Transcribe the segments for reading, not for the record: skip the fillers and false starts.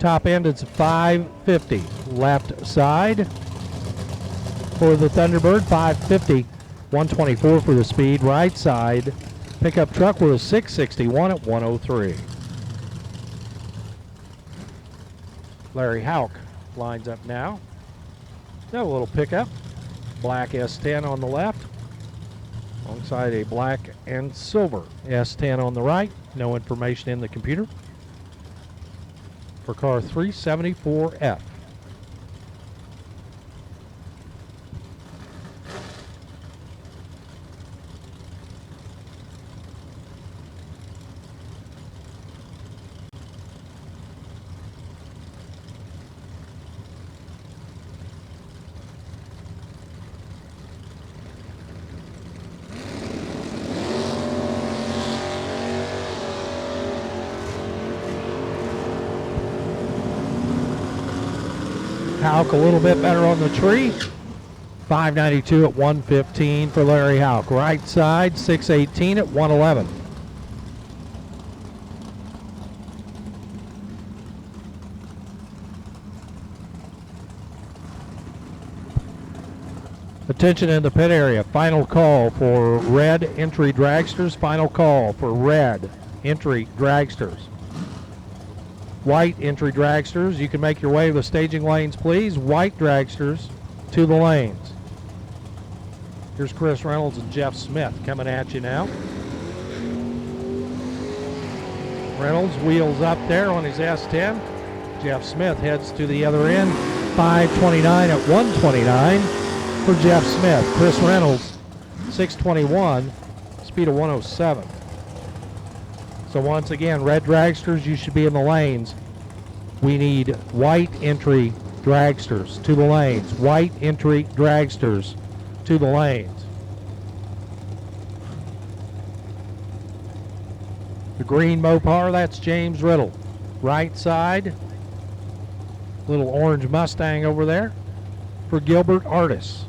top end, it's 550. Left side for the Thunderbird, 550. 124 for the speed. Right side, pickup truck with a 661 at 103. Larry Houck lines up now. Got a little pickup. Black S10 on the left, alongside a black and silver S10 on the right. No information in the computer for car 374F. Houck a little bit better on the tree. 592 at 115 for Larry Houck. Right side, 618 at 111. Attention in the pit area. Final call for red entry dragsters. Final call for red entry dragsters. White entry dragsters, you can make your way to the staging lanes, please. White dragsters to the lanes. Here's Chris Reynolds and Jeff Smith coming at you now. Reynolds wheels up there on his S10. Jeff Smith heads to the other end. 529 at 129 for Jeff Smith. Chris Reynolds, 621, speed of 107. So once again, red dragsters, you should be in the lanes. We need white entry dragsters to the lanes. White entry dragsters to the lanes. The green Mopar, that's James Riddle. Right side, little orange Mustang over there for Gilbert Artis.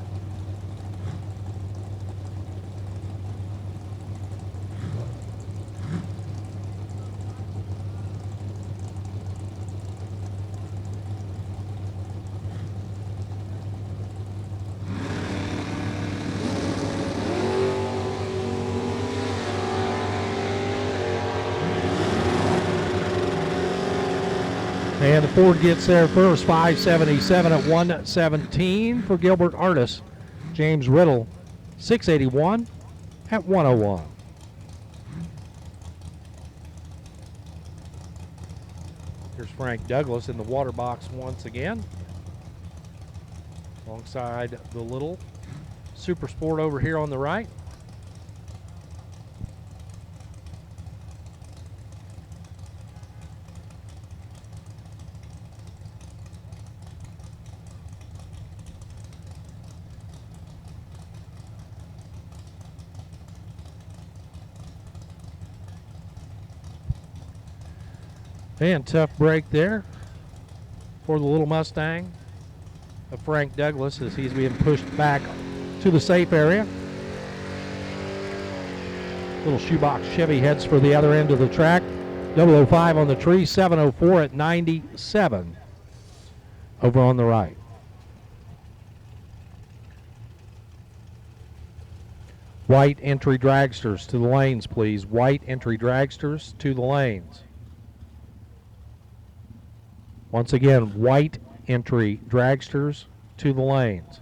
And the Ford gets there first, 577 at 117 for Gilbert Artis. James Riddle, 681 at 101. Here's Frank Douglas in the water box once again, alongside the little Super Sport over here on the right. And tough break there for the little Mustang of Frank Douglas as he's being pushed back to the safe area. Little shoebox Chevy heads for the other end of the track. 005 on the tree, 704 at 97 over on the right. White entry dragsters to the lanes, please. White entry dragsters to the lanes. Once again, white entry dragsters to the lanes.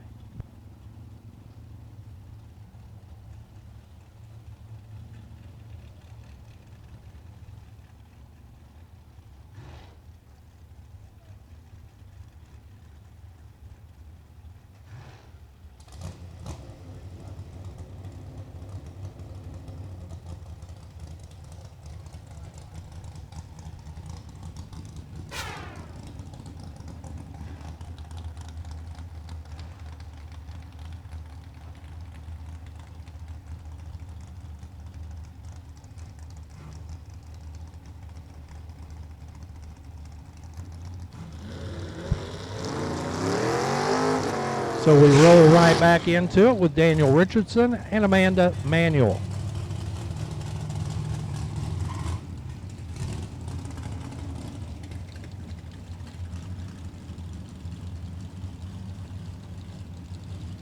So we roll right back into it with Daniel Richardson and Amanda Manuel.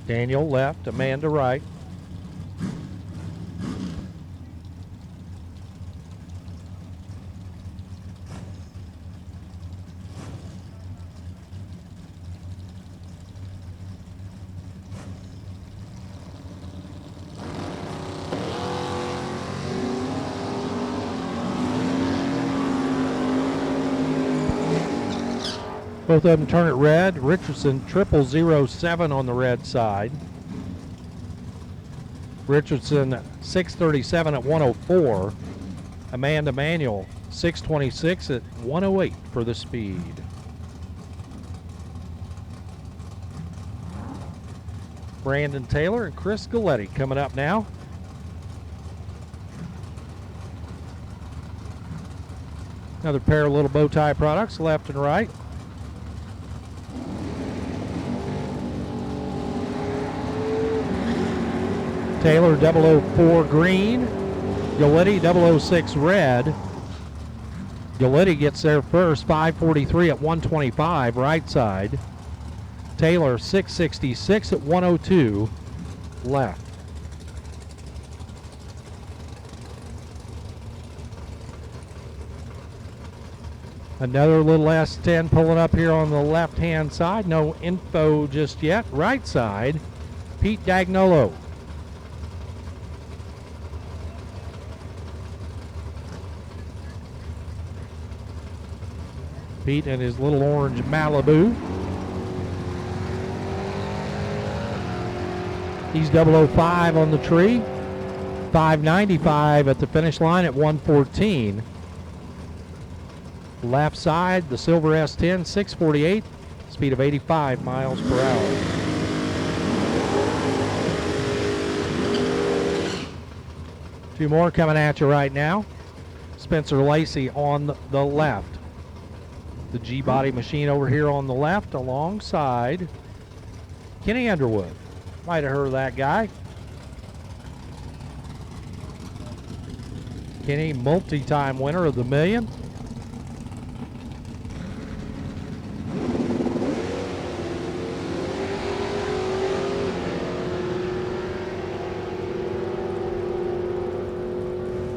Daniel left, Amanda right. Both of them turn it red. Richardson 0007 on the red side. Richardson 637 at 104. Amanda Manuel 626 at 108 for the speed. Brandon Taylor and Chris Galletti coming up now. Another pair of little bow tie products left and right. Taylor 004 green, Galletti 006 red. Galletti gets there first, 543 at 125 right side. Taylor 666 at 102 left. Another little S10 pulling up here on the left hand side. No info just yet. Right side, Pete Dagnolo. Pete and his little orange Malibu. He's 005 on the tree. 595 at the finish line at 114. Left side, the silver S10, 648, speed of 85 miles per hour. Two more coming at you right now. Spencer Lacey on the left. The G-Body machine over here on the left alongside Kenny Underwood. Might have heard of that guy. Kenny, multi-time winner of the Million.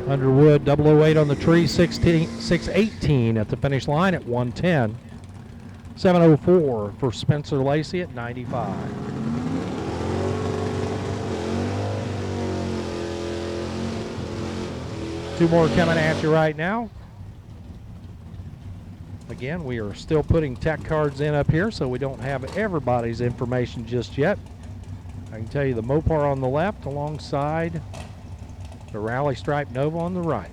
Underwood 008 on the tree, 618 at the finish line at 110. 704 for Spencer Lacey at 95. Two more coming at you right now. Again, we are still putting tech cards in up here, so we don't have everybody's information just yet. I can tell you the Mopar on the left alongside the Rally Stripe Nova on the right.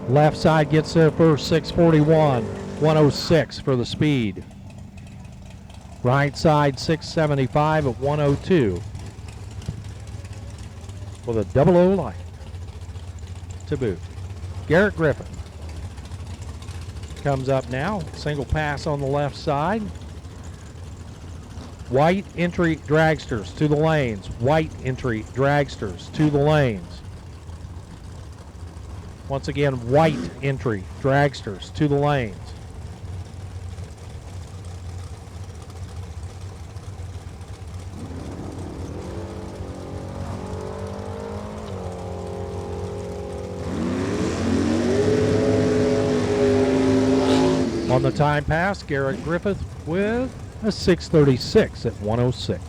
Left side gets there first, 641, 106 for the speed. Right side 675 at 102 with a 00 light to boot. Garrett Griffin comes up now. Single pass on the left side. White entry dragsters to the lanes. White entry dragsters to the lanes. Once again, white entry dragsters to the lanes. On the time pass, Garrett Griffith with a 636 at 106.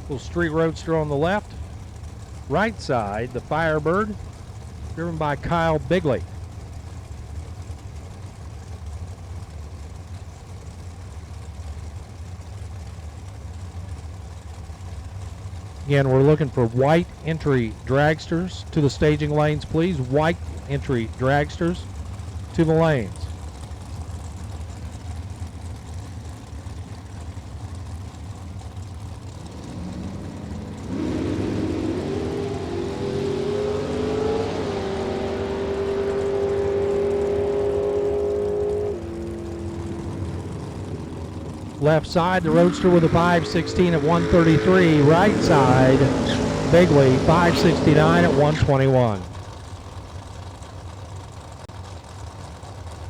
Little street roadster on the left. Right side, the Firebird, driven by Kyle Bigley. Again, we're looking for white entry dragsters to the staging lanes, please. White entry dragsters to the lanes. Left side, the Roadster with a 5:16 at 1:33. Right side, Bigley, 5:69 at 1:21.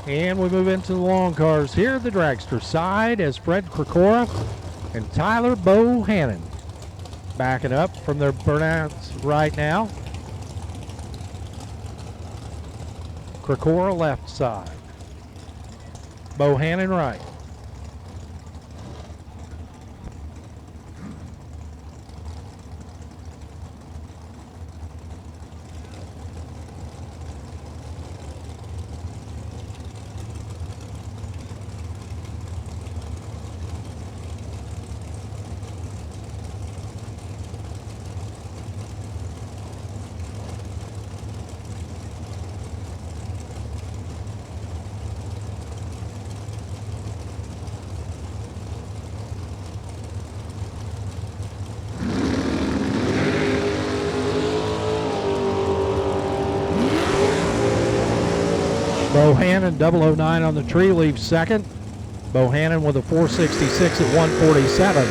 And we move into the long cars here, the dragster side, as Fred Krikora and Tyler Bohannon backing up from their burnouts right now. Krikora left side, Bohannon right. Bohannon, 009 on the tree, leaves second. Bohannon with a 4:66 at 1:47.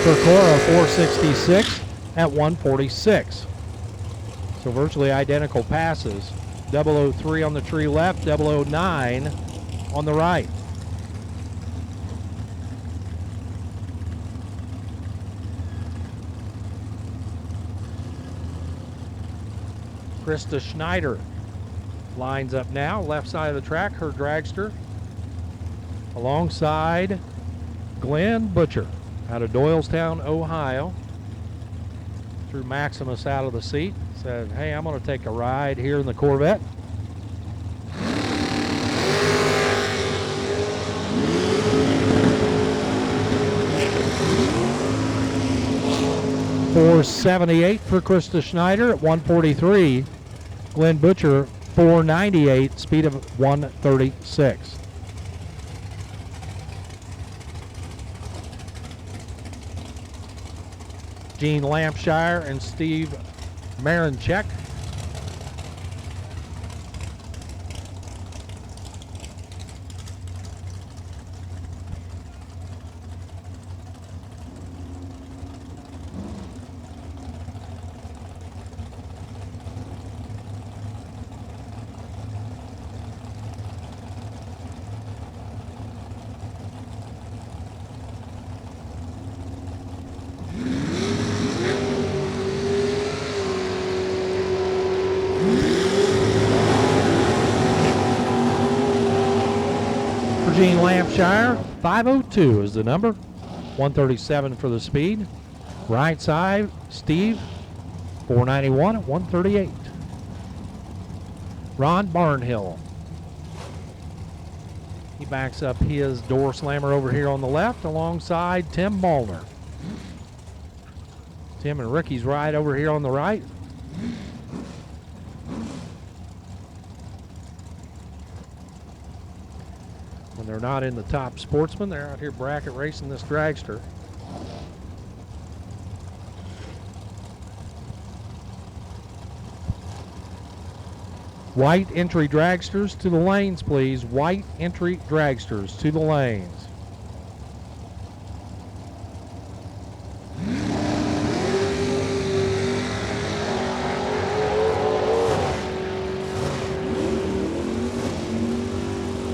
Krikora 4:66 at 1:46. So virtually identical passes. 003 on the tree left, 009 on the right. Krista Schneider lines up now, left side of the track, her dragster, alongside Glenn Butcher out of Doylestown, Ohio. Threw Maximus out of the seat, said, hey, I'm going to take a ride here in the Corvette. .478 for Krista Schneider at 1:43. Glenn Butcher 4:98, speed of 1:36. Gene Lampshire and Steve Marinchek. Gene Lampshire, 5:02 is the number, 1:37 for the speed. Right side, Steve, 4:91 at 1:38. Ron Barnhill. He backs up his door slammer over here on the left alongside Tim Molnar. Tim and Ricky's ride over here on the right. When they're not in the top sportsman, they're out here bracket racing this dragster. White entry dragsters to the lanes, please. White entry dragsters to the lanes.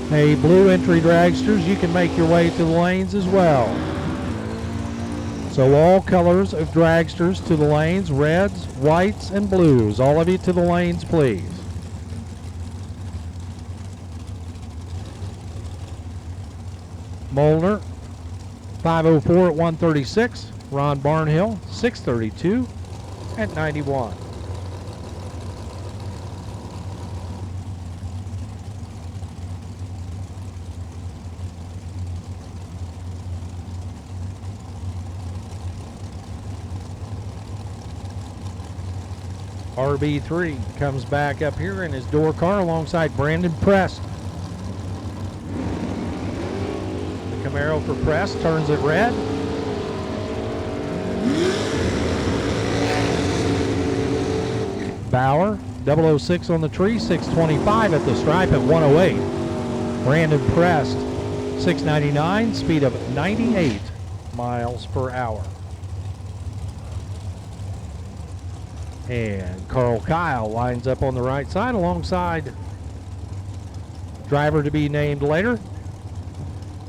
Hey, blue entry dragsters, you can make your way to the lanes as well. So all colors of dragsters to the lanes, reds, whites, and blues. All of you to the lanes, please. Molnar, 5:04 at 1:36. Ron Barnhill, 6:32 at 91. RB3 comes back up here in his door car alongside Brandon Prest. The Camaro for Prest turns it red. Bauer, 006 on the tree, 625 at the stripe at 108. Brandon Prest 699, speed of 98 miles per hour. And Carl Kyle lines up on the right side alongside driver to be named later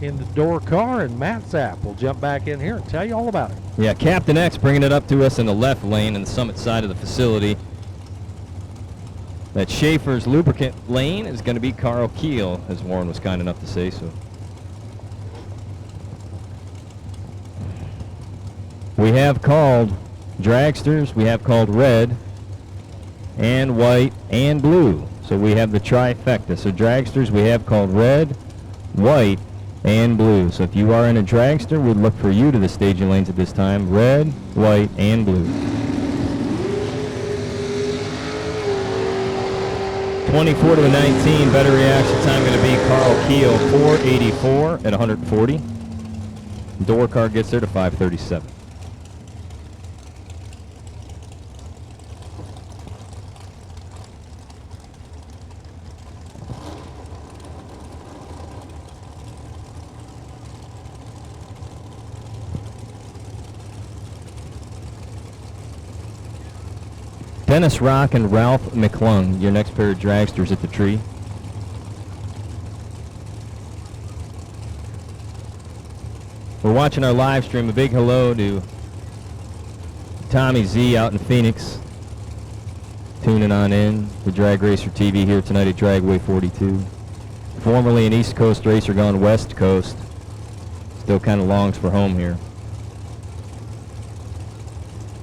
in the door car, and Matt Zapp will jump back in here and tell you all about it. Yeah, Captain X bringing it up to us in the left lane in the Summit side of the facility. That Schaefer's lubricant lane is going to be Carl Keel, as Warren was kind enough to say so. We have called dragsters, we have called red and white and blue. So we have the trifecta. So dragsters, we have called red, white, and blue. So if you are in a dragster, we'd look for you to the staging lanes at this time. Red, white, and blue. 24 to 19, better reaction time going to be Carl Keel, 484 at 140. Door car gets there to 537. Dennis Rock and Ralph McClung, your next pair of dragsters at the tree. We're watching our live stream. A big hello to Tommy Z out in Phoenix, tuning on in to Drag Racer TV here tonight at Dragway 42. Formerly an East Coast racer, gone West Coast. Still kind of longs for home here.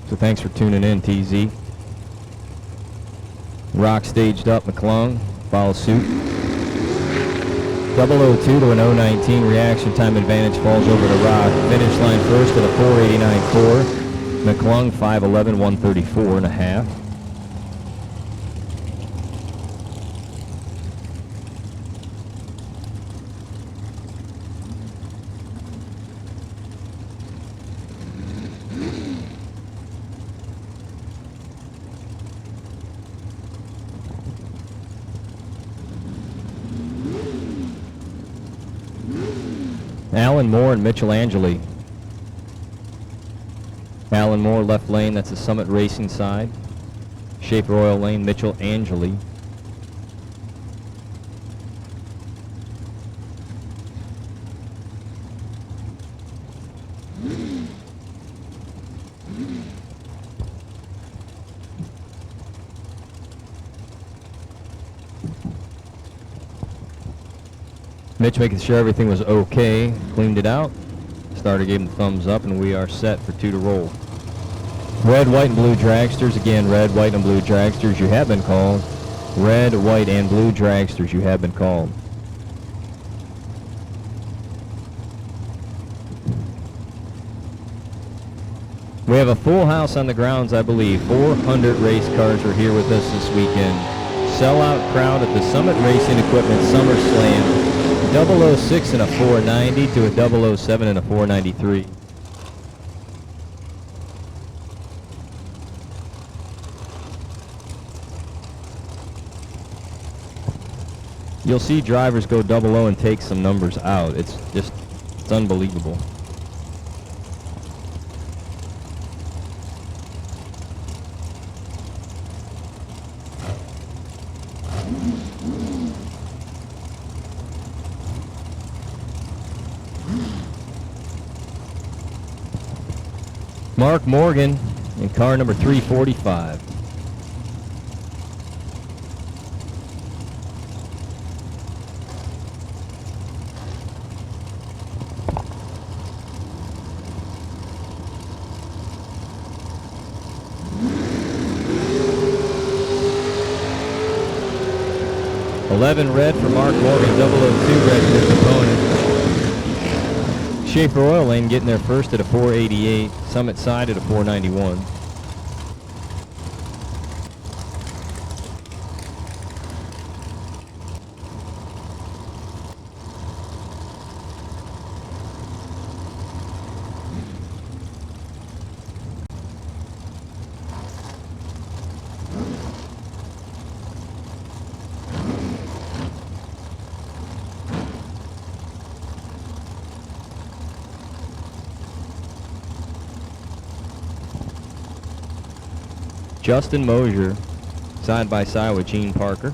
So thanks for tuning in, TZ. Rock staged up, McClung follows suit. 002 to an 019, reaction time advantage falls over to Rock. Finish line first at a 489.4. McClung 511, 134 and a half. Alan Moore and Mitchell Angeli. Alan Moore left lane, that's the Summit Racing side. Schaefer Oil lane, Mitchell Angeli. Mitch making sure everything was okay, cleaned it out. Starter gave him the thumbs up, and we are set for 2 to roll. Red, white, and blue dragsters. Again, red, white, and blue dragsters, you have been called. Red, white, and blue dragsters, you have been called. We have a full house on the grounds, I believe. 400 race cars are here with us this weekend. Sellout crowd at the Summit Racing Equipment Summer Slam. 006 and a 490 to a 007 and a 493. You'll see drivers go 00 and take some numbers out. It's unbelievable. Mark Morgan in car number 345. Red for Mark Morgan, 002 red for his opponent. Schaefer Oil Lane getting there first at a 488. Summit side at a 491. Justin Mosier side by side with Gene Parker.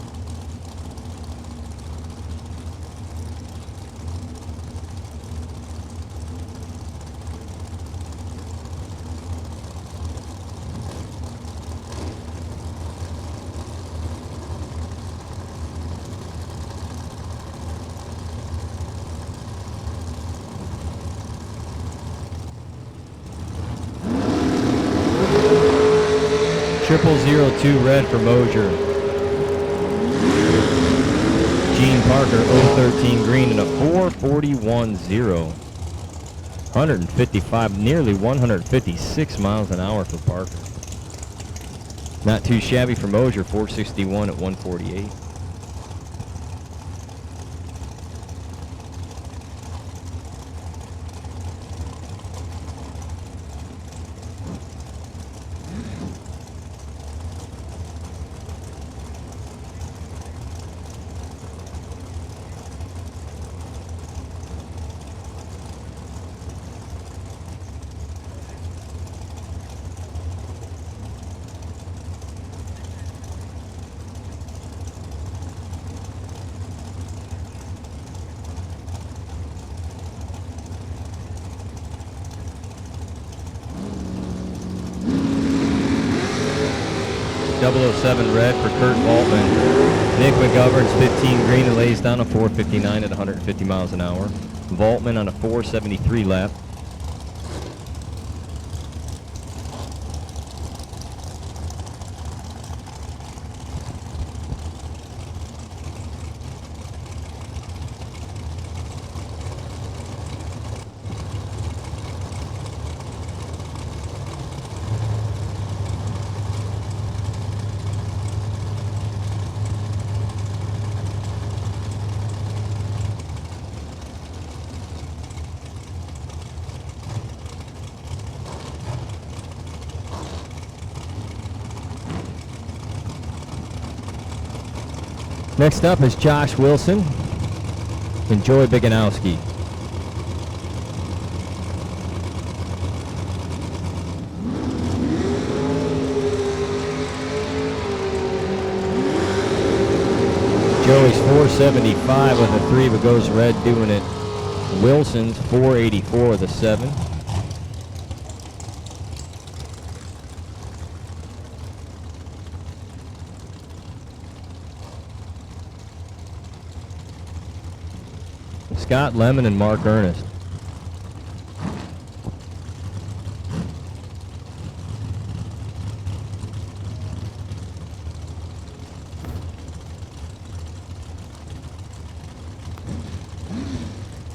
Triple 02 red for Mosier. Gene Parker 013 green and a 441.0. 155, nearly 156 miles an hour for Parker. Not too shabby for Mosier, 461 at 148. .007 red for Kurt Voltman. Nick McGovern's 15 green and lays down a 459 at 150 miles an hour. Voltman on a 473 lap. Next up is Josh Wilson and Joey Biganowski. Joey's 475 with a 3, but goes red doing it. Wilson's 484 with a 7. Scott Lemon and Mark Ernest.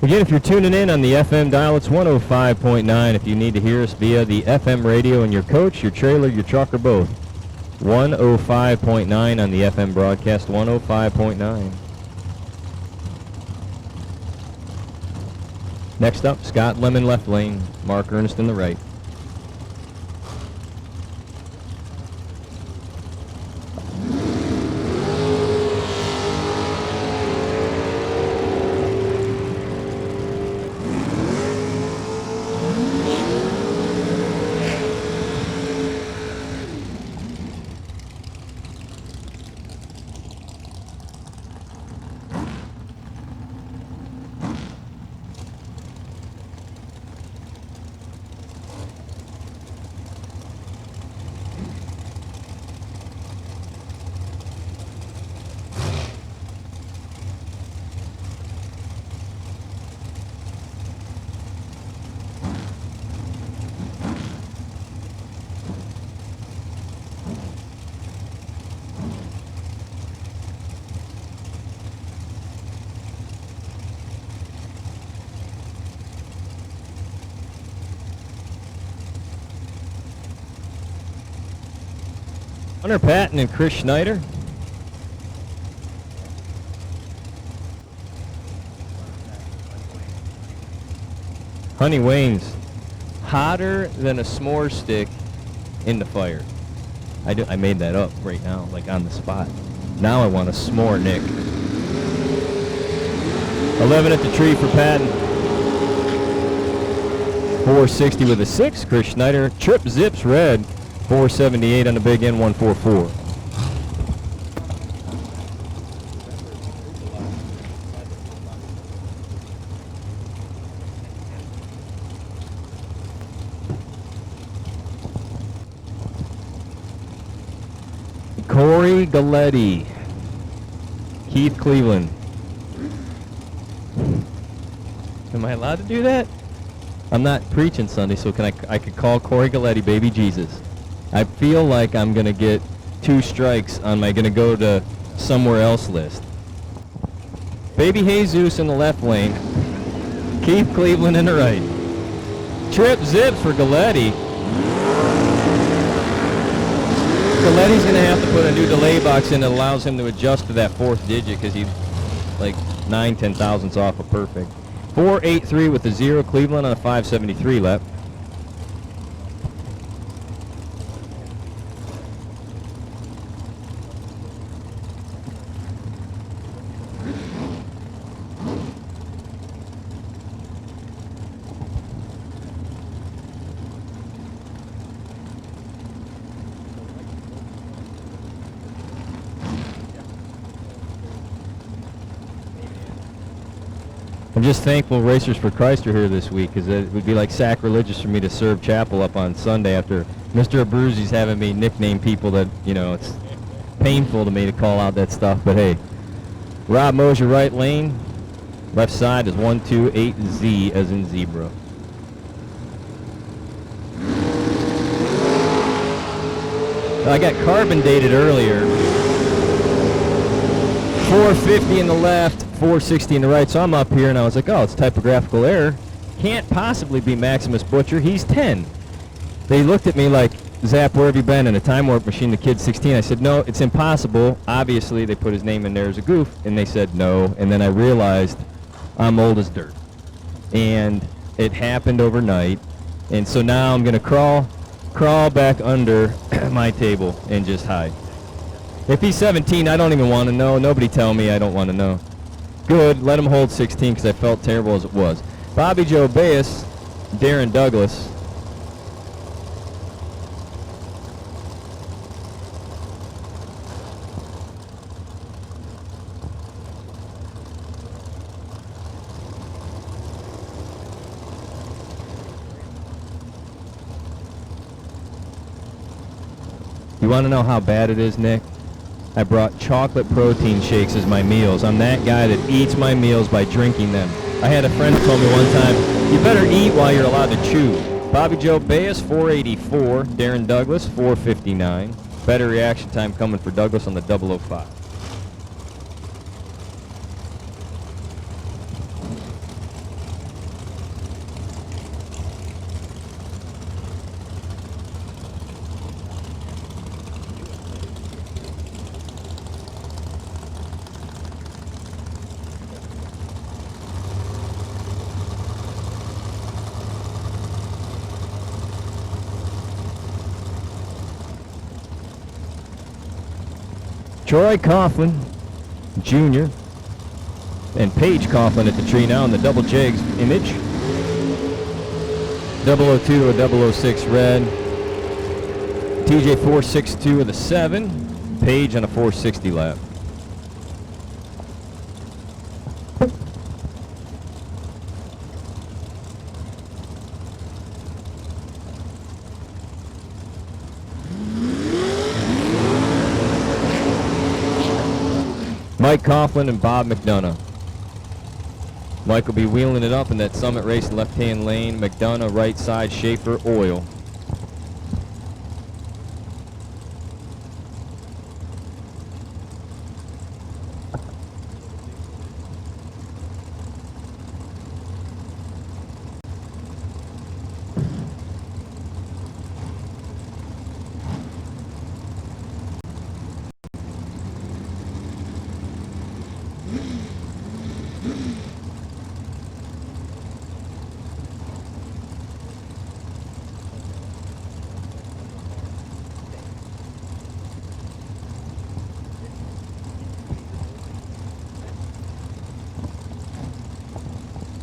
Again, if you're tuning in on the FM dial, it's 105.9. If you need to hear us via the FM radio in your coach, your trailer, your truck, or both, 105.9 on the FM broadcast, 105.9. Next up, Scott Lemon left lane, Mark Ernest in the right. Hunter Patton and Chris Schneider. Honey Wayne's hotter than a s'more stick in the fire. I made that up right now, like on the spot. Now I want a s'more Nick. 11 at the tree for Patton. 460 with a 6. Chris Schneider. Trip Zips red 478 on the big end, 144. Corey Galletti, Keith Cleveland. Am I allowed to do that? I'm not preaching Sunday, so I could call Corey Galletti Baby Jesus. I feel like I'm going to get 2 strikes on my going to go to somewhere else list. Baby Jesus in the left lane. Keith Cleveland in the right. Trip zips for Galletti. Galetti's going to have to put a new delay box in that allows him to adjust to that 4th digit because he's like 9/10 thousandths off of perfect. 483 with the 0, Cleveland on a 573 lap. I'm just thankful Racers for Christ are here this week, because it would be like sacrilegious for me to serve chapel up on Sunday after Mr. Abruzzi's having me nickname people that, you know, it's painful to me to call out that stuff. But hey, Rob Mosier right lane, left side is 128Z as in zebra. I got carbon dated earlier. 450 in the left, 460 in the right, so I'm up here and I was like, oh, it's typographical error. Can't possibly be Maximus Butcher, he's 10. They looked at me like, Zap, where have you been? In a time warp machine, the kid's 16. I said, no, it's impossible. Obviously, they put his name in there as a goof, and they said no, and then I realized I'm old as dirt. And it happened overnight, and so now I'm going to crawl back under my table and just hide. If he's 17, I don't even want to know. Nobody tell me I don't want to know. Good, let him hold 16 because I felt terrible as it was. Bobby Joe Baez, Darren Douglas. You want to know how bad it is, Nick? I brought chocolate protein shakes as my meals. I'm that guy that eats my meals by drinking them. I had a friend who told me one time, you better eat while you're allowed to chew. Bobby Joe Baez, 484. Darren Douglas, 459. Better reaction time coming for Douglas on the 005. Troy Coughlin, Jr. and Paige Coughlin at the tree now in the double Jags image. 002 to a 006 red. TJ 462 with a 7. Paige on a 460 lap. Mike Coughlin and Bob McDonough. Mike will be wheeling it up in that Summit Race left-hand lane. McDonough right side, Schaefer Oil.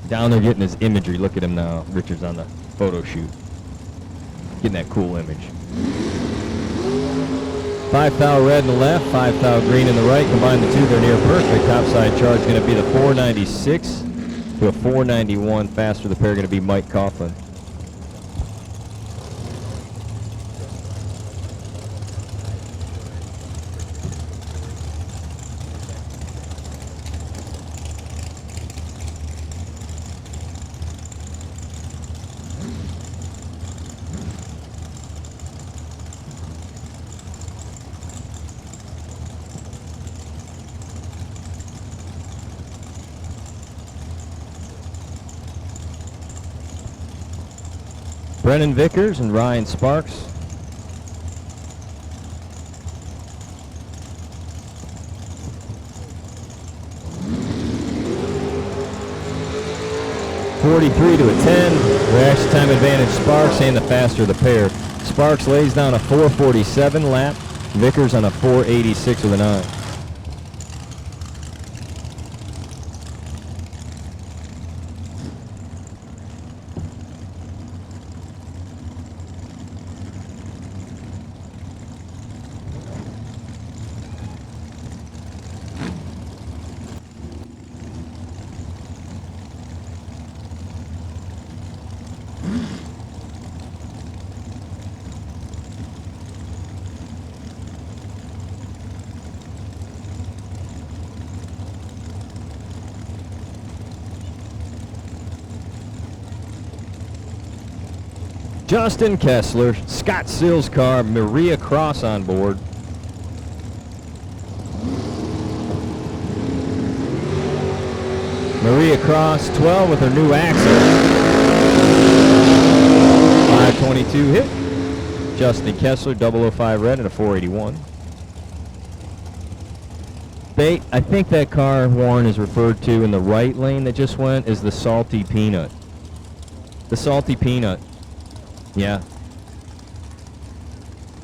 Down there getting his imagery. Look at him now. Richard's on the photo shoot. Getting that cool image. 5 thou red in the left, 5 thou green in the right. Combine the two, they're near perfect. Topside charge is going to be the 496 to a 491. Faster the pair going to be Mike Coughlin. Brennan Vickers and Ryan Sparks. .43 to a 10. Reaction time advantage Sparks and the faster the pair. Sparks lays down a 4:47 lap. Vickers on a 4:86 with a 9. Justin Kessler, Scott Sills' car, Maria Cross on board. Maria Cross, 12 with her new axle. 522 hit. Justin Kessler, 005 red and a 481. I think that car Warren is referred to in the right lane that just went is the Salty Peanut. The Salty Peanut. Yeah.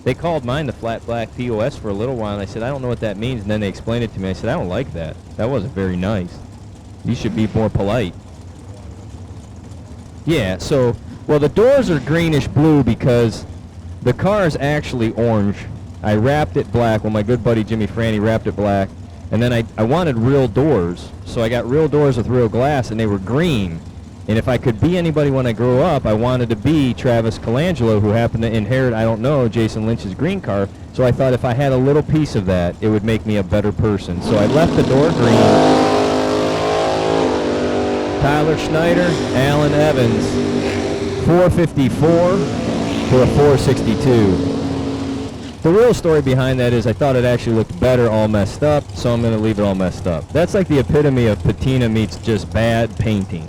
They called mine the Flat Black POS for a little while, and I said, I don't know what that means, and then they explained it to me. I said, I don't like that. That wasn't very nice. You should be more polite. Yeah, so, well, the doors are greenish blue because the car is actually orange. I wrapped it black. Well, my good buddy Jimmy Franny wrapped it black, and then I wanted real doors, so I got real doors with real glass, and they were green. And if I could be anybody when I grow up, I wanted to be Travis Colangelo, who happened to inherit, I don't know, Jason Lynch's green car. So I thought if I had a little piece of that, it would make me a better person. So I left the door green. Tyler Schneider, Alan Evans, 454 to a 462. The real story behind that is I thought it actually looked better all messed up, so I'm going to leave it all messed up. That's like the epitome of patina meets just bad painting.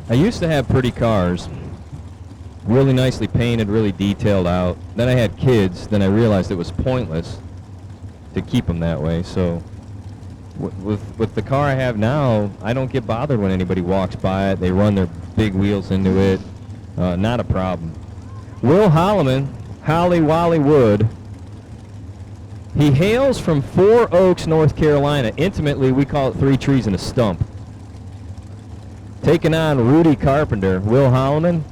I used to have pretty cars, really nicely painted, really detailed out. Then I had kids, then I realized it was pointless to keep them that way. So with the car I have now, I don't get bothered when anybody walks by it. They run their big wheels into it. Not a problem. Will Holloman, Holly Wally Wood. He hails from Four Oaks, North Carolina. Intimately, we call it 3 trees and a stump. Taking on Rudy Carpenter. Will Holloman,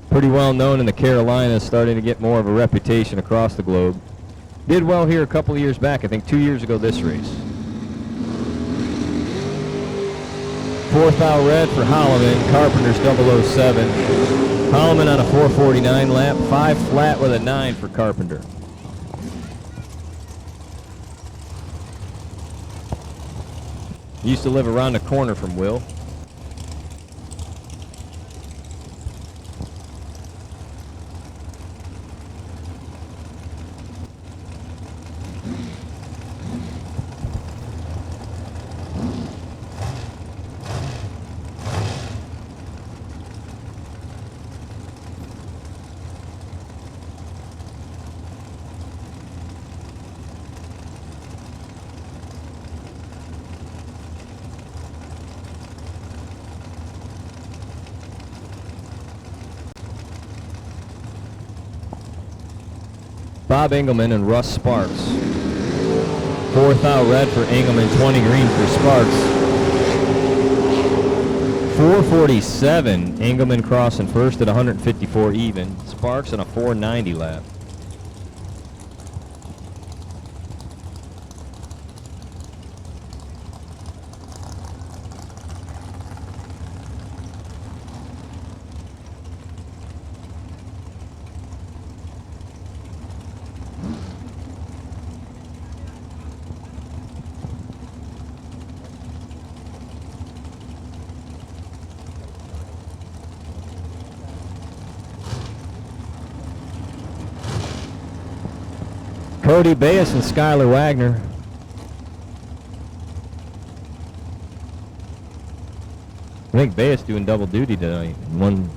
pretty well known in the Carolinas, starting to get more of a reputation across the globe. Did well here a couple of years back, I think 2 years ago this race. 4th thou red for Holloman, Carpenter's 007. Holloman on a 4:49 lap, 5 flat with a 9 for Carpenter. Used to live around the corner from Will. Bob Engelman and Russ Sparks. 4th thou red for Engelman, 20 green for Sparks. 4:47. Engelman crossing first at 154 even. Sparks on a 4:90 lap. Cody Bass and Skylar Wagner. I think Bass doing double duty tonight. One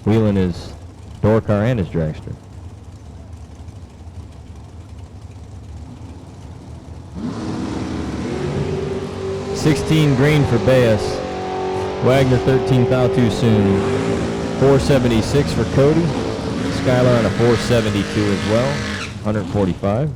wheeling his door car and his dragster. $16 green for Bass. Wagner 13 thou too soon. 476 for Cody. Skylar on a 472 as well. 145.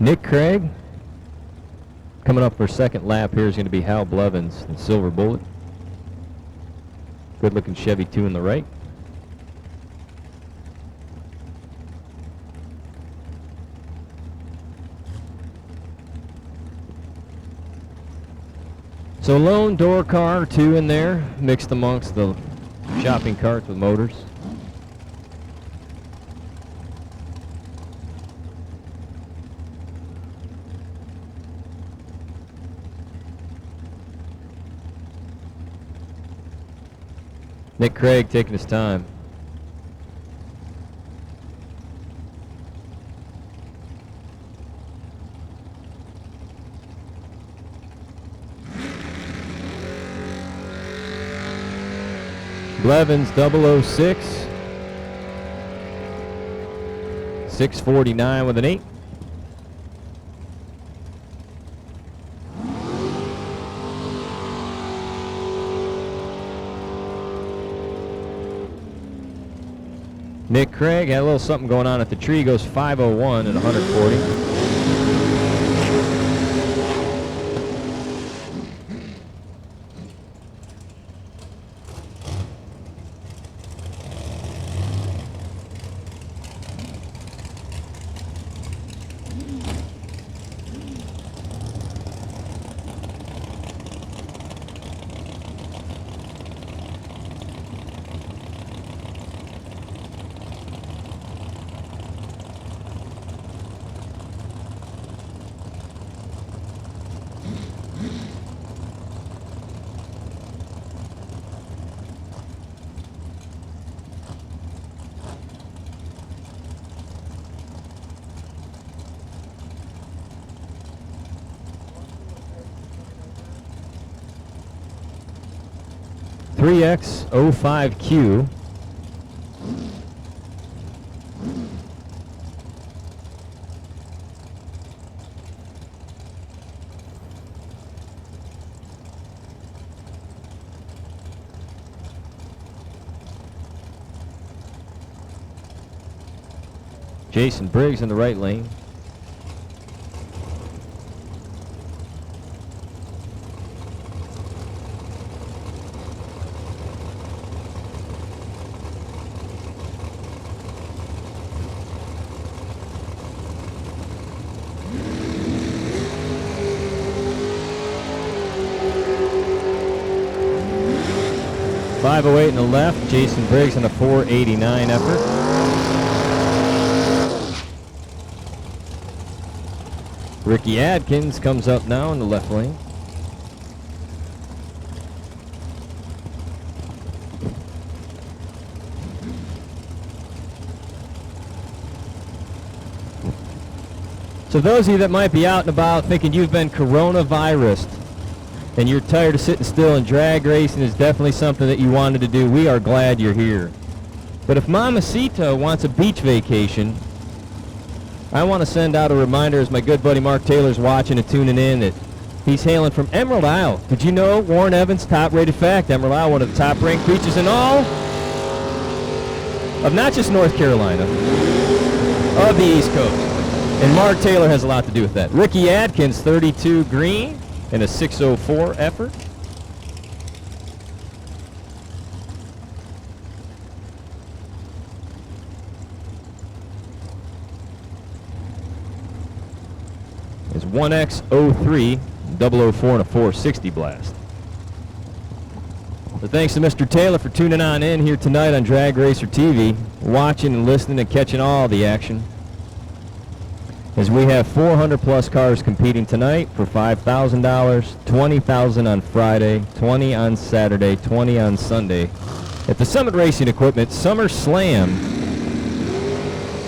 Nick Craig coming up for second lap here is going to be Hal Blevins and Silver Bullet. Good looking Chevy 2 in the right. So lone door car, 2 in there, mixed amongst the shopping carts with motors. Nick Craig taking his time. Blevins 006. 649 with an 8. Nick Craig had a little something going on at the tree. Goes 501 at 140. $3X05Q. Jason Briggs in the right lane. .508 in the left. Jason Briggs in a 489 effort. Ricky Adkins comes up now in the left lane. So those of you that might be out and about thinking you've been coronavirused and you're tired of sitting still, and drag racing is definitely something that you wanted to do, we are glad you're here. But if Mamacita wants a beach vacation, I want to send out a reminder, as my good buddy Mark Taylor's watching and tuning in, that he's hailing from Emerald Isle. Did you know, Warren Evans, top-rated fact, Emerald Isle, one of the top-ranked beaches in all of not just North Carolina, of the East Coast. And Mark Taylor has a lot to do with that. Ricky Adkins, 32 green in a 6:04 effort. Is 1X03, 004 and a 460 blast. So thanks to Mr. Taylor for tuning on in here tonight on Drag Racer TV, watching and listening and catching all the action. As we have 400 plus cars competing tonight for $5,000, 20,000 on Friday, 20 on Saturday, 20 on Sunday at the Summit Racing Equipment Summer Slam,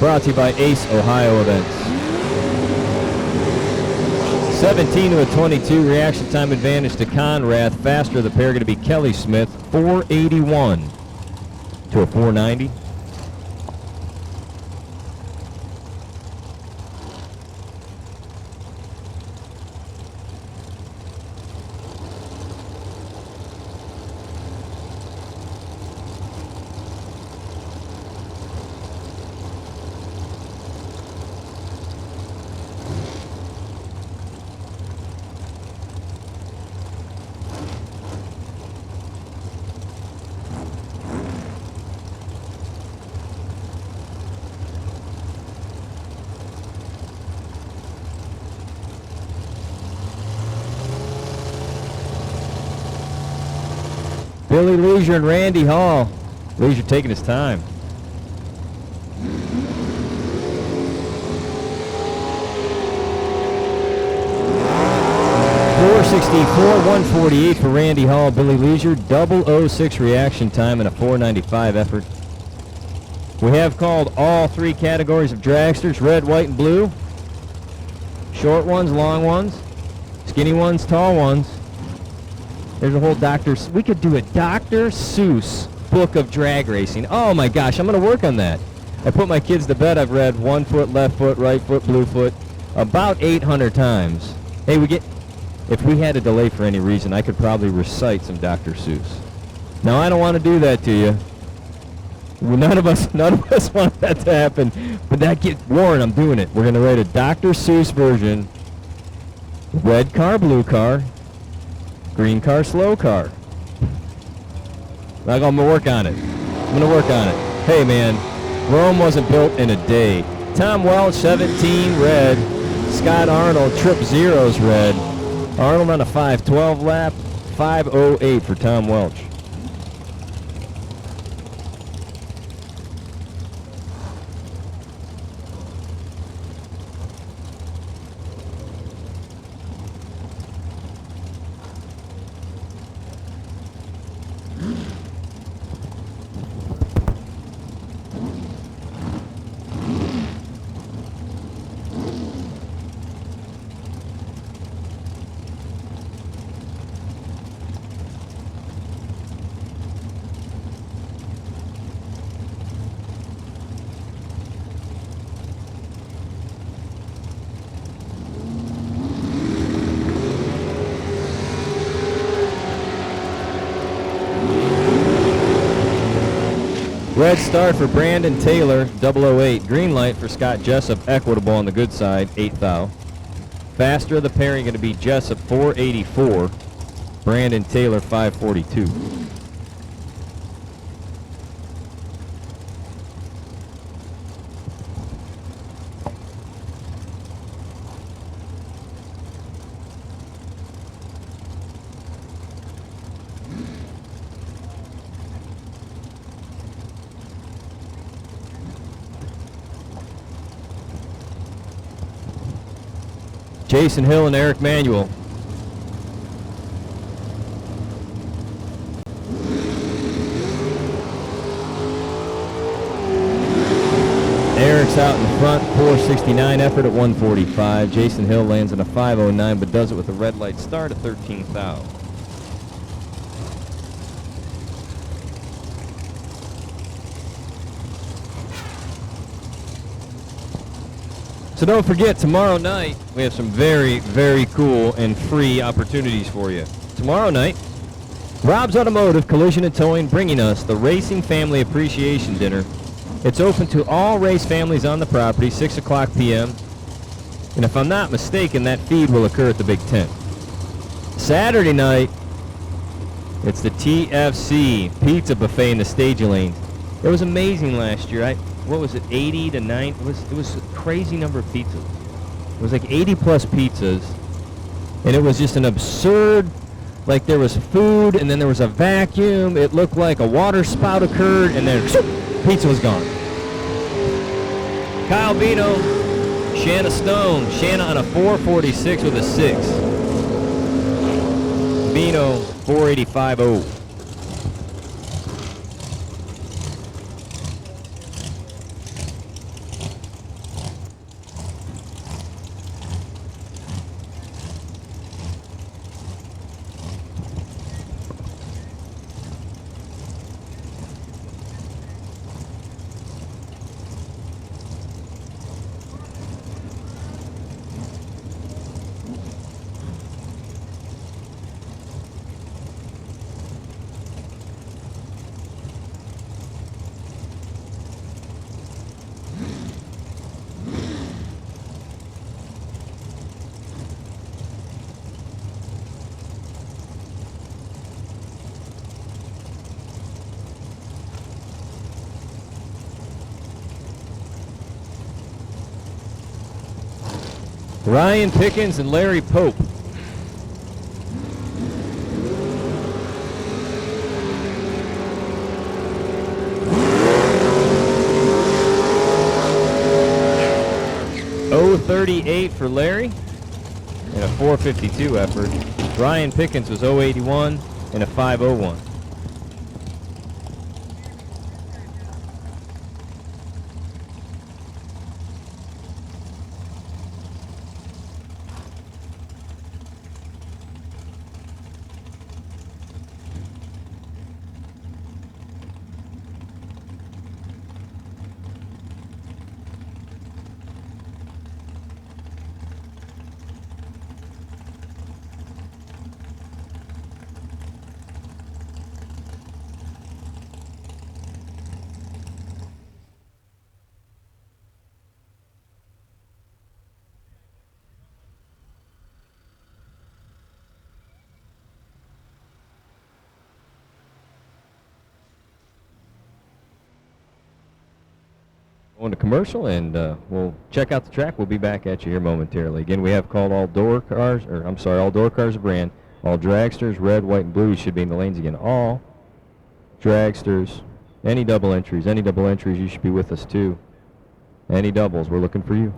brought to you by Ace Ohio Events. 17 to a 22 reaction time advantage to Conrad. Faster of the pair going to be Kelly Smith, 481 to a 490. Billy Leisure and Randy Hall. Leisure taking his time. .464, 148 for Randy Hall. Billy Leisure, 006 reaction time and a 495 effort. We have called all three categories of dragsters, red, white, and blue. Short ones, long ones, skinny ones, tall ones. There's a whole we could do a Dr. Seuss book of drag racing. Oh my gosh, I'm going to work on that. I put my kids to bed. I've read 1 foot, left foot, right foot, blue foot about 800 times. Hey, if we had a delay for any reason, I could probably recite some Dr. Seuss. Now, I don't want to do that to you. Well, none of us want that to happen. But Warren, I'm doing it. We're going to write a Dr. Seuss version. Red car, blue car. Green car, slow car. I'm going to work on it. Hey, man, Rome wasn't built in a day. Tom Welch, 17, red. Scott Arnold, trip zeros, red. Arnold on a 5:12 lap, 5:08 for Tom Welch. Red start for Brandon Taylor, 008. Green light for Scott Jessup, equitable on the good side, 8th thou. Faster of the pairing going to be Jessup, 484. Brandon Taylor, 542. Jason Hill and Eric Manuel. Eric's out in front, 469 effort at 145. Jason Hill lands in a 509, but does it with a red light start at 13th thou. So don't forget, tomorrow night, we have some very, very cool and free opportunities for you. Tomorrow night, Rob's Automotive Collision and Towing bringing us the Racing Family Appreciation Dinner It's open to all race families on the property, 6 o'clock p.m. And if I'm not mistaken, that feed will occur at the Big Tent. Saturday night, it's the TFC Pizza Buffet in the staging lanes. It was amazing last year. What was it, 80 to 90? It was a crazy number of pizzas. It was like 80 plus pizzas. And it was just an absurd, like there was food and then there was a vacuum. It looked like a water spout occurred and then pizza was gone. Kyle Bino, Shanna Stone. Shanna on a 446 with a 6. Bino 485.0. Ryan Pickens and Larry Pope. .038 for Larry and a 452 effort. Ryan Pickens was .081 and a 501. Going to commercial, and we'll check out the track. We'll be back at you here momentarily. Again, we have called all door cars of brand. All dragsters, red, white, and blue, you should be in the lanes again. All dragsters, any double entries, you should be with us too. Any doubles, we're looking for you.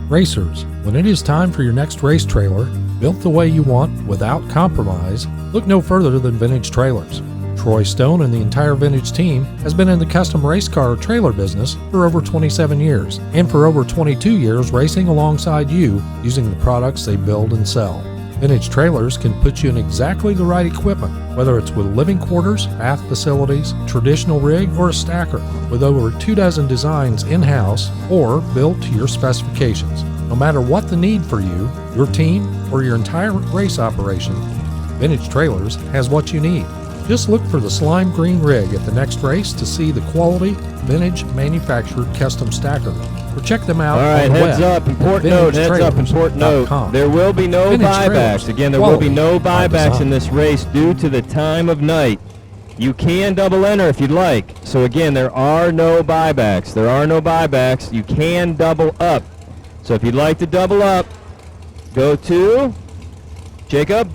Racers, when it is time for your next race trailer, built the way you want without compromise, look no further than Vintage Trailers. Troy Stone and the entire Vintage team has been in the custom race car trailer business for over 27 years, and for over 22 years racing alongside you using the products they build and sell. Vintage Trailers can put you in exactly the right equipment, whether it's with living quarters, bath facilities, traditional rig, or a stacker, with over 24 designs in-house or built to your specifications. No matter what the need for you, your team, or your entire race operation, Vintage Trailers has what you need. Just look for the slime green rig at the next race to see the quality, vintage manufactured custom stacker. Or check them out on the web. All right, heads up, important note. There will be no buybacks. Again, there will be no buybacks in this race due to the time of night. You can double enter if you'd like. So again, there are no buybacks. You can double up. So if you'd like to double up, go to Jacob.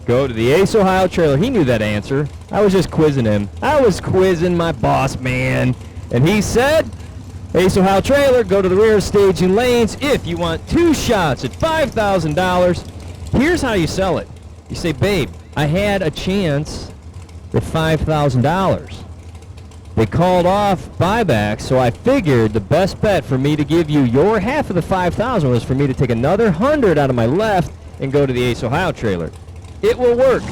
Go to the Ace Ohio trailer. He knew that answer. I was just quizzing him. I was quizzing my boss man. And he said, Ace Ohio trailer, go to the rear staging lanes if you want 2 shots at $5,000. Here's how you sell it. You say, babe, I had a chance at $5,000. They called off buybacks, so I figured the best bet for me to give you your half of the $5,000 was for me to take another 100 out of my left and go to the Ace Ohio trailer. It will work.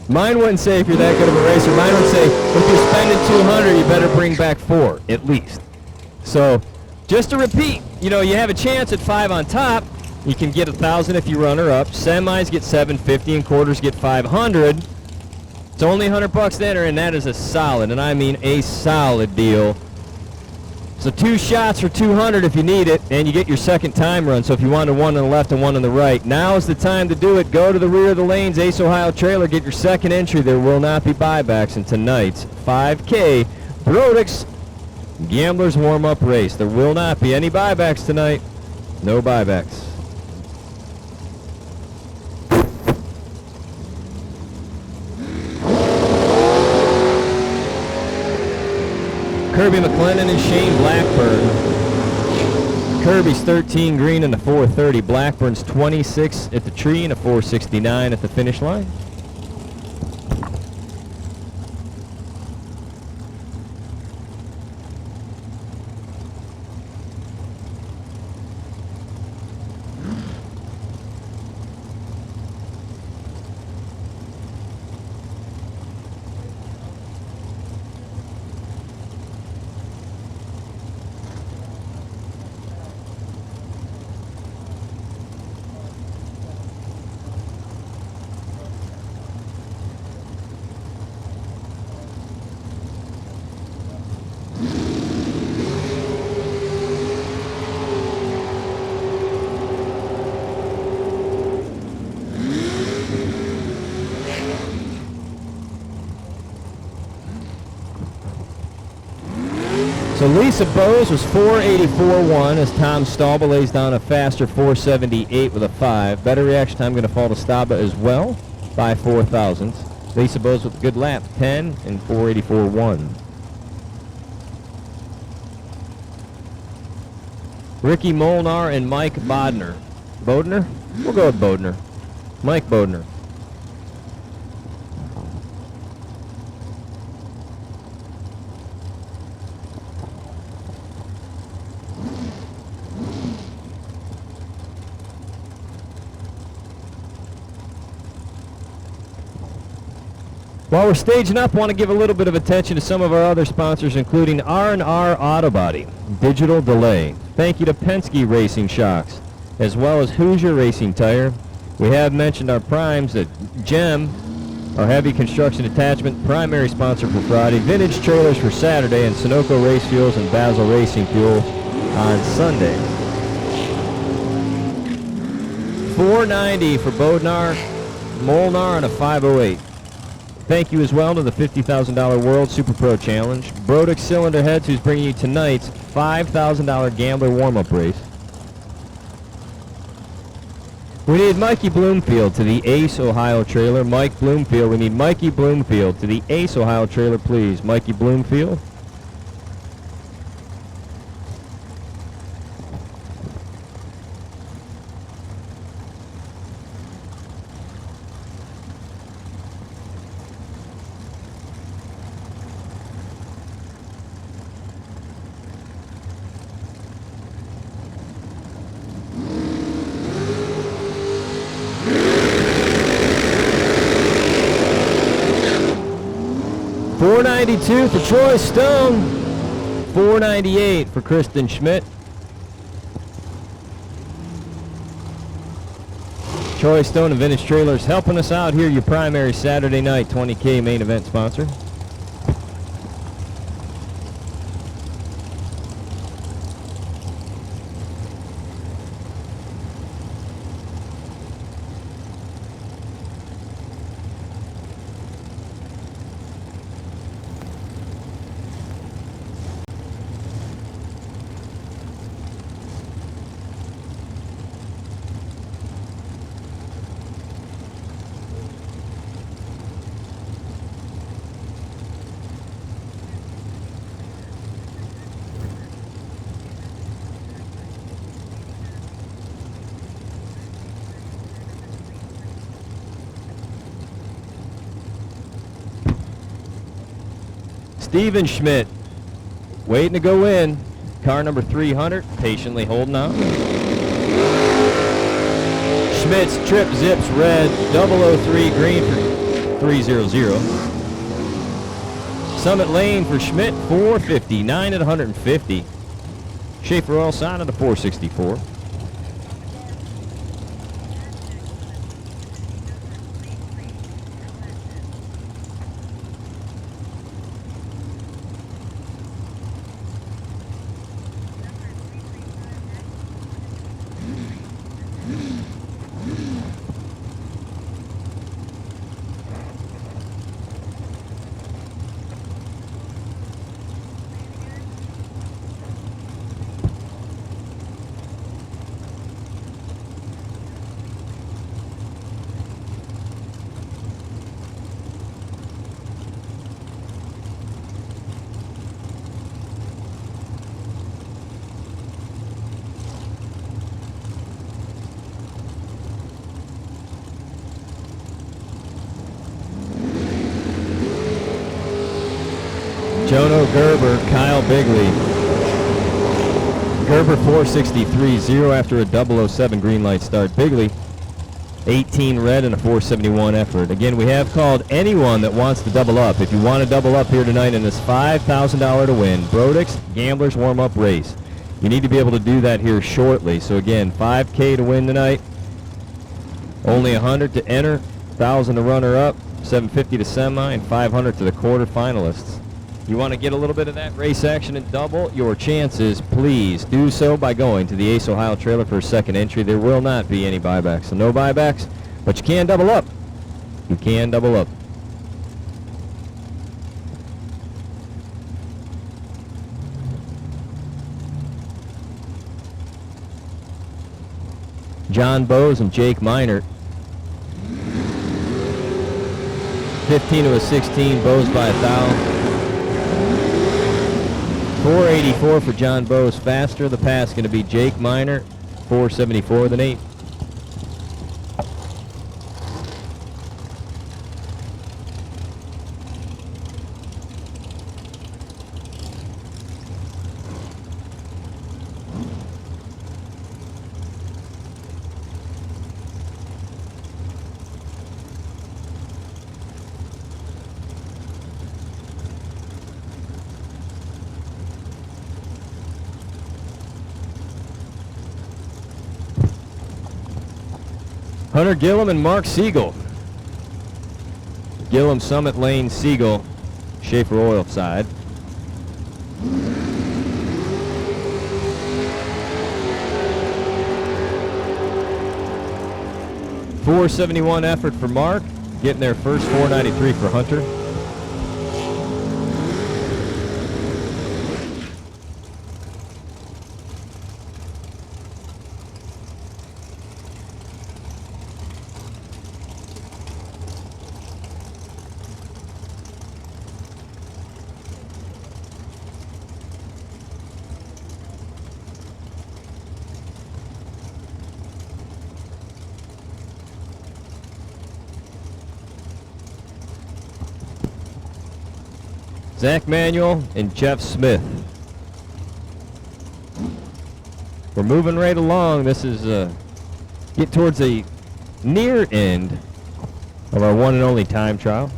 Mine wouldn't say if you're that good of a racer. Mine would say if you're spending 200, you better bring back 4 at least. So just to repeat, you have a chance at 5 on top. You can get 1,000 if you run her up. Semis get 750 and quarters get 500. It's only $100 to enter, and that is a solid, and I mean a solid deal. So 2 shots for $200 if you need it, and you get your second time run. So if you wanted one on the left and one on the right, now is the time to do it. Go to the rear of the lanes, Ace Ohio Trailer, get your second entry. There will not be buybacks in tonight's 5K Brodix Gamblers warm-up race. There will not be any buybacks tonight. No buybacks. Kirby McLennan and Shane Blackburn. Kirby's 13 green in the 430. Blackburn's 26 at the tree and a 469 at the finish line. So Lisa Bowes was 484.1 as Tom Staubel lays down a faster 478 with a 5. Better reaction time going to fall to Staba as well by 4 thousandths. Lisa Bowes with a good lap, 10 and 484.1. Ricky Molnar and Mike Bodner. Bodner? We'll go with Bodner. Mike Bodner. While we're staging up, I want to give a little bit of attention to some of our other sponsors, including R&R Auto Body, Digital Delay. Thank you to Penske Racing Shocks, as well as Hoosier Racing Tire. We have mentioned our primes at GEM, our heavy construction attachment primary sponsor for Friday, Vintage Trailers for Saturday, and Sunoco Race Fuels and Basel Racing Fuel on Sunday. $490 for Bodnar, Molnar, and a 508. Thank you as well to the $50,000 World Super Pro Challenge, Brodix Cylinder Heads, who's bringing you tonight's $5,000 Gambler warm-up race. We need Mikey Bloomfield to the Ace Ohio Trailer. Mike Bloomfield. We need Mikey Bloomfield to the Ace Ohio Trailer, please. Mikey Bloomfield. $492 for Troy Stone. $498 for Kristen Schmidt. Troy Stone and Vintage Trailers helping us out here, your primary Saturday night 20K main event sponsor. Steven Schmidt, waiting to go in. Car number 300, patiently holding out. Schmidt's Trip Zips red, 003 green for 300. Summit Lane for Schmidt, 459 at 150. Schaefer Oil Sign at a 464. Jono Gerber, Kyle Bigley. Gerber 463, 0 after a 007 green light start. Bigley 18 red and a 471 effort. Again, we have called anyone that wants to double up. If you want to double up here tonight in this $5,000 to win Brodix Gamblers warm-up race, you need to be able to do that here shortly. So again, $5K to win tonight. Only 100 to enter, 1,000 to runner-up, 750 to semi, and 500 to the quarterfinalists. You want to get a little bit of that race action and double your chances, please do so by going to the Ace Ohio trailer for a second entry. There will not be any buybacks, so no buybacks, but you can double up. You can double up. John Bowes and Jake Minert. 15 to a 16, Bowes by 1,000. 484 for John Bowes faster. The pass going to be Jake Minert, 474 than 8. Hunter Gillum and Mark Siegel. Gillum, Summit Lane, Siegel, Schaefer Oil side. .471 effort for Mark, getting their first 493 for Hunter. Zach Manuel and Jeff Smith. We're moving right along. This is get towards the near end of our one and only time trial.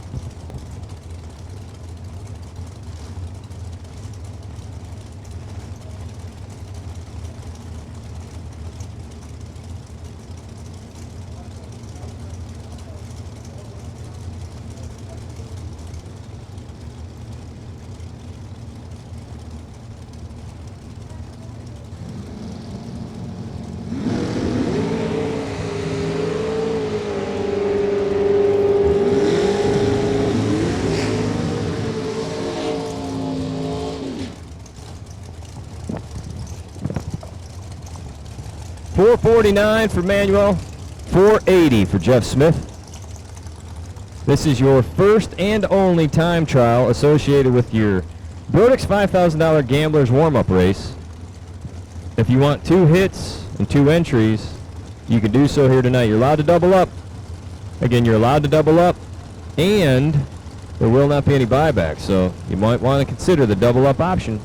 $449 for Manuel, $480 for Jeff Smith. This is your first and only time trial associated with your Brodix $5,000 Gamblers warm-up race. If you want 2 hits and 2 entries, you can do so here tonight. You're allowed to double up. Again, you're allowed to double up, and there will not be any buybacks, so you might want to consider the double up option.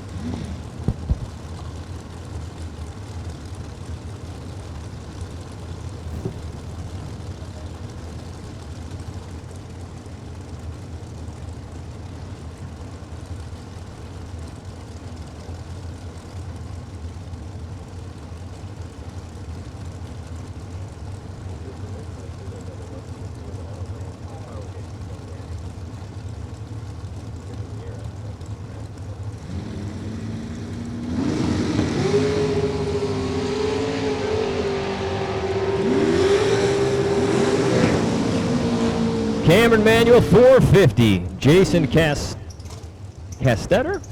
Cameron Manuel, 450. Jason Castetter?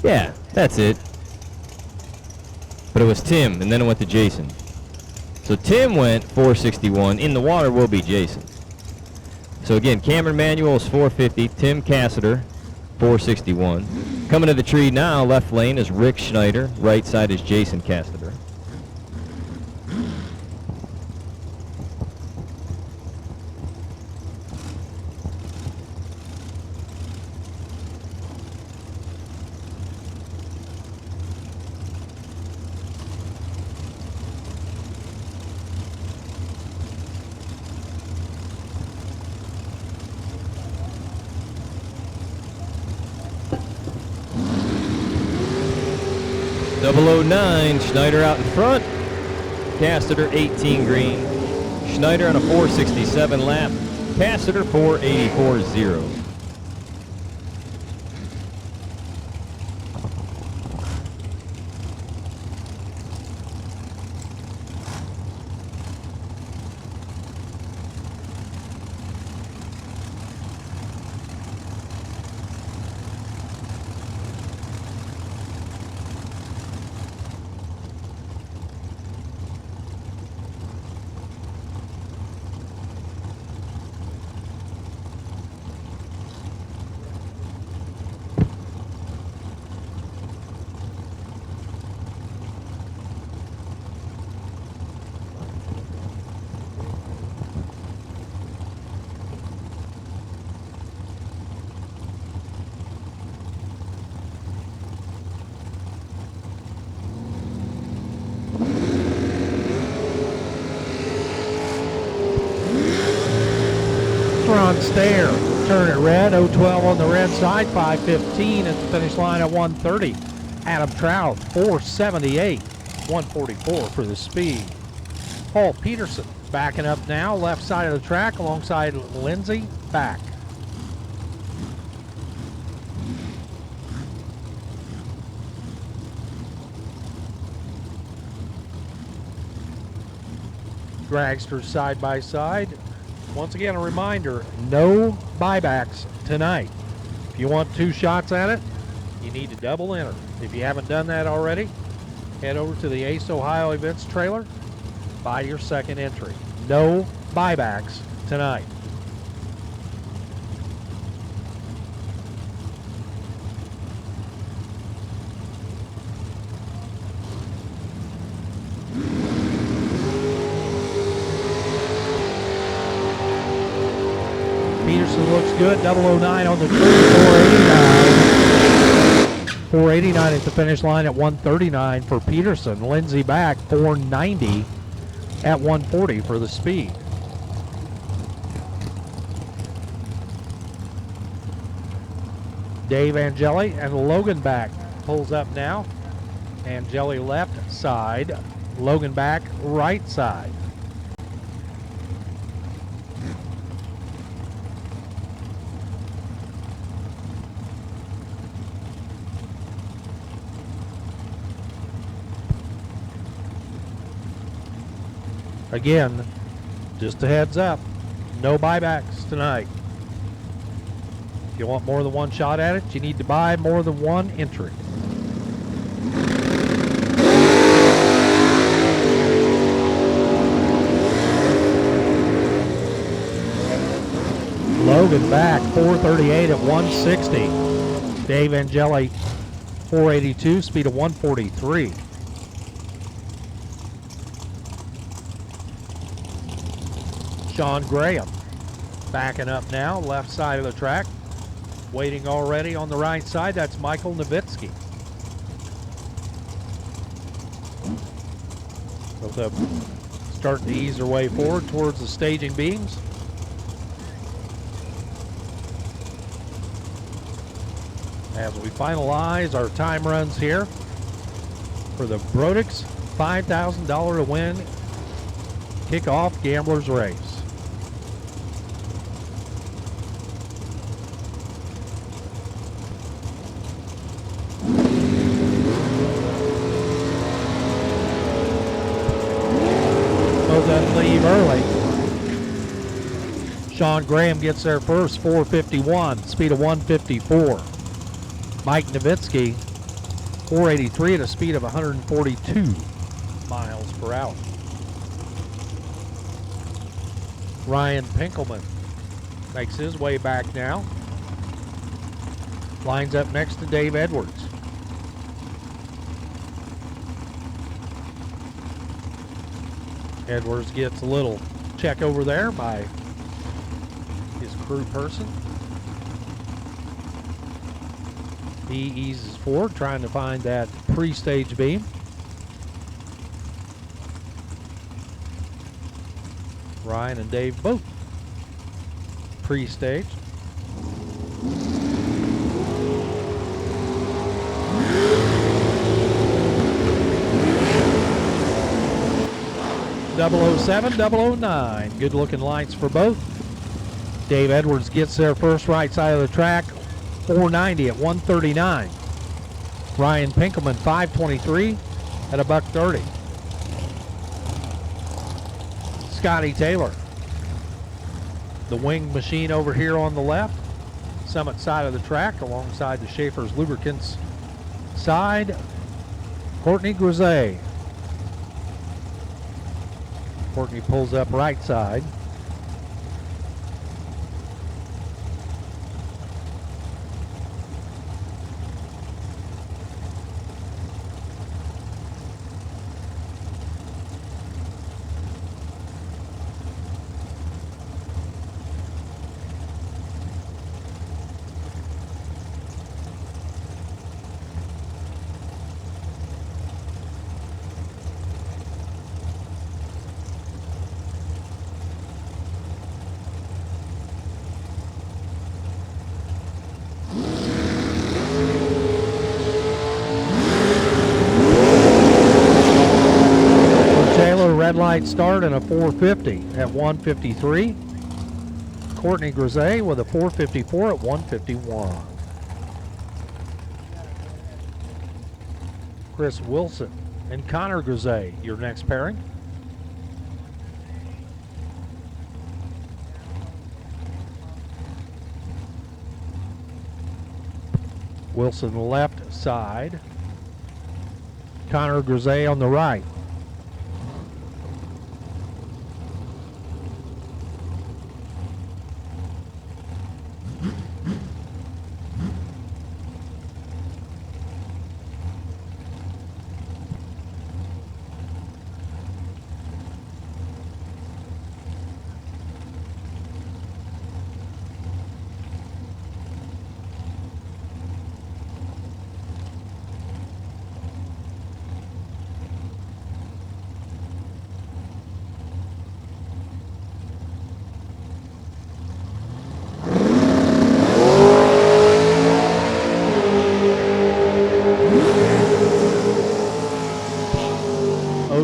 Yeah, that's it. But it was Tim, and then it went to Jason. So Tim went 461. In the water will be Jason. So again, Cameron Manuel is 450. Tim Cassidy, 461. Coming to the tree now, left lane is Rick Schneider. Right side is Jason Cassidy. 009, Schneider out in front. Cassiter 18 green. Schneider on a 467 lap. Cassiter 484.0. Front stair, turn it red, 012 on the red side, 5:15 at the finish line at 1:30. Adam Trout, 478, 144 for the speed. Paul Peterson backing up now, left side of the track alongside Lindsay, back. Dragsters side by side. Once again, a reminder, no buybacks tonight. If you want 2 shots at it, you need to double enter. If you haven't done that already, head over to the Ace Ohio Events trailer, buy your second entry. No buybacks tonight. Peterson looks good, 009 on the tree, 489. 489 at the finish line at 139 for Peterson. Lindsay back, 490 at 140 for the speed. Dave Angeli and Logan back. Pulls up now. Angeli left side, Logan back right side. Again, just a heads up, no buybacks tonight. If you want more than 1 shot at it, you need to buy more than 1 entry. Logan back, 438 at 160. Dave Angeli, 482, speed of 143. Sean Graham backing up now, left side of the track. Waiting already on the right side, that's Michael Nowitzki. Both of them starting to ease their way forward towards the staging beams. As we finalize our time runs here for the Brodix $5,000 to win kickoff gamblers race. Doesn't leave early. Sean Graham gets there first, 451, speed of 154. Mike Nowitzki, 483 at a speed of 142 miles per hour. Ryan Pinkelman makes his way back now. Lines up next to Dave Edwards. Edwards gets a little check over there by his crew person. He eases forward, trying to find that pre-stage beam. Ryan and Dave both pre-staged. 007, 009. Good looking lights for both. Dave Edwards gets there first, right side of the track, 490 at 139. Ryan Pinkelman, 523 at $130. Scotty Taylor, the wing machine over here on the left, Summit side of the track alongside the Schaefer's Lubricants side. Courtney Grisey. Courtney pulls up right side. Red light start and a 450 at 153. Courtney Grisey with a 454 at 151. Chris Wilson and Connor Grisey, your next pairing. Wilson left side. Connor Grisey on the right.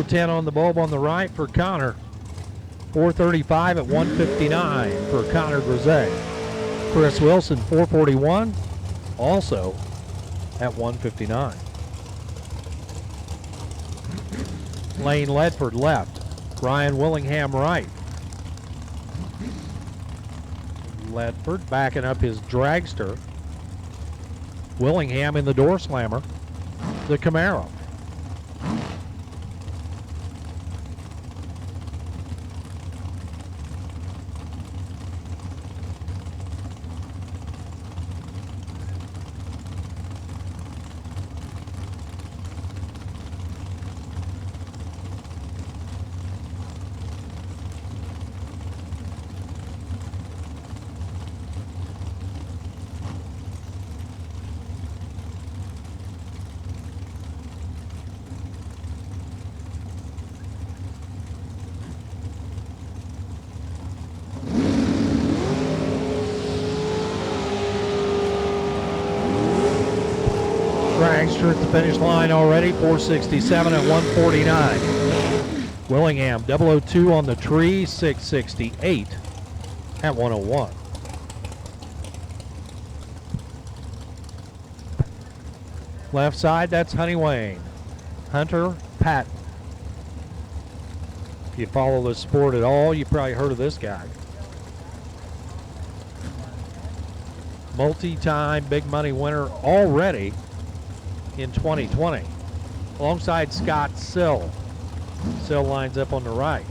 .010 on the bulb on the right for Connor. 435 at 159 for Connor Grisey. Chris Wilson, 441, also at 159. Lane Ledford left. Ryan Willingham right. Ledford backing up his dragster. Willingham in the door slammer. The Camaro. Dragster at the finish line already, 467 at 149. Willingham, 002 on the tree, 668 at 101. Left side, that's Honey Wayne. Hunter Patton. If you follow the sport at all, you probably heard of this guy. Multi-time big money winner already in 2020, alongside Scott Sill. Sill lines up on the right.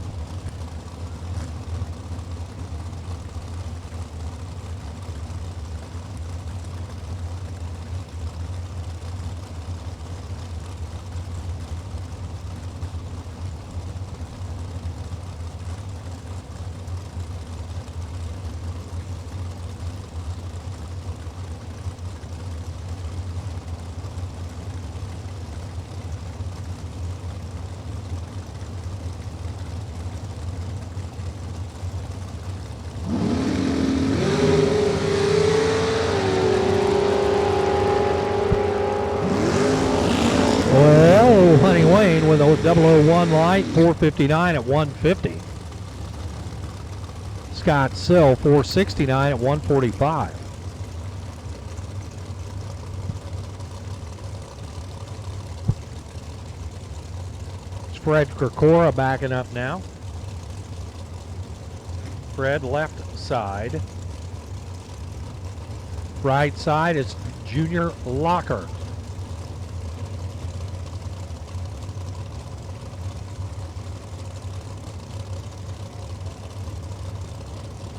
001 light, 459 at 150. Scott Sill, 469 at 145. Fred Krikora backing up now. Fred left side. Right side is Junior Lockhart.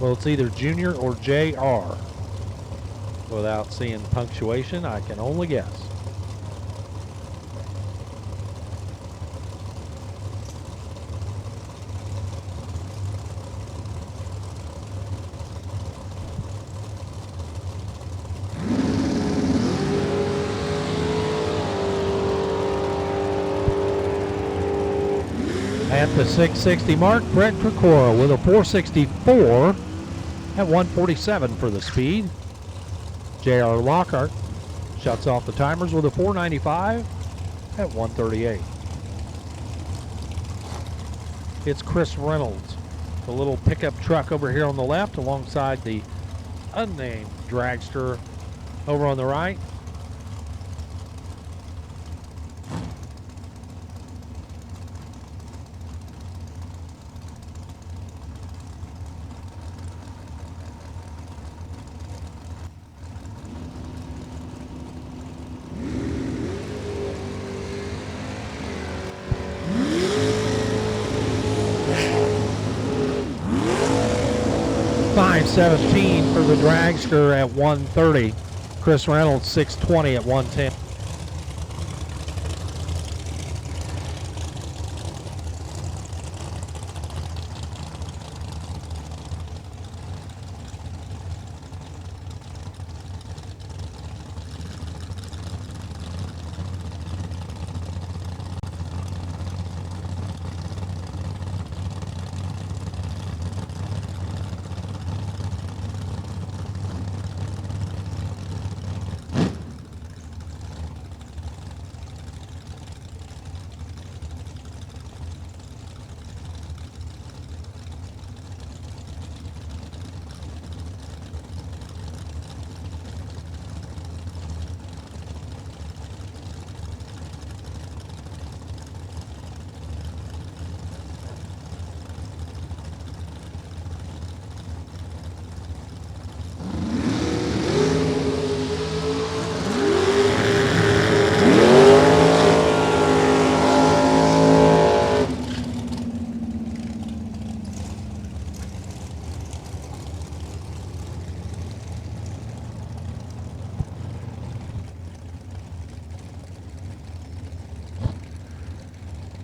Well, it's either Junior or JR. Without seeing punctuation, I can only guess. At the 660 mark, Brett Krikora with a 464 at 147 for the speed. J.R. Lockhart shuts off the timers with a 495 at 138. It's Chris Reynolds, the little pickup truck over here on the left alongside the unnamed dragster over on the right. .517 for the dragster at 130. Chris Reynolds 620 at 110.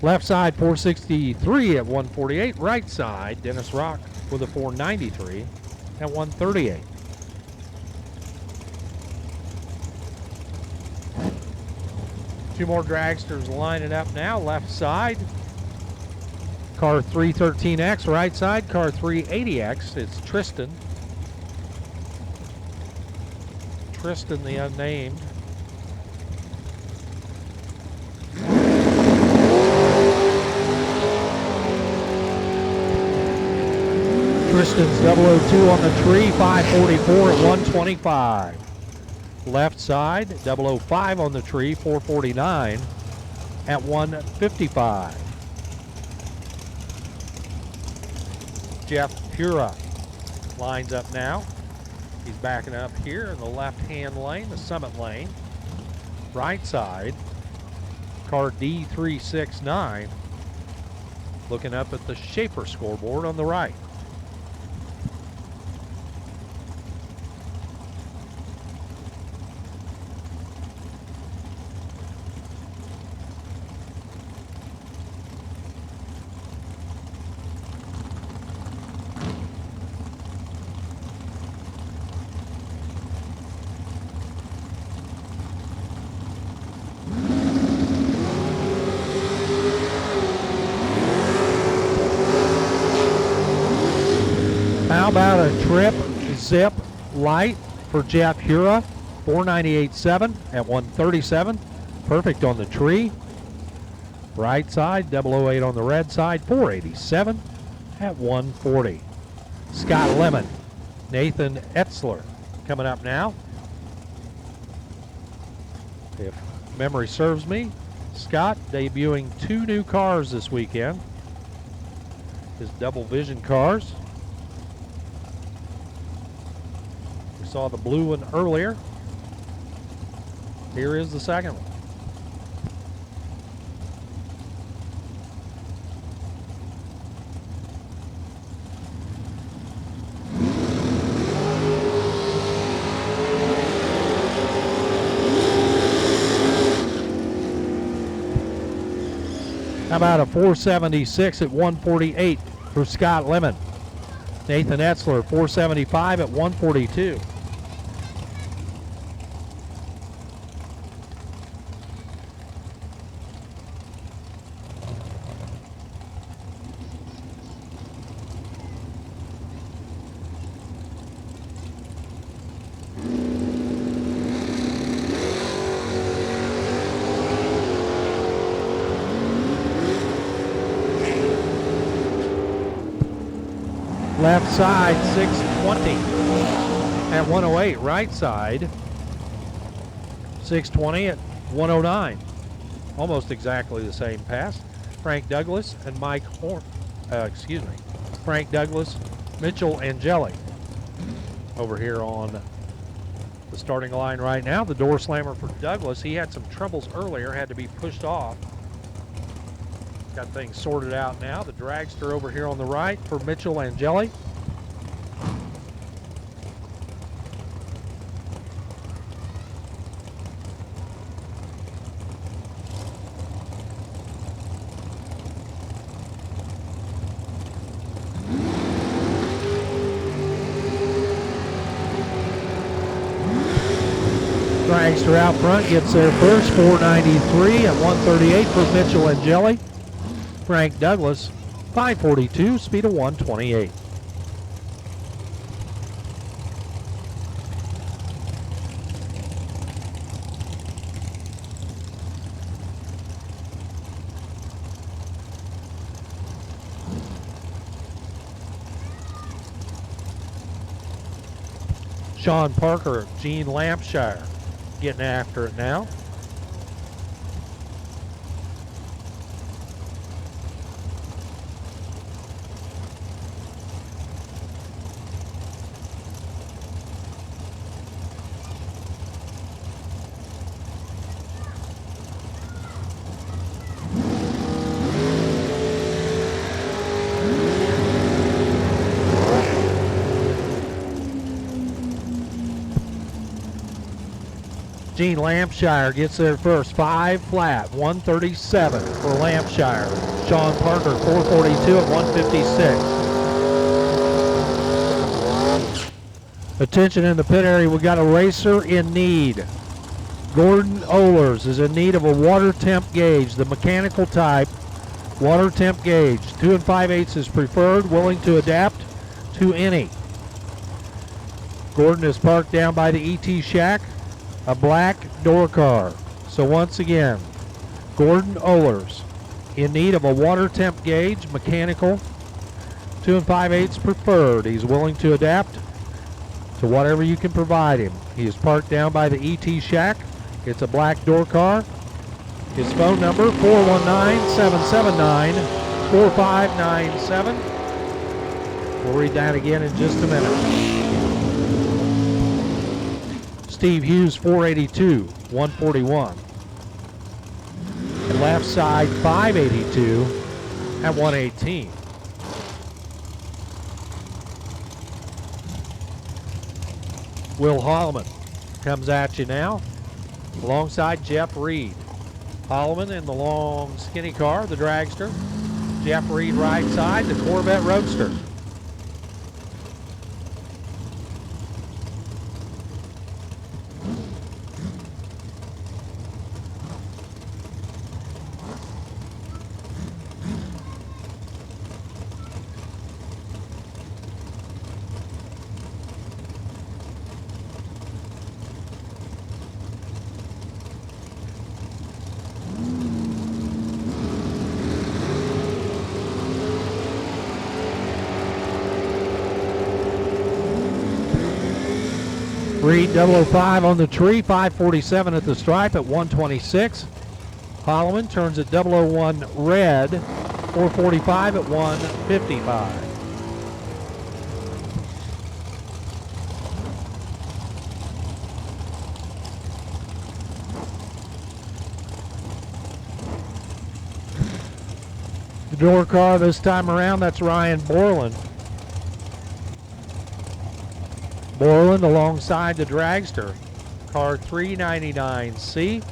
Left side 463 at 148. Right side, Dennis Rock with a 493 at 138. Two more dragsters lining up now. Left side, car 313X. Right side, car 380X. It's Tristan. Tristan, the unnamed. Tristan's 002 on the tree, 544 at 125. Left side, 005 on the tree, 449 at 155. Jeff Pura lines up now. He's backing up here in the left-hand lane, the Summit lane. Right side, car D369, looking up at the Schaefer scoreboard on the right. How about a Trip Zip light for Jeff Hura, 498.7 at 137. Perfect on the tree. right side, 008 on the red side, 487 at 140. Scott Lemon, Nathan Etzler coming up now. If memory serves me, Scott debuting 2 new cars this weekend. His double vision cars. We saw the blue one earlier. Here is the second one. How about a 476 at 148 for Scott Lemon? Nathan Etzler, 475 at 142. Left side, 620 at 108. Right side, 620 at 109. Almost exactly the same pass. Frank Douglas and Mike Horn, Frank Douglas, Mitchell Angeli over here on the starting line right now. The door slammer for Douglas. He had some troubles earlier, had to be pushed off. Got things sorted out now. The dragster over here on the right for Mitchell Angeli. Dragster out front gets there first, 493 at 138 for Mitchell Angeli. Frank Douglas, 542, speed of 128. Sean Parker, Gene Lampshire getting after it now. Gene Lampshire gets there first, 5 flat, 137 for Lampshire. Sean Parker, 442 at 156. Attention in the pit area, we got a racer in need. Gordon Ohlers is in need of a water temp gauge, the mechanical type water temp gauge. 2 5/8 is preferred, willing to adapt to any. Gordon is parked down by the ET Shack. A black door car. So once again, Gordon Ohlers in need of a water temp gauge, mechanical, 2 5/8 preferred. He's willing to adapt to whatever you can provide him. He is parked down by the ET Shack. It's a black door car. His phone number, 419-779-4597. We'll read that again in just a minute. Steve Hughes, 482, 141. And left side, 582 at 118. Will Holloman comes at you now, alongside Jeff Reed. Holloman in the long, skinny car, the dragster. Jeff Reed right side, the Corvette Roadster. Reed 005 on the tree, 547 at the stripe at 126. Holloman turns at 001 red, 445 at 155. The door car this time around, that's Ryan Borland. Borland alongside the dragster, car 399C.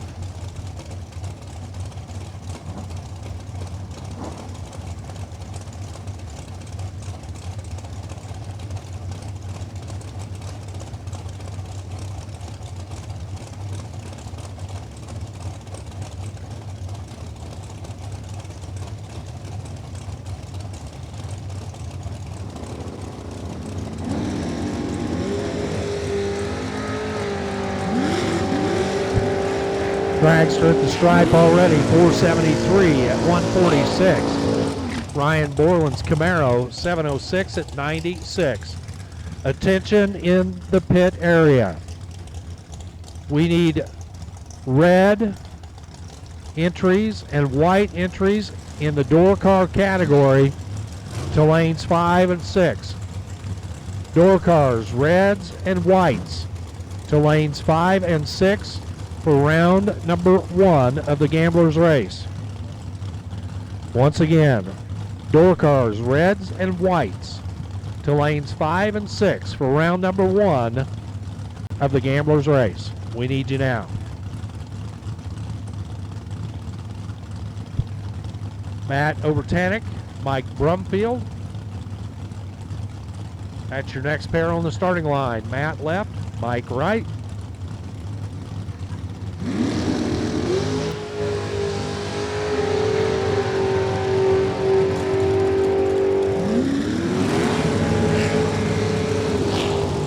Dragster at the stripe already, 473 at 146. Ryan Borland's Camaro, 706 at 96. Attention in the pit area. We need red entries and white entries in the door car category to lanes 5 and 6. Door cars, reds and whites to lanes 5 and 6 for round number 1 of the Gamblers race. Once again, door cars, reds and whites to lanes 5 and 6 for round number 1 of the Gamblers race. We need you now. Matt Overtanic, Mike Brumfield. That's your next pair on the starting line. Matt left, Mike right.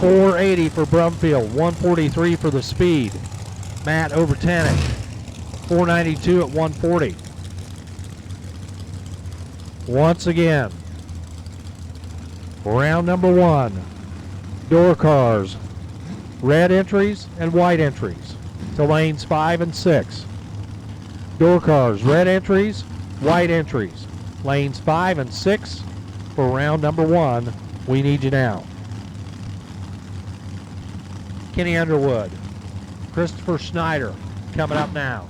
.480 for Brumfield, 143 for the speed. Matt Overtanic, 492 at 140. Once again, round number 1, door cars, red entries and white entries to lanes 5 and 6. Door cars, red entries, white entries, lanes 5 and 6 for round number 1. We need you now. Kenny Underwood, Christopher Snyder coming up now.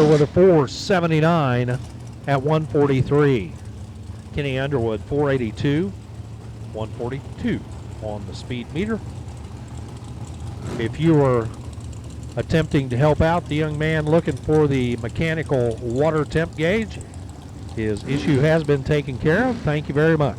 With a 479 at 143. Kenny Underwood 482, 142 on the speed meter. If you were attempting to help out the young man looking for the mechanical water temp gauge, his issue has been taken care of. Thank you very much.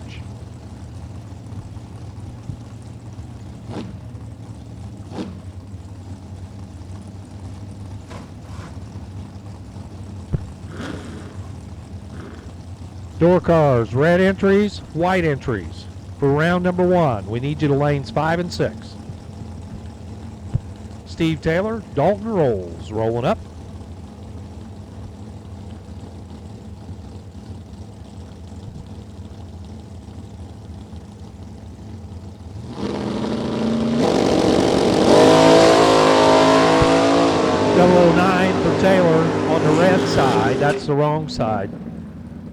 Door cars, red entries, white entries for round number 1. We need you to lanes 5 and 6. Steve Taylor, Dalton Rolls, rolling up. .009 for Taylor on the red side. That's the wrong side.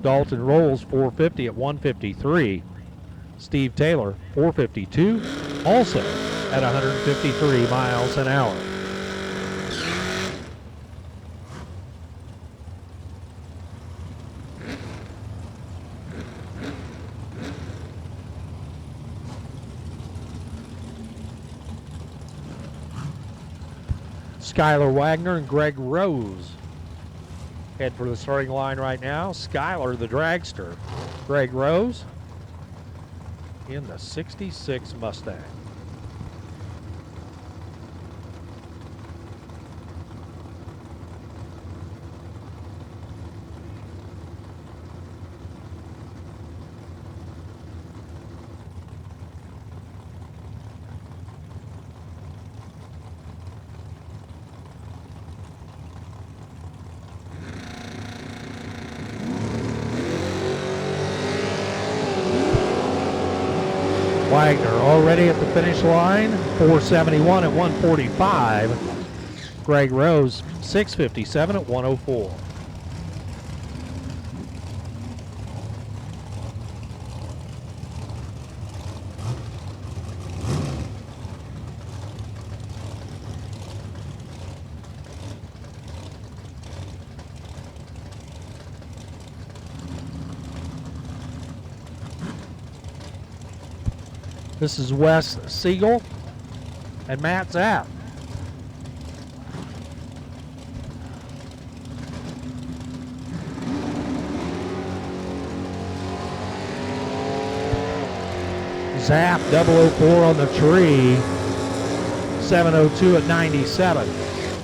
Dalton Rolls 450 at 153. Steve Taylor 452, also at 153 miles an hour. Skylar Wagner and Greg Rose head for the starting line right now. Skylar, the dragster. Greg Rose in the 66 Mustang. Wagner already at the finish line, 471 at 145. Greg Rose, 657 at 104. This is Wes Siegel and Matt Zapp. Zapp 004 on the tree, 702 at 97.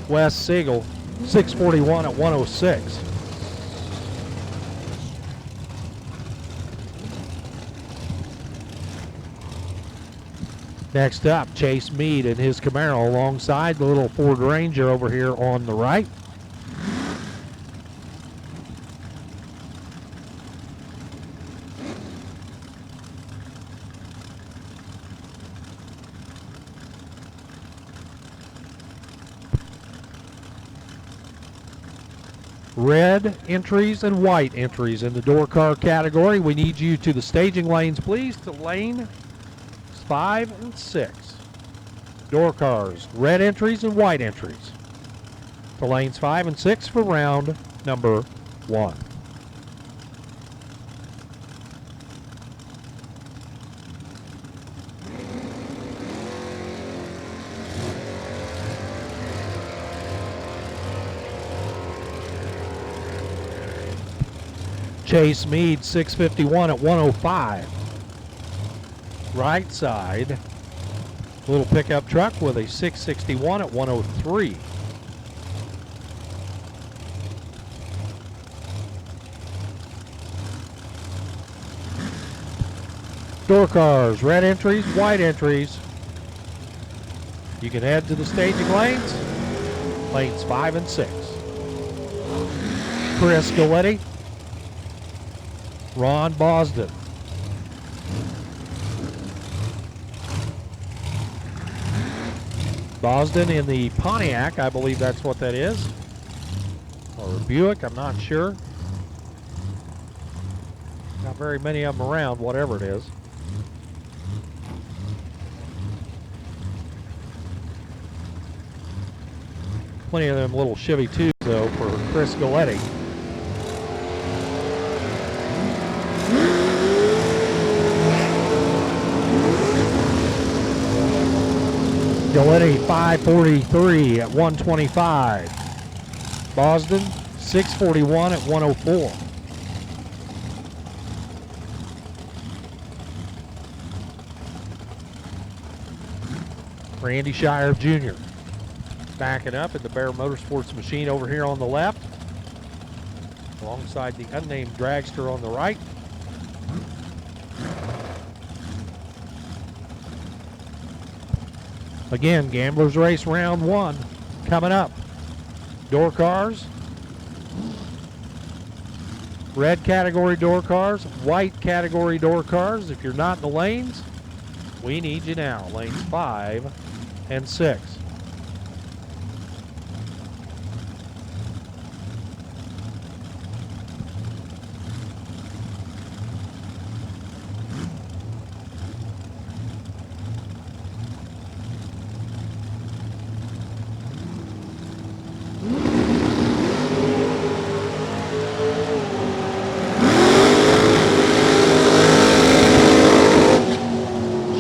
Wes Siegel 641 at 106. Next up, Chase Mead and his Camaro alongside the little Ford Ranger over here on the right. Red entries and white entries in the door car category. We need you to the staging lanes, please, to lane 5 and 6. Door cars, red entries and white entries. To lanes 5 and 6 for round number 1. Chase Mead, 651 at 105. Right side, little pickup truck with a 661 at 103. Door cars, red entries, white entries. You can head to the staging lanes, lanes 5 and 6. Chris Galetti, Ron Bosden. Bosden in the Pontiac, I believe that's what that is. Or Buick, I'm not sure. Not very many of them around, whatever it is. Plenty of them little Chevy 2s, though, for Chris Galetti. Galetti 543 at 125. Bosden 641 at 104. Randy Shire Jr. backing up at the Bear Motorsports machine over here on the left, alongside the unnamed dragster on the right. Again, Gamblers Race round 1 coming up. Door cars, red category door cars, white category door cars. If you're not in the lanes, we need you now. Lanes 5 and 6.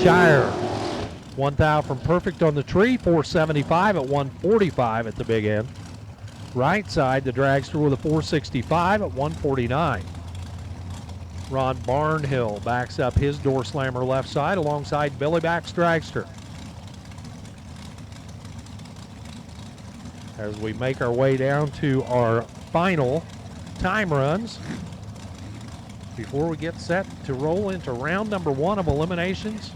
Shire, 1,000 from Perfect on the tree, 475 at 145 at the big end. Right side, the dragster with a 465 at 149. Ron Barnhill backs up his door slammer left side alongside Billy Back's dragster. As we make our way down to our final time runs, before we get set to roll into round number 1 of eliminations.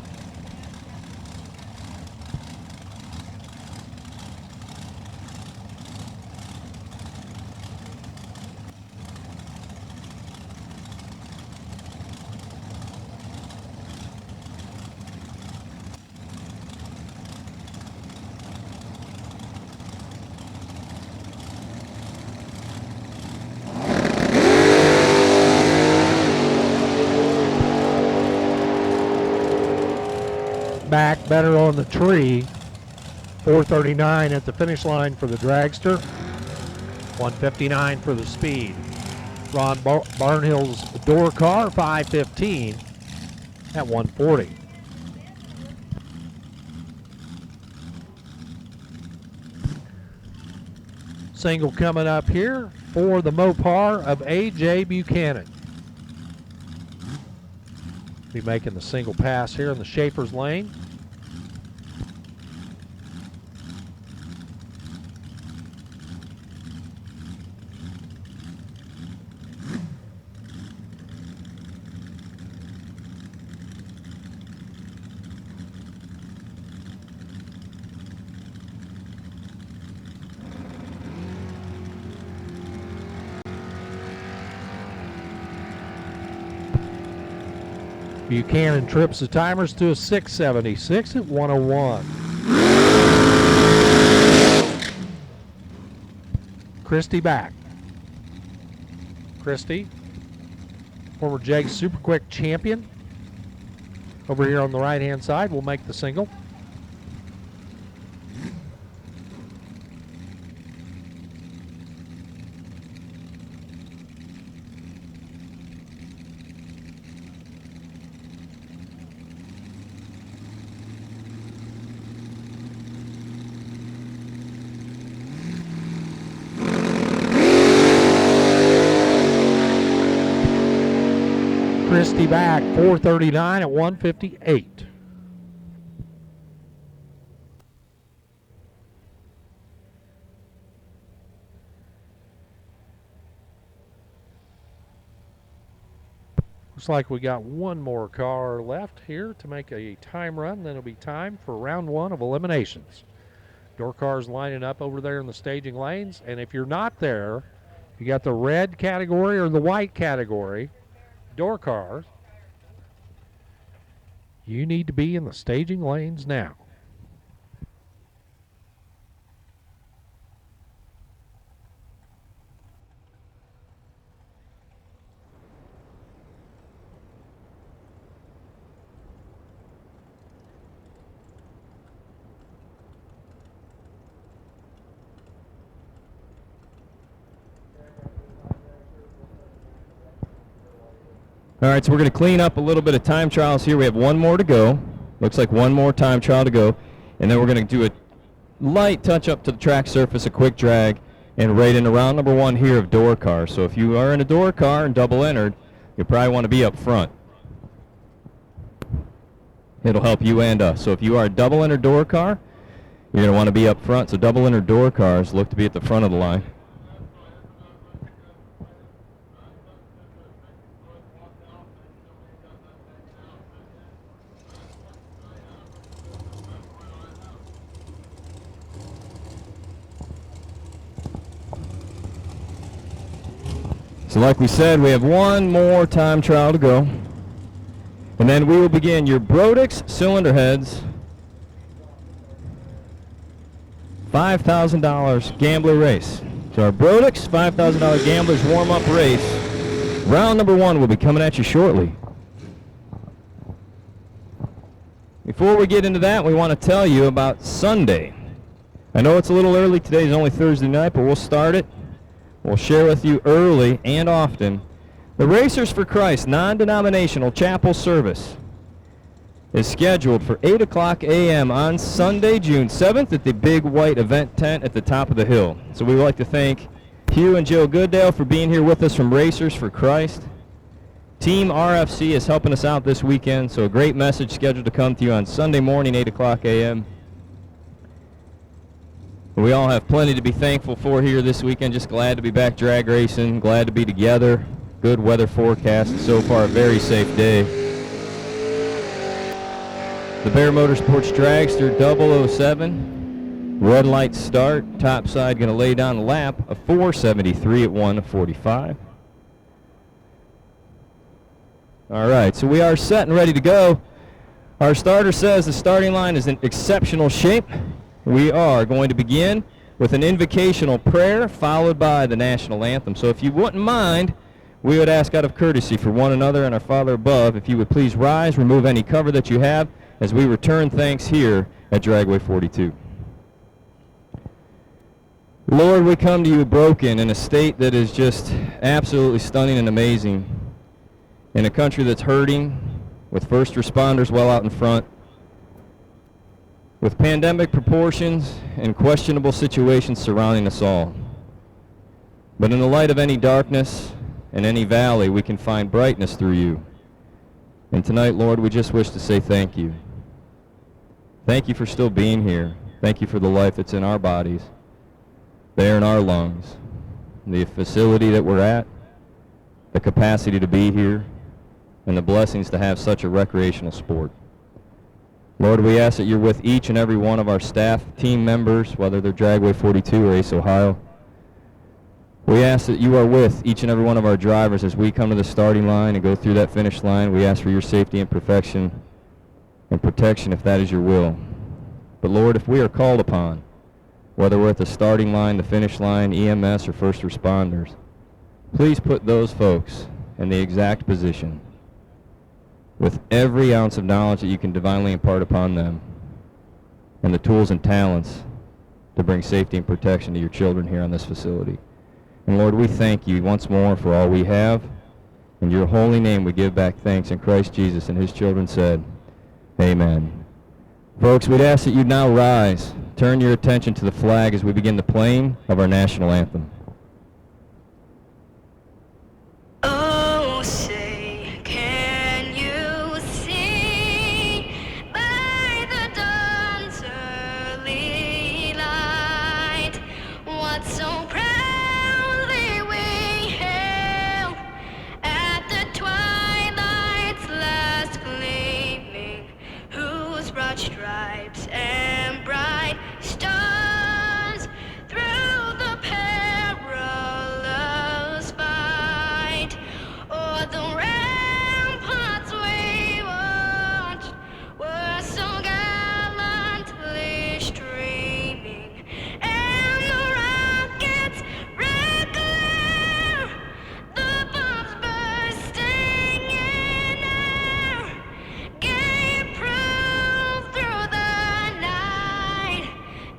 back better on the tree. 4:39 at the finish line for the dragster. 1:59 for the speed. Ron Barnhill's door car, 5:15 at 1:40. Single coming up here for the Mopar of A.J. Buchanan. Be making the single pass here in the Schaefer's lane. Buchanan trips the timers to a 6:76 at 1:01. Christie back. Christie, former JEGS Super Quick champion, over here on the right-hand side, will make the single. Christie back, 4:39 at 1:58. Looks like we got one more car left here to make a time run. Then it'll be time for round one of eliminations. Door cars lining up over there in the staging lanes. And if you're not there, you got the red category or the white category door cars, you need to be in the staging lanes now. All right, so we're going to clean up a little bit of time trials here. We have one more to go. Looks like one more time trial to go. And then we're going to do a light touch up to the track surface, a quick drag, and right into round number one here of door car. So if you are in a door car and double entered, you probably want to be up front. It'll help you and us. So if you are a double entered door car, you're going to want to be up front. So double entered door cars look to be at the front of the line. So like we said, we have one more time trial to go. And then we will begin your Brodix cylinder heads. $5,000 gambler race. So our Brodix $5,000 gamblers warm-up race. Round number one will be coming at you shortly. Before we get into that, we want to tell you about Sunday. I know it's a little early. Today's only Thursday night, but we'll start it. We'll share with you early and often. The Racers for Christ non-denominational chapel service is scheduled for 8 o'clock a.m. on Sunday, June 7th at the big white event tent at the top of the hill. So we would like to thank Hugh and Jill Goodale for being here with us from Racers for Christ. Team RFC is helping us out this weekend, so a great message scheduled to come to you on Sunday morning, 8 o'clock a.m. We all have plenty to be thankful for here this weekend. Just glad to be back drag racing, glad to be together. Good weather forecast. So far, a very safe day. The Bear Motorsports Dragster 007. Red light start. Top side going to lay down a lap of 473 at 1:45. All right, so we are set and ready to go. Our starter says the starting line is in exceptional shape. We are going to begin with an invocational prayer followed by the national anthem. So if you wouldn't mind, we would ask out of courtesy for one another and our Father above, if you would please rise, remove any cover that you have, as we return thanks here at Dragway 42. Lord, we come to you broken in a state that is just absolutely stunning and amazing, in a country that's hurting, with first responders well out in front, with pandemic proportions and questionable situations surrounding us all. But in the light of any darkness and any valley, we can find brightness through you. And tonight, Lord, we just wish to say thank you. Thank you for still being here. Thank you for the life that's in our bodies, the air in our lungs, the facility that we're at, the capacity to be here, and the blessings to have such a recreational sport. Lord, we ask that you're with each and every one of our staff, team members, whether they're Dragway 42 or Ace Ohio. We ask that you are with each and every one of our drivers as we come to the starting line and go through that finish line. We ask for your safety and perfection and protection if that is your will. But Lord, if we are called upon, whether we're at the starting line, the finish line, EMS, or first responders, please put those folks in the exact position with every ounce of knowledge that you can divinely impart upon them and the tools and talents to bring safety and protection to your children here on this facility. And Lord, we thank you once more for all we have. In your holy name we give back thanks in Christ Jesus, and his children said, amen. Folks, we'd ask that you now rise, turn your attention to the flag as we begin the playing of our national anthem. Oh, say, can you see by the dawn's early light what so proudly we hailed at the twilight's last gleaming, whose broad stripes and bright stars through the perilous fight o'er the ramparts we watched were so gallantly streaming, and the rockets red glare, the bombs bursting in air, gave proof through the night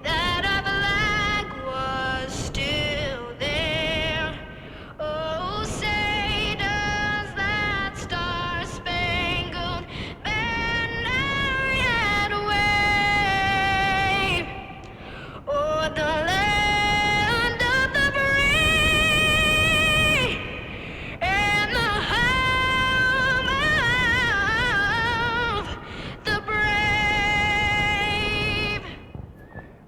that our flag was still there. Oh, say does that star-spangled banner yet wave o'er the land of the free and the home of the brave?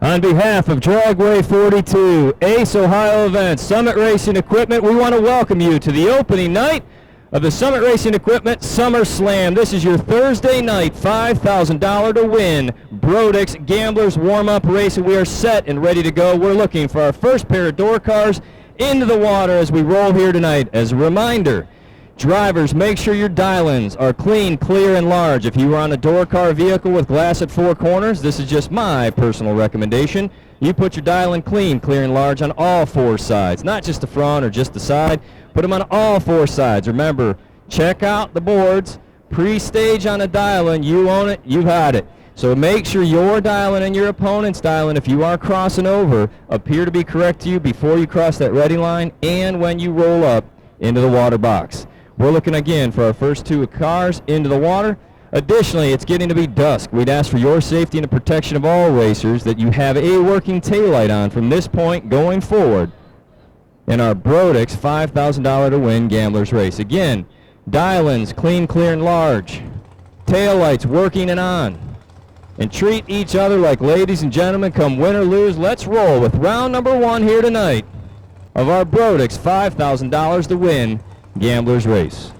On behalf of Dragway 42, Ace Ohio Events, Summit Racing Equipment, we want to welcome you to the opening night of the Summit Racing Equipment Summer Slam. This is your Thursday night $5,000 to win Brodix Gamblers warm-up race, and we are set and ready to go. We're looking for our first pair of door cars into the water as we roll here tonight. As a reminder, drivers, make sure your dial-ins are clean, clear, and large. If you are on a door car vehicle with glass at four corners, this is just my personal recommendation. You put your dial-in clean, clear, and large on all four sides, not just the front or just the side. Put them on all four sides. Remember, check out the boards. Pre-stage on a dial-in, you own it, you've had it. So make sure your dial-in and your opponent's dial-in, if you are crossing over, appear to be correct to you before you cross that ready line and when you roll up into the water box. We're looking again for our first two cars into the water. Additionally, it's getting to be dusk. We'd ask for your safety and the protection of all racers that you have a working taillight on from this point going forward in our Brodix $5,000 to win Gamblers race. Again, dial-ins clean, clear, and large. Taillights working and on. And treat each other like ladies and gentlemen. Come win or lose, let's roll with round number one here tonight of our Brodix $5,000 to win Gamblers race.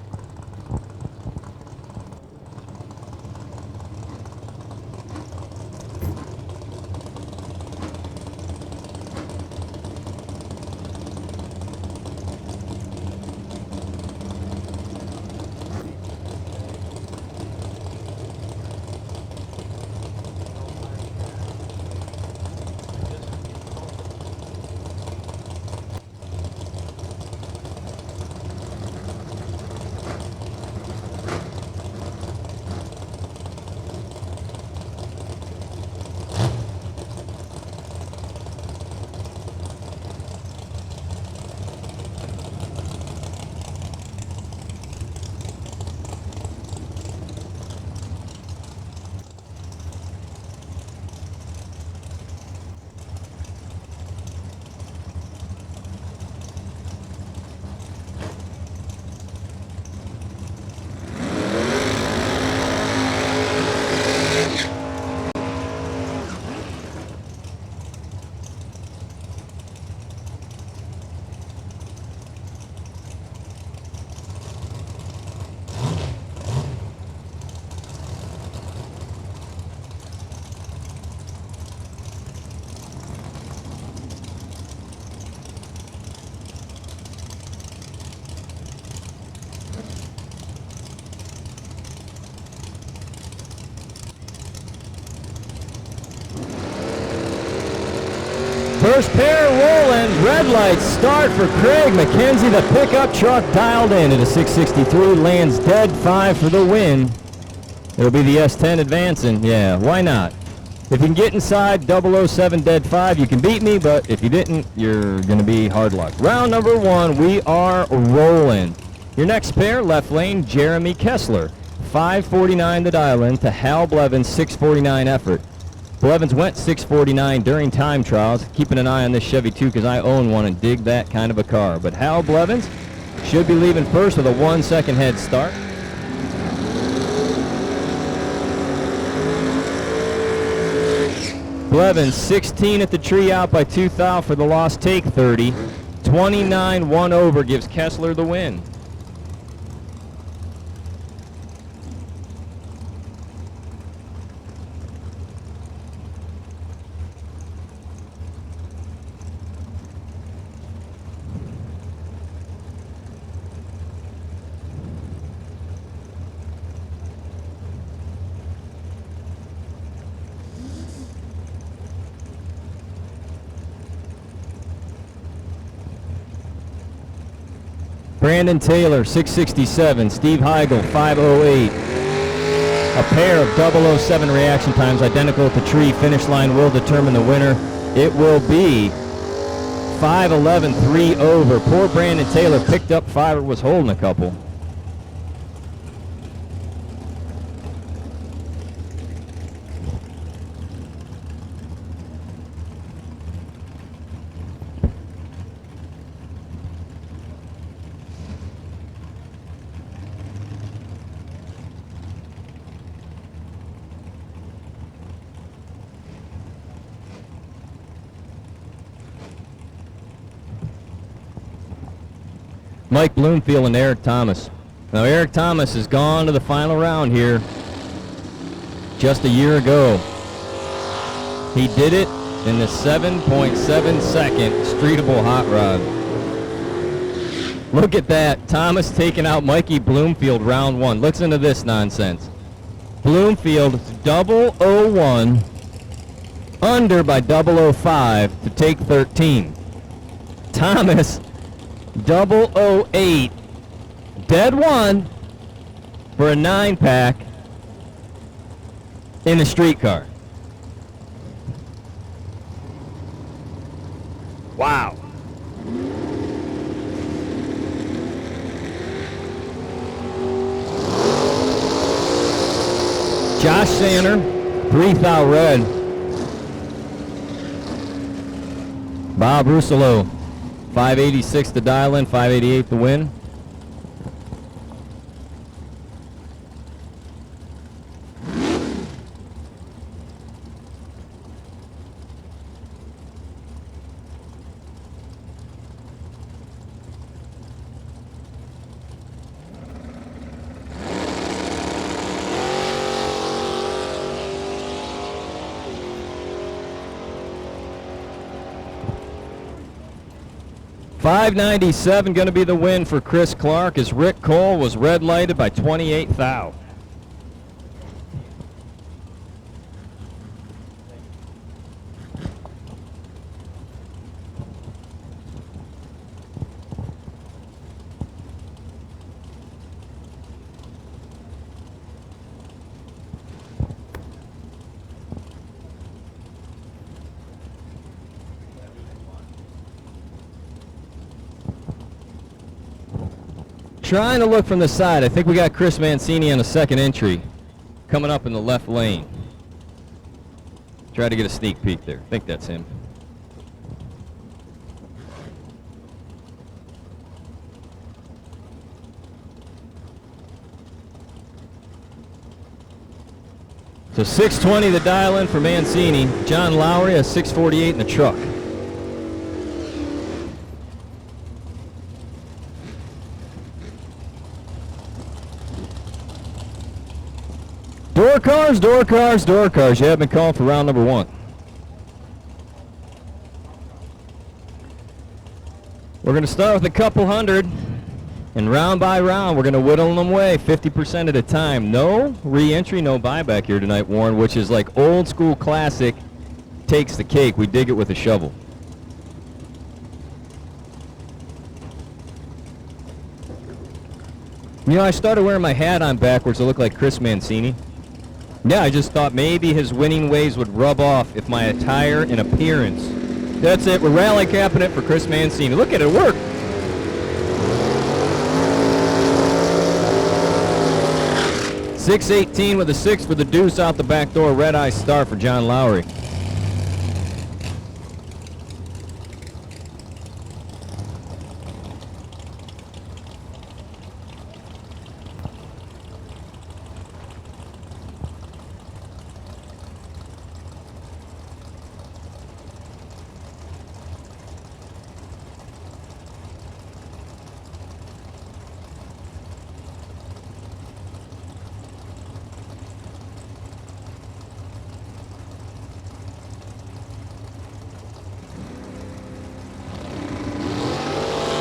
First pair rolling. Red lights start for Craig McKenzie. The pickup truck dialed in at a 663. Lands dead 5 for the win. It'll be the S10 advancing. Yeah, why not? If you can get inside 007 dead 5, you can beat me, but if you didn't, you're going to be hard luck. Round number 1, we are rolling. Your next pair, left lane, Jeremy Kessler. 5:49 to dial in to Hal Blevins, 6:49 effort. Blevins went 6:49 during time trials. Keeping an eye on this Chevy too, because I own one and dig that kind of a car. But Hal Blevins should be leaving first with a 1-second head start. Blevins 16 at the tree out by 2 thou for the lost take 30. 29 1 over gives Kessler the win. Brandon Taylor, 667. Steve Heigl, 508. A pair of 007 reaction times identical at the tree. Finish line will determine the winner. It will be 5:11, 3 over. Poor Brandon Taylor picked up 5 or was holding a couple. Mike Bloomfield and Eric Thomas. Now Eric Thomas has gone to the final round here just a year ago. He did it in the 7.7 second streetable hot rod. Look at that. Thomas taking out Mikey Bloomfield round 1. Listen to this nonsense. Bloomfield 001 under by 005 to take 13. Thomas 008 dead 1 for a 9-pack in the streetcar. Wow. Josh Sander, 3 thou red. Bob Russolo, 586 to dial in, 588 to win. $597 going to be the win for Chris Clark as Rick Cole was red lighted by 28 thou. Trying to look from the side. I think we got Chris Mancini on the second entry coming up in the left lane. Try to get a sneak peek there. I think that's him. So 620 the dial in for Mancini. John Lowry has 648 in the truck. Door cars, door cars, door cars. You have been called for round number 1. We're going to start with a couple hundred, and round by round, we're going to whittle them away 50% at a time. No re-entry, no buyback here tonight, Warren, which is like old school classic takes the cake. We dig it with a shovel. You know, I started wearing my hat on backwards to look like Chris Mancini. Yeah, I just thought maybe his winning ways would rub off if my attire and appearance. That's it. We're rally capping it for Chris Mancini. Look at it work. .618 with a 6 for the deuce out the back door. Red eye start for John Lowry.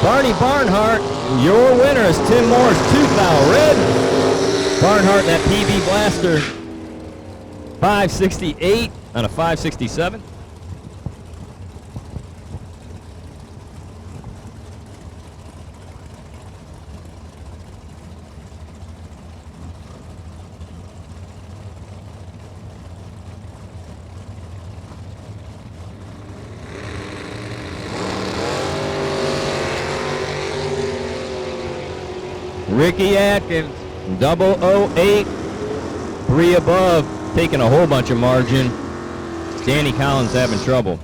Barney Barnhart, your winner is Tim Moore's Tooth Owl Red. Barnhart, that PB Blaster, 568 on a 567. Ricky Atkins, 008, 3 above, taking a whole bunch of margin. Danny Collins having trouble.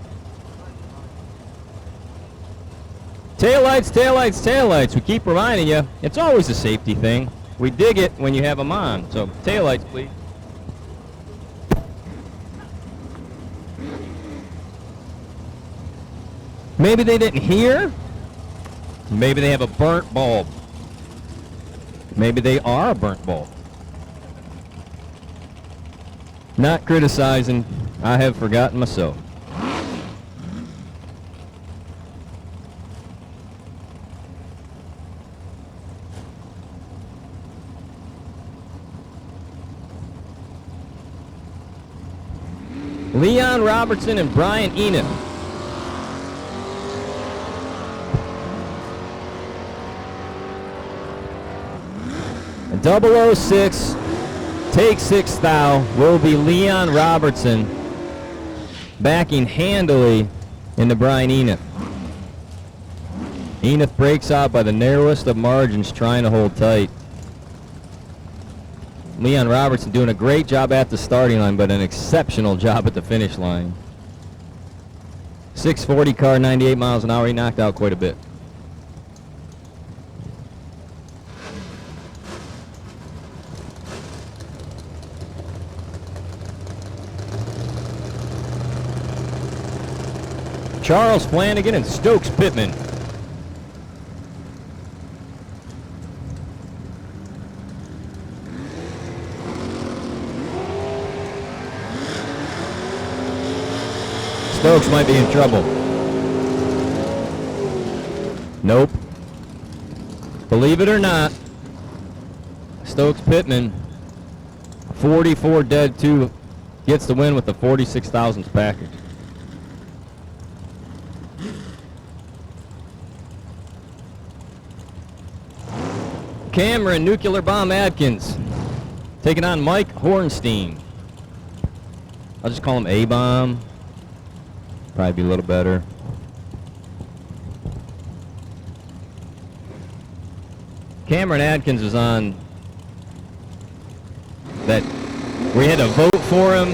Taillights, taillights, taillights. We keep reminding you, it's always a safety thing. We dig it when you have them on. So taillights, please. Maybe they didn't hear. Maybe they have a burnt bulb. Maybe they are a burnt bulb. Not criticizing. I have forgotten myself. Leon Robertson and Brian Enoch. A 006, take 6 thou, will be Leon Robertson backing handily into Brian Enoch. Enoch breaks out by the narrowest of margins, trying to hold tight. Leon Robertson doing a great job at the starting line, but an exceptional job at the finish line. 640 car, 98 miles an hour. He knocked out quite a bit. Charles Flanagan and Stokes Pittman. Stokes might be in trouble. Nope. Believe it or not, Stokes Pittman, 44 dead 2, gets the win with the 46,000th package. Cameron Nuclear Bomb Adkins taking on Mike Hornstein. I'll just call him A-Bomb. Probably be a little better. Cameron Adkins is on that. We had to vote for him.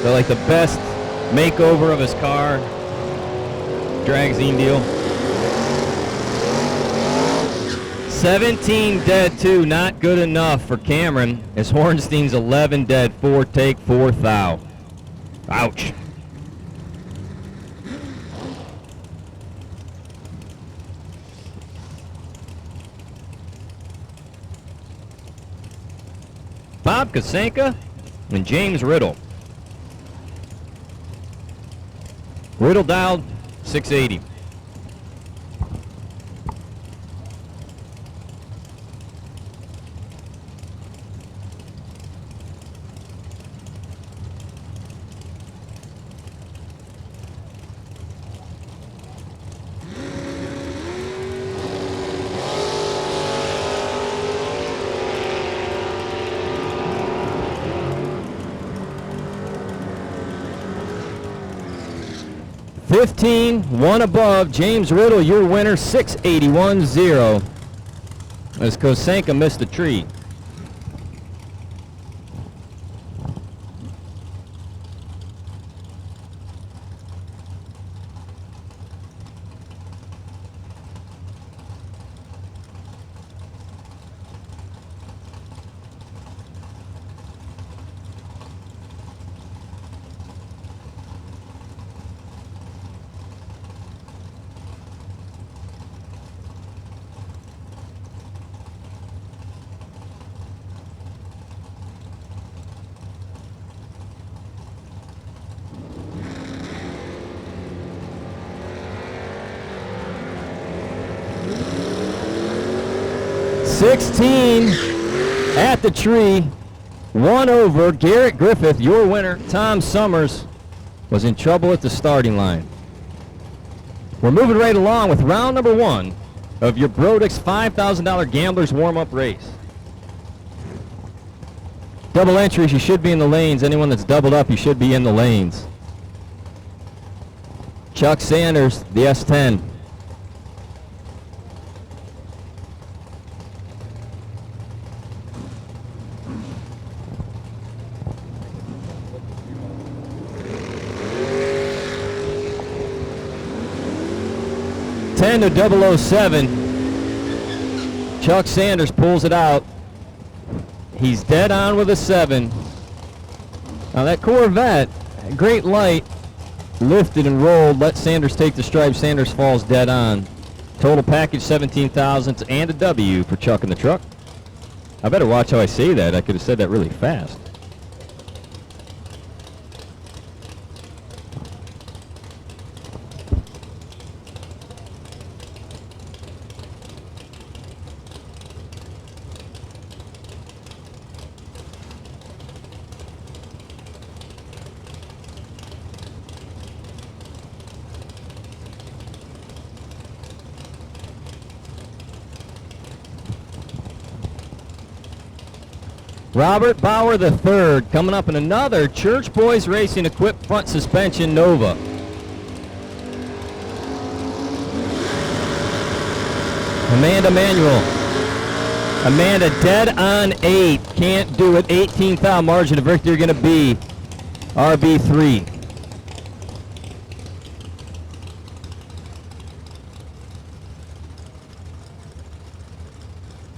They're like the best makeover of his car. Drag zine deal. 17 dead 2, not good enough for Cameron, as Hornstein's 11 dead 4, take 4 thou. Ouch. Bob Kasanka and James Riddle. Riddle dialed 680. 15, one above. James Riddle, your winner, 681.0. As Kosenka missed the tree. At the tree, one over. Garrett Griffith, your winner. Tom Summers was in trouble at the starting line. We're moving right along with round number 1 of your Brodix $5,000 Gamblers warm-up race. Double entries, you should be in the lanes. Anyone that's doubled up, you should be in the lanes. Chuck Sanders, the S10. To 007. Chuck Sanders pulls it out. He's dead on with a 7. Now that Corvette, great light, lifted and rolled, let Sanders take the stripe. Sanders falls dead on. Total package 17,000 and a W for Chuck in the truck. I better watch how I say that. I could have said that really fast. Robert Bauer III coming up in another Church Boys Racing equipped front suspension Nova. Amanda Manuel. Amanda dead on 8. Can't do it. 18th margin of victory going to be RB3.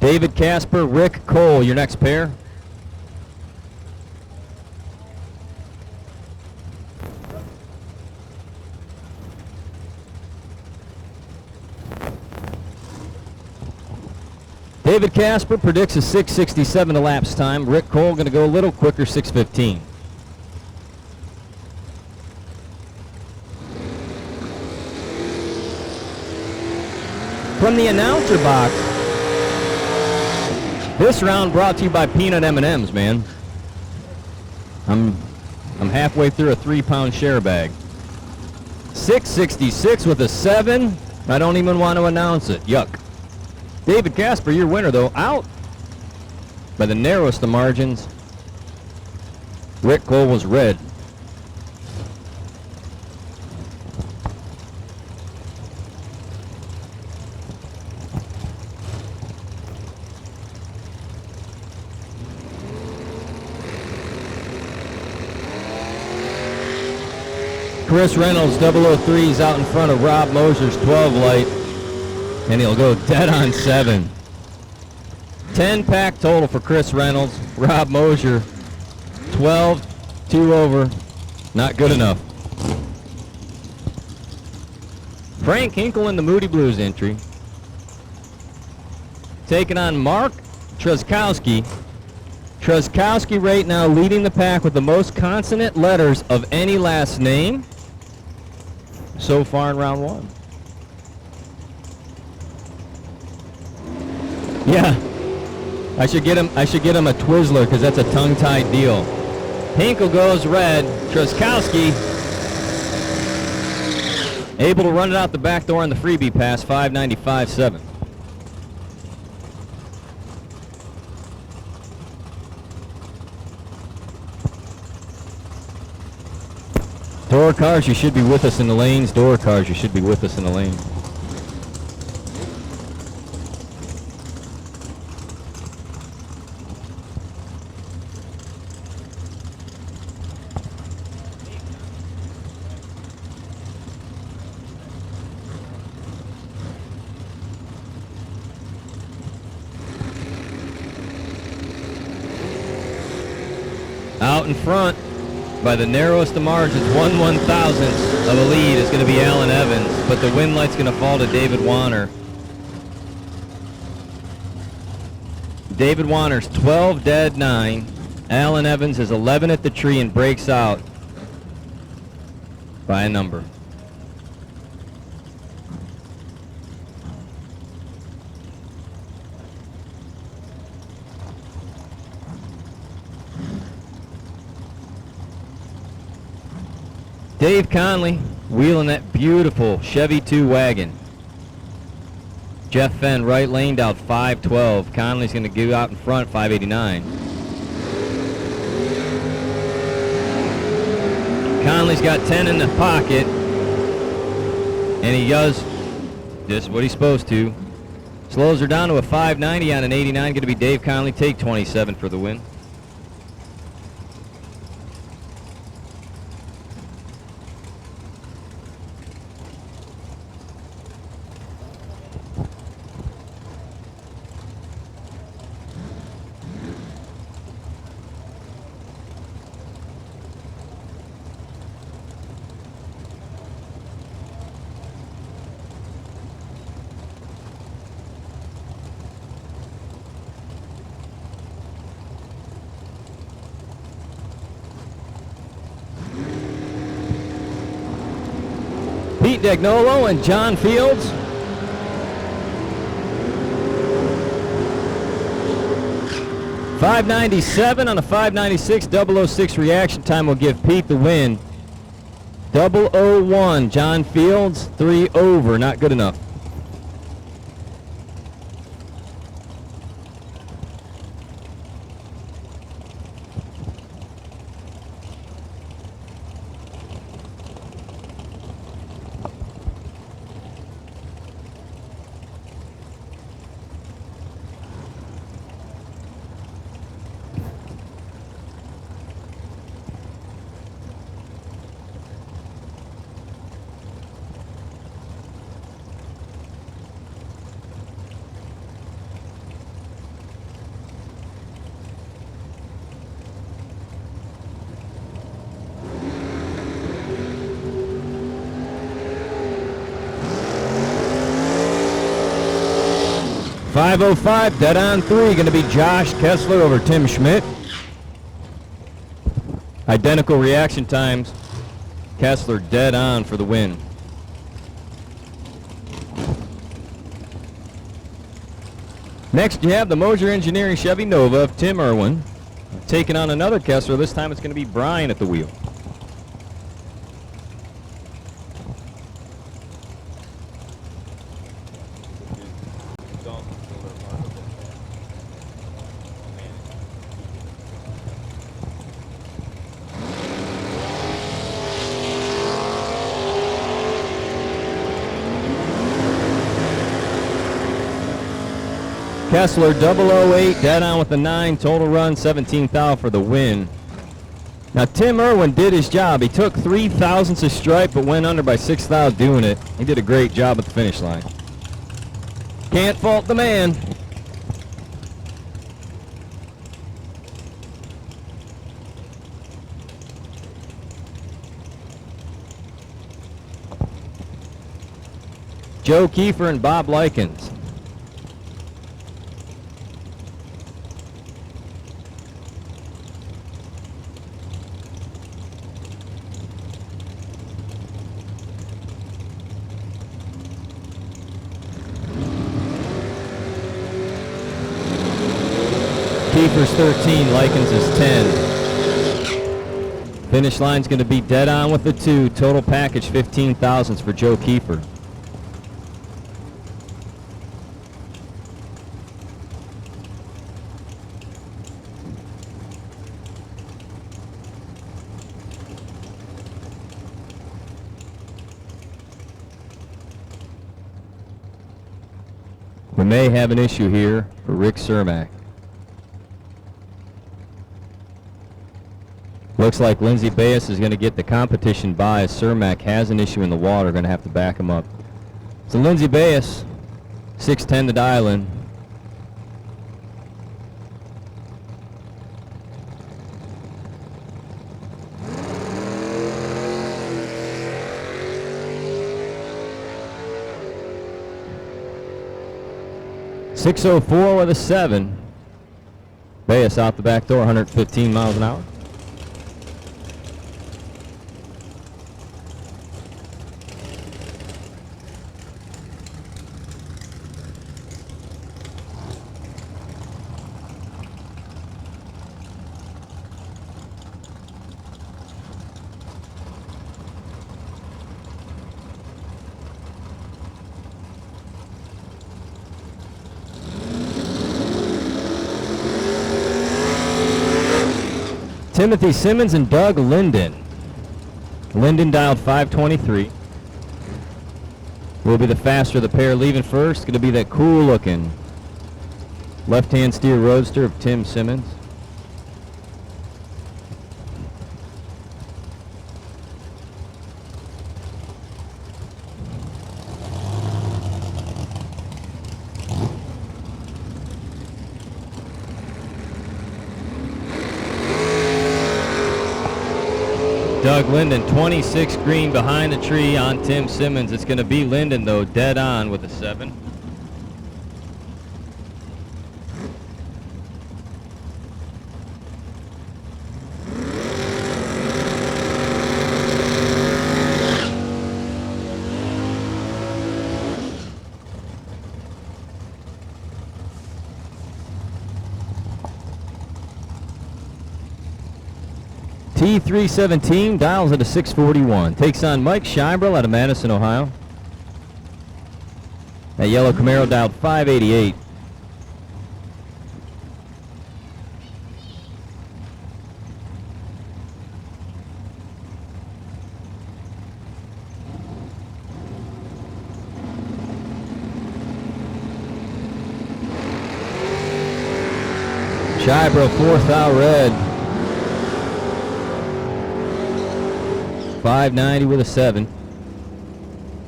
David Casper, Rick Cole, your next pair. David Casper predicts a 6:67 elapsed time. Rick Cole going to go a little quicker, 6:15. From the announcer box, this round brought to you by Peanut M&Ms, man. I'm halfway through a 3-pound share bag. 6:66 with a 7. I don't even want to announce it. Yuck. David Casper, your winner, though, out by the narrowest of margins. Rick Cole was red. Chris Reynolds, 003's out in front of Rob Moser's 12 light. And he'll go dead on 7. 10 pack total for Chris Reynolds. Rob Mosier, 12, 2 over. Not good enough. Frank Hinkle in the Moody Blues entry. Taking on Mark Truskowski. Truskowski right now leading the pack with the most consonant letters of any last name so far in round 1. Yeah, I should get him a Twizzler because that's a tongue-tied deal. Hinkle goes red. Truskowski able to run it out the back door on the freebie pass, 595.7. Door cars, you should be with us in the lanes. Door cars, you should be with us in the lane. Out in front, by the narrowest of margins, 1/1000th of a lead is going to be Alan Evans, but the win light's going to fall to David Warner. David Warner's 12 dead 9. Alan Evans is 11 at the tree and breaks out by a number. Dave Conley wheeling that beautiful Chevy 2 wagon. Jeff Fenn right laned out 512. Conley's going to go out in front 589. Conley's got 10 in the pocket, and he does just what he's supposed to. Slows her down to a 590 on an 89. Going to be Dave Conley. Take 27 for the win. Pete Dagnolo and John Fields. .597 on a 596. 006 reaction time will give Pete the win. 001, John Fields, 3 over, not good enough. .505, dead on 3, going to be Josh Kessler over Tim Schmidt. Identical reaction times. Kessler dead on for the win. Next you have the Moser Engineering Chevy Nova of Tim Irwin taking on another Kessler. This time it's going to be Brian at the wheel. Kessler 008, dead on with the 9, total run 17 thou for the win. Now Tim Irwin did his job. He took 3 thousandths of stripe but went under by 6 thou doing it. He did a great job at the finish line. Can't fault the man. Joe Kiefer and Bob Likens. Kiefer's 13, Likens is 10. Finish line's going to be dead on with the 2. Total package 15 thousandths for Joe Kiefer. We may have an issue here for Rick Cermak. Looks like Lindsey Bass is going to get the competition by as Cermak has an issue in the water. Going to have to back him up. So Lindsey Bass, 6'10" to dial in. .604 with a 7. Bass out the back door, 115 miles an hour. Timothy Simmons and Doug Linden. Linden dialed 523. Will be the faster of the pair leaving first. Going to be that cool looking left-hand steer roadster of Tim Simmons. Doug Linden, 26 green behind the tree on Tim Simmons. It's going to be Linden, though, dead on with a 7. T317 dials at a 641. Takes on Mike Scheibrel out of Madison, Ohio. That yellow Camaro dialed 588. Scheibrel, 4th out red. 590 with a 7.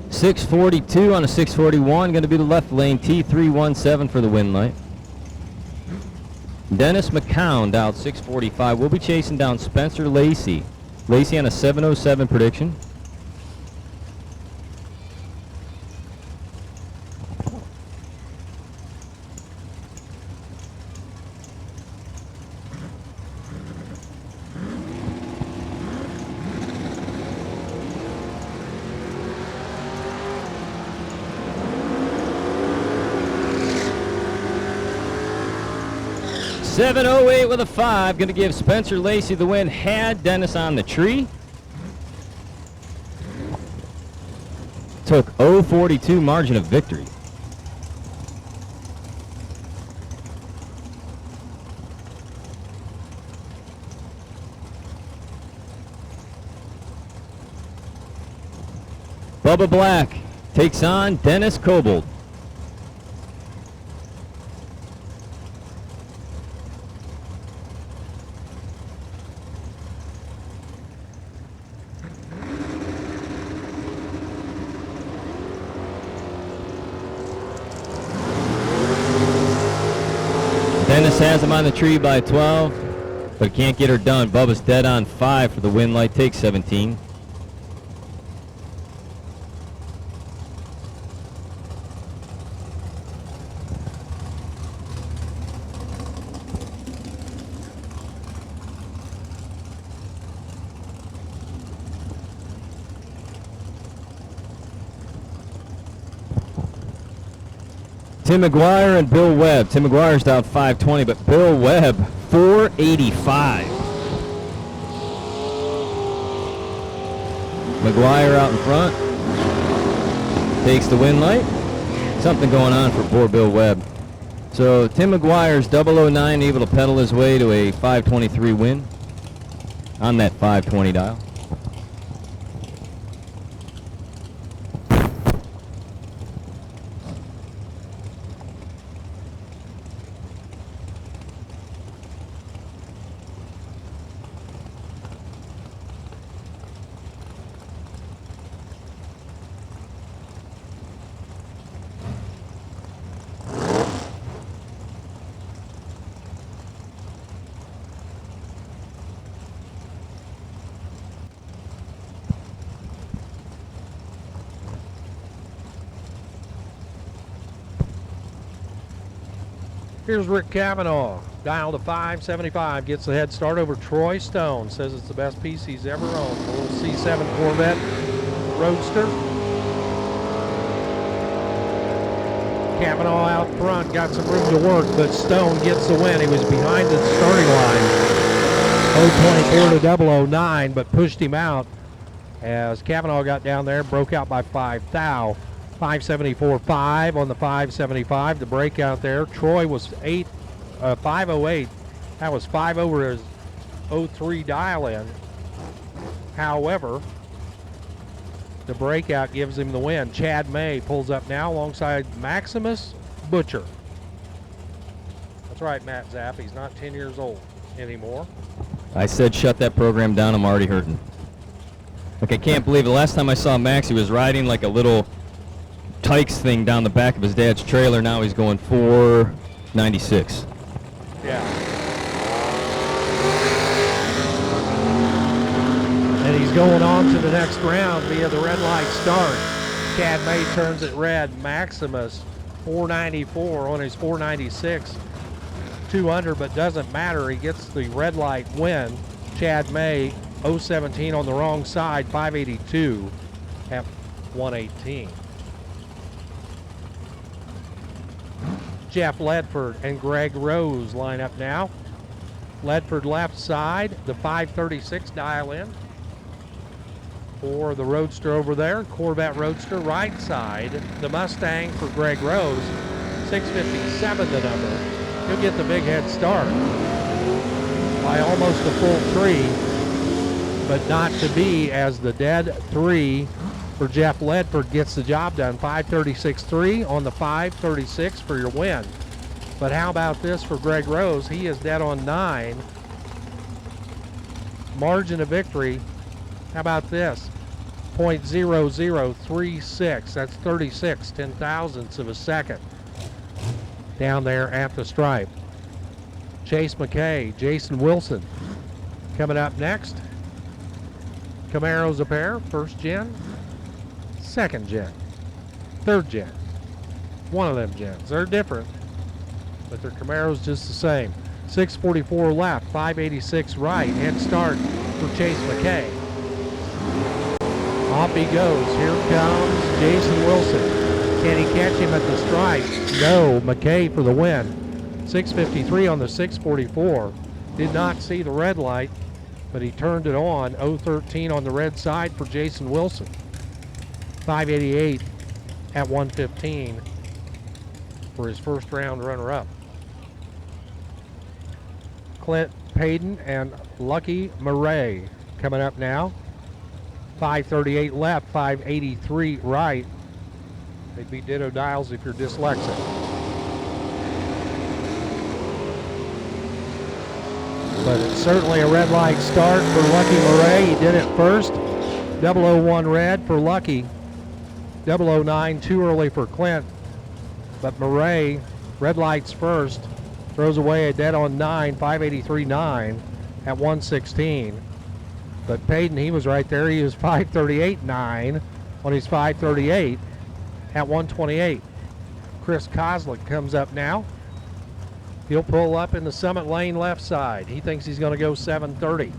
642 on a 641. Going to be the left lane. T317 for the win light. Dennis McCown dialed 645. We'll be chasing down Spencer Lacey. Lacey on a 707 prediction. .708 with a 5, going to give Spencer Lacey the win. Had Dennis on the tree. Took 0.42 margin of victory. Bubba Black takes on Dennis Cobold. Dennis has him on the tree by 12, but can't get her done. Bubba's dead on 5 for the win light. Takes 17. Tim McGuire and Bill Webb. Tim McGuire's down 520, but Bill Webb 485. McGuire out in front. Takes the win light. Something going on for poor Bill Webb. So Tim McGuire's 009 able to pedal his way to a 523 win on that 520 dial. Here's Rick Cavanaugh, dial to 575, gets the head start over Troy Stone. Says it's the best piece he's ever owned. A little C7 Corvette Roadster. Cavanaugh out front, got some room to work, but Stone gets the win. He was behind the starting line, 024 to 009, but pushed him out as Cavanaugh got down there, broke out by 5 thou. 574.5 on the 575, the breakout there. Troy was 508. That was 5 over his 03 dial-in. However, the breakout gives him the win. Chad May pulls up now alongside Maximus Butcher. That's right, Matt Zapp. He's not 10 years old anymore. I said shut that program down. I'm already hurting. Like, I can't believe the last time I saw Max, he was riding like a little Tykes thing down the back of his dad's trailer. Now he's going 496. Yeah. And he's going on to the next round via the red light start. Chad May turns it red. Maximus 494 on his 496. 2 under, but doesn't matter. He gets the red light win. Chad May 017 on the wrong side, 582 at 118. Jeff Ledford and Greg Rose line up now. Ledford left side, the 536 dial in for the Roadster over there. Corvette Roadster right side, the Mustang for Greg Rose, 657 the number. He'll get the big head start by almost a full 3, but not to be, as the dead 3 for Jeff Ledford gets the job done. 536.3 on the 536 for your win. But how about this for Greg Rose? He is dead on 9. Margin of victory, how about this? 0.0036. That's 36 ten-thousandths of a second down there at the stripe. Chase McKay, Jason Wilson coming up next. Camaros a pair, first gen, second gen, third gen. One of them gens. They're different, but their Camaros just the same. 644 left, 586 right. Head start for Chase McKay. Off he goes. Here comes Jason Wilson. Can he catch him at the stripe? No. McKay for the win. 653 on the 644. Did not see the red light, but he turned it on. 013 on the red side for Jason Wilson. 588 at 115 for his first round runner-up. Clint Payton and Lucky Murray coming up now. 538 left, 583 right. They'd be ditto dials if you're dyslexic. But it's certainly a red light start for Lucky Murray. He did it first. 001 red for Lucky. 009 too early for Clint. But Murray, red lights first, throws away a dead on 9, 583.9 at 116. But Payton, he was right there. He was 538.9 on his 538 at 128. Chris Kozlik comes up now. He'll pull up in the Summit Lane left side. He thinks he's going to go 730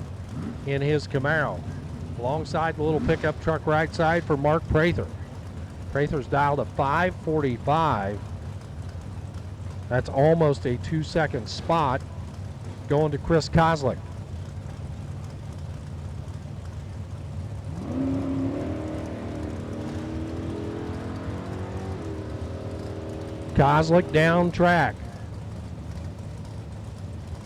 in his Camaro. Alongside the little pickup truck right side for Mark Prather. Prather's dialed to 545. That's almost a 2-second spot going to Chris Kozlik. Kozlik down track.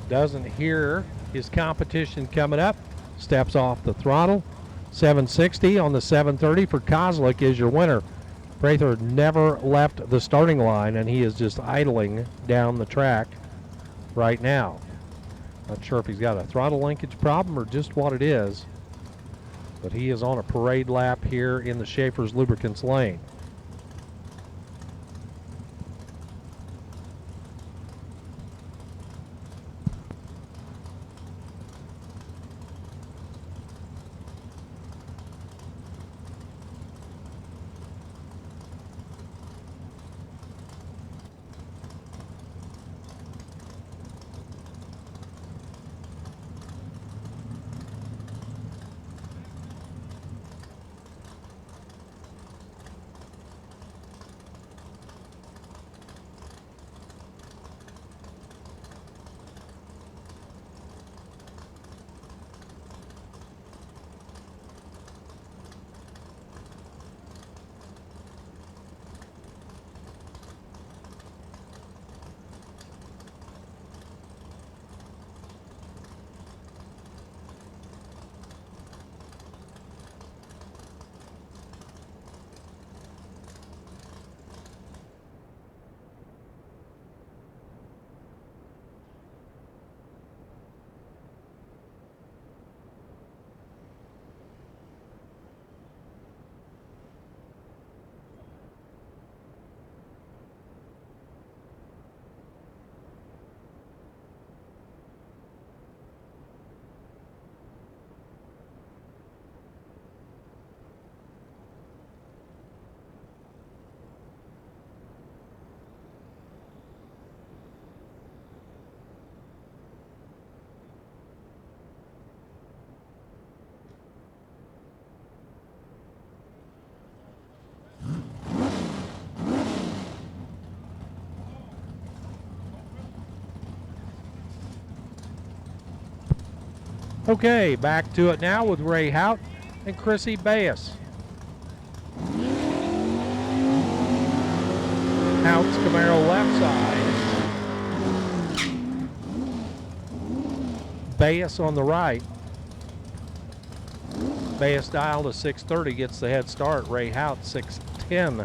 Doesn't hear his competition coming up. Steps off the throttle. 760 on the 730 for Kozlik is your winner. Prather never left the starting line, and he is just idling down the track right now. Not sure if he's got a throttle linkage problem or just what it is, but he is on a parade lap here in the Schaefer's Lubricants lane. Okay, back to it now with Ray Hout and Chrissy Bayes. Hout's Camaro left side. Bayes on the right. Bayes dial to 630, gets the head start. Ray Hout 610,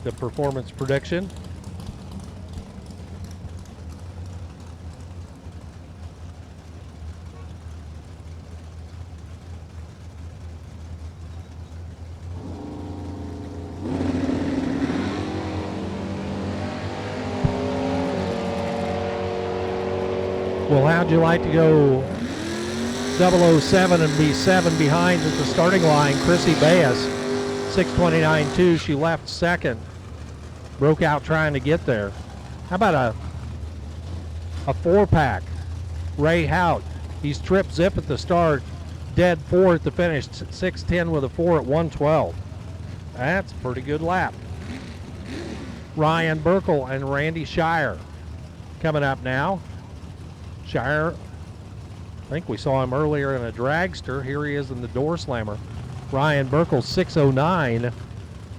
the performance prediction. Well, how'd you like to go 007 and be 7 behind at the starting line? Chrissy Bayes, 6:29.2. She left second. Broke out trying to get there. How about a 4-pack? Ray Hout, he's trip zip at the start, dead 4 at the finish, 6:10 with a 4 at 1:12. That's a pretty good lap. Ryan Burkle and Randy Shire coming up now. Shire, I think we saw him earlier in a dragster. Here he is in the door slammer. Ryan Burkle, 609,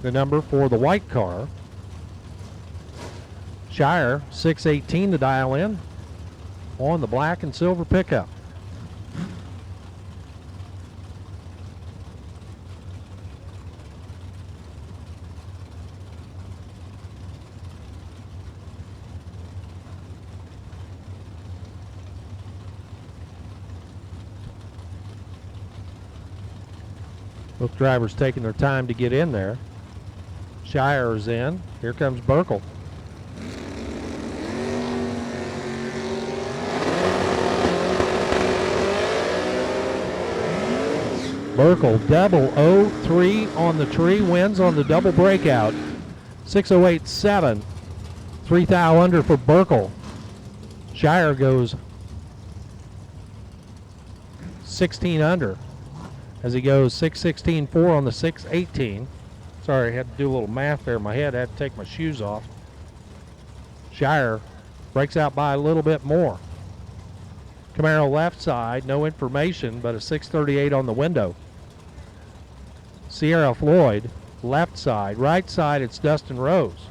the number for the white car. Shire, 618 to dial in on the black and silver pickup. Both drivers taking their time to get in there. Shire is in. Here comes Burkle. Burkle, 003 on the tree, wins on the double breakout. 6:08.7. 3 thou under for Burkle. Shire goes 16 under as he goes 6:16.4 on the 6:18. Sorry, I had to do a little math there in my head. I had to take my shoes off. Shire breaks out by a little bit more. Camaro left side, no information, but a 6:38 on the window. Sierra Floyd, left side. Right side, it's Dustin Rose.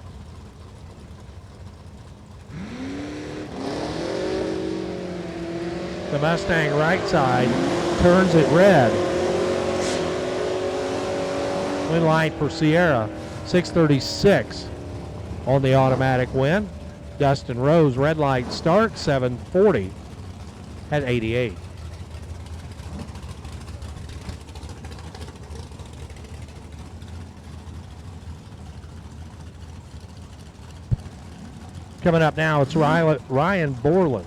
The Mustang right side turns it red. Win light for Sierra, 6:36 on the automatic win. Dustin Rose, red light start, 7:40 at 88. Coming up now, it's Ryan Borland.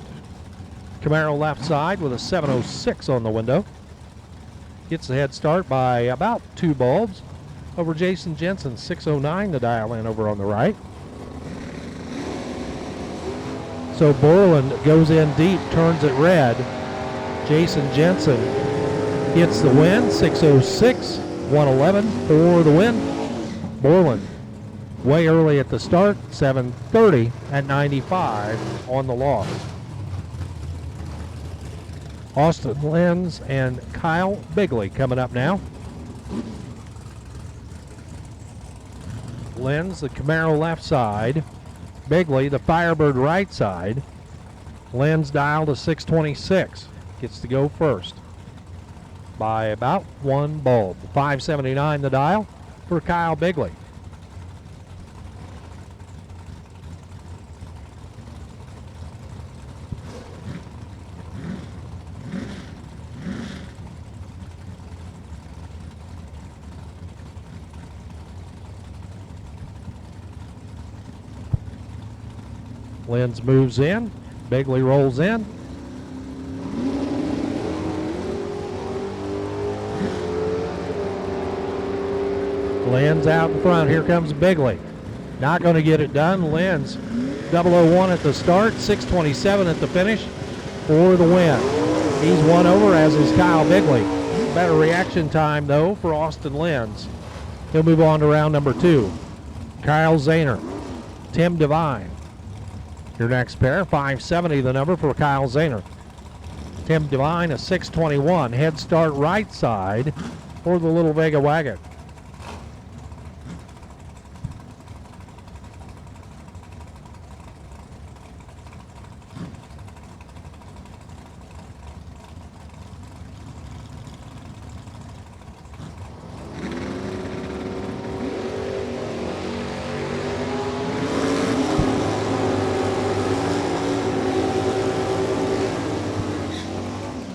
Camaro left side with a 7:06 on the window. Gets the head start by about 2 bulbs over Jason Jensen, 6:09 to dial in over on the right. So Borland goes in deep, turns it red. Jason Jensen gets the win, 6:06, 111 for the win. Borland way early at the start, 7:30 at 95 on the loss. Austin Lenz and Kyle Bigley coming up now. Lenz, the Camaro left side. Bigley, the Firebird right side. Lenz dial to 6:26. Gets to go first by about 1 bulb. 5:79 the dial for Kyle Bigley. Lenz moves in. Bigley rolls in. Lenz out in front. Here comes Bigley. Not going to get it done. Lenz 001 at the start, 6:27 at the finish for the win. He's won over, as is Kyle Bigley. Better reaction time, though, for Austin Lenz. He'll move on to round number 2. Kyle Zahner, Tim Devine. Your next pair, 570 the number for Kyle Zahner. Tim Devine, a 6:21. Head start right side for the Little Vega wagon.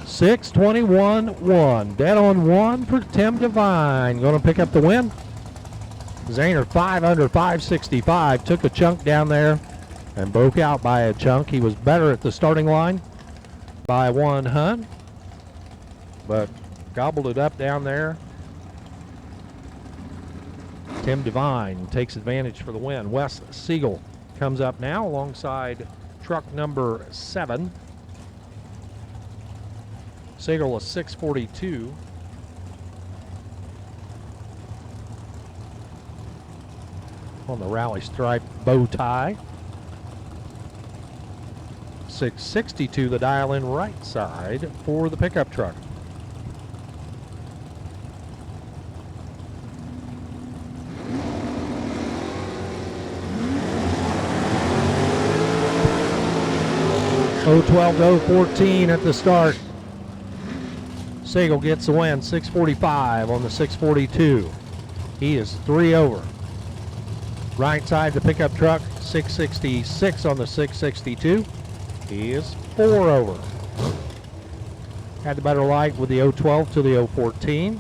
$6:21.1. Dead on one for Tim Devine. Going to pick up the win. Zahner 5 under 565. Took a chunk down there and broke out by a chunk. He was better at the starting line by 1 hun, but gobbled it up down there. Tim Devine takes advantage for the win. Wes Siegel comes up now alongside truck number 7. Siegel a 6:42. On the rally stripe bow tie. 6:62 the dial in right side for the pickup truck. .012.014 at the start. Siegel gets the win, 6:45 on the 6:42. He is 3 over. Right side the pickup truck, 6:66 on the 6:62. He is 4 over. Had the better light with the 012 to the 014.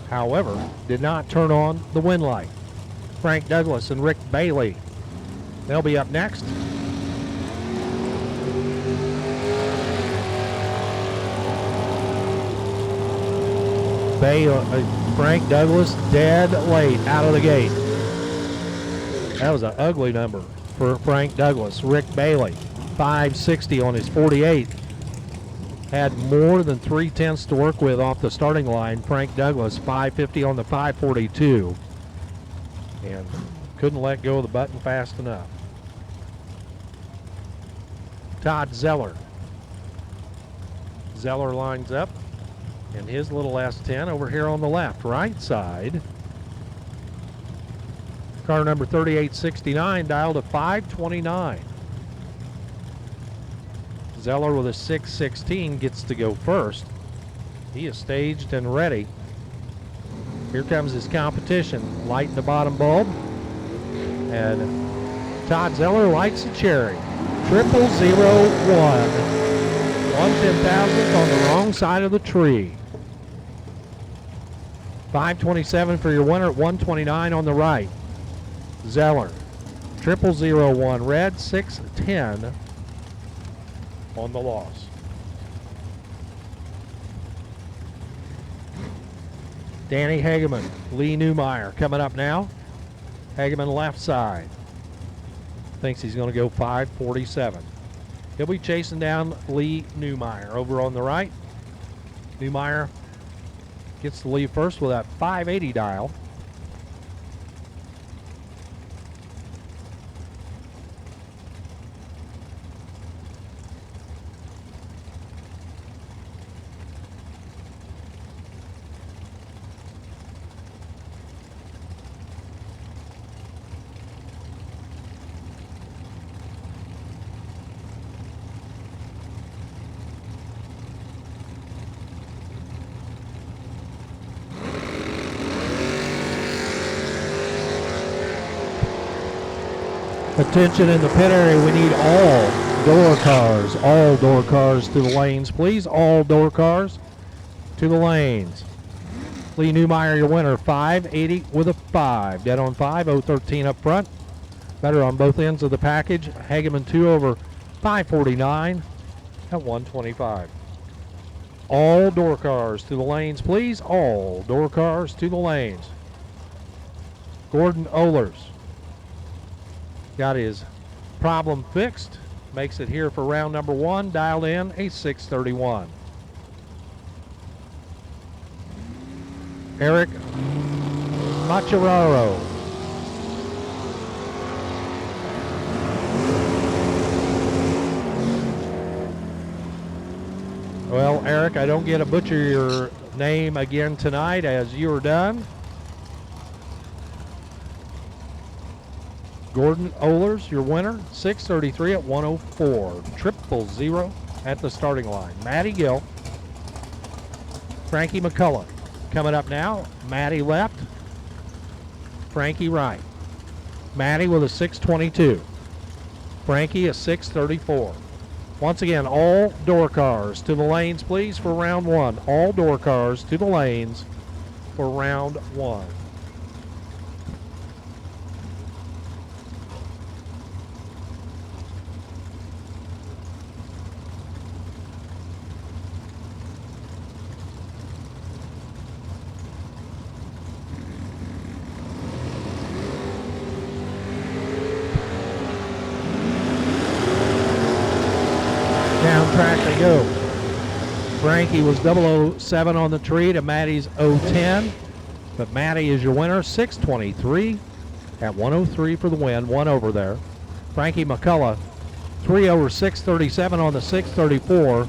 However, did not turn on the wind light. Frank Douglas and Rick Bailey, they'll be up next. Frank Douglas dead late out of the gate. That was an ugly number for Frank Douglas. Rick Bailey, 560 on his 48. Had more than 3/10 to work with off the starting line. Frank Douglas, 550 on the 542. And couldn't let go of the button fast enough. Todd Zeller. Zeller lines up. And his little S10 over here on the left, right side. Car number 3869 dialed to 529. Zeller with a 616 gets to go first. He is staged and ready. Here comes his competition. Light in the bottom bulb. And Todd Zeller lights a cherry. 0001. 1/10,000th on the wrong side of the tree. 527 for your winner at 129 on the right. Zeller. 0001 red, 610 on the loss. Danny Hageman, Lee Newmeyer coming up now. Hageman left side. Thinks he's going to go 547. He'll be chasing down Lee Newmeyer over on the right. Newmeyer gets the lead first with that 580 dial. Attention in the pit area, we need all door cars to the lanes, please. All door cars to the lanes. Lee Newmeyer, your winner, 580 with a 5. Dead on 5, 013 up front. Better on both ends of the package. Hageman 2 over 549 at 125. All door cars to the lanes, please. All door cars to the lanes. Gordon Ohlers got his problem fixed. Makes it here for round number 1. Dialed in a 631. Eric Machararo. Eric, I don't get to butcher your name again tonight as you are done. Gordon Ohlers, your winner, 633 at 104. 000 at the starting line. Matty Gill, Frankie McCullough. Coming up now, Matty left, Frankie right. Matty with a 622. Frankie a 634. Once again, all door cars to the lanes, please, for round one. All door cars to the lanes for round one. Down track they go. Frankie was 007 on the tree to Matty's 010. But Matty is your winner, 623 at 103 for the win. One over there. Frankie McCullough, 3 over 637 on the 634.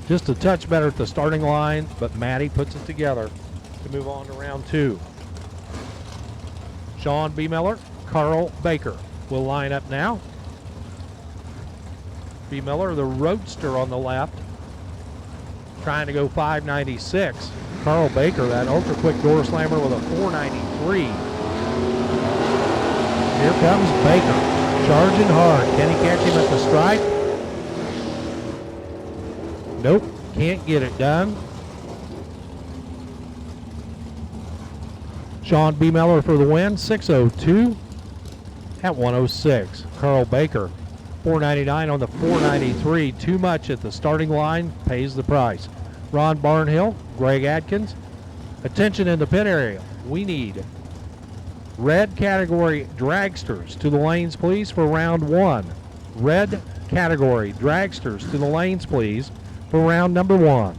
Just a touch better at the starting line, but Matty puts it together to move on to round two. Sean B. Miller, Carl Baker will line up now. B. Miller, the roadster on the left, trying to go 596. Carl Baker, that ultra quick door slammer with a 493. Here comes Baker, charging hard. Can he catch him at the stripe? Nope, can't get it done. Sean B. Miller for the win, 602 at 106. Carl Baker, 499 on the 493. Too much at the starting line, pays the price. Ron Barnhill, Greg Adkins. Attention in the pit area. We need red category dragsters to the lanes, please, for round one. Red category dragsters to the lanes, please, for round number one.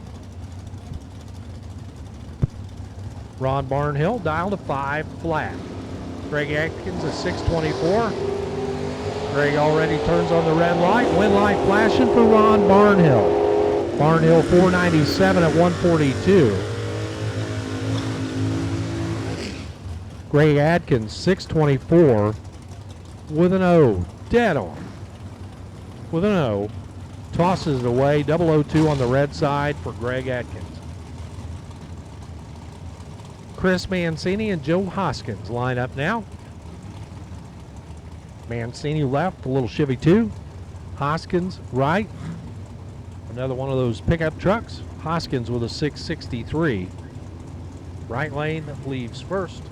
Ron Barnhill, dial to 5 flat. Greg Atkins is 624. Greg already turns on the red light. Win light flashing for Ron Barnhill. Barnhill 497 at 142. Greg Atkins 624 with an O. Dead on. With an O. Tosses it away. 002 on the red side for Greg Atkins. Chris Mancini and Joe Hoskins line up now. Mancini left, a little Chevy 2. Hoskins right. Another one of those pickup trucks. Hoskins with a 663. Right lane leaves first.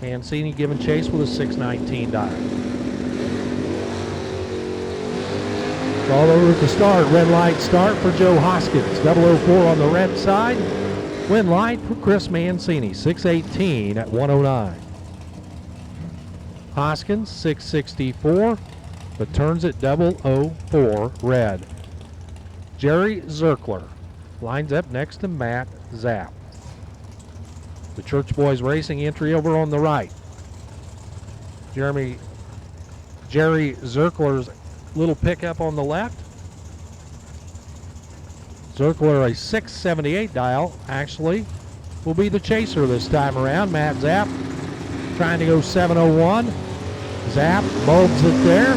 Mancini giving chase with a 619 dial. It's all over at the start. Red light start for Joe Hoskins. 004 on the red side. Win light for Chris Mancini, 618 at 109. Hoskins, 664, but turns at 004 red. Jerry Zerkler lines up next to Matt Zapp. The Church Boys Racing entry over on the right. Jerry Zerkler's little pickup on the left. Zerkler, a 678 dial, actually will be the chaser this time around. Matt Zapp trying to go 701. Zapp bulbs it there.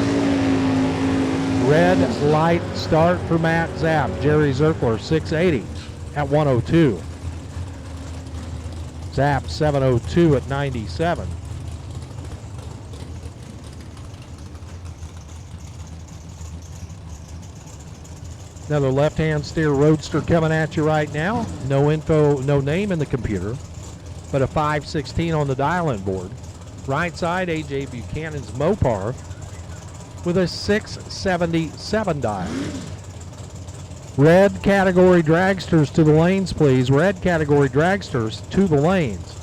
Red light start for Matt Zapp. Jerry Zerkler 680 at 102. Zapp 702 at 97. Another left-hand steer roadster coming at you right now. No info, no name in the computer, but a 516 on the dial-in board. Right side, A.J. Buchanan's Mopar with a 677 dial. Red category dragsters to the lanes, please. Red category dragsters to the lanes.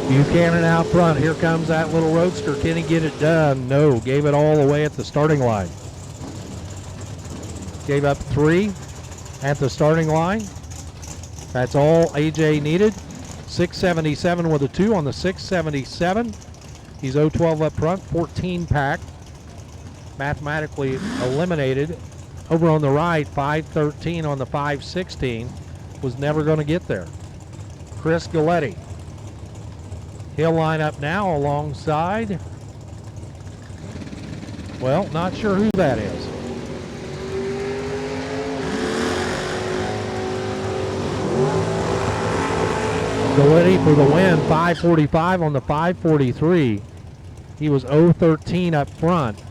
Buchanan out front. Here comes that little roadster. Can he get it done? No. Gave it all away at the starting line. Gave up 3 at the starting line. That's all AJ needed. 677 with a 2 on the 677. He's 012 up front, 14 pack. Mathematically eliminated. Over on the right, 513 on the 516. Was never going to get there. Chris Galletti. He'll line up now alongside. Well, not sure who that is. Galletti for the win, 545 on the 543. He was 013 up front.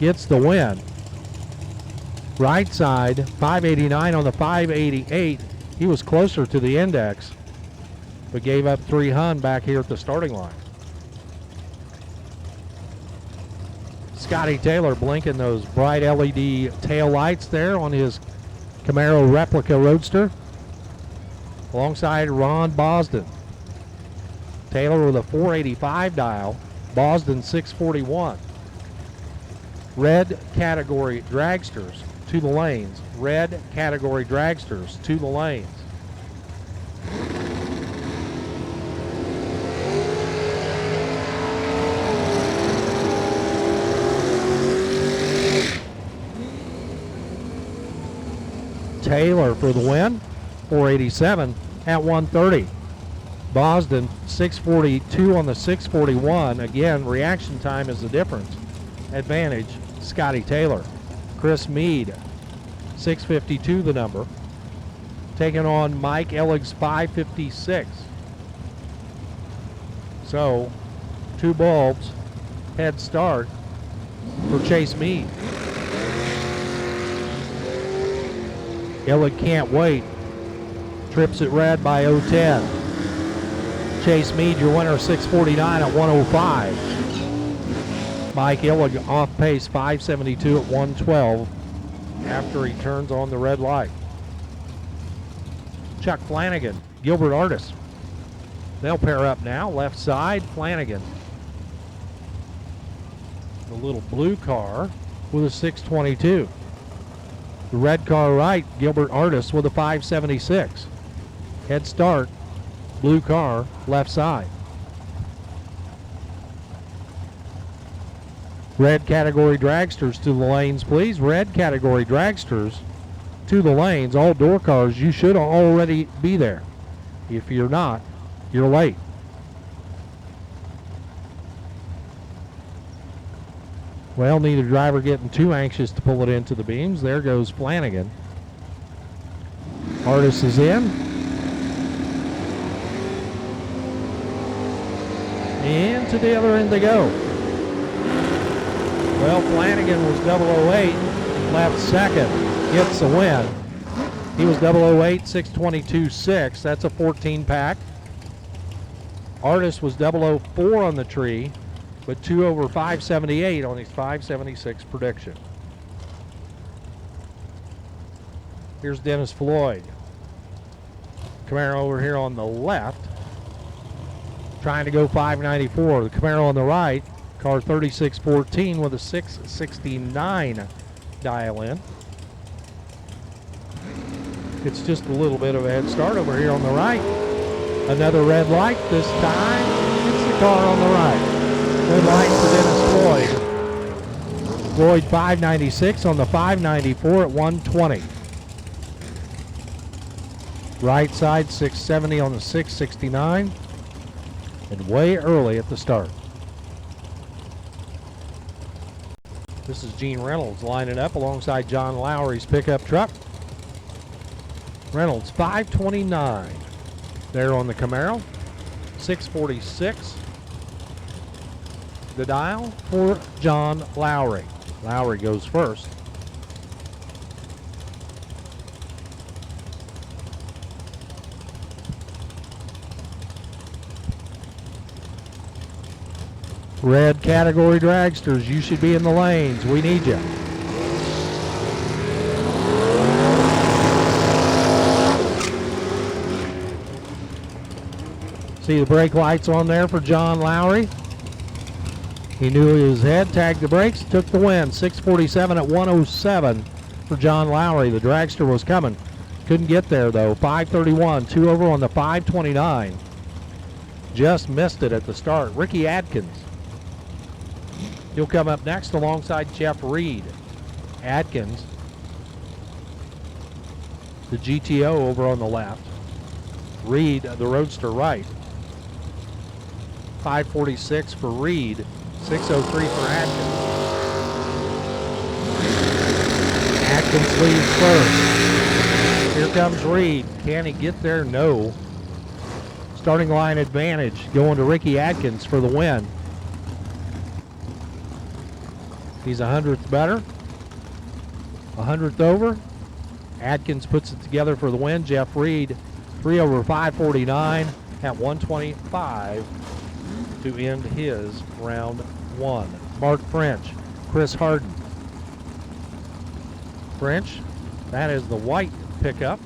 Gets the win. Right side, 589 on the 588. He was closer to the index, but gave up 300 back here at the starting line. Scotty Taylor blinking those bright LED tail lights there on his Camaro replica Roadster. Alongside Ron Bosden. Taylor with a 485 dial, Bosden 641. Red category dragsters to the lanes. Red category dragsters to the lanes. Taylor for the win, 487 at 130. Bosden 642 on the 641. Again, reaction time is the difference. Advantage, Scotty Taylor. Chris Mead, 652 the number. Taking on Mike Ellig's 556. So, 2 bulbs, head start for Chase Mead. Ellig can't wait. Trips it red by 010. Chase Mead, your winner, 649 at 105. Mike Ellig off pace, 572 at 112 after he turns on the red light. Chuck Flanagan, Gilbert Artis. They'll pair up now. Left side, Flanagan. The little blue car with a 622. The red car right, Gilbert Artis with a 576. Head start, blue car, left side. Red category dragsters to the lanes, please. Red category dragsters to the lanes. All door cars, you should already be there. If you're not, you're late. Well, neither driver getting too anxious to pull it into the beams. There goes Flanagan. Artis is in. And to the other end they go. Well, Flanagan was 008, left second, gets the win. He was 008, 622.6. That's a 14 pack. Artis was 004 on the tree, but 2 over 578 on his 576 prediction. Here's Dennis Floyd. Camaro over here on the left, trying to go 594. The Camaro on the right, car 3614 with a 669 dial in. It's just a little bit of a head start over here on the right. Another red light this time. It's the car on the right. Red light for Dennis Floyd. Floyd 596 on the 594 at 120. Right side 670 on the 669. And way early at the start. This is Gene Reynolds lining up alongside John Lowry's pickup truck. Reynolds 529 there on the Camaro. 646 the dial for John Lowry. Lowry goes first. Red category dragsters, you should be in the lanes. We need you. See the brake lights on there for John Lowry. He knew his head, tagged the brakes, took the win. 647 at 107 for John Lowry. The dragster was coming. Couldn't get there though. 5:31, 2 over on the 5:29. Just missed it at the start. Ricky Adkins. He'll come up next alongside Jeff Reed. Adkins, the GTO over on the left. Reed, the Roadster right. 5:46 for Reed. 6:03 for Adkins. Atkins leads first. Here comes Reed. Can he get there? No. Starting line advantage going to Ricky Adkins for the win. He's 100th better. 100th over. Adkins puts it together for the win. Jeff Reed, 3 over 5:49 at 1:25 to end his round 1. Mark French, Chris Harden. French, that is the white pickup.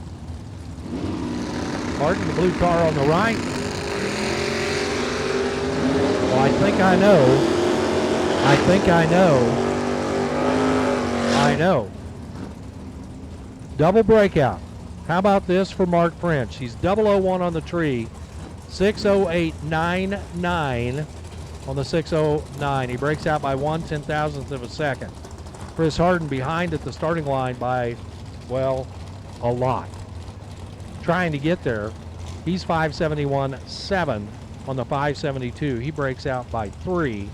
Harden, the blue car on the right. Well, I think I know. I know. Double breakout. How about this for Mark French? He's 001 on the tree. 6:08.99 on the 6:09. He breaks out by 1/10,000th of a second. Chris Harden behind at the starting line by, well, a lot. Trying to get there. He's 5:71.7 on the 5:72. He breaks out by 3.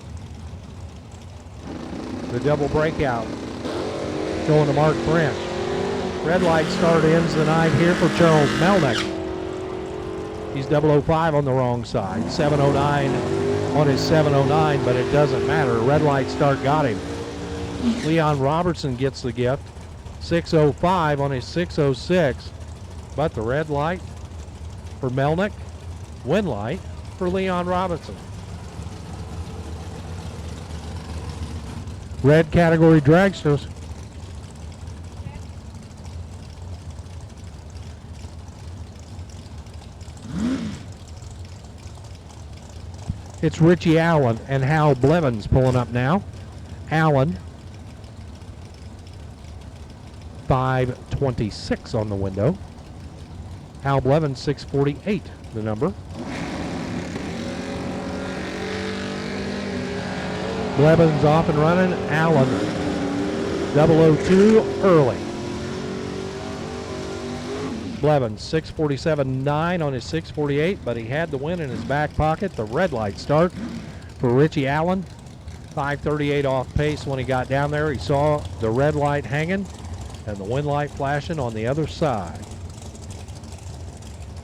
The double breakout going to Mark French. Red light start ends the night here for Charles Melnick. He's 005 on the wrong side. 7:09 on his 7:09, but it doesn't matter. Red light start got him. Leon Robertson gets the gift. 6:05 on his 6:06, but the red light for Melnick, win light for Leon Robertson. Red category dragsters. It's Richie Allen and Hal Blevins pulling up now. Allen, 5:26 on the window. Hal Blevins, 6:48, the number. Blevins off and running. Allen, 002 early. Blevins, 6:47.9 on his 6:48, but he had the win in his back pocket. The red light start for Richie Allen. 5:38 off pace when he got down there. He saw the red light hanging and the win light flashing on the other side.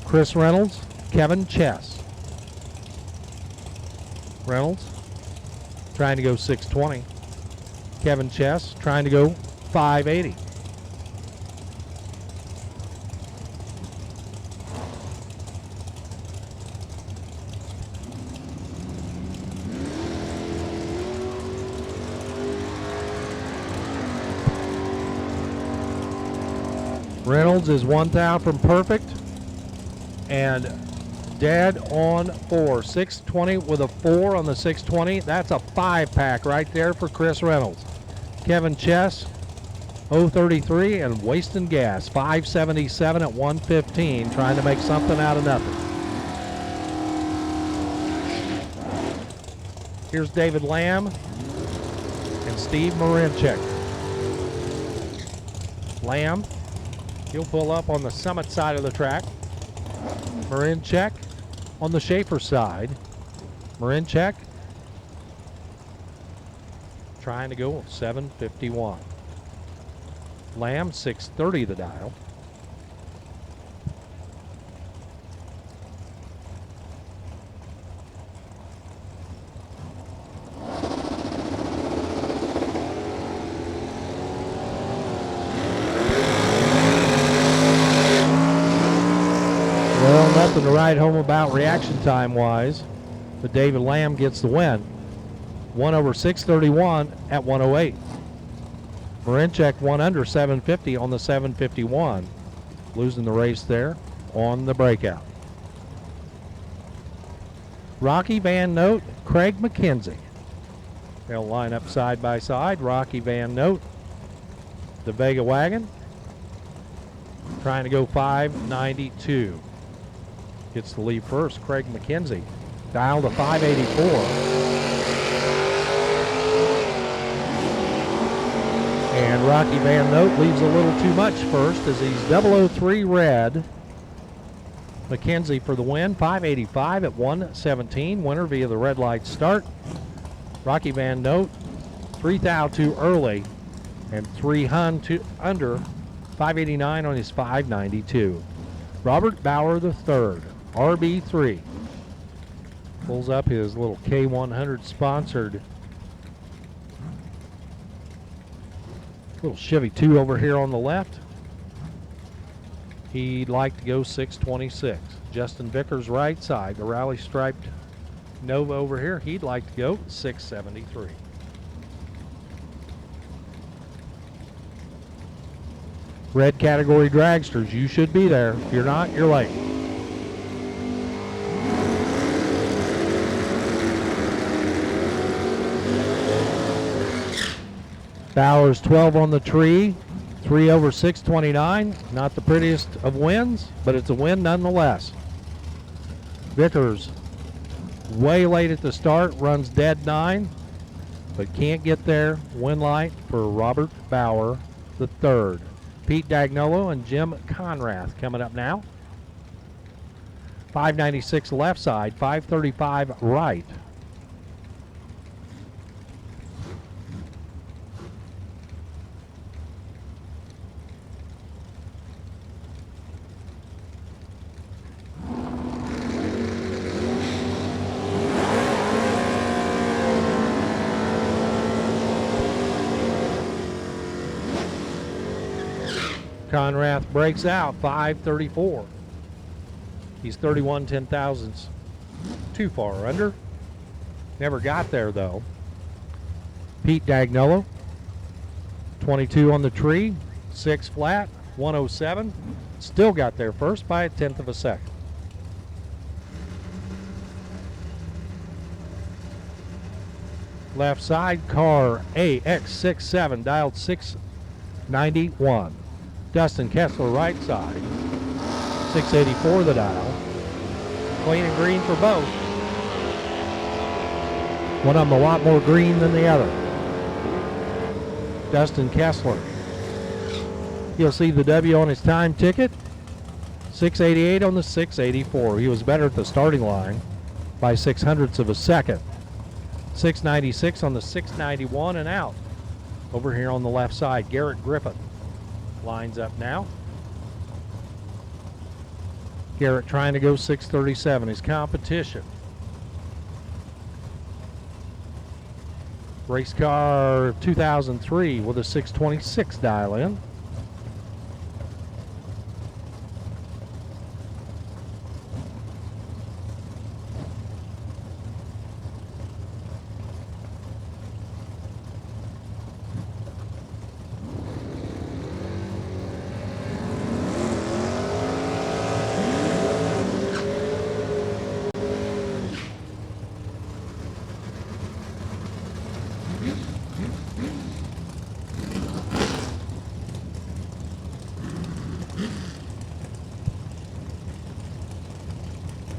Chris Reynolds, Kevin Chess. Reynolds trying to go 6:20. Kevin Chess trying to go 5:80. Reynolds is 1/1000 from perfect and dead on 4. 6:20 with a 4 on the 6:20. That's a 5-pack right there for Chris Reynolds. Kevin Chess, 033 and wasting gas. 5:77 at 1:15, trying to make something out of nothing. Here's David Lamb and Steve Marinchek. Lamb, he'll pull up on the Summit side of the track. Marinchek on the Schaefer side. Marinchek trying to go 7:51. Lamb, 6:30 the dial. Well, nothing to write home about reaction time wise, but David Lamb gets the win. 1 over 6:31 at 1:08. Marinchek 1 under 7:50 on the 7:51, losing the race there on the breakout. Rocky Van Note, Craig McKenzie. They'll line up side by side. Rocky Van Note, the Vega wagon. trying to go 592. Gets the lead first, Craig McKenzie. Dial to 584. And Rocky Van Note leaves a little too much first as he's 003 red. McKenzie for the win, 585 at 117. Winner via the red light start. Rocky Van Note, 3 thou too early and 3 hun to under, 589 on his 592. Robert Bauer III, RB3. Pulls up his little K100 sponsored little Chevy 2 over here on the left. He'd like to go 626. Justin Vickers right side, the rally striped Nova over here. He'd like to go 673. Red category dragsters, you should be there. If you're not, you're late. Bowers 12 on the tree, 3 over 629. Not the prettiest of wins, but it's a win nonetheless. Vickers way late at the start, runs dead 9, but can't get there. Win light for Robert Bauer the third. Pete Dagnolo and Jim Conrath coming up now. 596 left side, 535 right. Conrath breaks out, 534. He's 31 10,000ths too far under. Never got there though. Pete Dagnolo, 22 on the tree, 6 flat, 107. Still got there first by 1/10 of a second. Left side, car AX67, dialed 691. Dustin Kessler right side, 684 the dial. Clean and green for both. One of them a lot more green than the other. Dustin Kessler. You'll see the W on his time ticket. 688 on the 684. He was better at the starting line by 0.06 of a second. 696 on the 691 and out. Over here on the left side, Garrett Griffith lines up now. Garrett trying to go 637, his competition. Race car 2003 with a 626 dial in.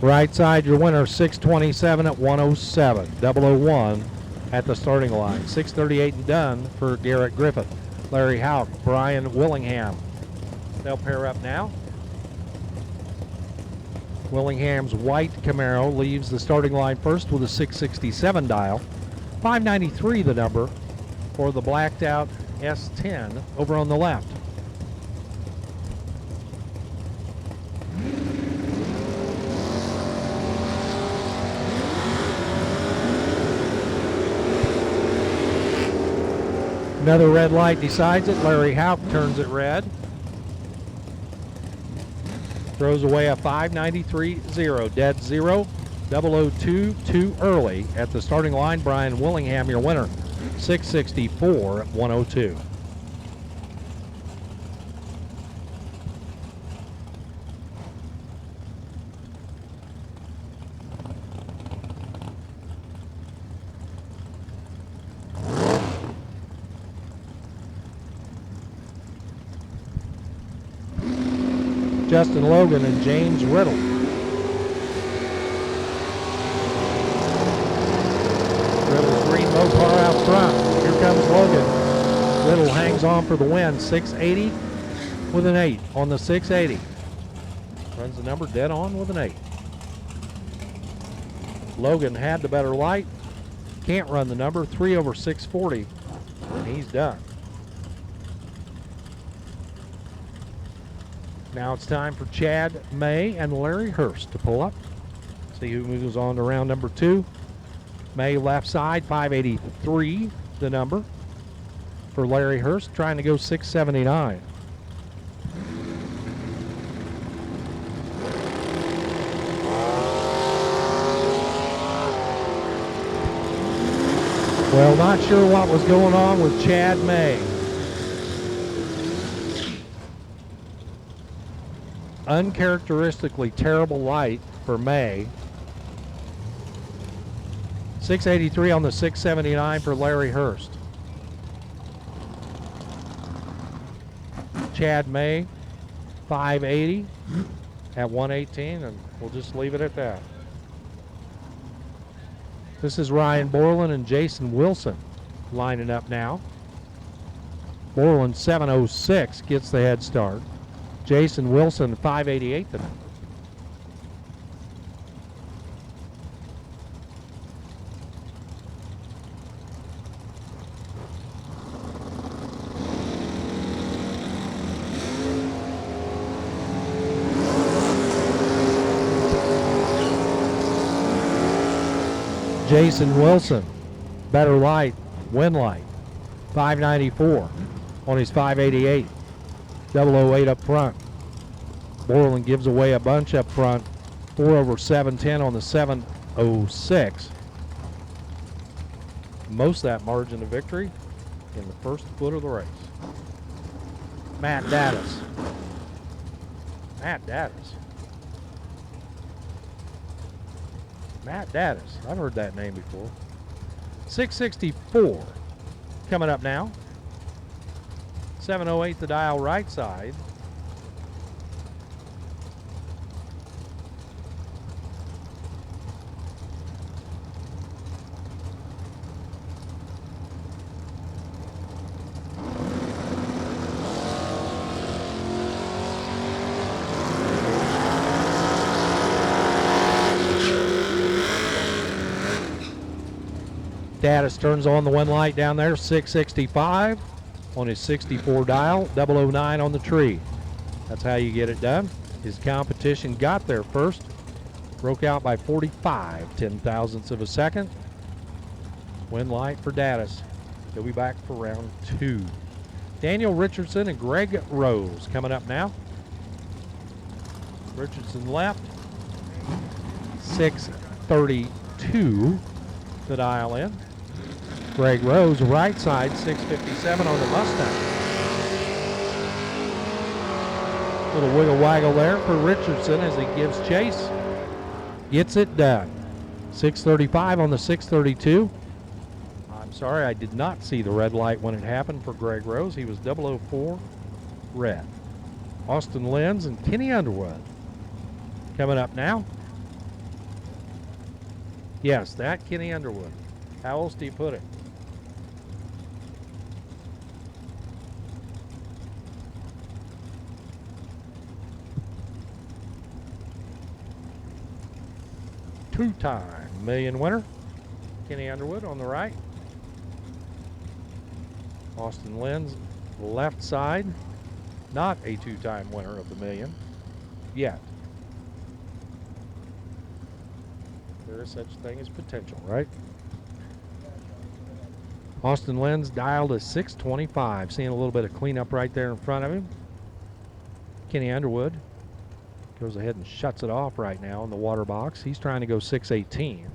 Right side, your winner, 627 at 107. 001 at the starting line. 638 and done for Garrett Griffith. Larry Houck, Brian Willingham. They'll pair up now. Willingham's white Camaro leaves the starting line first with a 667 dial. 593 the number for the blacked out S10 over on the left. Another red light decides it. Larry Houck turns it red. Throws away a 593.0. Dead zero. 002 too early at the starting line. Brian Willingham, your winner. 664 at 102. Justin Logan and James Riddle. Riddle's green Mopar out front. Here comes Logan. Riddle hangs on for the win. 680 with an 8 on the 680. Runs the number dead on with an 8. Logan had the better light. Can't run the number. 3 over 640. And he's done. Now it's time for Chad May and Larry Hurst to pull up. See who moves on to round number 2. May left side, 583, the number. For Larry Hurst, trying to go 679. Well, not sure what was going on with Chad May. Uncharacteristically terrible light for May. 683 on the 679 for Larry Hurst. Chad May, 580 at 118, and we'll just leave it at that. This is Ryan Borland and Jason Wilson lining up now. Borland 706 gets the head start. Jason Wilson 588 the number. Jason Wilson, better light, wind light, 594 on his 588. 008 up front. Borland gives away a bunch up front. 4 over 710 on the 706. Most of that margin of victory in the first foot of the race. Matt Dattis. Matt Dattis. Matt Dattis. I've heard that name before. 664 coming up now. 708 the dial right side. Dattis turns on the one light down there, 665 on his 64 dial, 009 on the tree. That's how you get it done. His competition got there first, broke out by 45 ten-thousandths of a second. Win light for Dattis. He'll be back for round 2. Daniel Richardson and Greg Rose coming up now. Richardson left, 632 the dial in. Greg Rose, right side, 657 on the Mustang. Little wiggle waggle there for Richardson as he gives chase. Gets it done. 635 on the 632. I'm sorry, I did not see the red light when it happened for Greg Rose. He was 004 red. Austin Lenz and Kenny Underwood coming up now. Yes, that Kenny Underwood. How else do you put it? Two-time million winner, Kenny Underwood on the right. Austin Lenz, left side. Not a two-time winner of the million yet. There is such a thing as potential, right? Austin Lenz dialed a 625. Seeing a little bit of cleanup right there in front of him. Kenny Underwood goes ahead and shuts it off right now in the water box. He's trying to go 618.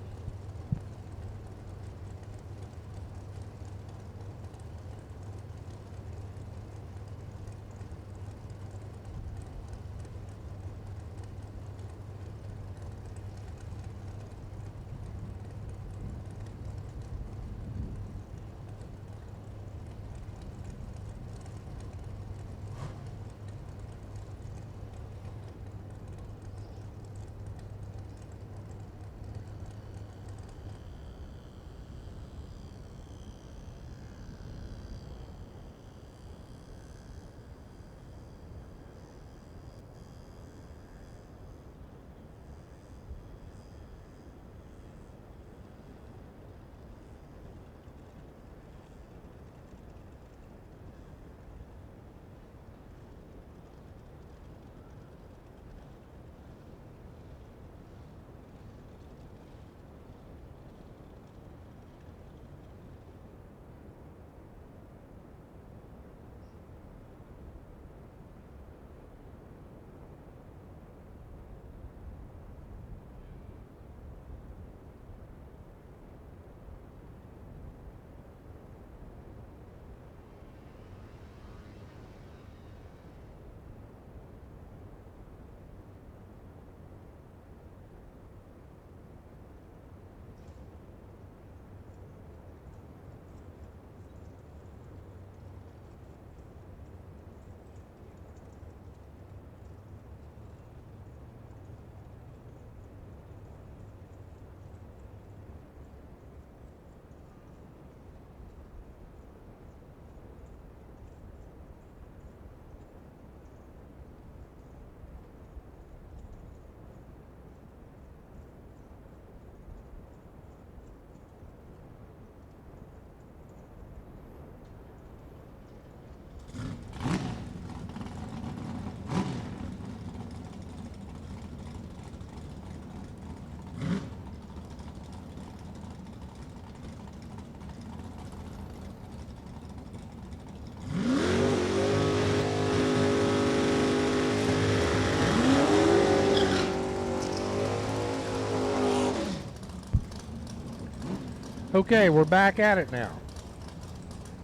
Okay, we're back at it now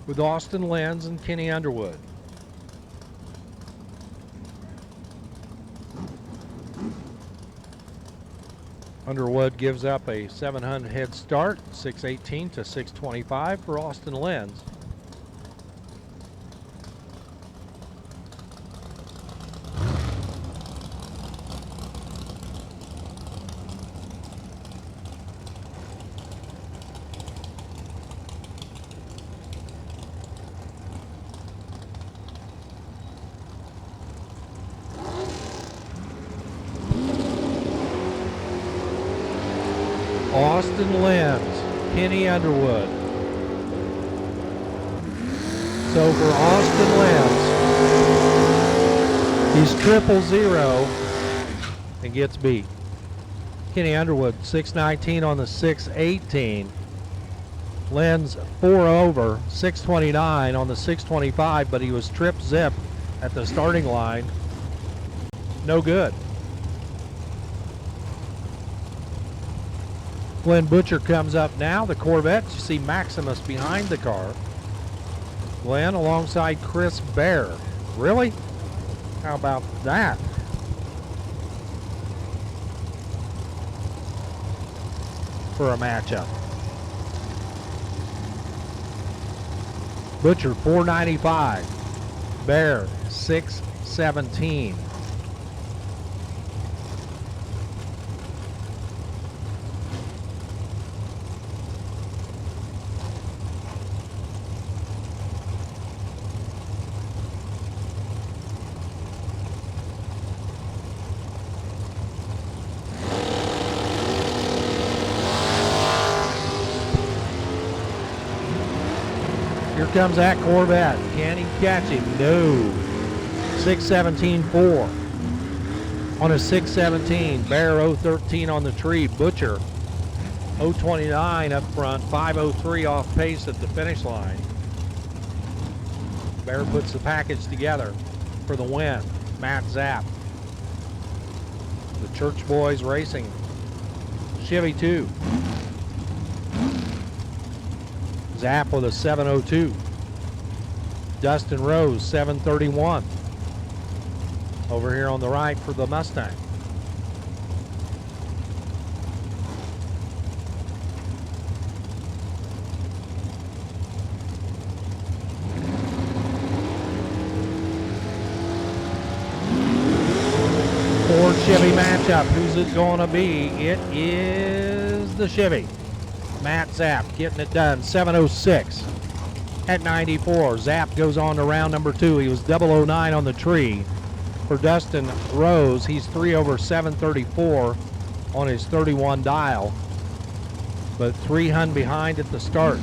with Austin Lenz and Kenny Underwood. Underwood gives up a 700 head start, 618 to 625 for Austin Lenz. Austin Lenz, Kenny Underwood. So for Austin Lenz, he's 000 and gets beat. Kenny Underwood, 619 on the 618. Lenz 4 over, 629 on the 625, but he was trip zip at the starting line. No good. Glenn Butcher comes up now. The Corvette, you see Maximus behind the car. Glenn alongside Chris Bear. Really? How about that? For a matchup. Butcher 495. Bear 617. Here comes that Corvette. Can he catch him? No. 617.4 on a 617. Bear 013 on the tree. Butcher 029 up front. 503 off pace at the finish line. Bear puts the package together for the win. Matt Zapp. The Church Boys Racing Chevy 2. Zapp with a 702. Dustin Rose, 731. Over here on the right for the Mustang. Ford Chevy matchup. Who's it going to be? It is the Chevy. Matt Zapp getting it done. 706 at 94. Zapp goes on to round number 2. He was 009 on the tree. For Dustin Rose, he's 3 over 734 on his 31 dial, but 300 behind at the start.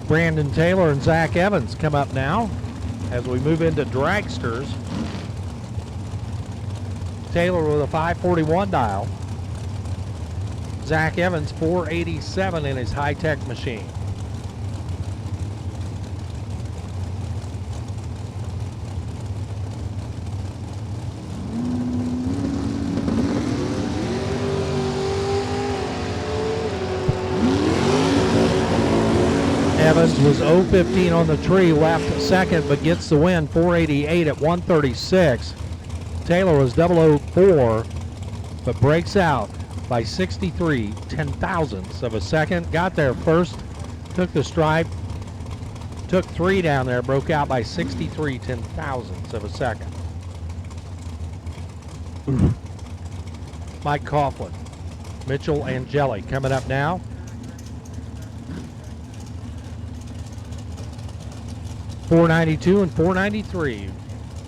Brandon Taylor and Zach Evans come up now as we move into dragsters. Taylor with a 541 dial. Zach Evans 487 in his high-tech machine. Evans was 015 on the tree, left second, but gets the win, 488 at 136. Taylor was 004, but breaks out by 63 ten-thousandths of a second. Got there first, took the stripe, took 3 down there, broke out by 63 ten-thousandths of a second. Mike Coughlin, Mitchell Angeli coming up now. .492 and .493,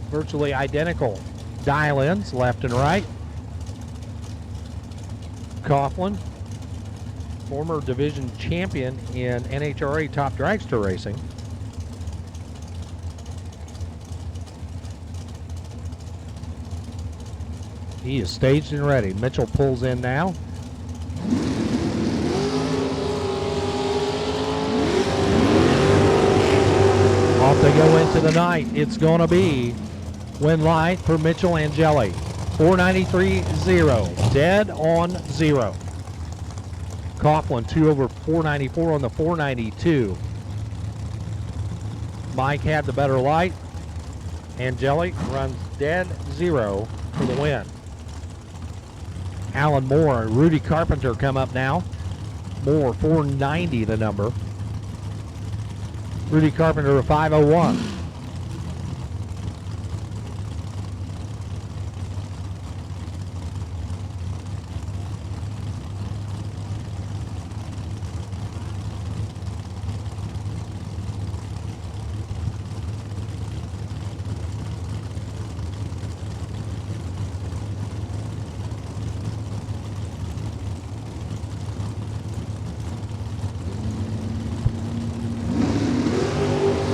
virtually identical dial-ins left and right. Coughlin, former division champion in NHRA Top Dragster Racing. He is staged and ready. Mitchell pulls in now. Off they go into the night. It's going to be win light for Mitchell Angeli. 493.0, dead on 0. Coughlin 2 over 494 on the 492. Mike had the better light. Angelic runs dead zero for the win. Alan Moore and Rudy Carpenter come up now. Moore 490 the number. Rudy Carpenter a 501.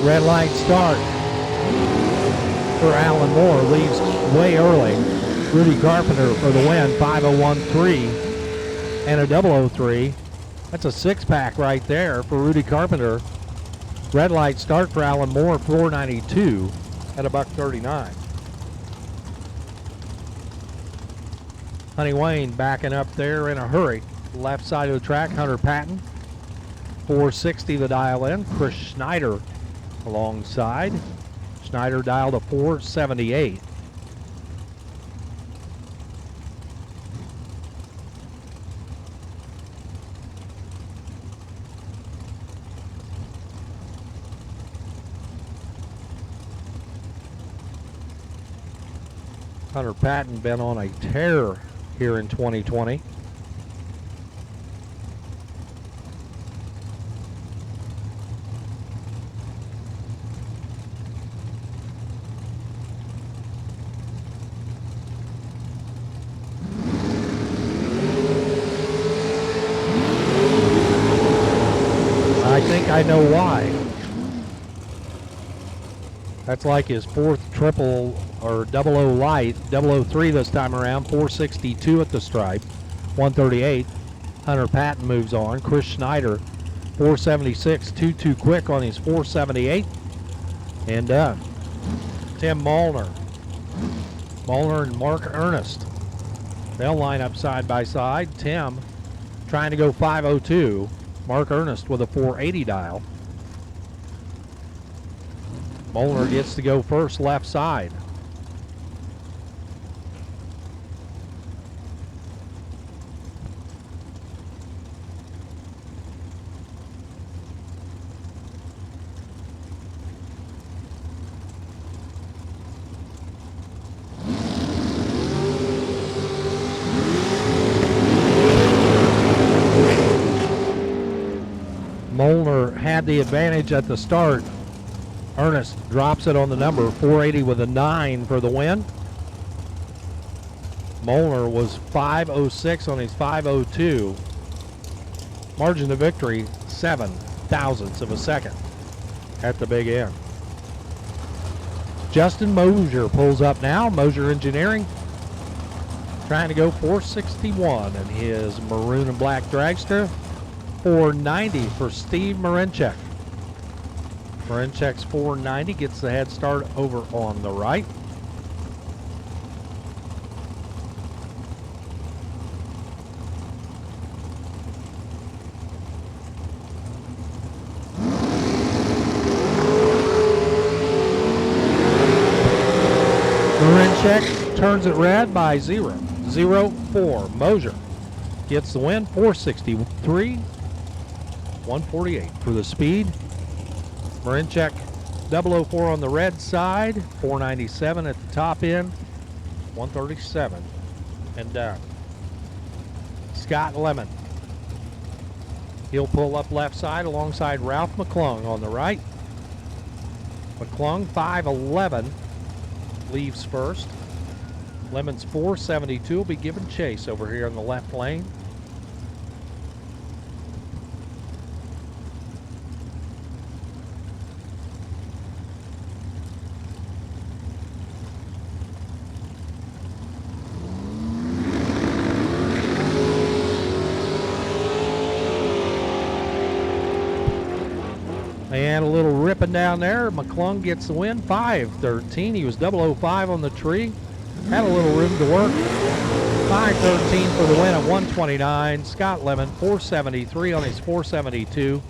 Red light start for Alan Moore. Leaves way early. Rudy Carpenter for the win. 501.3 and a 003. That's a 6-pack right there for Rudy Carpenter. Red light start for Alan Moore. 492 at $1.39. Honey Wayne backing up there in a hurry. Left side of the track. Hunter Patton. 460 the dial in. Chris Schneider alongside. Schneider dialed a 478. Hunter Patton been on a tear here in 2020. I know why. That's like his fourth triple or 00 light, 003 this time around. 462 at the stripe, 138. Hunter Patton moves on. Chris Schneider, 476, 2-2 quick on his 478. And Tim Molnar. Molnar and Mark Ernest. They'll line up side by side. Tim trying to go 502. Mark Ernest with a 480 dial. Molnar gets to go first left side. Molnar had the advantage at the start. Ernest drops it on the number. 480 with a 9 for the win. Molnar was 506 on his 502. Margin of victory, 7 thousandths of a second at the big end. Justin Mosier pulls up now. Mosier Engineering trying to go 461 in his maroon and black dragster. 490 for Steve Marinchek. Marinchek's 490 gets the head start over on the right. Marinchek turns it red by 0.04. Mosier gets the win. 463. 148 for the speed. Marinchek 004 on the red side. 497 at the top end. 137 and down. Scott Lemon. He'll pull up left side alongside Ralph McClung on the right. McClung 511 leaves first. Lemon's 472 will be giving chase over here in the left lane. And a little ripping down there. McClung gets the win, 513. He was 005 on the tree. Had a little room to work. 513 for the win at 129. Scott Lemon, 473 on his 472.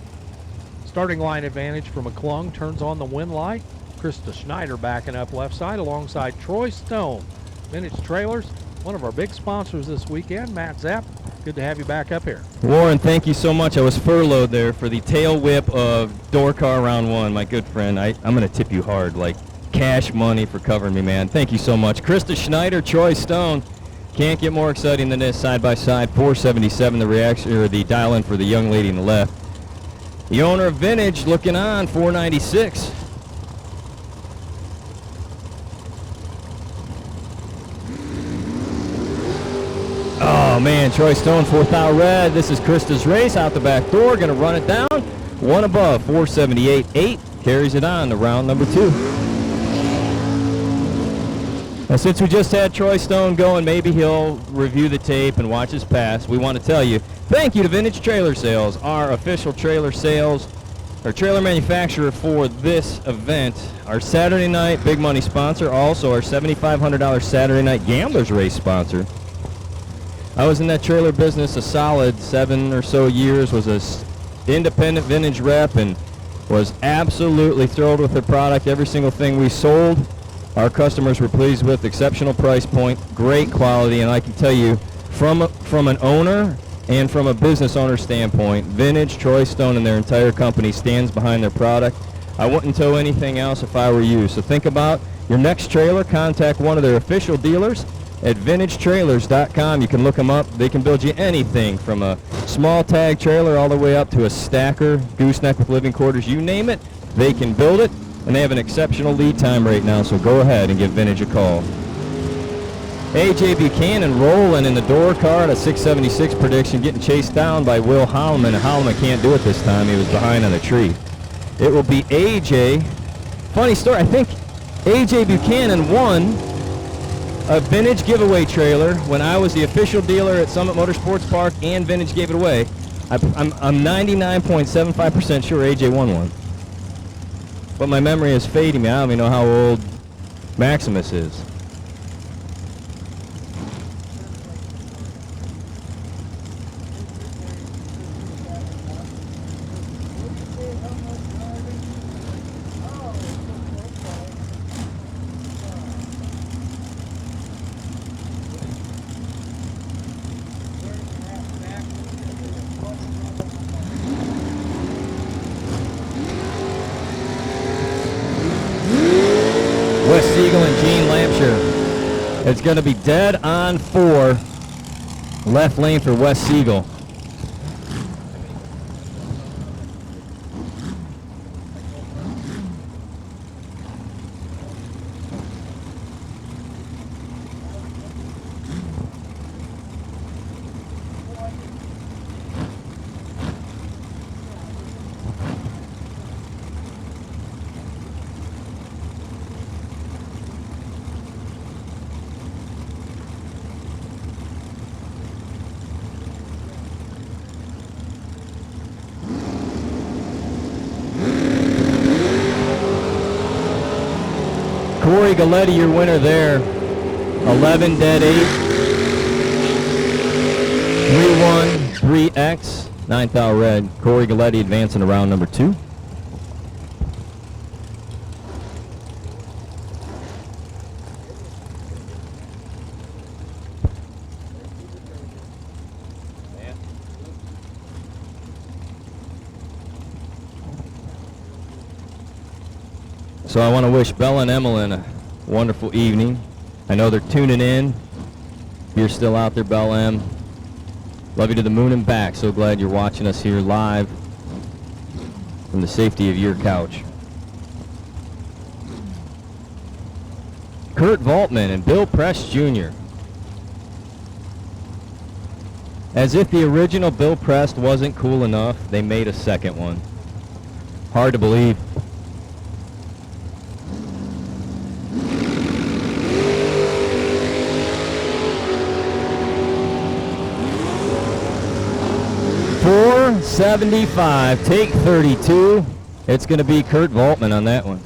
Starting line advantage for McClung. Turns on the win light. Krista Schneider backing up left side alongside Troy Stone. Vintage Trailers, one of our big sponsors this weekend. Matt Zapp, good to have you back up here. Warren, thank you so much. I was furloughed there for the tail whip of Door Car Round 1, my good friend. I'm going to tip you hard, like cash money for covering me, man. Thank you so much. Krista Schneider, Troy Stone. Can't get more exciting than this, side by side. 477, the reaction or the dial in for the young lady in the left. The owner of Vintage looking on, 496. Oh man, Troy Stone, 4th out red. This is Krista's race out the back door. Gonna run it down. One above, 478.8. Carries it on to round number 2. Now, since we just had Troy Stone going, maybe he'll review the tape and watch his pass. We want to tell you, thank you to Vintage Trailer Sales, our official trailer sales, our trailer manufacturer for this event. Our Saturday night big money sponsor, also our $7,500 Saturday night gamblers race sponsor. I was in that trailer business a solid 7 or so years, was a independent vintage rep, and was absolutely thrilled with the product. Every single thing we sold, our customers were pleased with. Exceptional price point, great quality, and I can tell you from an owner and from a business owner standpoint, Vintage, Troy Stone, and their entire company stands behind their product. I wouldn't tow anything else if I were you. So think about your next trailer. Contact one of their official dealers at vintagetrailers.com. You can look them up. They can build you anything from a small tag trailer all the way up to a stacker, gooseneck with living quarters, you name it, they can build it, and they have an exceptional lead time right now, so go ahead and give Vintage a call. A.J. Buchanan rolling in the door car at a 676 prediction, getting chased down by Will Holloman. Holloman can't do it this time. He was behind on a tree. It will be A.J. Funny story, I think A.J. Buchanan won a Vintage giveaway trailer when I was the official dealer at Summit Motorsports Park, and Vintage gave it away. I'm 99.75% sure AJ won one. But my memory is fading me. I don't even know how old Maximus is. Wes Siegel and Gene Lampshire. It's going to be dead on 4. Left lane for Wes Siegel. Corey Galletti, your winner there. 11 dead 8. 3-1, 3X, 9th out red. Corey Galletti advancing to round number 2. So I want to wish Bella and Emmeline a wonderful evening. I know they're tuning in. If you're still out there, Bella M, love you to the moon and back. So glad you're watching us here live from the safety of your couch. Kurt Voltman and Bill Press Jr. As if the original Bill Press wasn't cool enough, they made a second one. Hard to believe. $475, take 32. It's going to be Kurt Voltman on that one.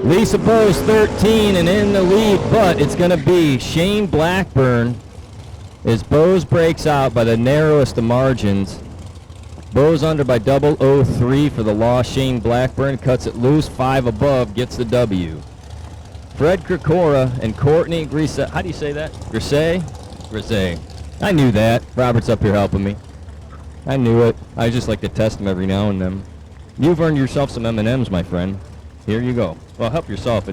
Lisa Bose 13 and in the lead, but it's going to be Shane Blackburn as Bose breaks out by the narrowest of margins. Bose under by 003 for the loss. Shane Blackburn cuts it loose, 5 above, gets the W. Fred Krikora and Courtney Grise. How do you say that? Grise. I knew that. Robert's up here helping me. I knew it. I just like to test them every now and then. You've earned yourself some M&Ms, my friend. Here you go. Well, help yourself.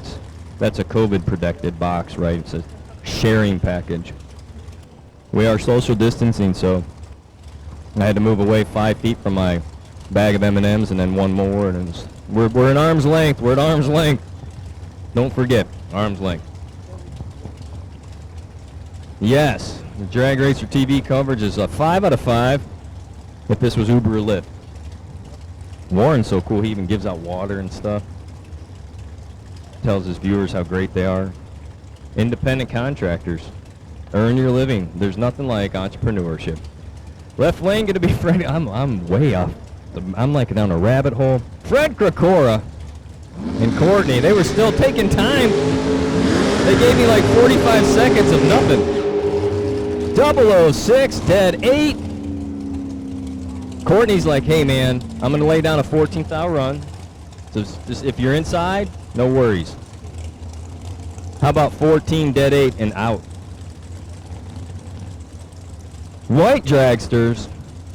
That's a COVID-protected box, right? It's a sharing package. We are social distancing, so I had to move away 5 feet from my bag of M&Ms and then one more. And we're at arm's length. We're at arm's length. Don't forget, arm's length. Yes, the Drag Racer TV coverage is a 5 out of 5 if this was Uber or Lyft. Warren's so cool, he even gives out water and stuff. Tells his viewers how great they are. Independent contractors. Earn your living. There's nothing like entrepreneurship. Left lane going to be Fred. I'm way off. I'm like down a rabbit hole. Fred Krikora and Courtney, they were still taking time. They gave me like 45 seconds of nothing. 006, dead 8. Courtney's like, hey man, I'm going to lay down a 14th hour run. So just if you're inside, no worries. How about 14, dead 8, and out? White dragsters,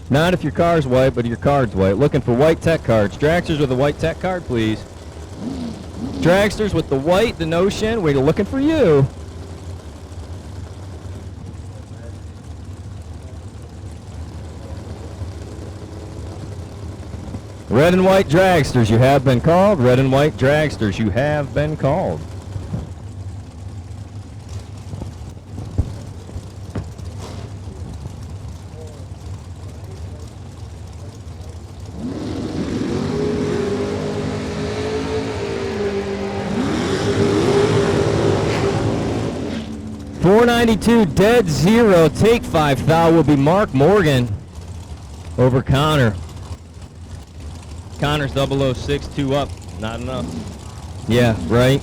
not if your car's white, but your card's white. Looking for white tech cards. Dragsters with a white tech card, please. Dragsters with the white, the Notion, we're looking for you. Red and white dragsters, you have been called. Red and white dragsters, you have been called. .492, dead 0, take 5 thou will be Mark Morgan over Connor. Connor's 006, 2 up, not enough. Yeah, right.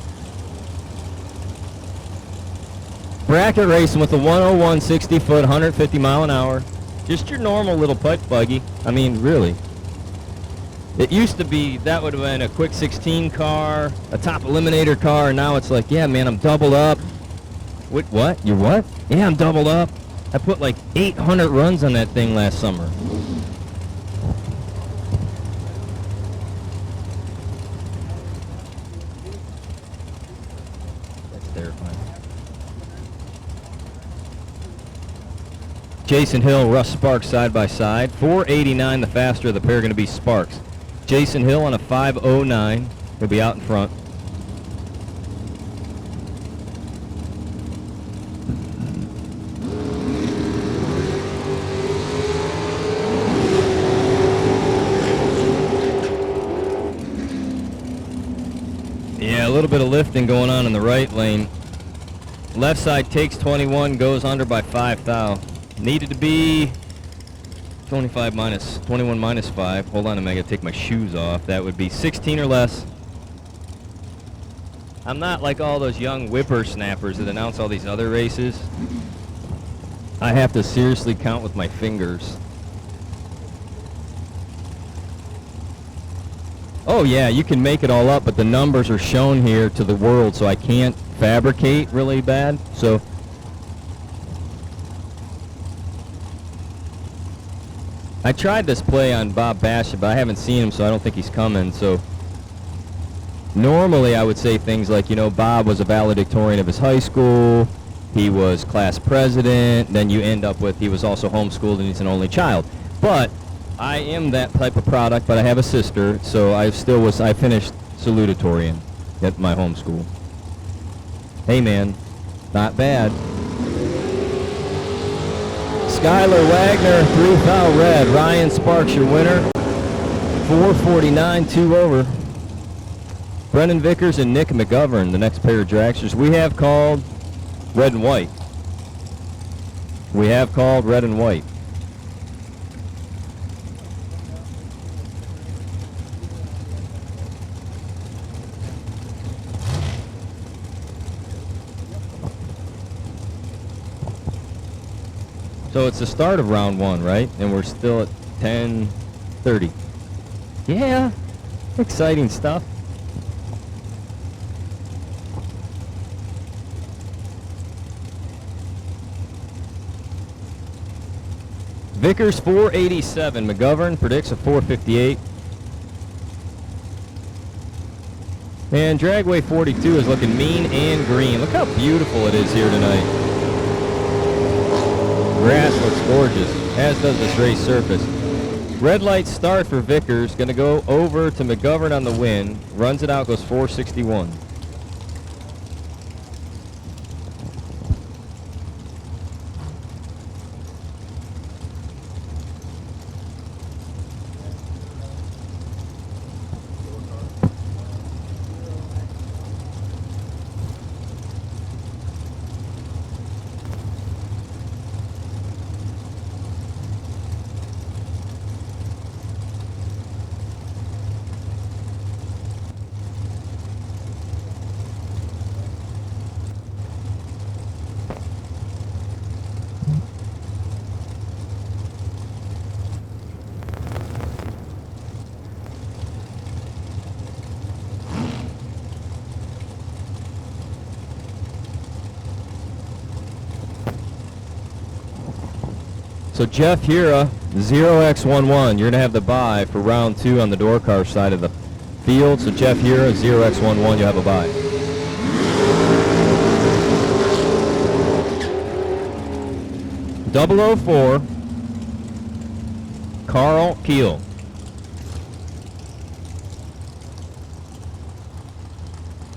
Bracket racing with the 101 60 foot, 150 mile an hour. Just your normal little pipe buggy. I mean, really. It used to be, that would have been a quick 16 car, a top eliminator car, and now it's like, yeah, man, I'm doubled up. What? You're what? Yeah, I'm doubled up. I put like 800 runs on that thing last summer. That's terrifying. Jason Hill, Russ Sparks side by side. 489, the faster of the pair, going to be Sparks. Jason Hill on a 509. He'll be out in front. Yeah, a little bit of lifting going on in the right lane. Left side takes 21, goes under by 5 thou. Needed to be 21 minus 5. Hold on a minute, I gotta take my shoes off. That would be 16 or less. I'm not like all those young whippersnappers that announce all these other races. I have to seriously count with my fingers. Oh yeah, you can make it all up, but the numbers are shown here to the world, so I can't fabricate really bad. So I tried this play on Bob Bash, but I haven't seen him, so I don't think he's coming. So normally I would say things like, you know, Bob was a valedictorian of his high school, he was class president, then you end up with he was also homeschooled and he's an only child. But I am that type of product, but I have a sister, so I finished salutatorian at my homeschool. Hey man, not bad. Skylar Wagner, 3 thou red. Ryan Sparks, your winner. 449, 2 over. Brendan Vickers and Nick McGovern, the next pair of dragsters. We have called red and white. We have called red and white. So it's the start of round 1, right? And we're still at 10:30. Yeah, exciting stuff. Vickers 487. McGovern predicts a 458. And Dragway 42 is looking mean and green. Look how beautiful it is here tonight. Grass looks gorgeous, as does this race surface. Red light start for Vickers. Going to go over to McGovern on the win. Runs it out, goes 461. So Jeff Hira, 0x11, you're going to have the bye for round 2 on the door car side of the field. So Jeff Hira, 0x11, you'll have a bye. .004, Carl Keel.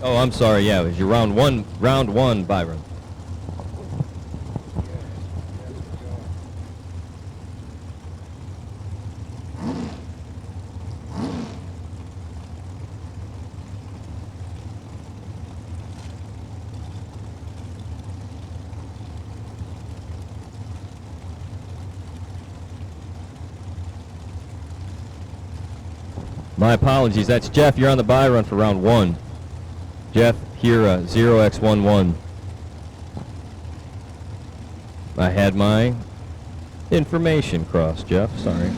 Oh, I'm sorry, yeah, it was your round one bye run. My apologies. That's Jeff. You're on the bye run for round 1. Jeff Hira, 0x11. I had my information crossed, Jeff. Sorry.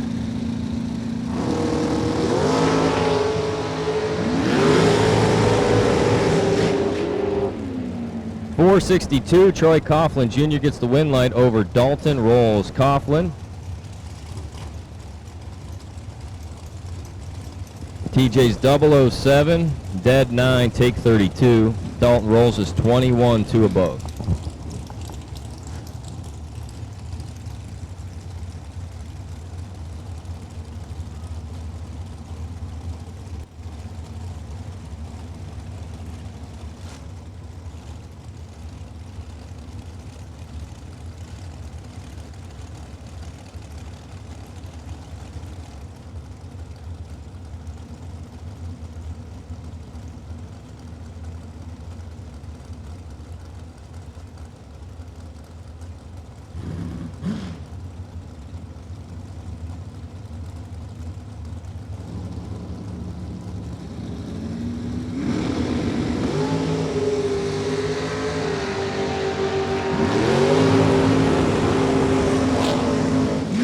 .462. Troy Coughlin Jr. gets the win light over Dalton Rolls. Coughlin. TJ's 007, dead 9, take 32. Dalton Rolls is 21, 2 above.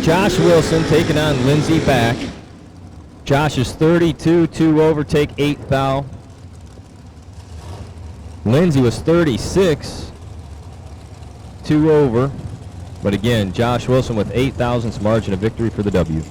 Josh Wilson taking on Lindsey Back. Josh is 32, 2 over, take 8 thou. Lindsey was 36, 2 over. But again, Josh Wilson with 8 thousandths margin of victory for the W.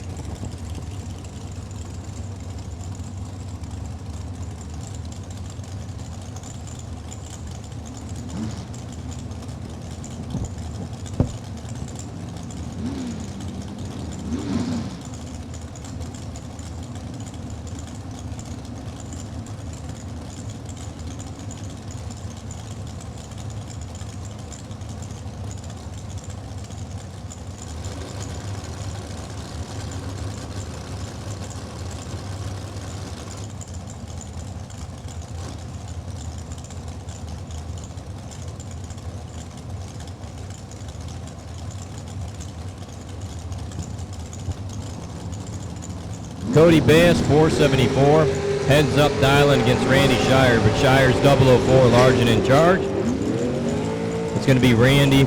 Cody Bass, 474. Heads up dialing against Randy Shire, but Shire's 004 large and in charge. It's going to be Randy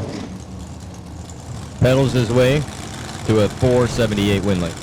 pedals his way to a 478 win light.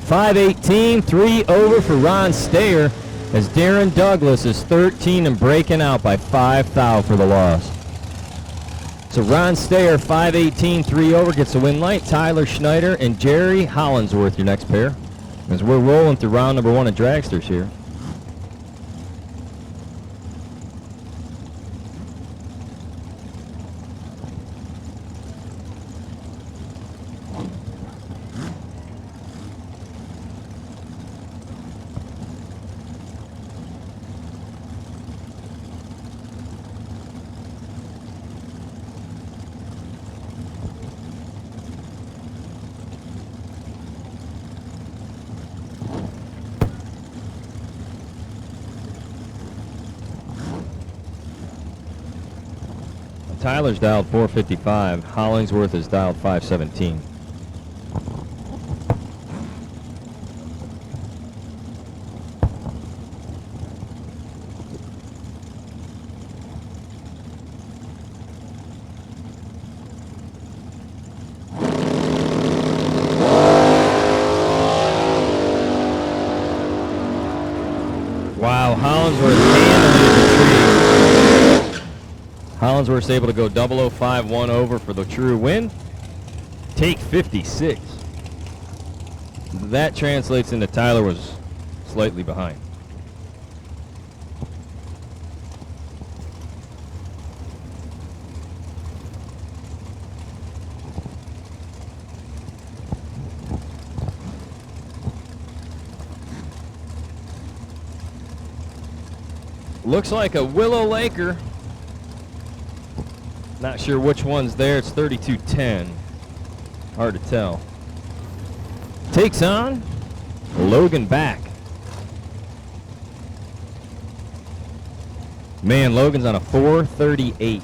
.518, 3 over for Ron Stayer, as Darren Douglas is 13 and breaking out by 5 thou for the loss. So Ron Stayer, 518, 3 over, gets a win light. Tyler Schneider and Jerry Hollinsworth, your next pair, as we're rolling through round number 1 of Dragsters here. Tyler's dialed 455. Hollingsworth is dialed 517. Wow, Hollingsworth handily retrieved. Hollinsworth's able to go 0051 over for the true win. Take 56. That translates into Tyler was slightly behind. Looks like a Willow Laker. Not sure which one's there. It's 3210. Hard to tell. Takes on Logan back. Man, Logan's on a 438.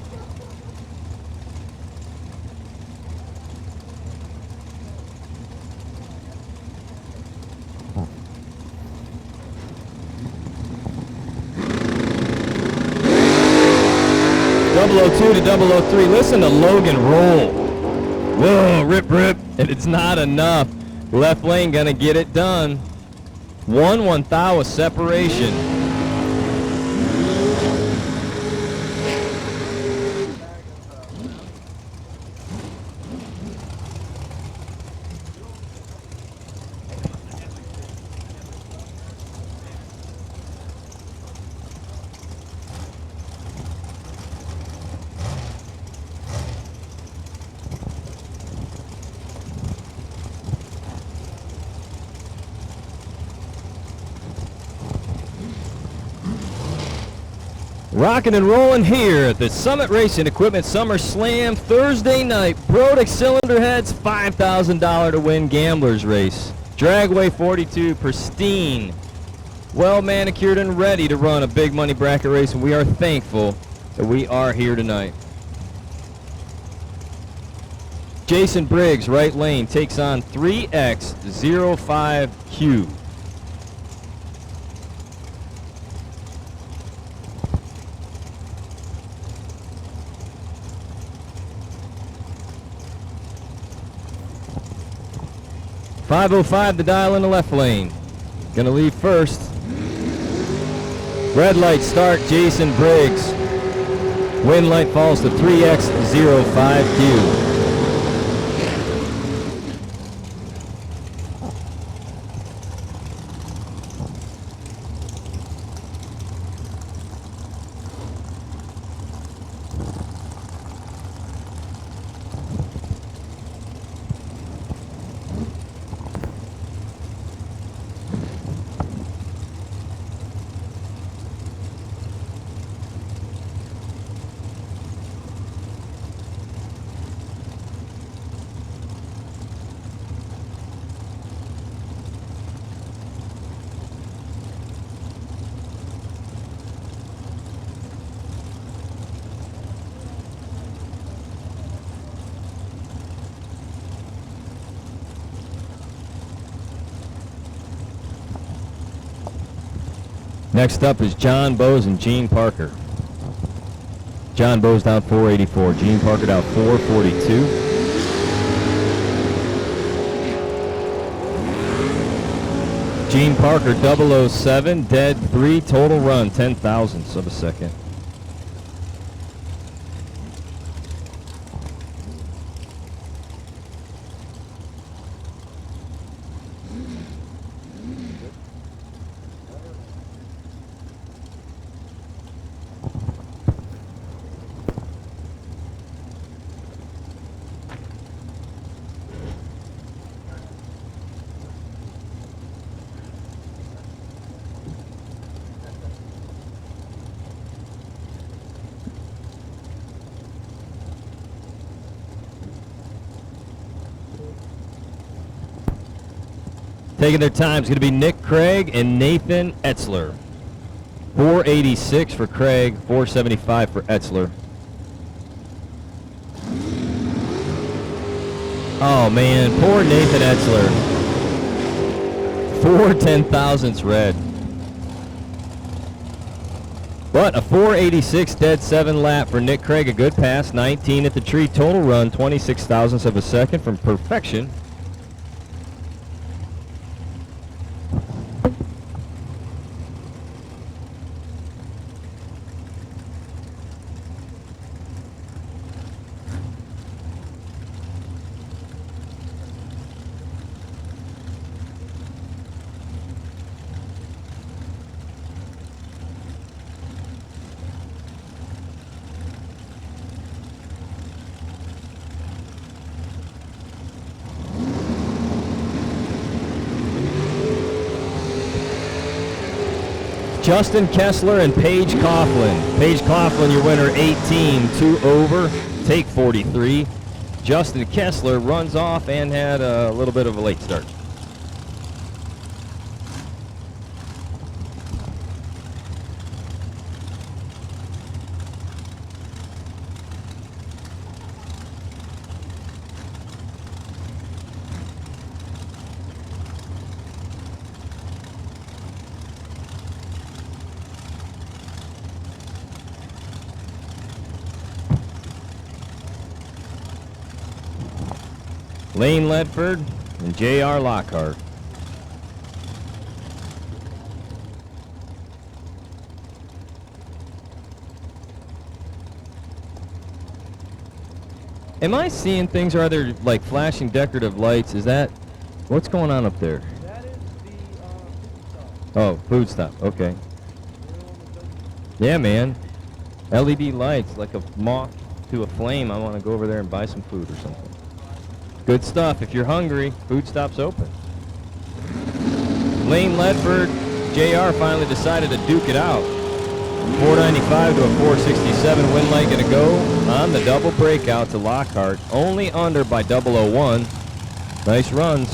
.002 to .003. Listen to Logan roll. Whoa, rip, rip. And it's not enough. Left lane gonna get it done. 1/1000 of separation. Rocking and rolling here at the Summit Racing Equipment Summer Slam Thursday night. Brodick Cylinder Heads, $5,000 to win Gamblers Race. Dragway 42, pristine, well manicured and ready to run a big money bracket race, and we are thankful that we are here tonight. Jason Briggs, right lane, takes on 3X05Q. .505 to dial in the left lane. Gonna leave first. Red light start, Jason Briggs. Win light falls to 3X05Q. Next up is John Bowes and Gene Parker. John Bowes down 484. Gene Parker down 442. Gene Parker 007, dead 3, total run 10 thousandths of a second. Taking their time is going to be Nick Craig and Nathan Etzler. 486 for Craig, 475 for Etzler. Oh man, poor Nathan Etzler. 4 10,000ths red. But a 486 dead 7 lap for Nick Craig, a good pass, 19 at the tree, total run 26 thousandths of a second from Perfection. Justin Kessler and Paige Coughlin. Paige Coughlin, your winner, 18, 2 over, take 43. Justin Kessler runs off and had a little bit of a late start. Lane Ledford and J.R. Lockhart. Am I seeing things, or are there like flashing decorative lights? Is that, what's going on up there? That is the food stop. Oh, food stop, okay. Yeah, man. LED lights, like a moth to a flame. I want to go over there and buy some food or something. Good stuff. If you're hungry, food stop's open. Lane Ledford, JR finally decided to duke it out. 495 to a 467. Win light going to go on the double breakout to Lockhart. Only under by 001. Nice runs.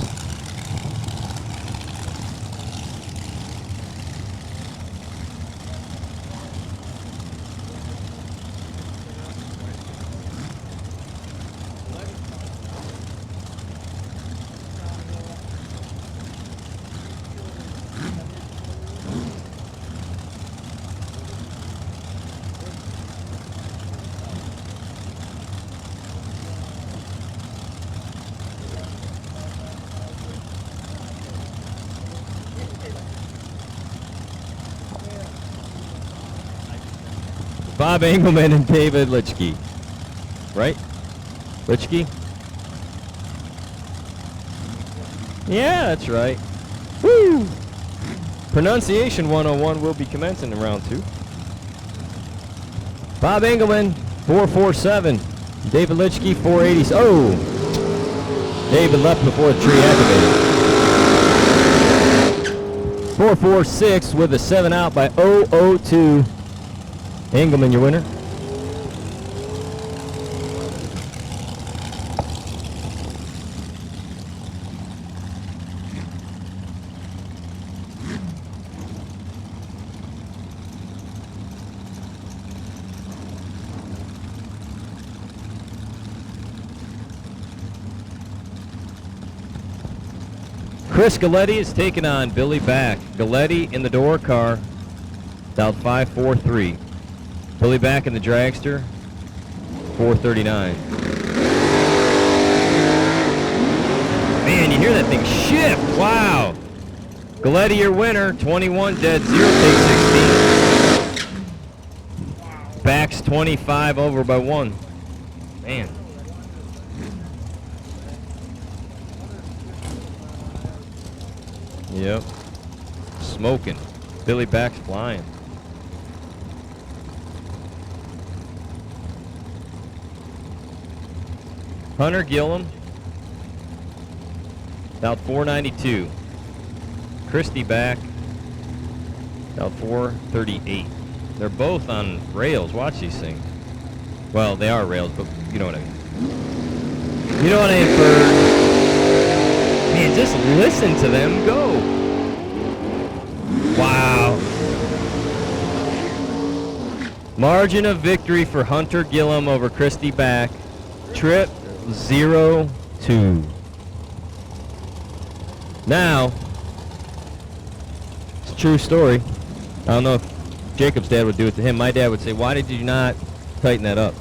Bob Engelman and David Litchke. Right? Litchke? Yeah, that's right. Woo! Pronunciation 101 will be commencing in round 2. Bob Engelman, 447. David Litchke, 480. Oh! David left before the tree activated. 446 with a 7 out by 002. Engelman, your winner. Chris Galletti is taking on Billy Back. Galletti in the door car. Dialed 543. Billy back in the dragster. 439. Man, you hear that thing shift. Wow. Galletti, your winner. 21 dead, 0 take 16. Backs 25 over by 1. Man. Yep. Smoking. Billy back's flying. Hunter Gillum. Dialed 492. Christie back. Dialed 438. They're both on rails. Watch these things. Well, they are rails, but you know what I mean. You know what I inferred? Man, just listen to them go. Wow. Margin of victory for Hunter Gillum over Christie back. Trip 0-2. Now, it's a true story. I don't know if Jacob's dad would do it to him. My dad would say, why did you not tighten that up?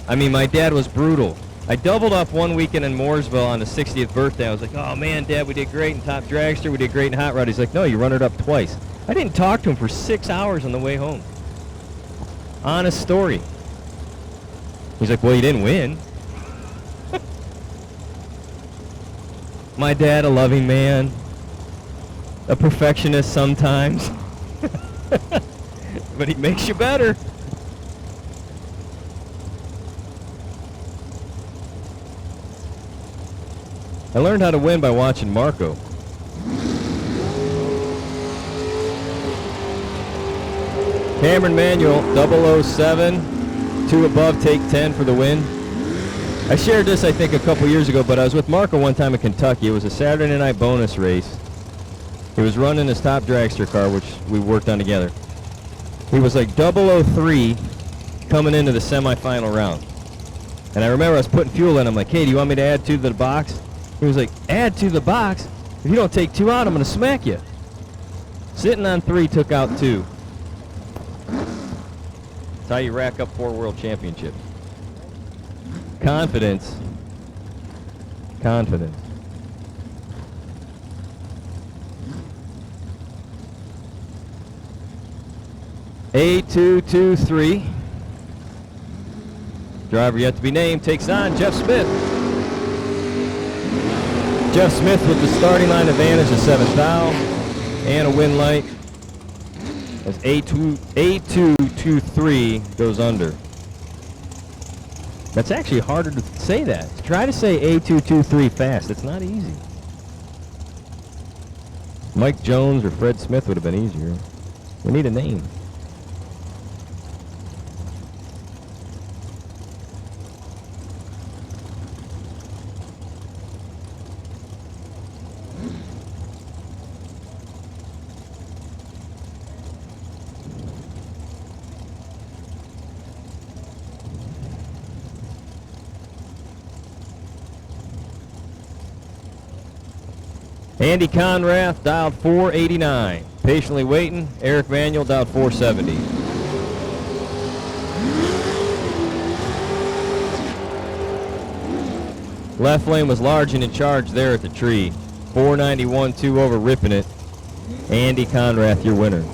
I mean, my dad was brutal. I doubled up one weekend in Mooresville on his 60th birthday. I was like, oh man, Dad, we did great in Top Dragster. We did great in Hot Rod. He's like, no, you run it up twice. I didn't talk to him for 6 hours on the way home. Honest story. He's like, well, you didn't win. My dad, a loving man, a perfectionist sometimes, but he makes you better. I learned how to win by watching Marco. Cameron Manuel, 007, 2 above, take 10 for the win. I shared this, I think, a couple years ago, but I was with Marco one time in Kentucky. It was a Saturday night bonus race. He was running his Top Dragster car, which we worked on together. He was like 003 coming into the semifinal round. And I remember I was putting fuel in. I'm like, hey, do you want me to add 2 to the box? He was like, add 2 to the box? If you don't take 2 out, I'm going to smack you. Sitting on 3, took out 2. That's how you rack up 4 world championships. Confidence. Confidence. A223. Driver yet to be named takes on Jeff Smith. Jeff Smith with the starting line advantage of 7th thou and a win light as A223 goes under. That's actually harder to say that. Try to say A223 fast. It's not easy. Mike Jones or Fred Smith would have been easier. We need a name. Andy Conrath dialed 489. Patiently waiting. Eric Manuel dialed 470. Left lane was large and in charge there at the tree. 491, 2 over, ripping it. Andy Conrath, your winner.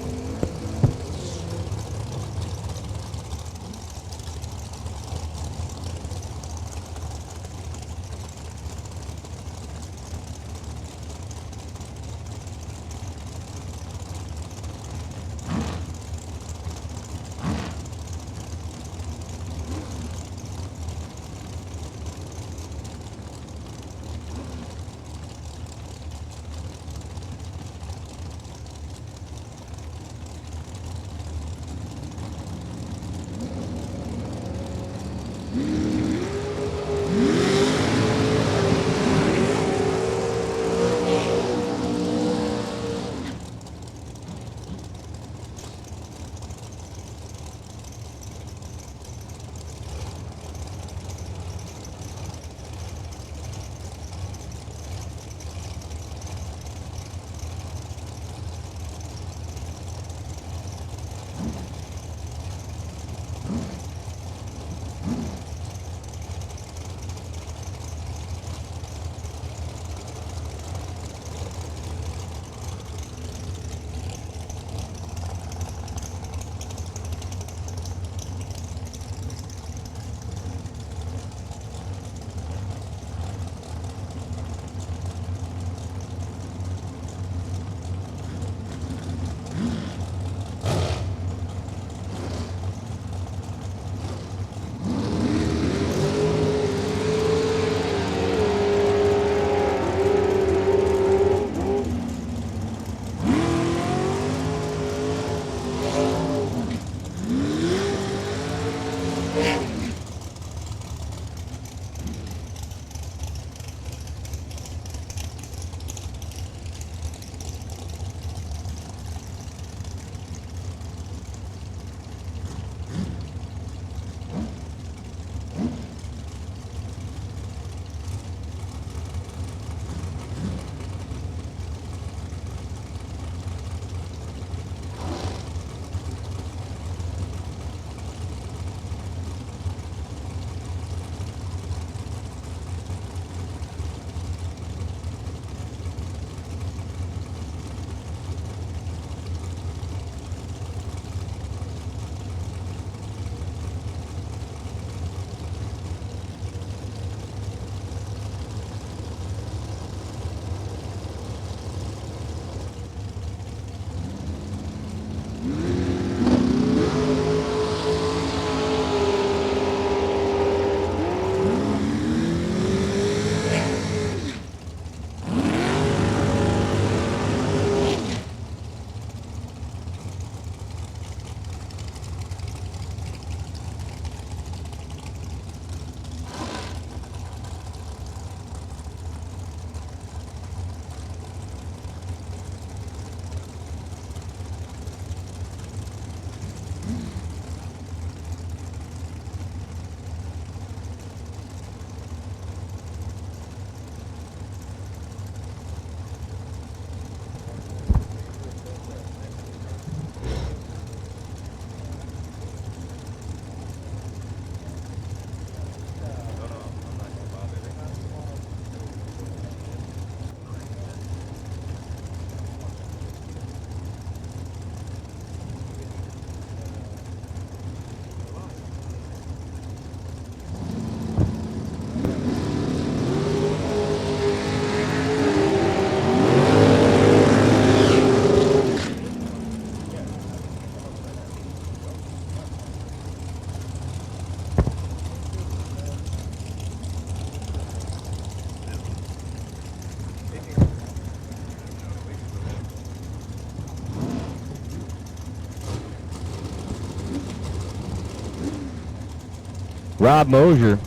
Rob Mosier,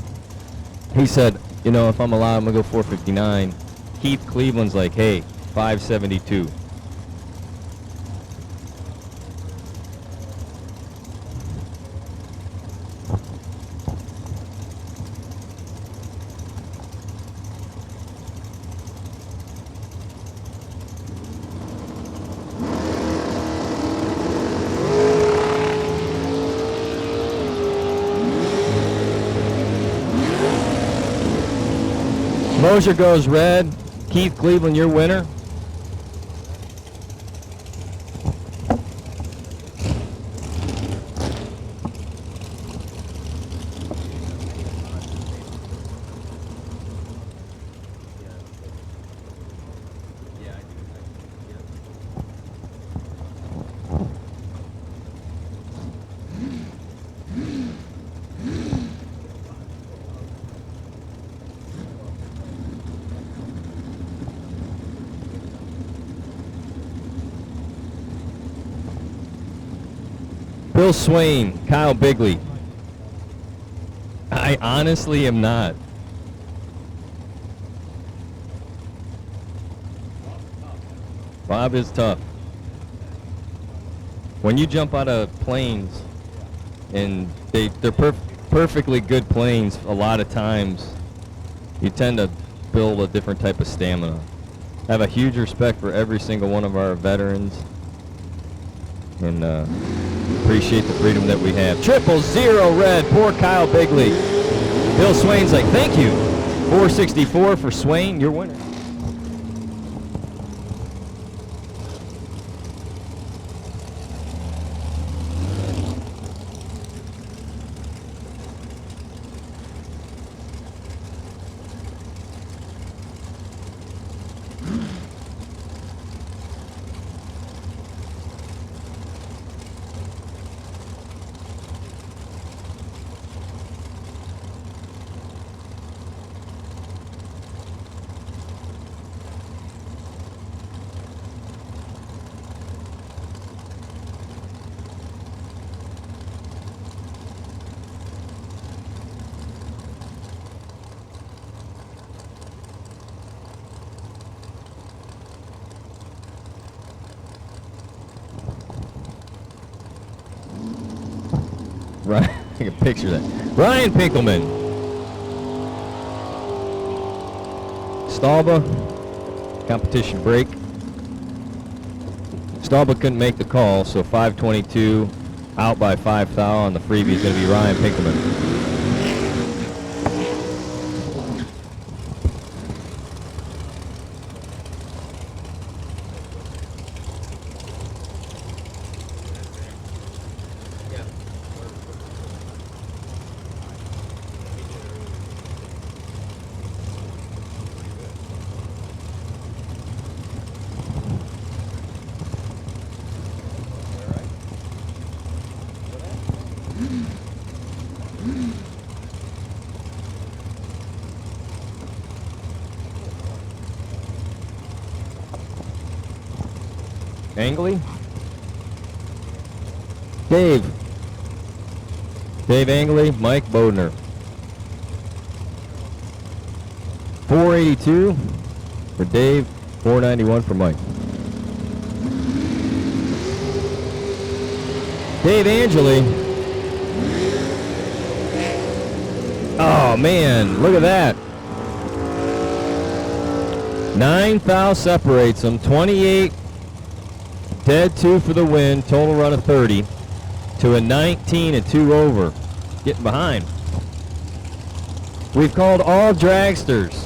he said, you know, if I'm allowed, I'm going to go 459. Keith Cleveland's like, hey, 572. Mosier goes red. Keith Cleveland, your winner. Bill Swain, Kyle Bigley. I honestly am not. Bob is tough. When you jump out of planes, and they're perfectly good planes, a lot of times you tend to build a different type of stamina. I have a huge respect for every single one of our veterans, and appreciate the freedom that we have. 000 red, poor Kyle Bigley. Bill Swain's like, thank you. 464 for Swain, your winner. Right, I can picture that. Ryan Pinkelman. Stalba, competition break. Stalba couldn't make the call, so 522 out by 5 thou on the freebie is going to be Ryan Pinkelman. Angley? Dave Angley, Mike Bodner. 482 for Dave, 491 for Mike. Dave Angeli. Oh man, look at that. 9 thou separates them, 28 dead 2 for the win, total run of 30 to a 19 and 2 over. Getting behind. We've called all dragsters.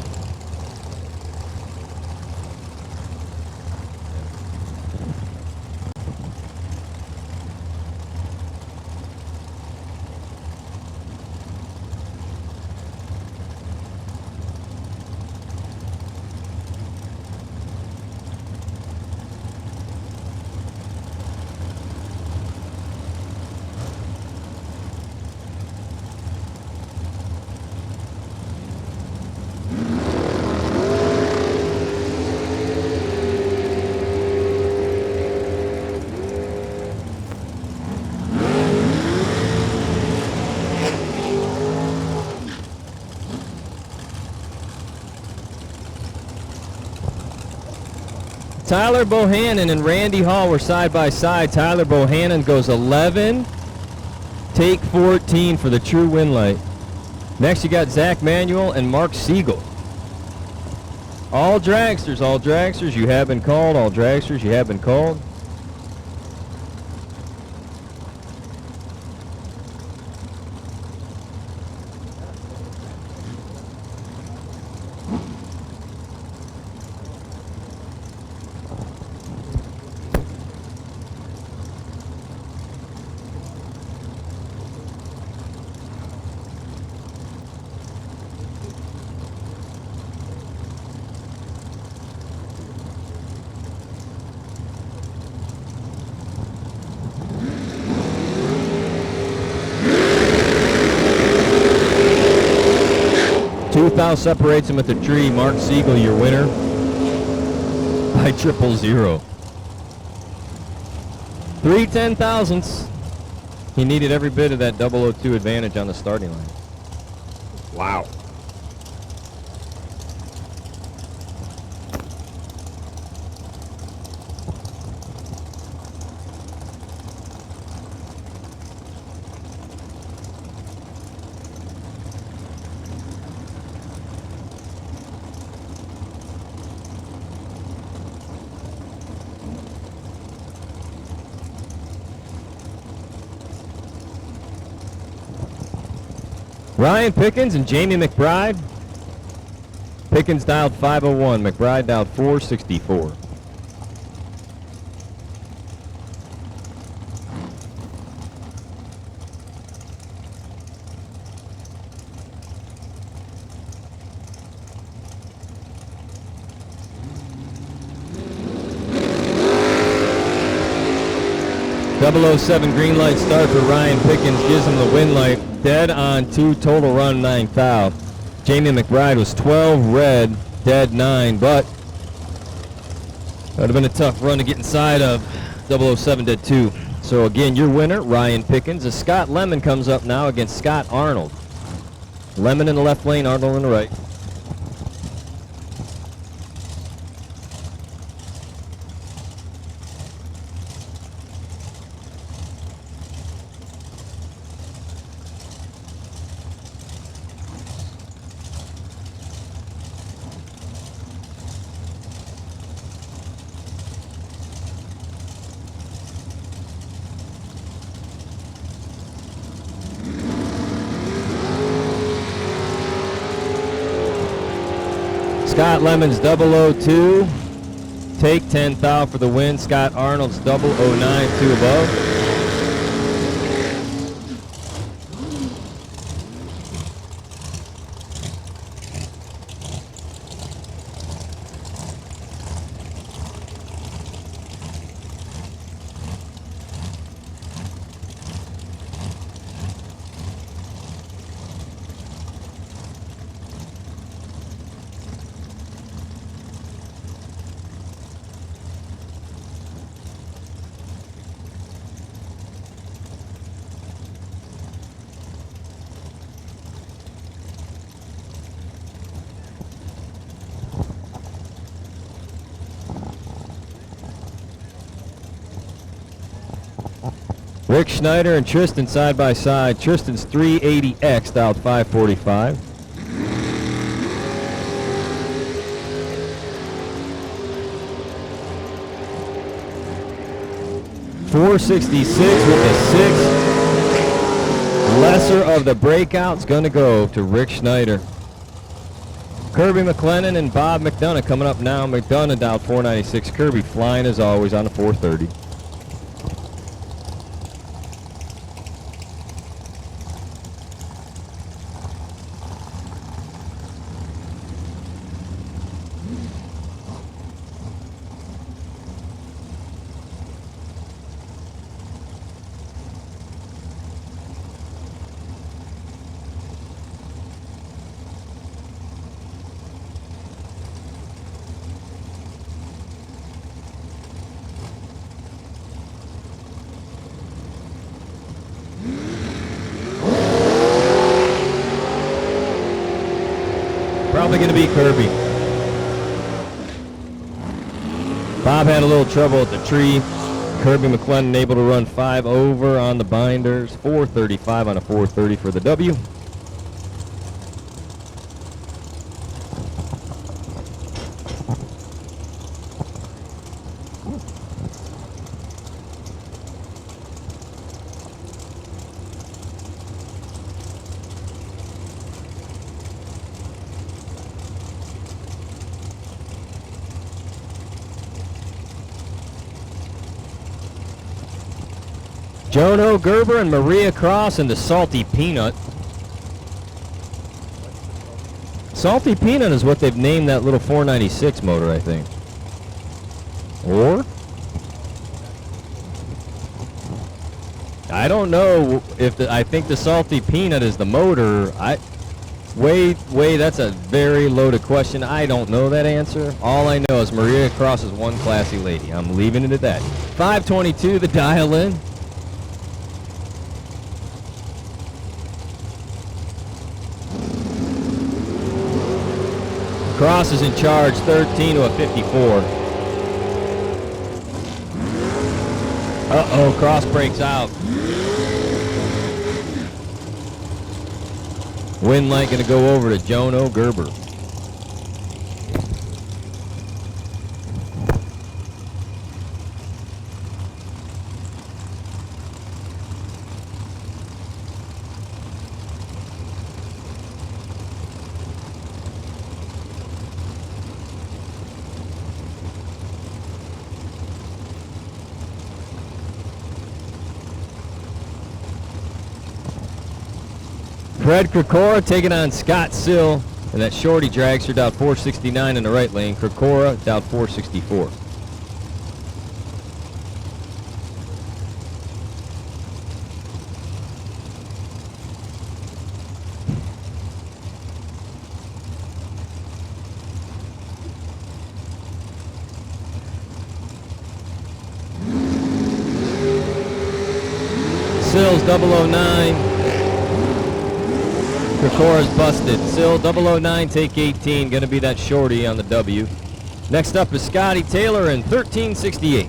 Tyler Bohannon and Randy Hall were side by side. Tyler Bohannon goes 11, take 14 for the True Winlight. Next you got Zach Manuel and Mark Siegel. All dragsters, you have been called. All dragsters, you have been called. Toothhouse separates him at the tree. Mark Siegel, your winner by 000. 3 10,000ths. He needed every bit of that 002 advantage on the starting line. Wow. Ryan Pickens and Jamie McBride. Pickens dialed 501, McBride dialed 464. .007 green light start for Ryan Pickens, gives him the win light. Dead on 2, total run 9 foul. Jamie McBride was 12 red, dead 9, but that would have been a tough run to get inside of 007 dead 2. So again, your winner, Ryan Pickens, as Scott Lemon comes up now against Scott Arnold. Lemon in the left lane, Arnold in the right. Scott Lemon's 002, take 10 thou for the win. Scott Arnold's 009, 2 above. Rick Schneider and Tristan side by side. Tristan's 380X dialed 545. .466 with the 6. Lesser of the breakout's going to go to Rick Schneider. Kirby McLennan and Bob McDonough coming up now. McDonough dialed 496. Kirby flying as always on the 430. Probably going to be Kirby. Bob had a little trouble at the tree. Kirby McClendon able to run 5 over on the binders. 435 on a 430 for the W. Jono Gerber and Maria Cross in the Salty Peanut. Salty Peanut is what they've named that little 496 motor, I think. Or? I don't know if I think the Salty Peanut is the motor. Wait, that's a very loaded question. I don't know that answer. All I know is Maria Cross is one classy lady. I'm leaving it at that. 522, the dial in. Cross is in charge, 13 to a 54. Uh-oh, Cross breaks out. Wind light going to go over to Jono Gerber. Fred Krikora taking on Scott Sill, and that shorty dragster down 469 in the right lane. Krikora down 464. Sill's 009. Krikora's busted. Sill 009, take 18. Going to be that shorty on the W. Next up is Scotty Taylor in 1368.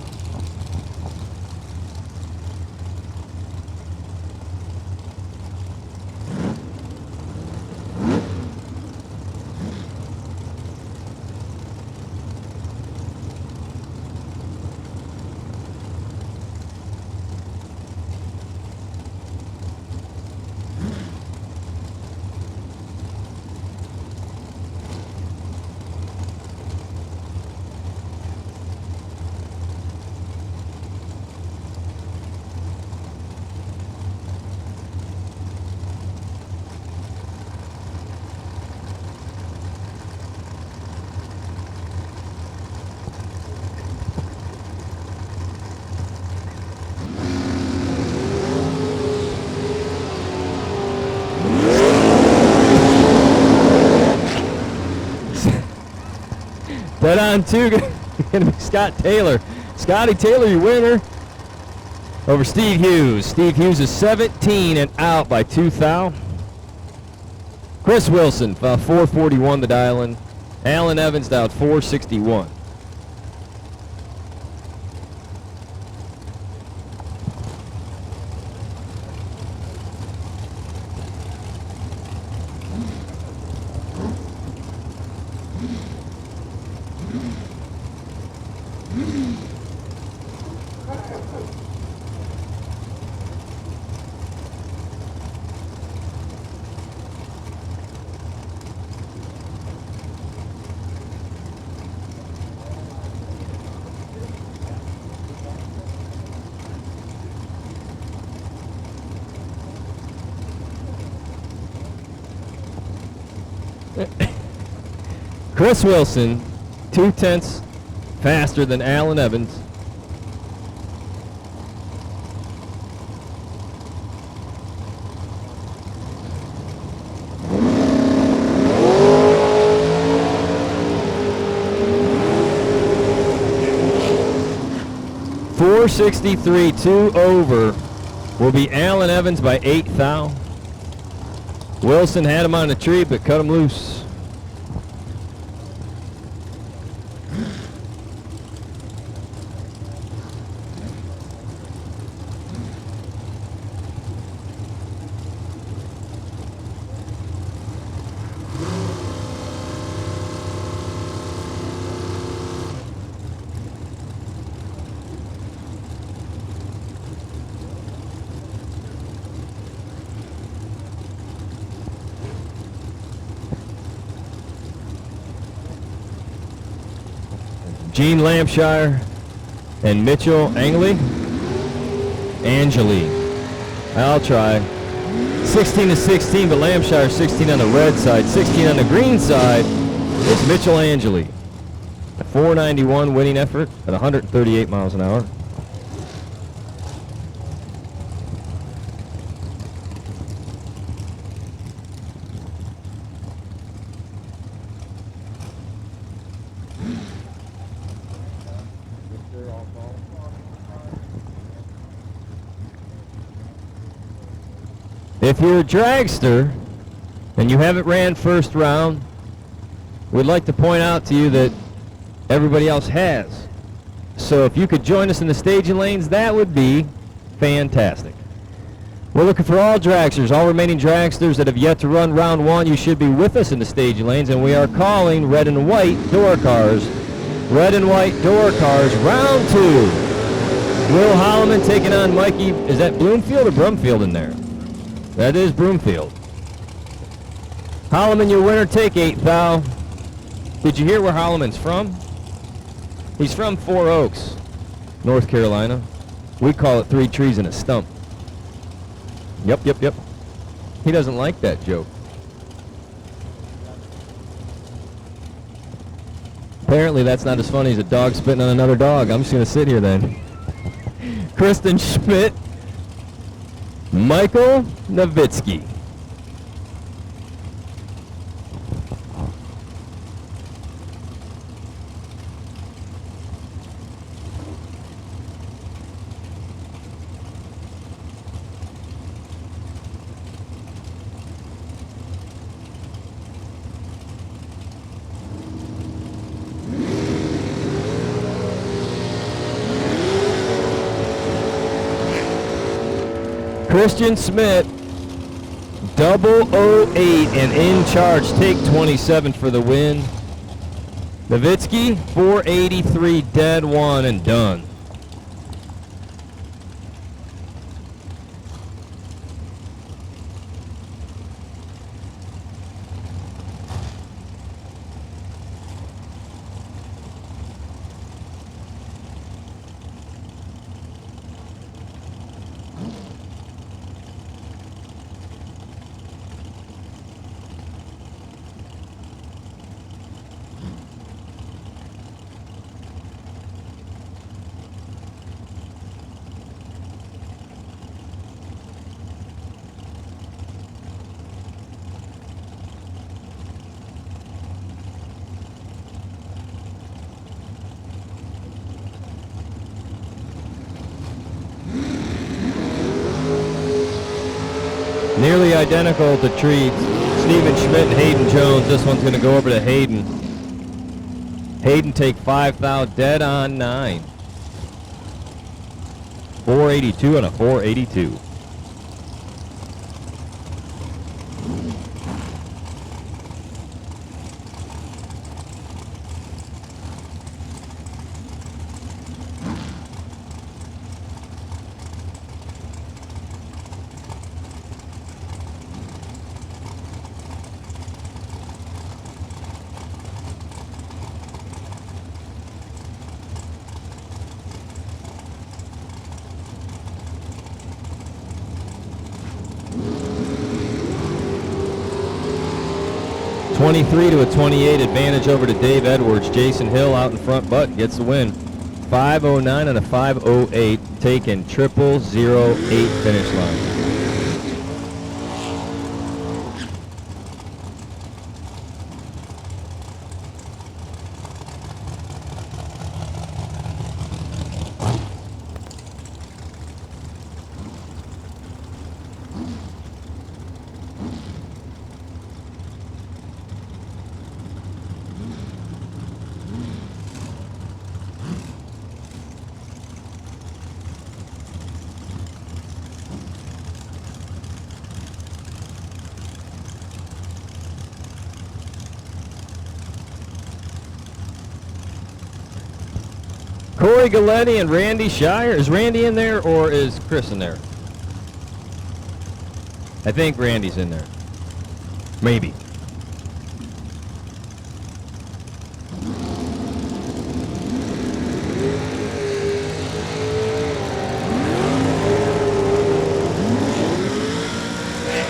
Dead on two, going to be Scott Taylor. Scotty Taylor, your winner over Steve Hughes. Steve Hughes is 17 and out by 2 thou. Chris Wilson, 441 the dial-in. Alan Evans down 461. Chris Wilson, 0.2 faster than Alan Evans. .463, 2 over, will be Alan Evans by 8 thou. Wilson had him on the tree, but cut him loose. Gene Lampshire and Mitchell Angeli. I'll try. 16 to 16, but Lampshire 16 on the red side. 16 on the green side is Mitchell Angeli. A 491 winning effort at 138 miles an hour. If you're a dragster and you haven't ran first round, we'd like to point out to you that everybody else has. So if you could join us in the staging lanes, that would be fantastic. We're looking for all dragsters, all remaining dragsters that have yet to run round one. You should be with us in the staging lanes, and we are calling red and white door cars. Red and white door cars, round 2. Will Holloman taking on Mikey. Is that Bloomfield or Brumfield in there? That is Broomfield. Holloman, your winner, take 8 thou. Did you hear where Holloman's from? He's from 4 Oaks, North Carolina. We call it 3 trees and a stump. Yep. He doesn't like that joke. Apparently that's not as funny as a dog spitting on another dog. I'm just going to sit here then. Kristen Schmidt. Michael Nowitzki. Christian Smith, 008 and in charge, take 27 for the win. Nowitzki, 483, dead one and done. Nearly identical to treats. Stephen Schmidt and Hayden Jones. This one's going to go over to Hayden. Hayden take 5 thou, dead on 9. 482 and a 482. .23 to a 28 advantage over to Dave Edwards. Jason Hill out in front, but gets the win. 509 and a 508, taken 0008 finish line. Corey Galletti and Randy Shire. Is Randy in there or is Chris in there? I think Randy's in there. Maybe.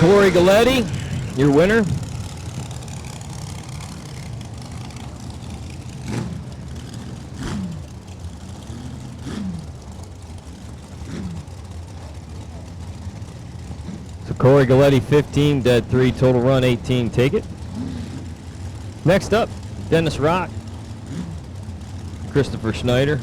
Corey Galletti, your winner. So Corey Galletti, 15, dead 3, total run 18, take it. Next up, Dennis Rock, Christopher Schneider.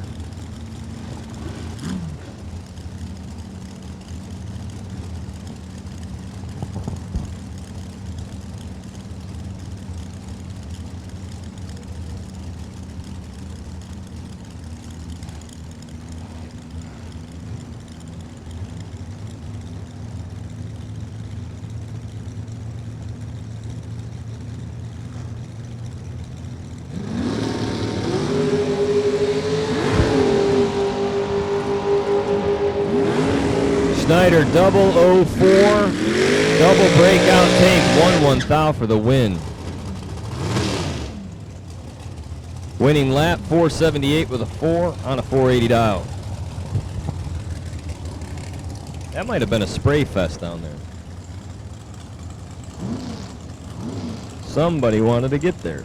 Schneider double 04, double breakout tank, 1/1000 for the win. Winning lap 478 with a 4 on a 480 dial. That might have been a spray fest down there. Somebody wanted to get there.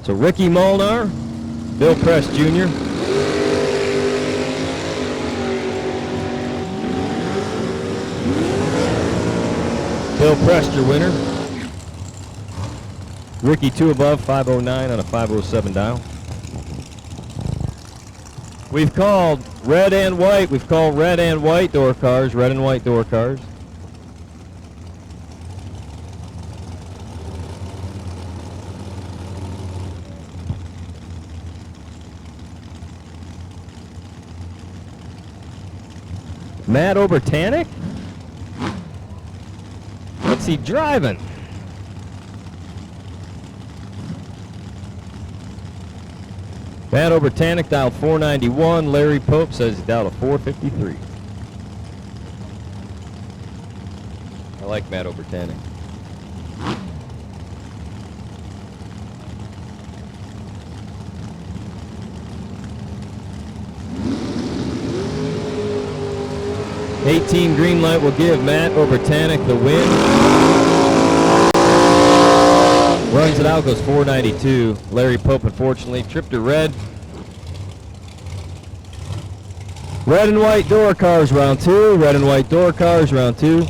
So Ricky Molnar, Bill Press Jr. Bill Press, your winner. Ricky 2 above, 509 on a 507 dial. We've called red and white. We've called red and white door cars, red and white door cars. Matt Obertanic? What's he driving? Matt Obertanic dialed 491. Larry Pope says he dialed a 453. I like Matt Obertanic. Green light will give Matt Obertanic the win. Runs it out, goes 492. Larry Pope, unfortunately, tripped to red. Red and white door cars, round 2. Red and white door cars, round 2.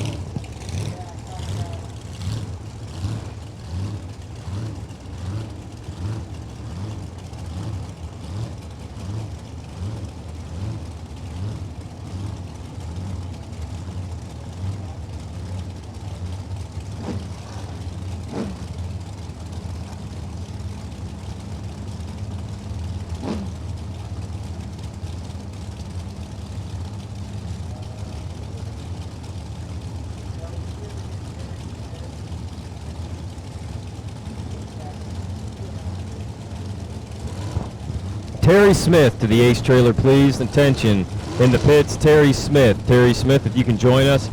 Terry Smith to the Ace trailer, please. Attention in the pits, Terry Smith. Terry Smith, if you can join us.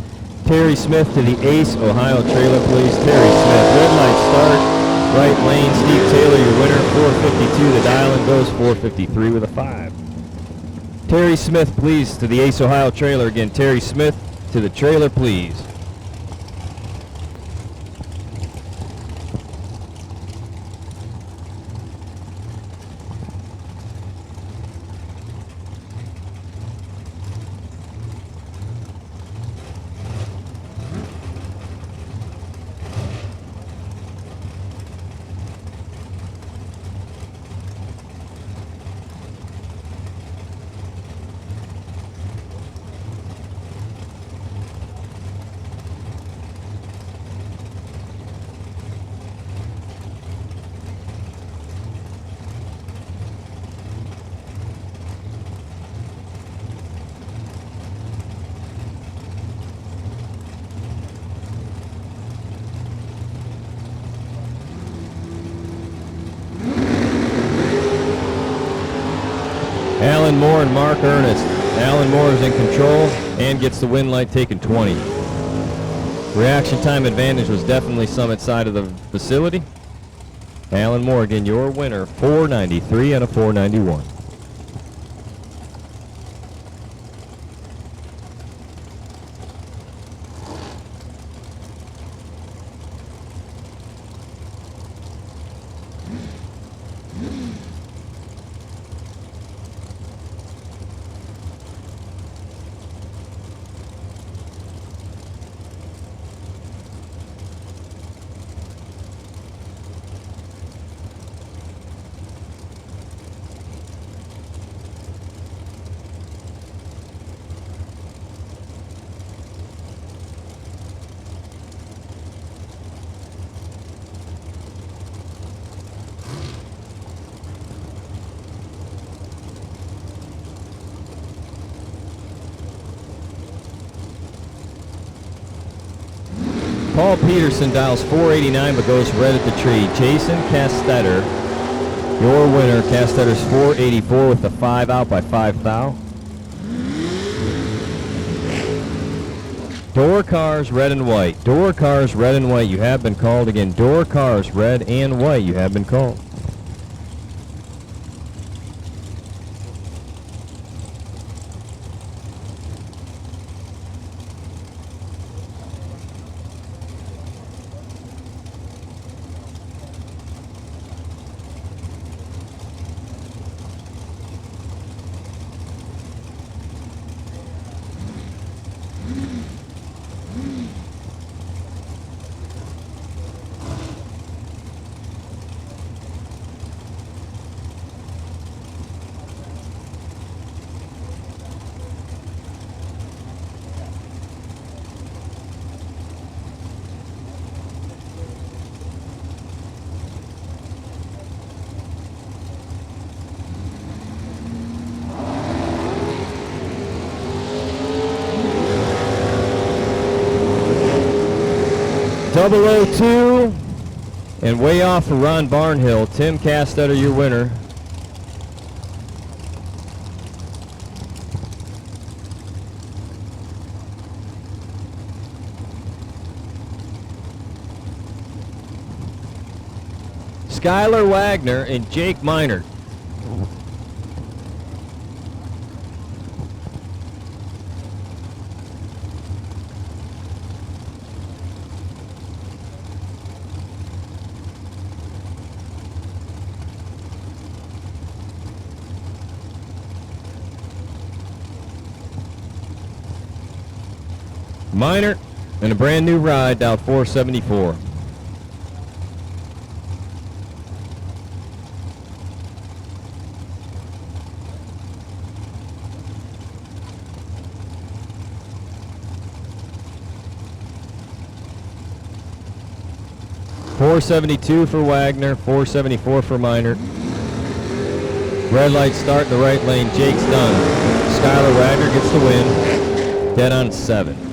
Terry Smith to the Ace Ohio trailer, please. Terry Smith. Red light start. Right lane. Steve Taylor, your winner. 452. The dial-in goes 453 with a 5. Terry Smith, please, to the Ace Ohio trailer. Again, Terry Smith to the trailer, please. Alan Moore and Mark Ernest. Alan Moore is in control and gets the win light taken 20. Reaction time advantage was definitely Summit side of the facility. Alan Morgan, your winner, 493 and a 491. Paul Peterson dials 489 but goes red at the tree. Jason Castetter, your winner. Castetter's 484 with the 5 out by 5 thou. Door cars red and white. Door cars red and white. You have been called again. Door cars red and white. You have been called. .002 and way off for Ron Barnhill. Tim Castetter, your winner. Skylar Wagner and Jake Minor. Minor and a brand new ride down 474. .472 for Wagner, 474 for Minor. Red light start in the right lane. Jake's done. Skylar Wagner gets the win. Dead on 7.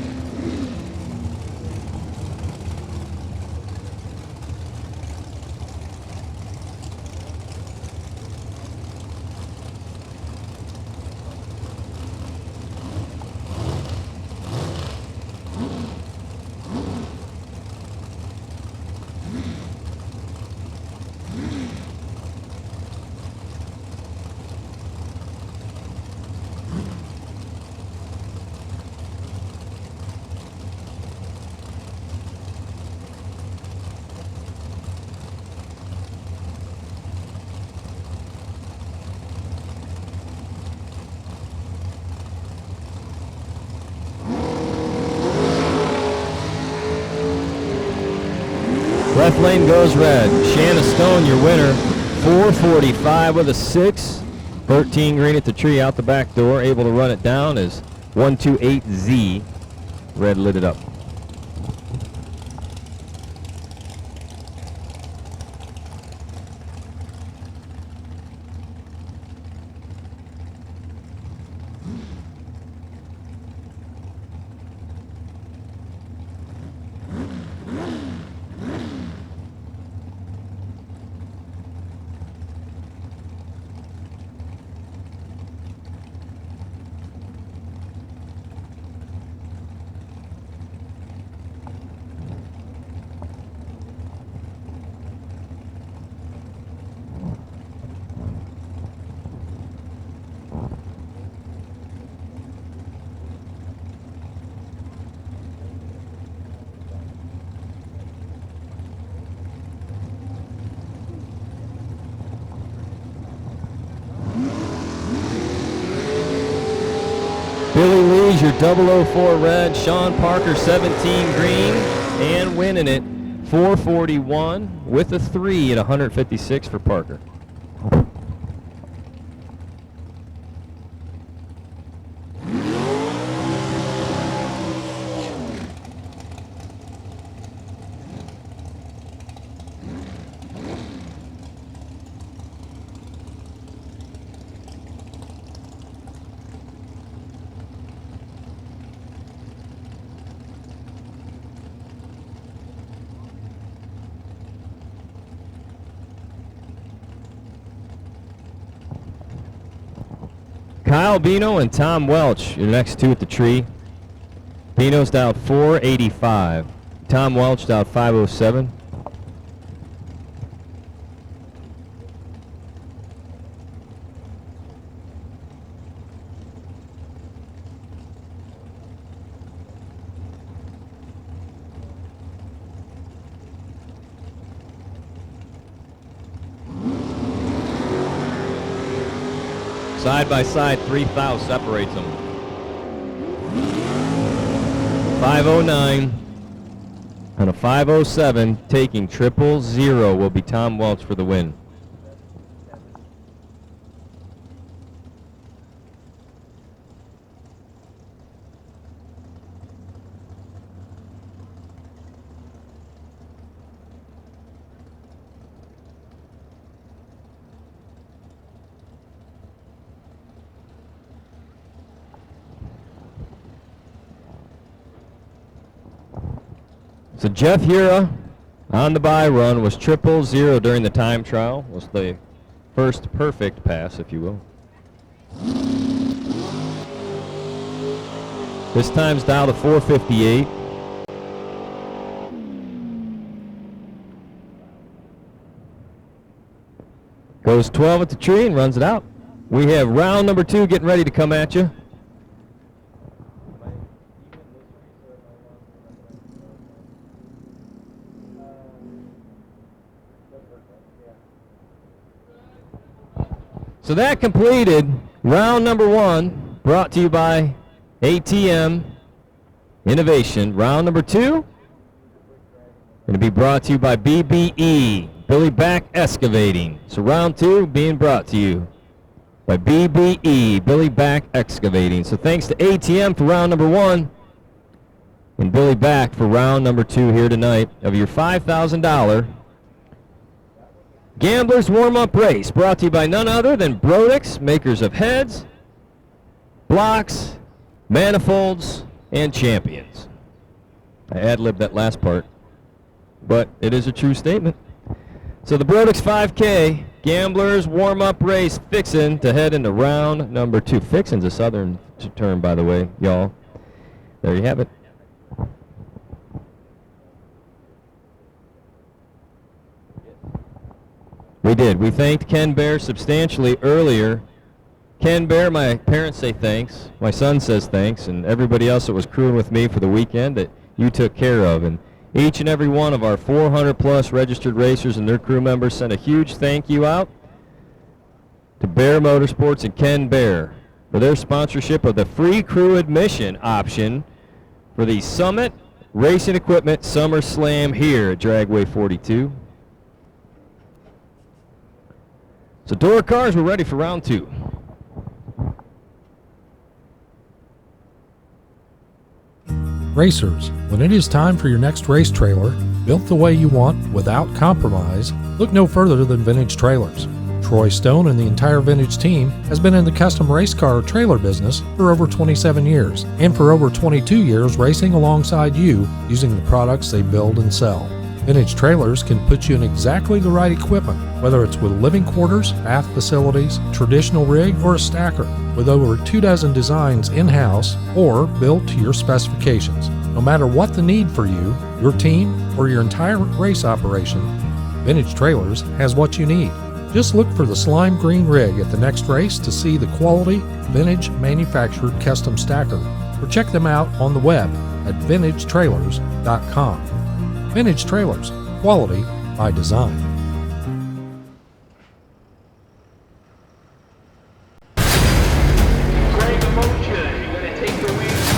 Left lane goes red. Shanna Stone, your winner. 445 with a 6. 13 green at the tree out the back door. Able to run it down as 128Z. Red lit it up. He's your 004 red, Sean Parker 17 green, and winning it 441 with a 3 at 156 for Parker. Kyle Bino and Tom Welch, your next two at the tree. Bino's dialed 485. Tom Welch dialed 507. Side by side, 3,000 separates them. 509 and a 507, taking 000 will be Tom Welch for the win. So Jeff Hura on the bye run was 000 during the time trial. Was the first perfect pass, if you will. This time's dialed to 458. Goes 12 at the tree and runs it out. We have round number 2 getting ready to come at you. So that completed round number 1, brought to you by ATM Innovation. Round number 2, going to be brought to you by BBE, Billy Back Excavating. So round 2 being brought to you by BBE, Billy Back Excavating. So thanks to ATM for round number 1 and Billy Back for round number 2 here tonight of your $5,000 Gamblers Warm-Up Race, brought to you by none other than Brodix, makers of heads, blocks, manifolds, and champions. I ad-libbed that last part, but it is a true statement. So the Brodix 5K Gamblers Warm-Up Race fixin' to head into round number 2. Fixin's a southern term, by the way, y'all. There you have it. We did. We thanked Ken Bear substantially earlier. Ken Bear, my parents say thanks. My son says thanks. And everybody else that was crewing with me for the weekend that you took care of. And each and every one of our 400-plus registered racers and their crew members sent a huge thank you out to Bear Motorsports and Ken Bear for their sponsorship of the free crew admission option for the Summit Racing Equipment Summer Slam here at Dragway 42. So door cars, we're ready for round 2. Racers, when it is time for your next race trailer, built the way you want without compromise, look no further than Vintage Trailers. Troy Stone and the entire Vintage team has been in the custom race car trailer business for over 27 years, and for over 22 years racing alongside you using the products they build and sell. Vintage Trailers can put you in exactly the right equipment, whether it's with living quarters, bath facilities, traditional rig, or a stacker, with over 24 designs in-house or built to your specifications. No matter what the need for you, your team, or your entire race operation, Vintage Trailers has what you need. Just look for the slime green rig at the next race to see the quality, vintage manufactured custom stacker, or check them out on the web at vintagetrailers.com. Vintage Trailers, quality by design. Greg Mocha, you gonna take the wheel?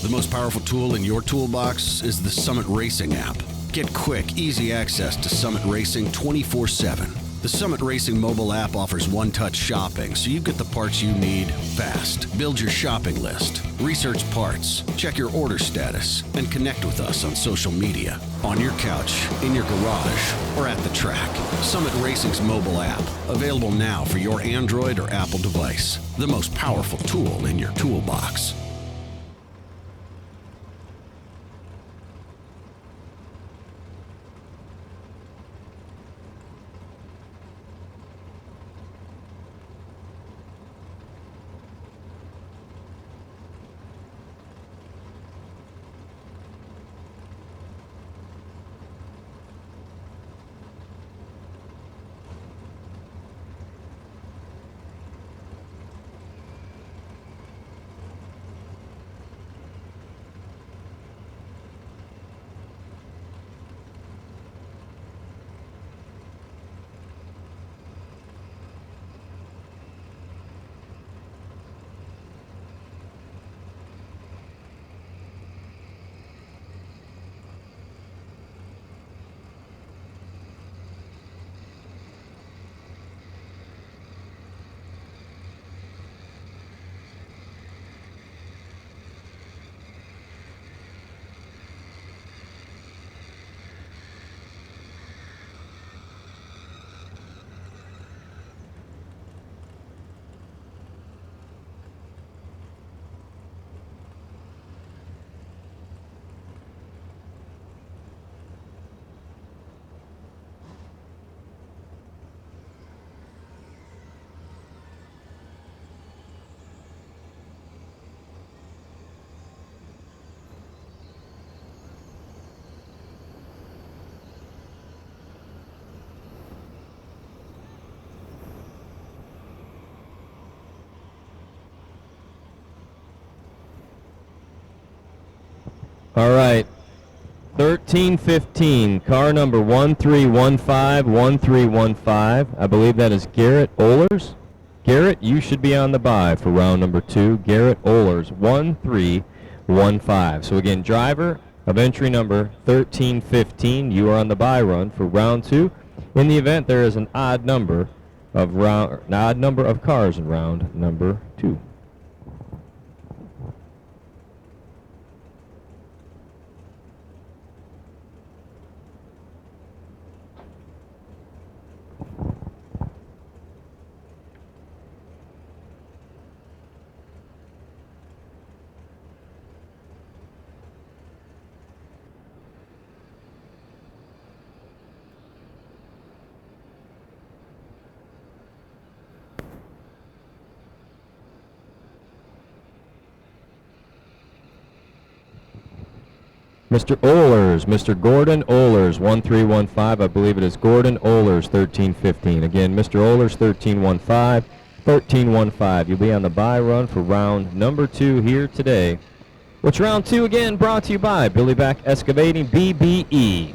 The most powerful tool in your toolbox is the Summit Racing app. Get quick, easy access to Summit Racing 24/7. The Summit Racing mobile app offers one-touch shopping, so you get the parts you need fast. Build your shopping list, research parts, check your order status, and connect with us on social media, on your couch, in your garage, or at the track. Summit Racing's mobile app, available now for your Android or Apple device. The most powerful tool in your toolbox. All right. 1315, car number 1315. I believe that is Garrett Ohlers. Garrett, you should be on the bye for round number 2. Garrett Ohlers, 1315. So again, driver of entry number 1315, you are on the bye run for round 2. In the event there is an odd number of cars in round number 2. Mr. Ohlers, Mr. Gordon Ohlers, 1315. I believe it is Gordon Ohlers, 1315. Again, Mr. Ohlers, 1315. You'll be on the bye run for round number 2 here today. Which round 2 again brought to you by Billy Back Excavating, BBE.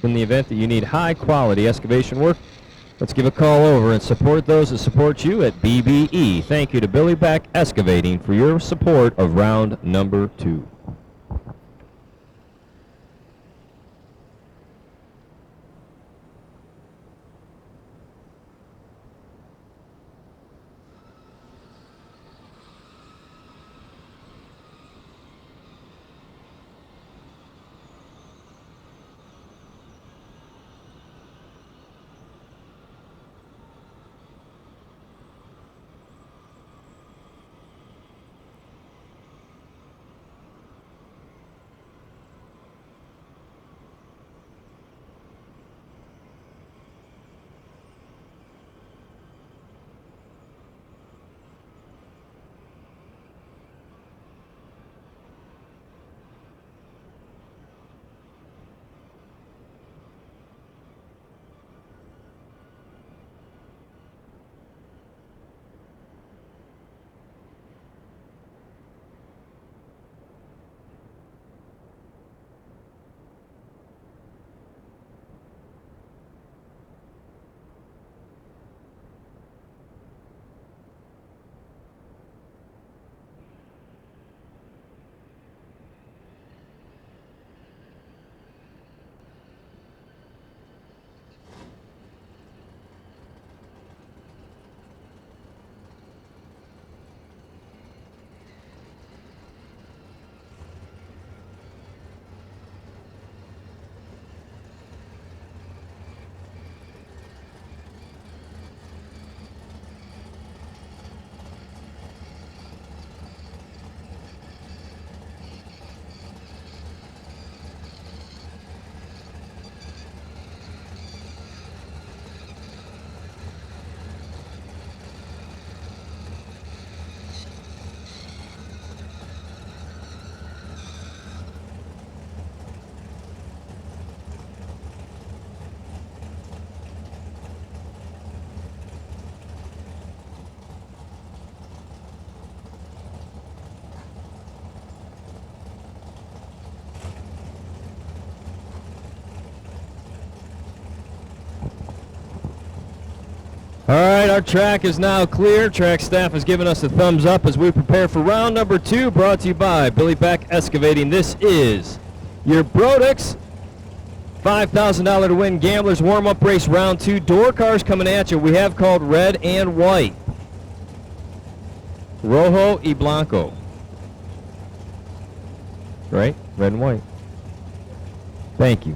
In the event that you need high quality excavation work, let's give a call over and support those that support you at BBE. Thank you to Billy Back Excavating for your support of round number 2. All right, our track is now clear. Track staff has given us a thumbs up as we prepare for round number 2, brought to you by Billy Beck Excavating. This is your Brodix $5,000 to win Gamblers warm-up race round 2. Door cars coming at you. We have called red and white. Rojo y Blanco. Right? Red and white. Thank you.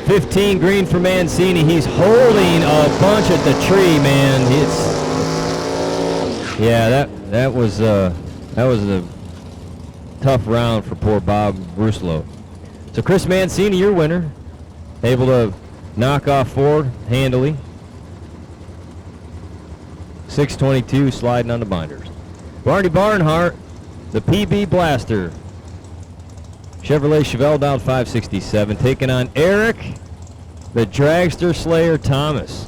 $15 green for Mancini. He's holding a bunch at the tree, man. That was a tough round for poor Bob Ruslow. So Chris Mancini, your winner, able to knock off Ford handily. 622 sliding on the binders. Barney Barnhart, the PB Blaster. Chevrolet Chevelle down 567, taking on Eric, the Dragster Slayer Thomas.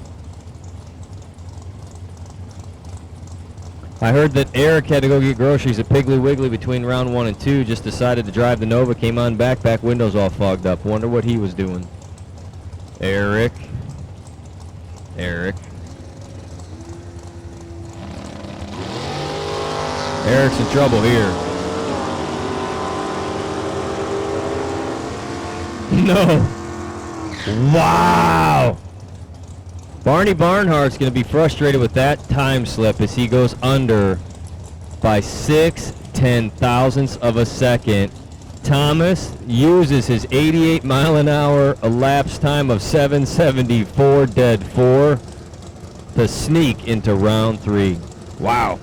I heard that Eric had to go get groceries at Piggly Wiggly between round 1 and 2, just decided to drive the Nova, came on back windows all fogged up. Wonder what he was doing. Eric. Eric's in trouble here. No. Wow. Barney Barnhart's going to be frustrated with that time slip as he goes under by 6/10,000ths of a second. Thomas uses his 88 mile an hour elapsed time of 774 dead 4 to sneak into round 3. Wow.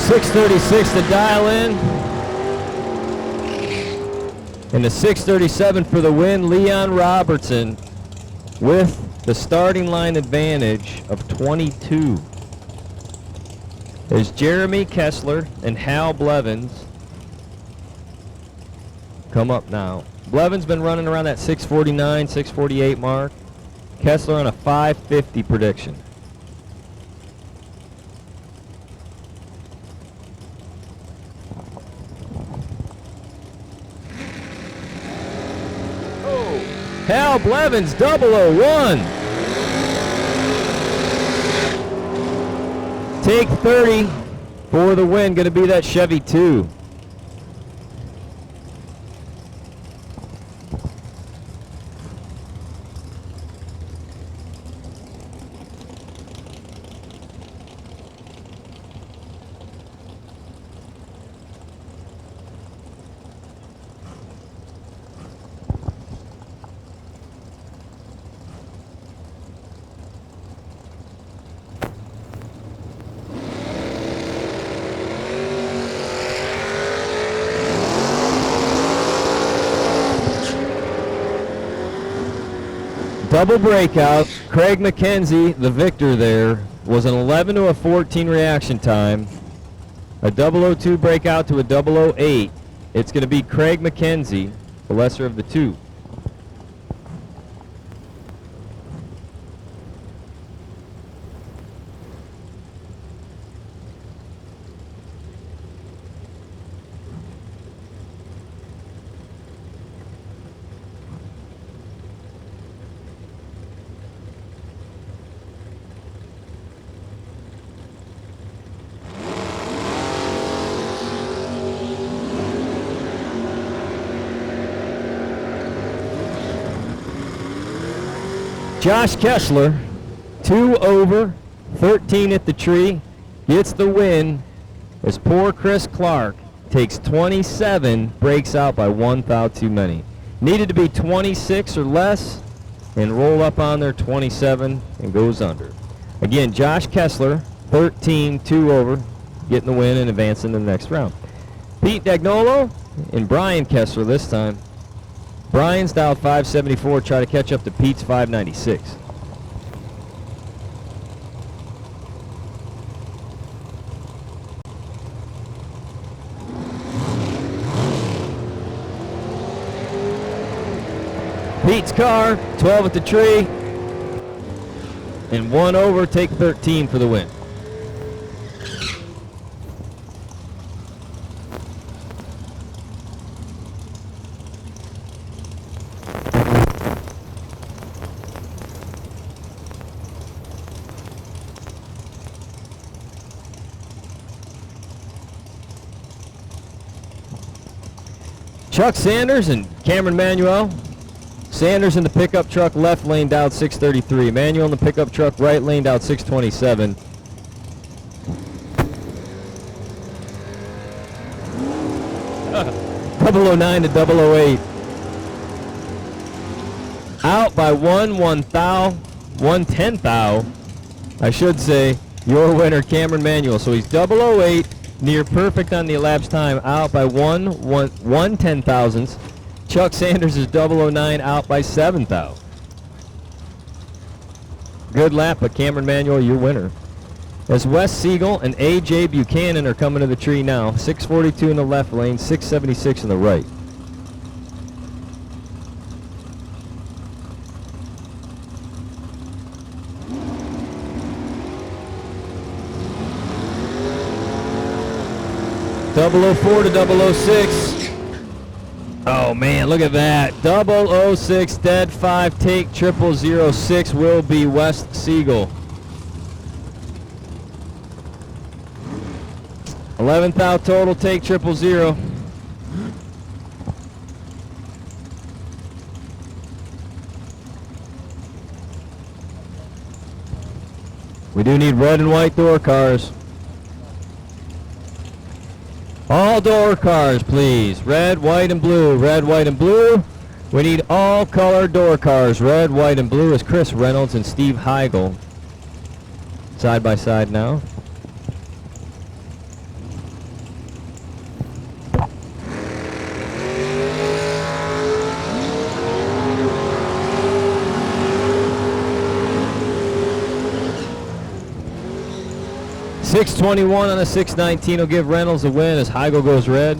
.636 to dial in. And the 637 for the win, Leon Robertson with the starting line advantage of 22. There's Jeremy Kessler and Hal Blevins come up now. Blevins been running around that 649, 648 mark. Kessler on a 550 prediction. Hal Blevins, 001. Take 30 for the win. Going to be that Chevy 2. Double breakout. Craig McKenzie, the victor there, was an 11 to a 14 reaction time. A 002 breakout to a 008. It's going to be Craig McKenzie, the lesser of the two. Josh Kessler, 2 over, 13 at the tree, gets the win as poor Chris Clark takes 27, breaks out by 1 foul too many. Needed to be 26 or less and roll up on their 27 and goes under. Again, Josh Kessler, 13, 2 over, getting the win and advancing to the next round. Pete Dagnolo and Brian Kessler this time. Brian's dialed 574, try to catch up to Pete's 596. Pete's car, 12 at the tree, and 1 over, take 13 for the win. Chuck Sanders and Cameron Manuel. Sanders in the pickup truck, left lane, dialed 633. Manuel in the pickup truck, right lane, dialed 627. Double 09 to 008. Out by 1 10 thou. I should say, your winner, Cameron Manuel. So he's 008, near perfect on the elapsed time, out by 1 10,000ths. Chuck Sanders is 009, out by 7 thou. Good lap, but Cameron Manuel, your winner. As Wes Siegel and A.J. Buchanan are coming to the tree now. 642 in the left lane, 676 in the right. .004 to 006. Oh man, look at that. 006, dead 5, take 0006 will be West Siegel. 11th out total, take 000. We do need red and white door cars. All door cars, please. Red, white, and blue. Red, white, and blue. We need all color door cars. Red, white, and blue is Chris Reynolds and Steve Heigl. Side by side now. .621 on a 619 will give Reynolds a win as Heigl goes red.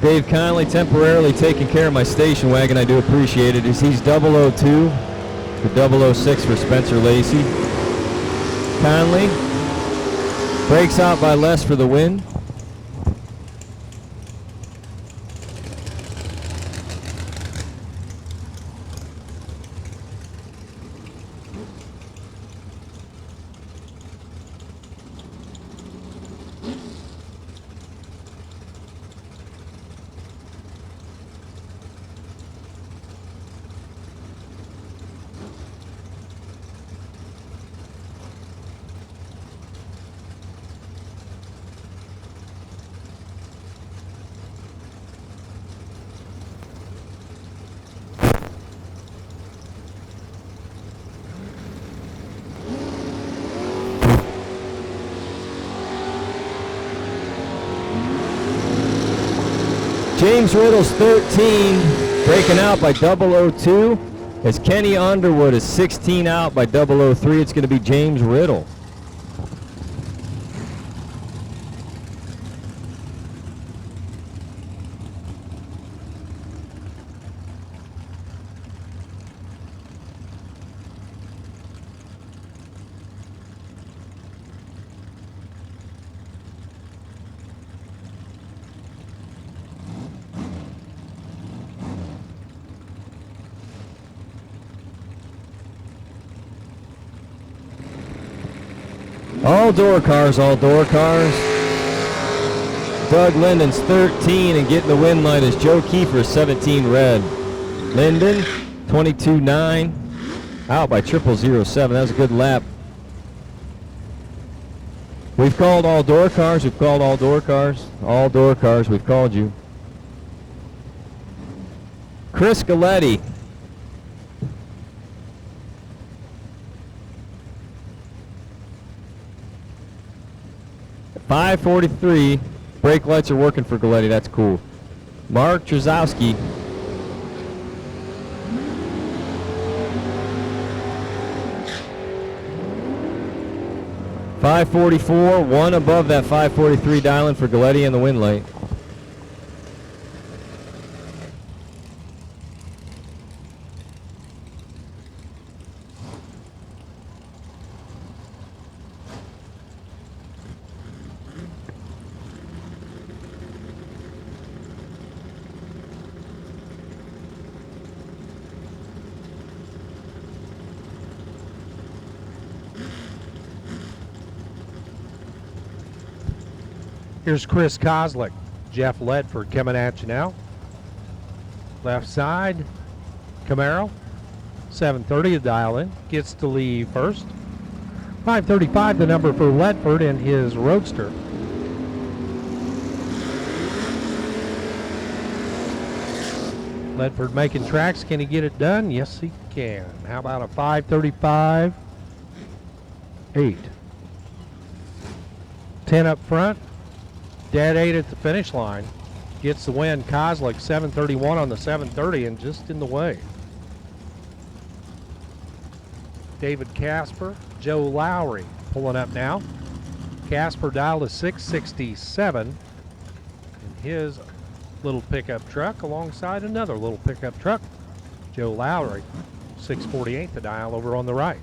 Dave Conley temporarily taking care of my station wagon. I do appreciate it. He's 002 to 006 for Spencer Lacey. Conley breaks out by less for the win. James Riddle's 13, breaking out by 002. As Kenny Underwood is 16 out by 003. It's going to be James Riddle. All door cars, all door cars. Doug Linden's 13, and getting the win light is Joe Kiefer, 17 red. Linden, 22.9, out by 0007. That was a good lap. We've called all door cars. We've called all door cars. All door cars. We've called you. Chris Galetti. .543. Brake lights are working for Galetti. That's cool. Mark Trzowski. .544. One above that .543 dialing for Galetti in the win light. Here's Chris Kozlik, Jeff Ledford coming at you now. Left side, Camaro, 730 to dial in, gets to leave first. 535 the number for Ledford and his Roadster. Ledford making tracks, can he get it done? Yes he can. How about a 535, 8. 10 up front. Dead 8 at the finish line. Gets the win. Kozlik 731 on the 730 and just in the way. David Casper, Joe Lowry pulling up now. Casper dialed a 667 in his little pickup truck alongside another little pickup truck. Joe Lowry, 648 the dial over on the right.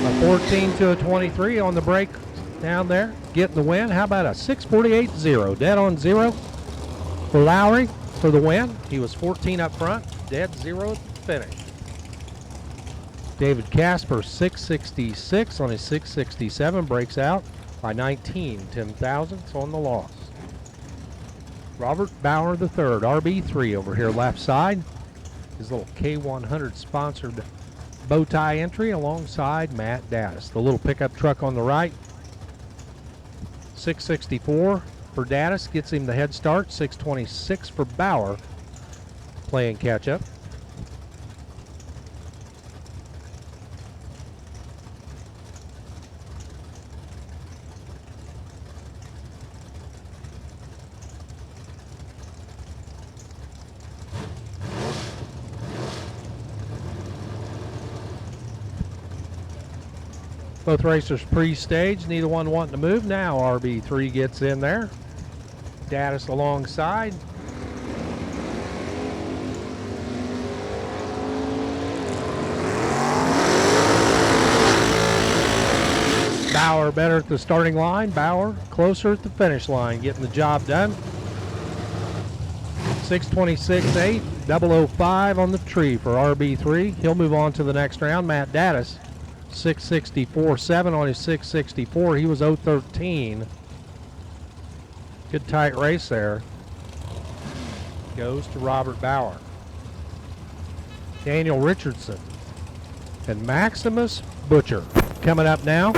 A 14 to a 23 on the break down there, getting the win. How about a 648-0, dead on 0 for Lowry for the win. He was 14 up front, dead 0 at the finish. David Casper 666 on his 667, breaks out by 19 10,000ths on the loss. Robert Bauer III, RB3 over here left side. His little K100 sponsored bow tie entry alongside Matt Dattis. The little pickup truck on the right. 664 for Dattis gets him the head start. 626 for Bauer playing catch up. Both racers pre-staged, neither one wanting to move. Now RB3 gets in there. Dattis alongside. Bauer better at the starting line. Bauer closer at the finish line, getting the job done. 626.8, 005 on the tree for RB3. He'll move on to the next round. Matt Dattis 664.7 on his 664. He was 013. Good tight race there. Goes to Robert Bauer. Daniel Richardson and Maximus Butcher coming up now.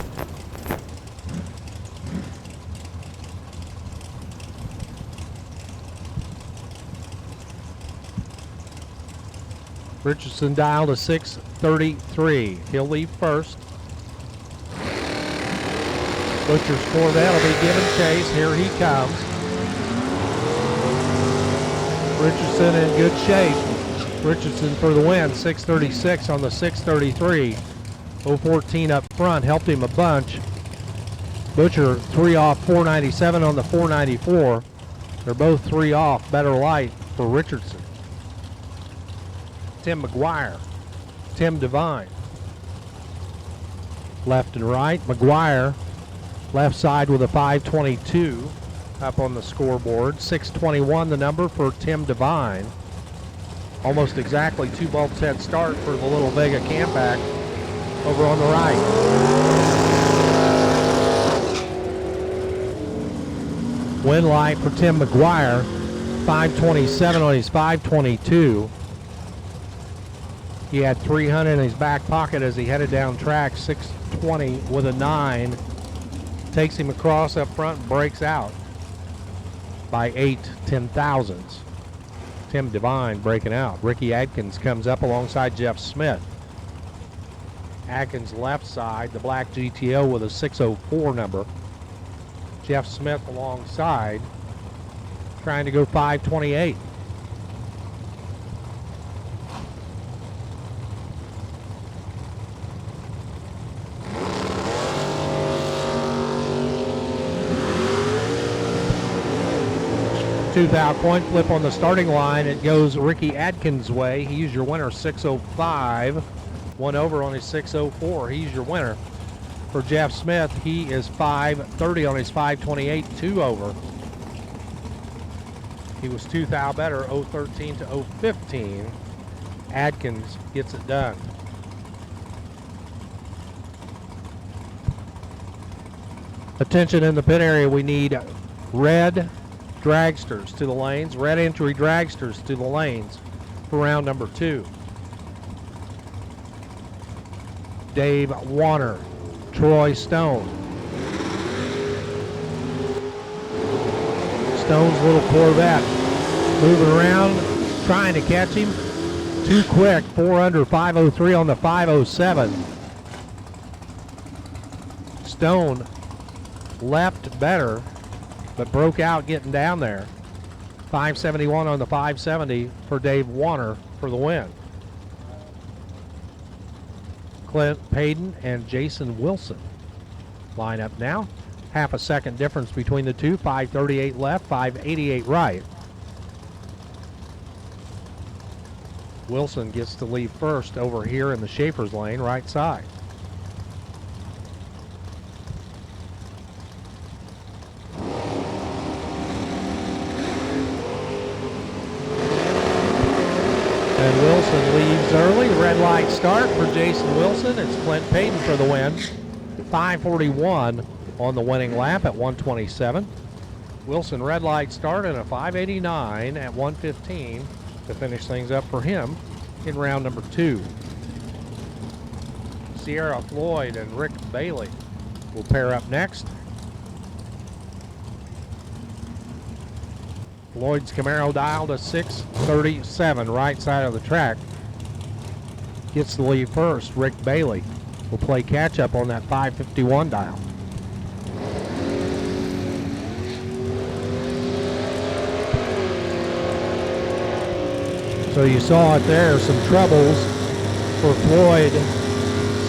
Richardson dialed a 633. He'll leave first. Butcher's Corvette will be giving chase. Here he comes. Richardson in good shape. Richardson for the win. 636 on the 633. 014 up front helped him a bunch. Butcher 3 off 497 on the 494. They're both 3 off. Better light for Richardson. Tim McGuire. Tim Devine. Left and right. McGuire, left side with a 5:22 up on the scoreboard. 6:21 the number for Tim Devine. Almost exactly 2 bulbs head start for the Little Vega Campback over on the right. Win light for Tim McGuire, 5:27 on his 5:22. He had 300 in his back pocket as he headed down track. 6:20 with a 9. Takes him across up front and breaks out by 8 10,000ths. Tim Devine breaking out. Ricky Adkins comes up alongside Jeff Smith. Adkins left side, the black GTO with a 6:04 number. Jeff Smith alongside, trying to go 5:28. Two-thou coin flip on the starting line. It goes Ricky Adkins' way. He's your winner, 6:05. 1 over on his 6:04. He's your winner. For Jeff Smith, he is 5:30 on his 5:28, 2 over. He was 2 thou better, 0:13 to 0:15. Adkins gets it done. Attention in the pit area, we need red dragsters to the lanes, red entry dragsters to the lanes for round number 2. Dave Warner, Troy Stone. Stone's little Corvette moving around, trying to catch him. Too quick, 4 under, 5:03 on the 5:07. Stone left better, but broke out getting down there. 5:71 on the 5:70 for Dave Warner for the win. Clint Payton and Jason Wilson line up now. Half a second difference between the two. 5:38 left, 5:88 right. Wilson gets to leave first over here in the Schaefer's lane, right side. And Wilson leaves early. Red light start for Jason Wilson. It's Clint Payton for the win. 5:41 on the winning lap at 1:27. Wilson red light start and a 5:89 at 1:15 to finish things up for him in round number 2. Sierra Floyd and Rick Bailey will pair up next. Floyd's Camaro dialed to 637, right side of the track. Gets the lead first. Rick Bailey will play catch up on that 551 dial. So you saw it there, some troubles for Floyd.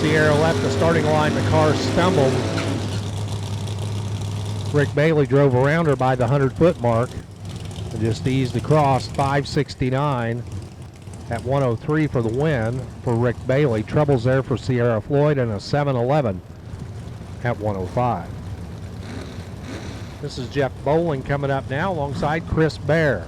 Sierra left the starting line, the car stumbled. Rick Bailey drove around her by the 100-foot mark and just eased across. 5:69 at 1:03 for the win for Rick Bailey. Troubles there for Sierra Floyd and a 7:11 at 1:05. This is Jeff Bowling coming up now alongside Chris Bear.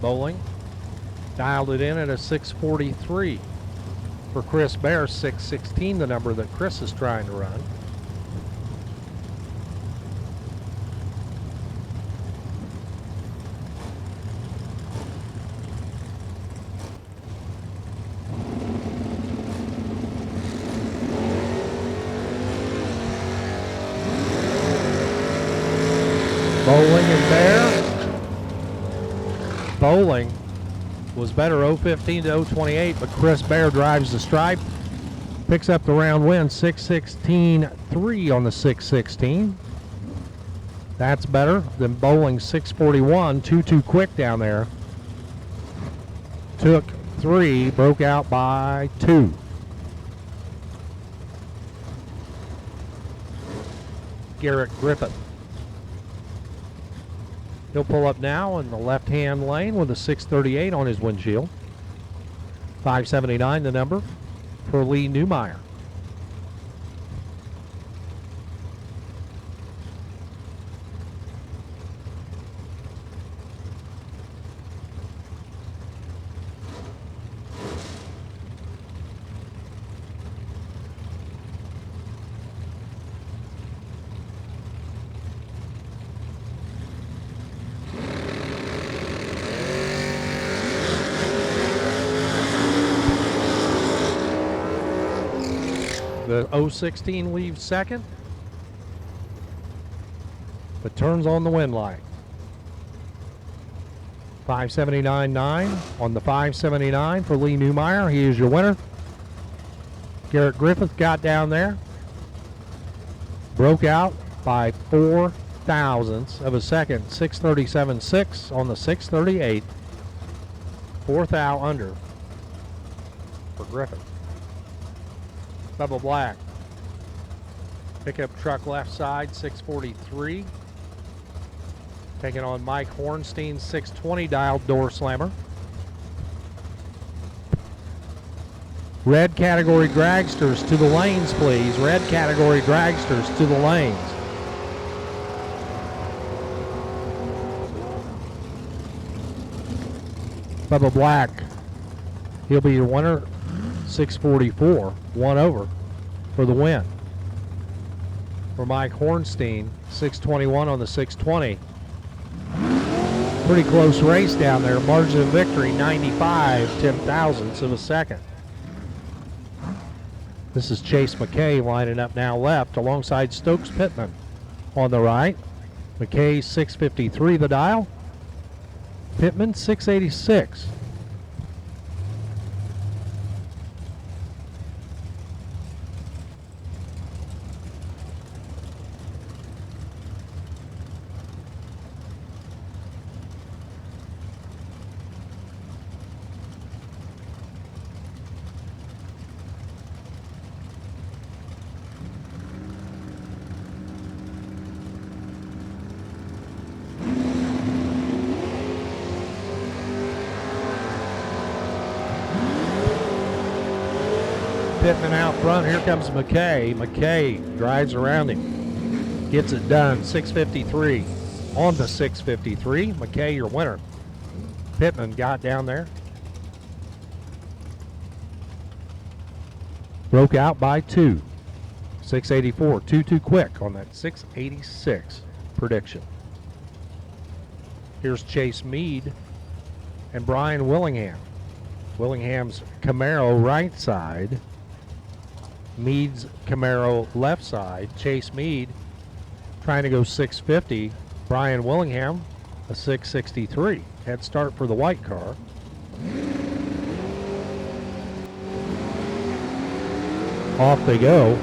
Bowling dialed it in at a 6:43. For Chris Bear, 6:16, the number that Chris is trying to run. Bowling and Bear. Bowling was better 0:15 to 0:28, but Chris Bear drives the stripe, picks up the round win, 6:16.3 on the 6:16. That's better than Bowling 6:41, too quick down there. Took 3, broke out by 2. Garrett Griffith. He'll pull up now in the left-hand lane with a 638 on his windshield. 579 the number for Lee Newmeyer. The 016 leaves second, but turns on the wind light. 579.9 on the 579 for Lee Newmeyer. He is your winner. Garrett Griffith got down there, broke out by 4 thousandths of a second. 637.6 on the 638. 4th thou under for Griffith. Bubba Black. Pickup truck left side, 643. Taking on Mike Hornstein, 620 dialed door slammer. Red category dragsters to the lanes, please. Red category dragsters to the lanes. Bubba Black. He'll be your winner. 644, 1 over for the win. For Mike Hornstein, 621 on the 620. Pretty close race down there. Margin of victory, 95 10,000ths of a second. This is Chase McKay lining up now left alongside Stokes Pittman on the right. McKay 653 the dial. Pittman 686. Pittman out front. Here comes McKay. McKay drives around him. Gets it done. 653 on the 653. McKay, your winner. Pittman got down there. Broke out by 2. 684. 2 quick on that 686 prediction. Here's Chase Meade and Brian Willingham. Willingham's Camaro right side. Meade's Camaro left side. Chase Meade trying to go 650. Brian Willingham a 663. Head start for the white car. Off they go.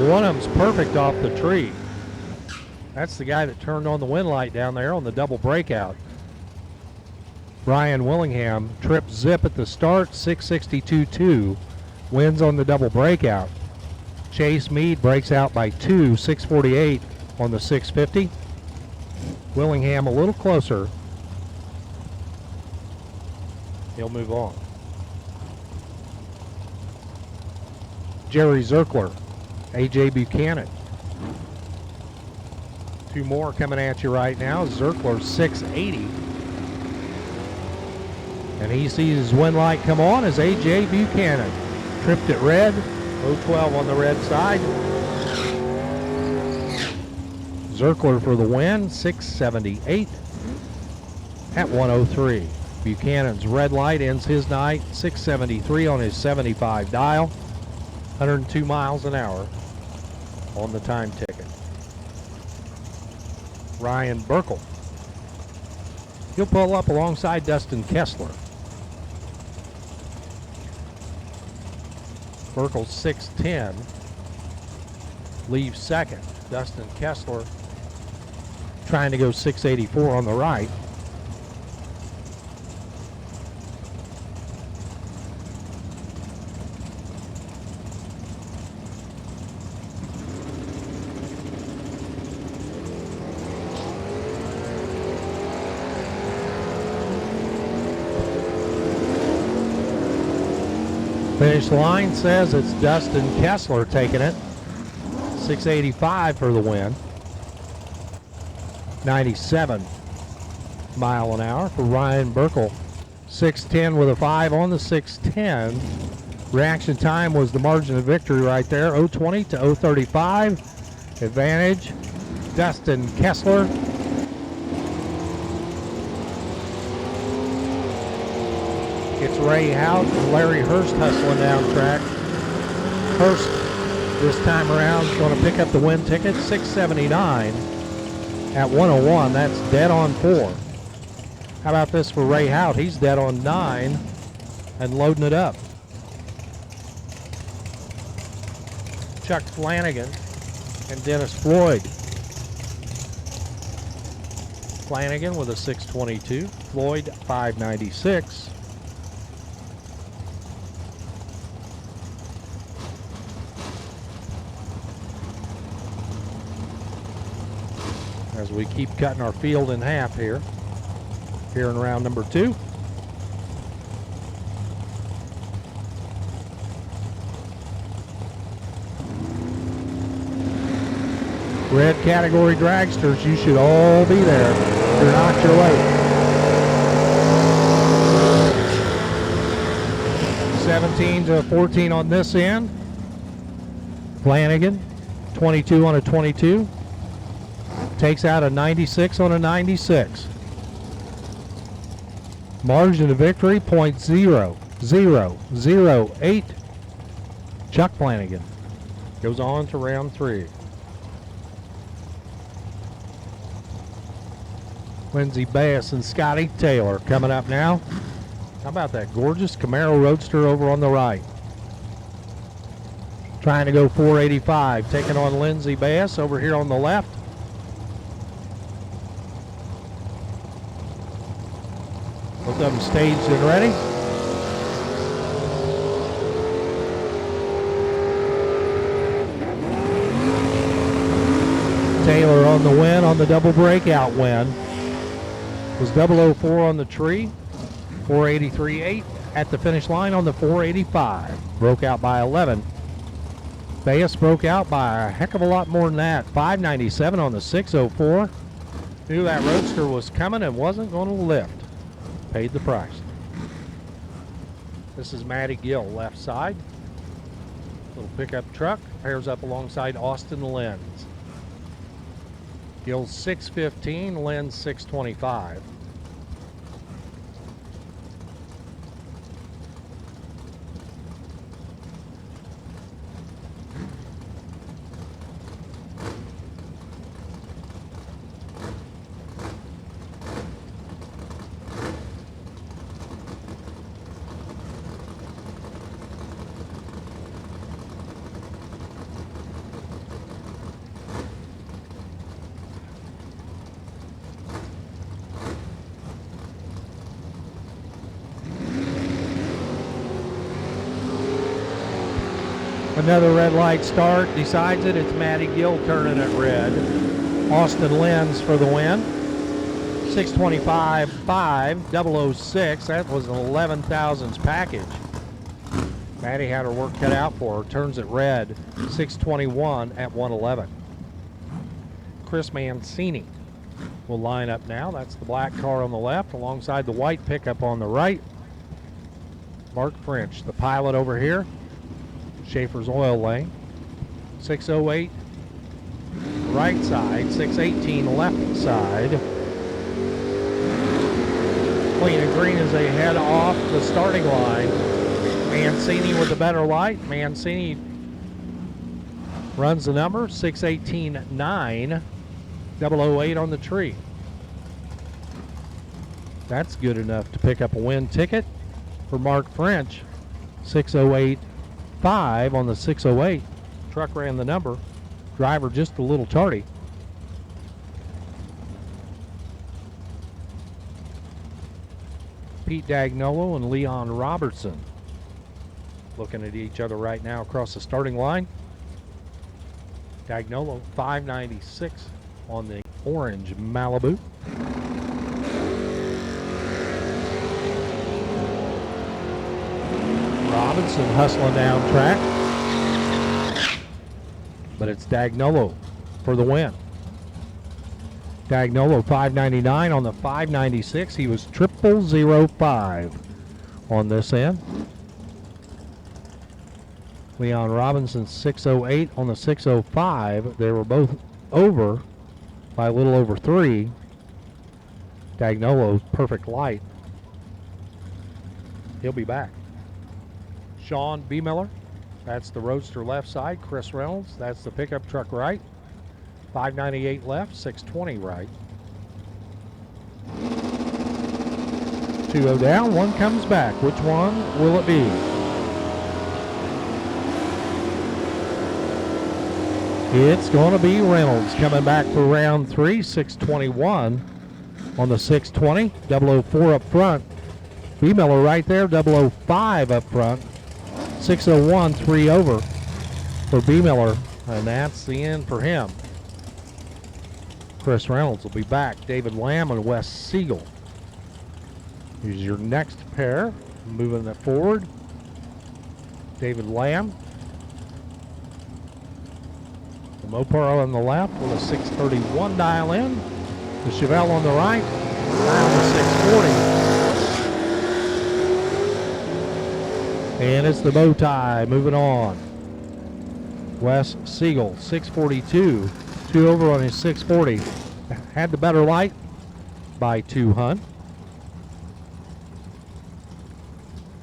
One of them's perfect off the tree. That's the guy that turned on the wind light down there on the double breakout. Brian Willingham trip zip at the start, 662.2. Wins on the double breakout. Chase Meade breaks out by 2, 648 on the 650. Willingham a little closer. He'll move on. Jerry Zerkler, AJ Buchanan. 2 more coming at you right now. Zerkler 680. And he sees his wind light come on as AJ Buchanan. Tripped it red, 012 on the red side. Zerkler for the win, 678 at 103. Buchanan's red light ends his night, 673 on his 75 dial, 102 miles an hour on the time ticket. Ryan Burkle. He'll pull up alongside Dustin Kessler. Burkle 610 leaves second. Dustin Kessler trying to go 684 on the right. Finish line says it's Dustin Kessler taking it. 685 for the win. 97 mile an hour for Ryan Burkle. 610 with a 5 on the 610. Reaction time was the margin of victory right there. 020 to 035. Advantage, Dustin Kessler. It's Ray Hout and Larry Hurst hustling down track. Hurst this time around is going to pick up the win ticket. 679 at 101. That's dead on 4. How about this for Ray Hout? He's dead on 9 and loading it up. Chuck Flanagan and Dennis Floyd. Flanagan with a 622. Floyd 596. As we keep cutting our field in half here in round number 2. Red category dragsters, you should all be there. If you're not, you're late. 17 to 14 on this end. Flanagan, 22 on a 22. Takes out a 96 on a 96. Margin of victory, .0008. Chuck Flanagan goes on to round 3. Lindsey Bass and Scotty Taylor coming up now. How about that gorgeous Camaro Roadster over on the right? Trying to go 485, taking on Lindsey Bass over here on the left. Both of them staged and ready. Taylor on the win on the double breakout win. Was 004 on the tree. 483.8 at the finish line on the 485. Broke out by 11. Bass broke out by a heck of a lot more than that. 597 on the 604. Knew that Roadster was coming and wasn't going to lift. Paid the price. This is Matty Gill, left side. Little pickup truck. Pairs up alongside Austin Lenz. Gill's 615, Lenz 625. Another red light start. Decides it. It's Matty Gill turning it red. Austin Lenz for the win. 625.5, 006. That was an 11,000s package. Matty had her work cut out for her. Turns it red. 621 at 111. Chris Mancini will line up now. That's the black car on the left alongside the white pickup on the right. Mark French, the pilot over here. Schaefer's Oil Lane. 608 right side, 618 left side. Clean and green as they head off the starting line. Mancini with the better light. Mancini runs the number 618.9, 008 on the tree. That's good enough to pick up a win ticket for Mark French. 608.5 on the 608. Truck ran the number. Driver just a little tardy. Pete Dagnolo and Leon Robertson looking at each other right now across the starting line. Dagnolo 596 on the orange Malibu. Robinson hustling down track. But it's Dagnolo for the win. Dagnolo 599 on the 596. He was 0005 on this end. Leon Robinson 608 on the 605. They were both over by a little over 3. Dagnolo perfect light. He'll be back. Sean B. Miller, that's the Roadster left side. Chris Reynolds, that's the pickup truck right. 598 left, 620 right. 2-0 down, one comes back. Which one will it be? It's going to be Reynolds coming back for round 3, 621 on the 620. 004 up front. B. Miller right there, 005 up front. 601, 3 over for B. Miller, and that's the end for him. Chris Reynolds will be back. David Lamb and Wes Siegel. Here's your next pair. Moving it forward. David Lamb. The Mopar on the left with a 631 dial in. The Chevelle on the right. Dial to 640. And it's the bow tie moving on. Wes Siegel, 642. 2 over on his 640. Had the better light by 2 Hunt.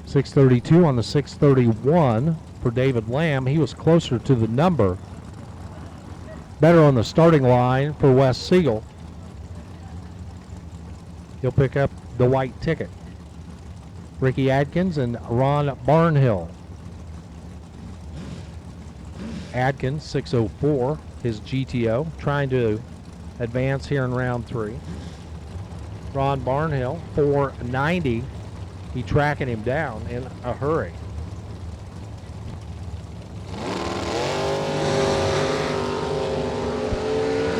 632 on the 631 for David Lamb. He was closer to the number. Better on the starting line for Wes Siegel. He'll pick up the white ticket. Ricky Adkins and Ron Barnhill. Adkins, 604, his GTO, trying to advance here in round 3. Ron Barnhill, 490. He tracking him down in a hurry.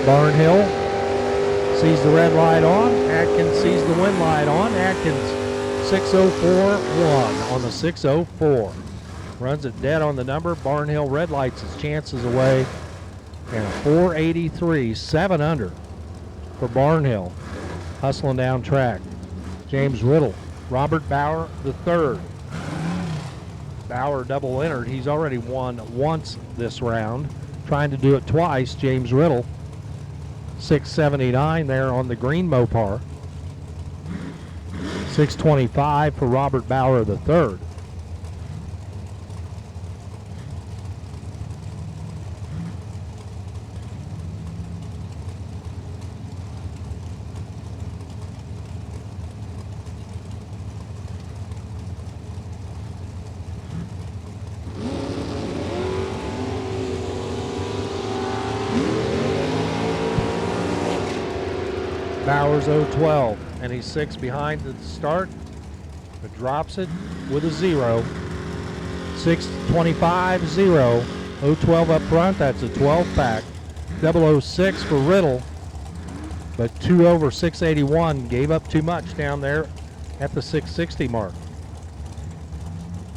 Barnhill sees the red light on. Atkins sees the wind light on. Atkins 604-1 on the 604. Runs it dead on the number. Barnhill red lights his chances away. And a 483, 7 under for Barnhill. Hustling down track. James Riddle, Robert Bauer the third. Bauer double entered. He's already won once this round. Trying to do it twice. James Riddle, 679 there on the green Mopar. 625 for Robert Bauer the third. Bowers 012, and he's 6 behind at the start, but drops it with a 0. 625, 0. 012 up front, that's a 12 pack. 006 for Riddle, but 2 over 681, gave up too much down there at the 660 mark.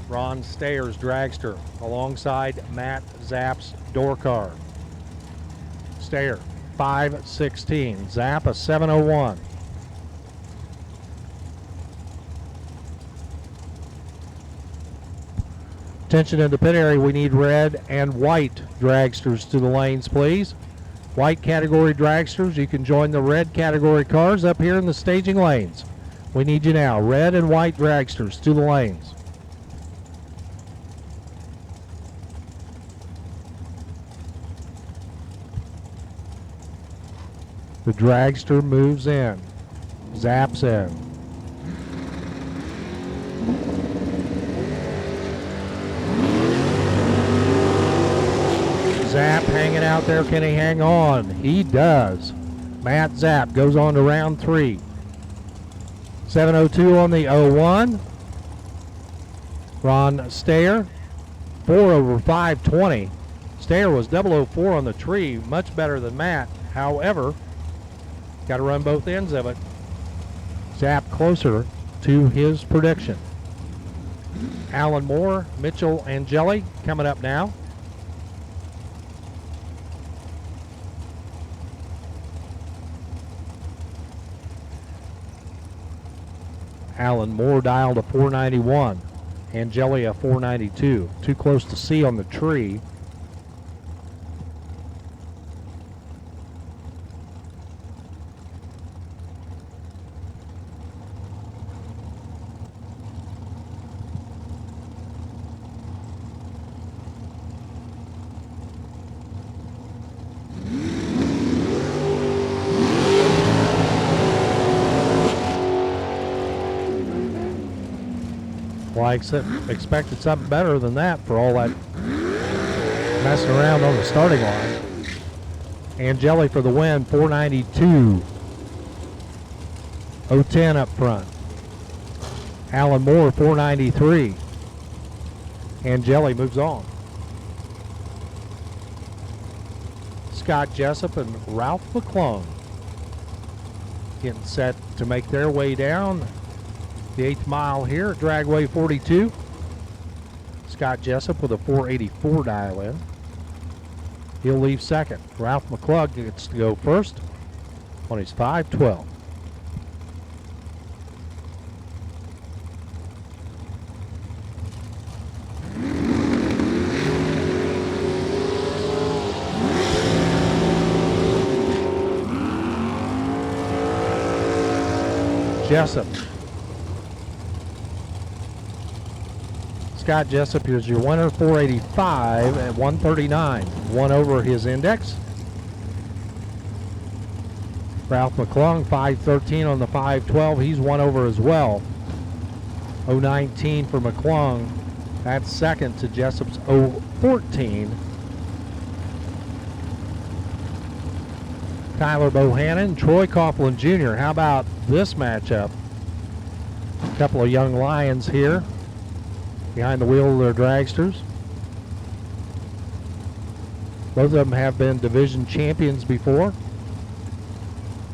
Ron Stayer's dragster alongside Matt Zapp's door car. Stayer 516. Zapp a 701. Attention in the pit area, we need red and white dragsters to the lanes, please. White category dragsters, you can join the red category cars up here in the staging lanes. We need you now, red and white dragsters to the lanes. The dragster moves in. Zaps in. Zapp hanging out there. Can he hang on? He does. Matt Zapp goes on to round 3. 702 on the 01. Ron Stayer, 4 over 520. Stayer was 004 on the tree, much better than Matt. However, got to run both ends of it. Zapp closer to his prediction. Alan Moore, Mitchell Angeli coming up now. Alan Moore dialed a 491. Angeli a 492. Too close to see on the tree. Well, I expected something better than that for all that messing around on the starting line. Angeli for the win, 492. 010 up front. Alan Moore, 493. Angeli moves on. Scott Jessup and Ralph McClung getting set to make their way down the 8th mile here at Dragway 42. Scott Jessup with a 484 dial in. He'll leave second. Ralph McClung gets to go first on his 512. Jessup. Scott Jessup is your winner, 485 at 139. One over his index. Ralph McClung, 513 on the 512. He's one over as well. 019 for McClung. That's second to Jessup's 014. Tyler Bohannon, Troy Coughlin Jr. How about this matchup? A couple of young lions here behind the wheel of their dragsters. Both of them have been division champions before.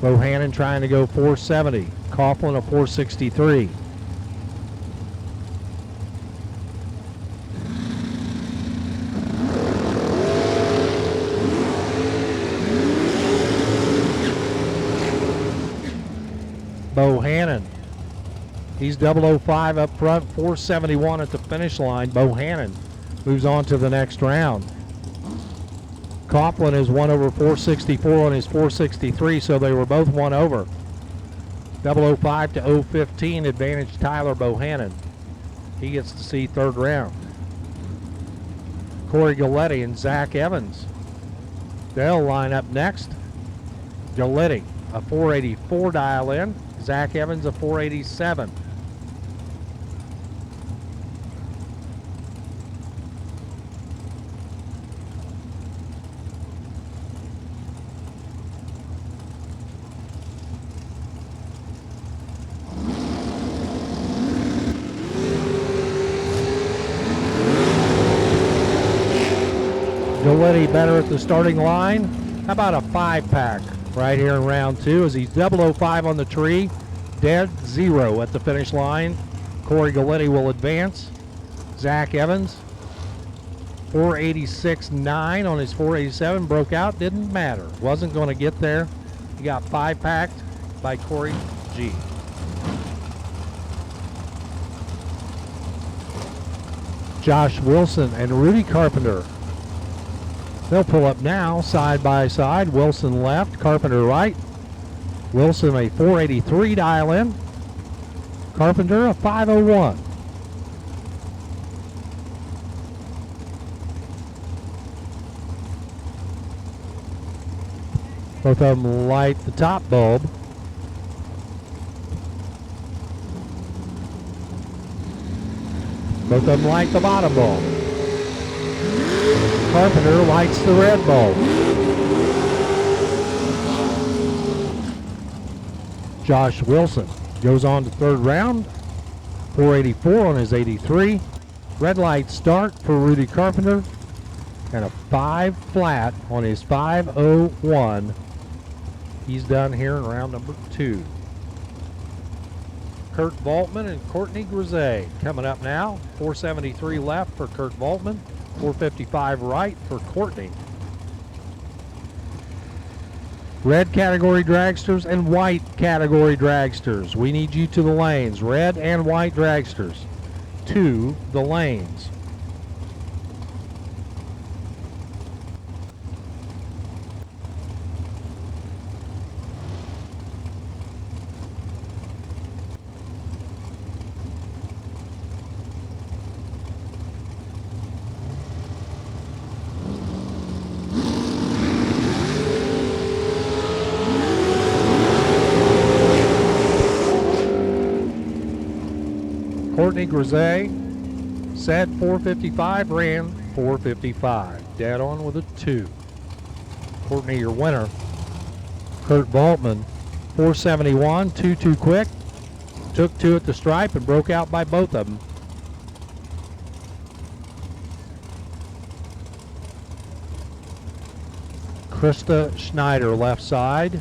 Bohannon trying to go 470. Coughlin a 463. Bohannon. He's 005 up front, 471 at the finish line. Bohannon moves on to the next round. Coughlin is 1 over 464 on his 463, so they were both 1 over. 005 to 015, advantage Tyler Bohannon. He gets to see third round. Corey Galletti and Zach Evans. They'll line up next. Galletti, a 484 dial in. Zach Evans, a 487. Galletti better at the starting line. How about a 5-pack right here in round 2 as he's 005 on the tree, dead 0 at the finish line. Corey Galletti will advance. Zach Evans, 486.9 on his 487, broke out, didn't matter. Wasn't going to get there. He got 5-packed by Corey G. Josh Wilson and Rudy Carpenter. They'll pull up now, side by side. Wilson left, Carpenter right. Wilson a 483 dial in. Carpenter a 501. Both of them light the top bulb. Both of them light the bottom bulb. Carpenter lights the red bulb. Josh Wilson goes on to third round. 484 on his 83. Red light start for Rudy Carpenter. And a 5 flat on his 501. He's done here in round number 2. Kurt Voltman and Courtney Grisey. Coming up now, 473 left for Kurt Voltman, 455 right for Courtney. Red category dragsters and white category dragsters. We need you to the lanes. Red and white dragsters to the lanes. Courtney Grisey set 455, ran 455. Dead on with a 2. Courtney, your winner. Kurt Voltman, 471, 2 quick. Took 2 at the stripe and broke out by both of them. Krista Schneider, left side.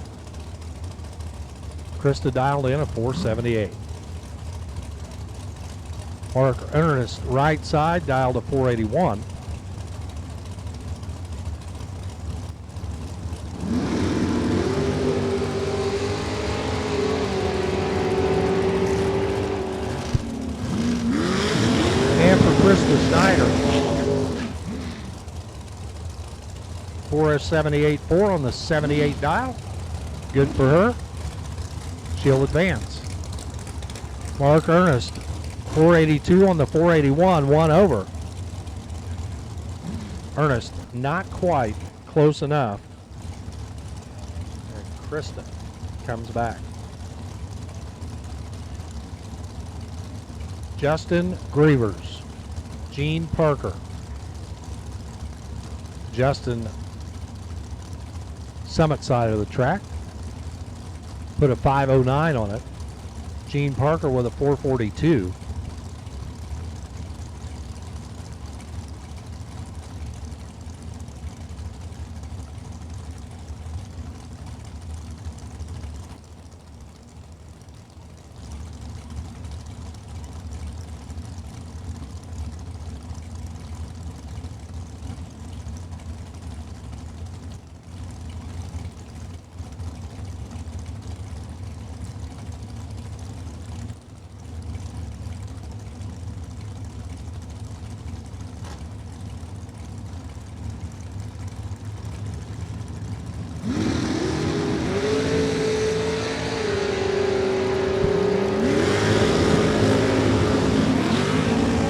Krista dialed in a 478. Mark Ernest, right side, dialed a 481. And for Krista Schneider, 4S78.4 on the 78 dial. Good for her. She'll advance. Mark Ernest, 482 on the 481, 1 over. Ernest, not quite close enough. And Krista comes back. Justin Grievers, Gene Parker. Justin, summit side of the track. Put a 509 on it. Gene Parker with a 442.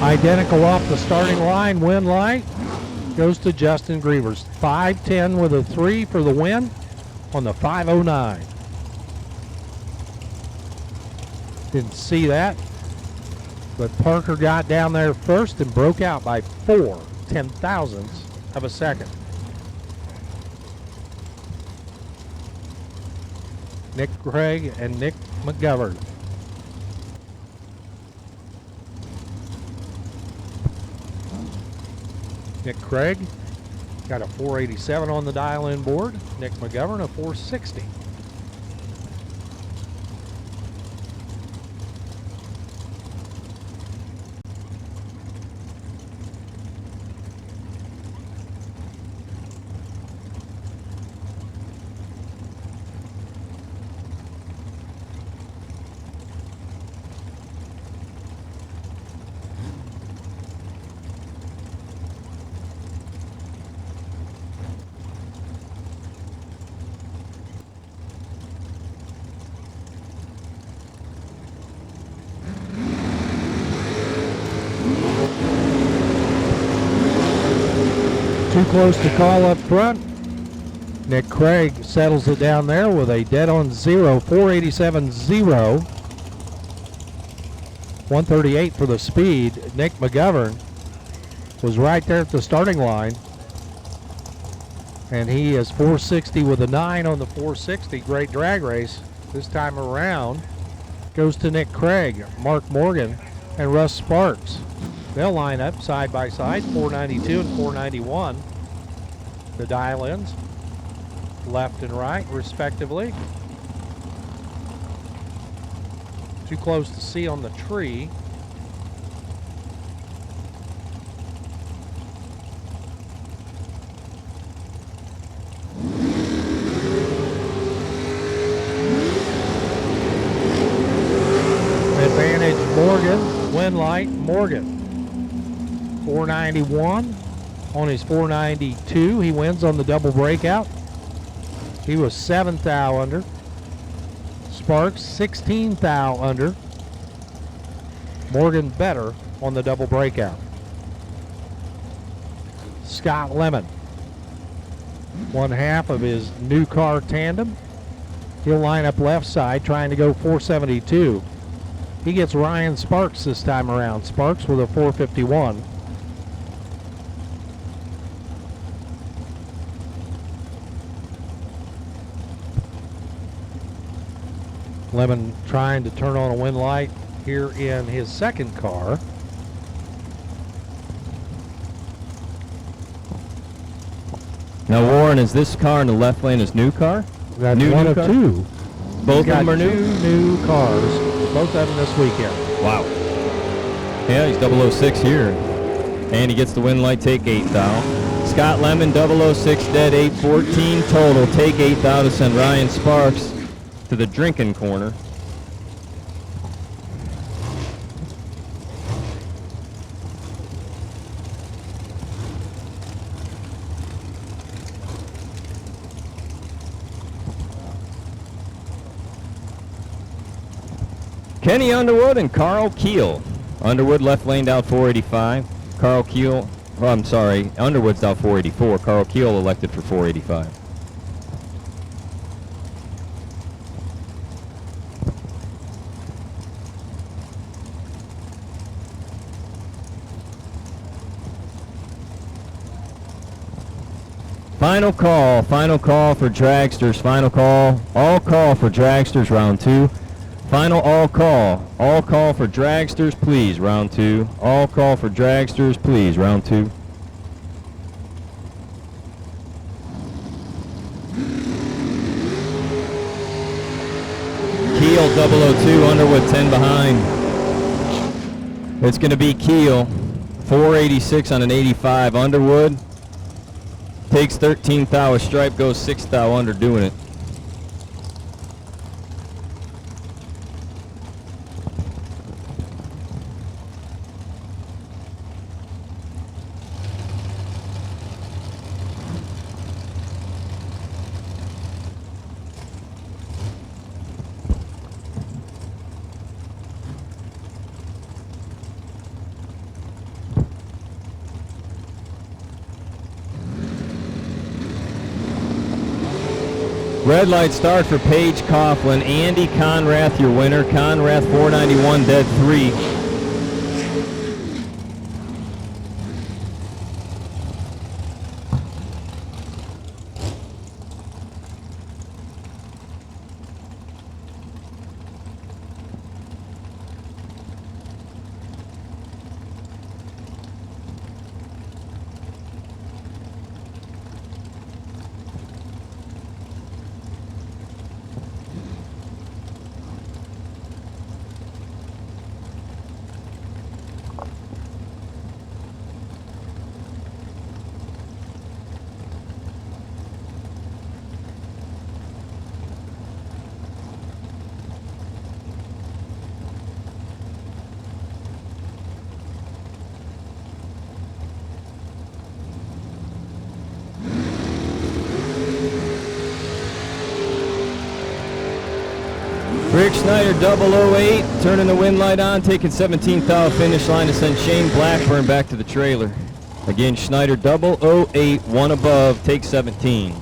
Identical off the starting line, win light goes to Justin Grievers. 510 with a 3 for the win on the 509. Didn't see that, but Parker got down there first and broke out by 4 ten-thousandths of a second. Nick Craig and Nick McGovern. Nick Craig got a 487 on the dial-in board. Nick McGovern a 460. Too close to call up front. Nick Craig settles it down there with a dead on 0, 487.0. 138 for the speed. Nick McGovern was right there at the starting line. And he is 460 with a 9 on the 460. Great drag race. This time around goes to Nick Craig, Mark Morgan, and Russ Sparks. They'll line up side by side, 492 and 491. The dial-ins, left and right, respectively. Too close to see on the tree. Advantage Morgan, wind light Morgan. 491 on his 492. He wins on the double breakout. He was 7th thou under. Sparks 16th thou under. Morgan better on the double breakout. Scott Lemon, one half of his new car tandem. He'll line up left side trying to go 472. He gets Ryan Sparks this time around. Sparks with a 451. Lemon trying to turn on a wind light here in his second car. Now, Warren, is this car in the left lane his new car? That's New one of car? two. Both He's of them are got new? two new cars, both of them this weekend. Wow. Yeah, he's 006 here. And he gets the wind light, take 8 thou. Scott Lemon, 006 dead, 814 total. Take 8 thou to send Ryan Sparks to the drinking corner. Kenny Underwood and Carl Keel. Underwood left lane down 485. Carl Keel, oh, I'm sorry, Underwood's down 484. Carl Keel elected for 485. Final call for dragsters, final call, all call for dragsters round 2. Final all call for dragsters, please, round 2. All call for dragsters, please, round 2. Keel 002, Underwood 10 behind. It's going to be Keel, 486 on an 85. Underwood takes 13 thou, a stripe goes 6 thou under, doing it. Red light start for Paige Coughlin. Andy Conrath, your winner. Conrath 491 dead 3. Rick Schneider 008, turning the wind light on, taking 17th thou finish line to send Shane Blackburn back to the trailer. Again, Schneider 008, one above, take 17.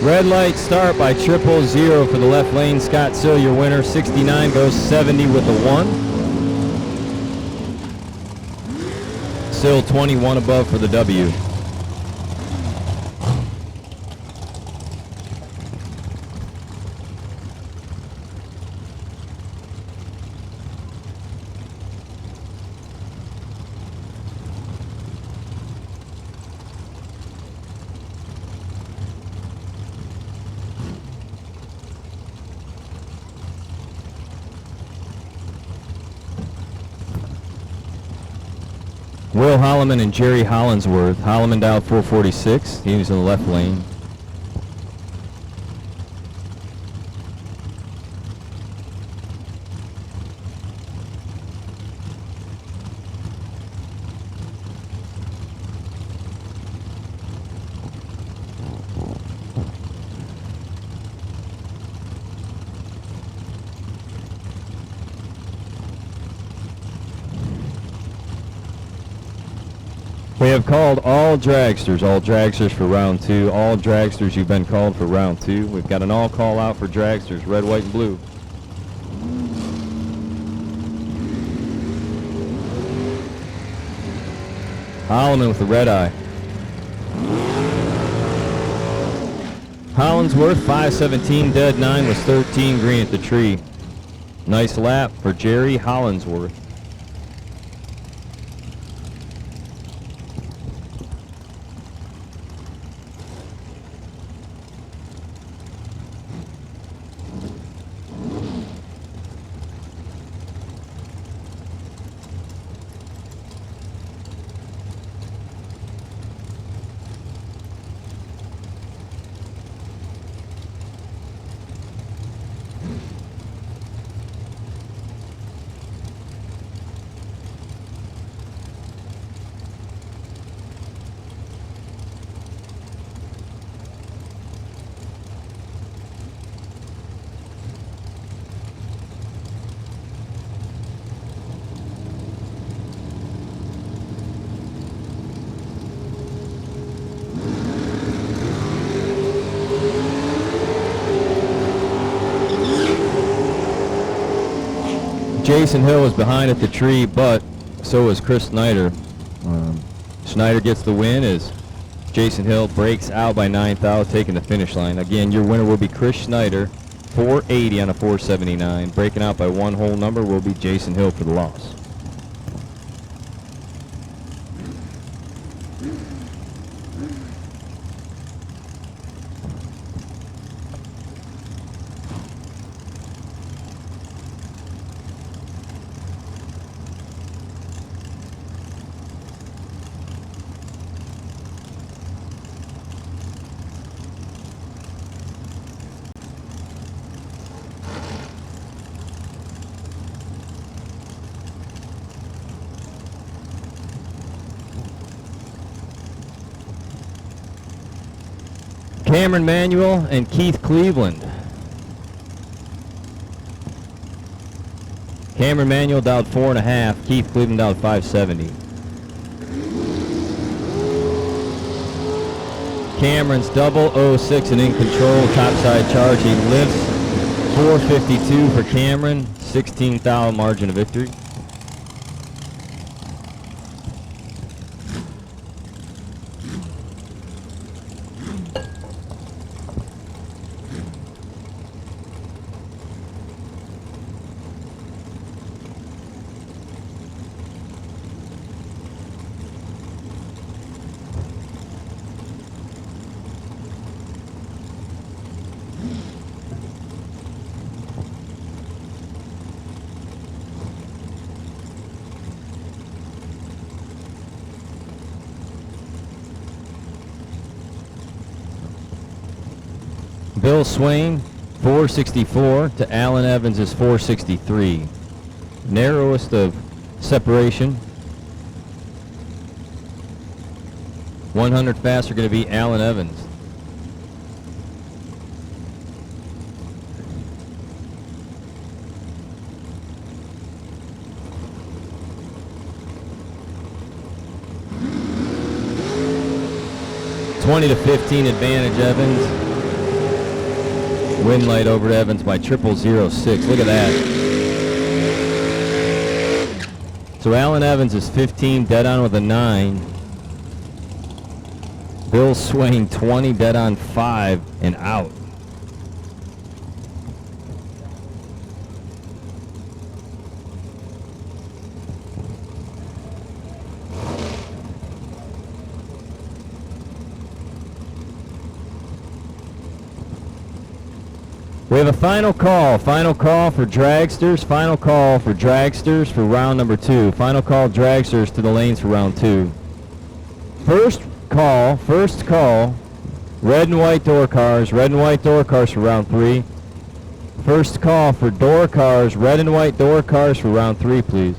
Red light start by 000 for the left lane. Scott Sill, your winner. 69 goes 70 with a 1. Sill 21 above for the W. Will Holloman and Jerry Hollinsworth. Holloman dialed 446. He was in the left lane. We have called all dragsters for round 2. All dragsters, you've been called for round 2. We've got an all call out for dragsters, red, white, and blue. Holloman with the red eye. Hollinsworth, 517, dead 9 was 13, green at the tree. Nice lap for Jerry Hollinsworth. Jason Hill was behind at the tree, but so was Chris Snyder. Snyder gets the win as Jason Hill breaks out by 9,000, taking the finish line. Again, your winner will be Chris Snyder, 480 on a 479. Breaking out by 1 whole number will be Jason Hill for the loss. Cameron Manuel and Keith Cleveland. Cameron Manuel dialed 4.5. Keith Cleveland dialed 570. Cameron's double 06 and in control, topside charge. He lifts 452 for Cameron, 16,000 margin of victory. Bill Swain, 464 to Alan Evans is 463. Narrowest of separation. 100 faster going to be Alan Evans. $20 to 15 advantage Evans. Win light over to Evans by 0006. Look at that. So Alan Evans is 15, dead on with a 9. Bill Swain 20, dead on 5, and out. We have a final call for dragsters, for round number 2. Final call, dragsters to the lanes for round 2. First call, red and white door cars for round 3. First call for door cars, red and white door cars for round 3, please.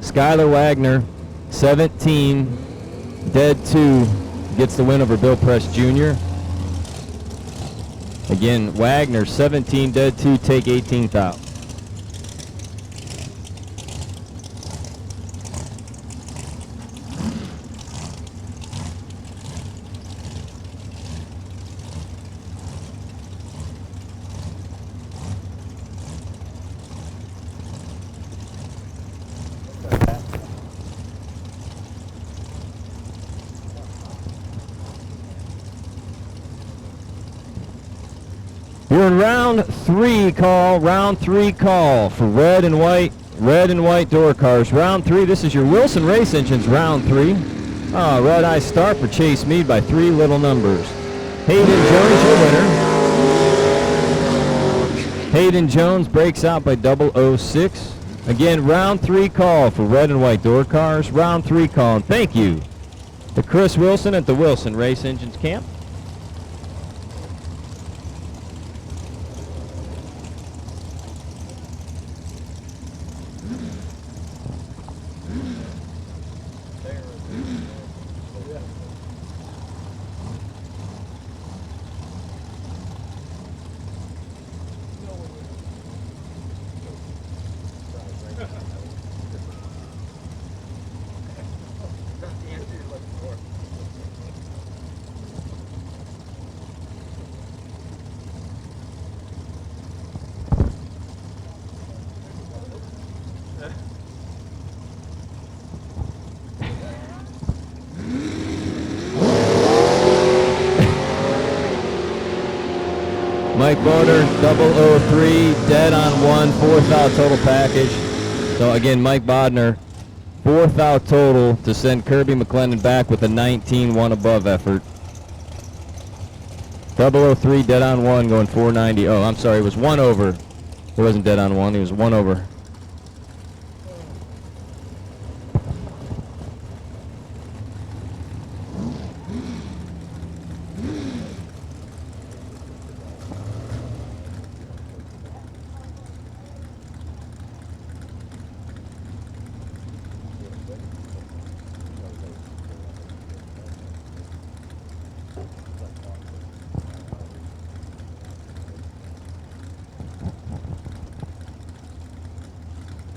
Skylar Wagner, 17, dead 2, gets the win over Bill Press Jr. Again, Wagner, 17, dead 2, take 18th out. We're in round 3 call for red and white door cars. Round 3, this is your Wilson Race Engines round 3. Red Eye start for Chase Mead by 3 little numbers. Hayden Jones, your winner. Hayden Jones breaks out by 006. Again, round 3 call for red and white door cars. Round 3 call, and thank you to Chris Wilson at the Wilson Race Engines camp. Mike Bodner, 003, dead on 1, 4th out total package. So again, Mike Bodner, 4th out total to send Kirby McClendon back with a 19, 1 above effort. 003, dead on 1, going 490. Oh, I'm sorry, it was 1 over. He wasn't dead on 1, he was 1 over.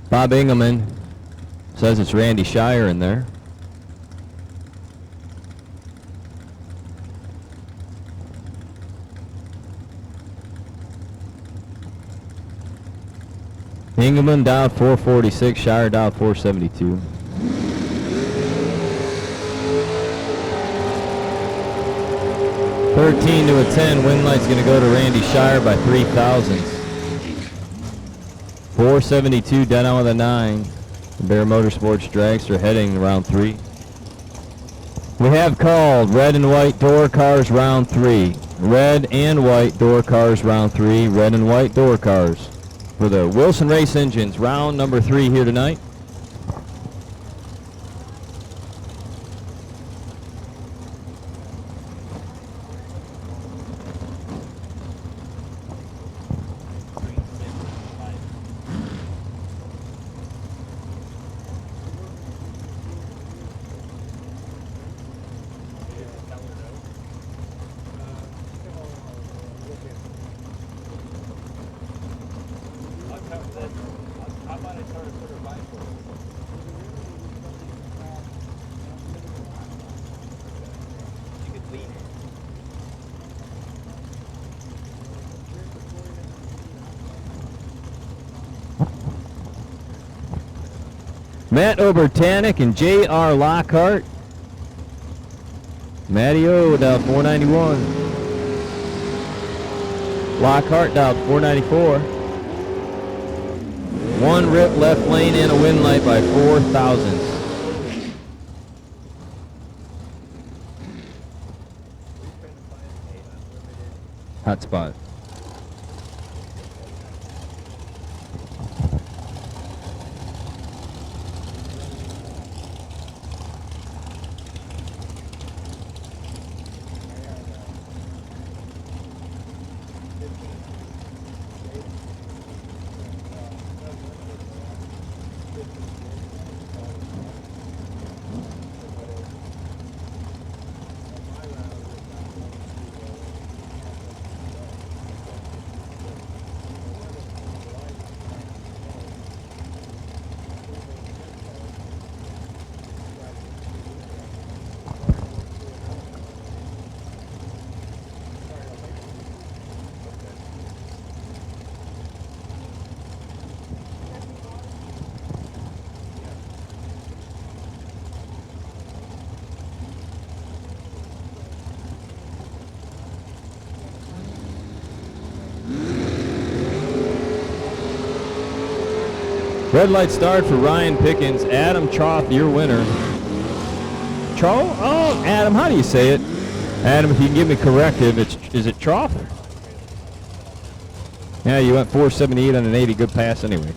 Bob Engelman says it's Randy Shire in there. Engelman dialed 446, Shire dialed 472. $13 to a 10, win light's going to go to Randy Shire by 3 thousandths. 472, dead on with a 9. Bear Motorsports dragster heading to round 3. We have called red and white door cars round 3. Red and white door cars round 3. Red and white door cars for the Wilson Race Engines round number 3 here tonight. Matt Obertanic and J.R. Lockhart. Matty O dialed 491. Lockhart dialed 494. One rip left lane and a win light by 4 thousandths. Hot spot. Red light start for Ryan Pickens. Adam Troth, your winner. Charles? Oh, Adam, how do you say it? Adam, if you can give me corrective, is it Troth? Yeah, you went 478 on an 80. Good pass anyway.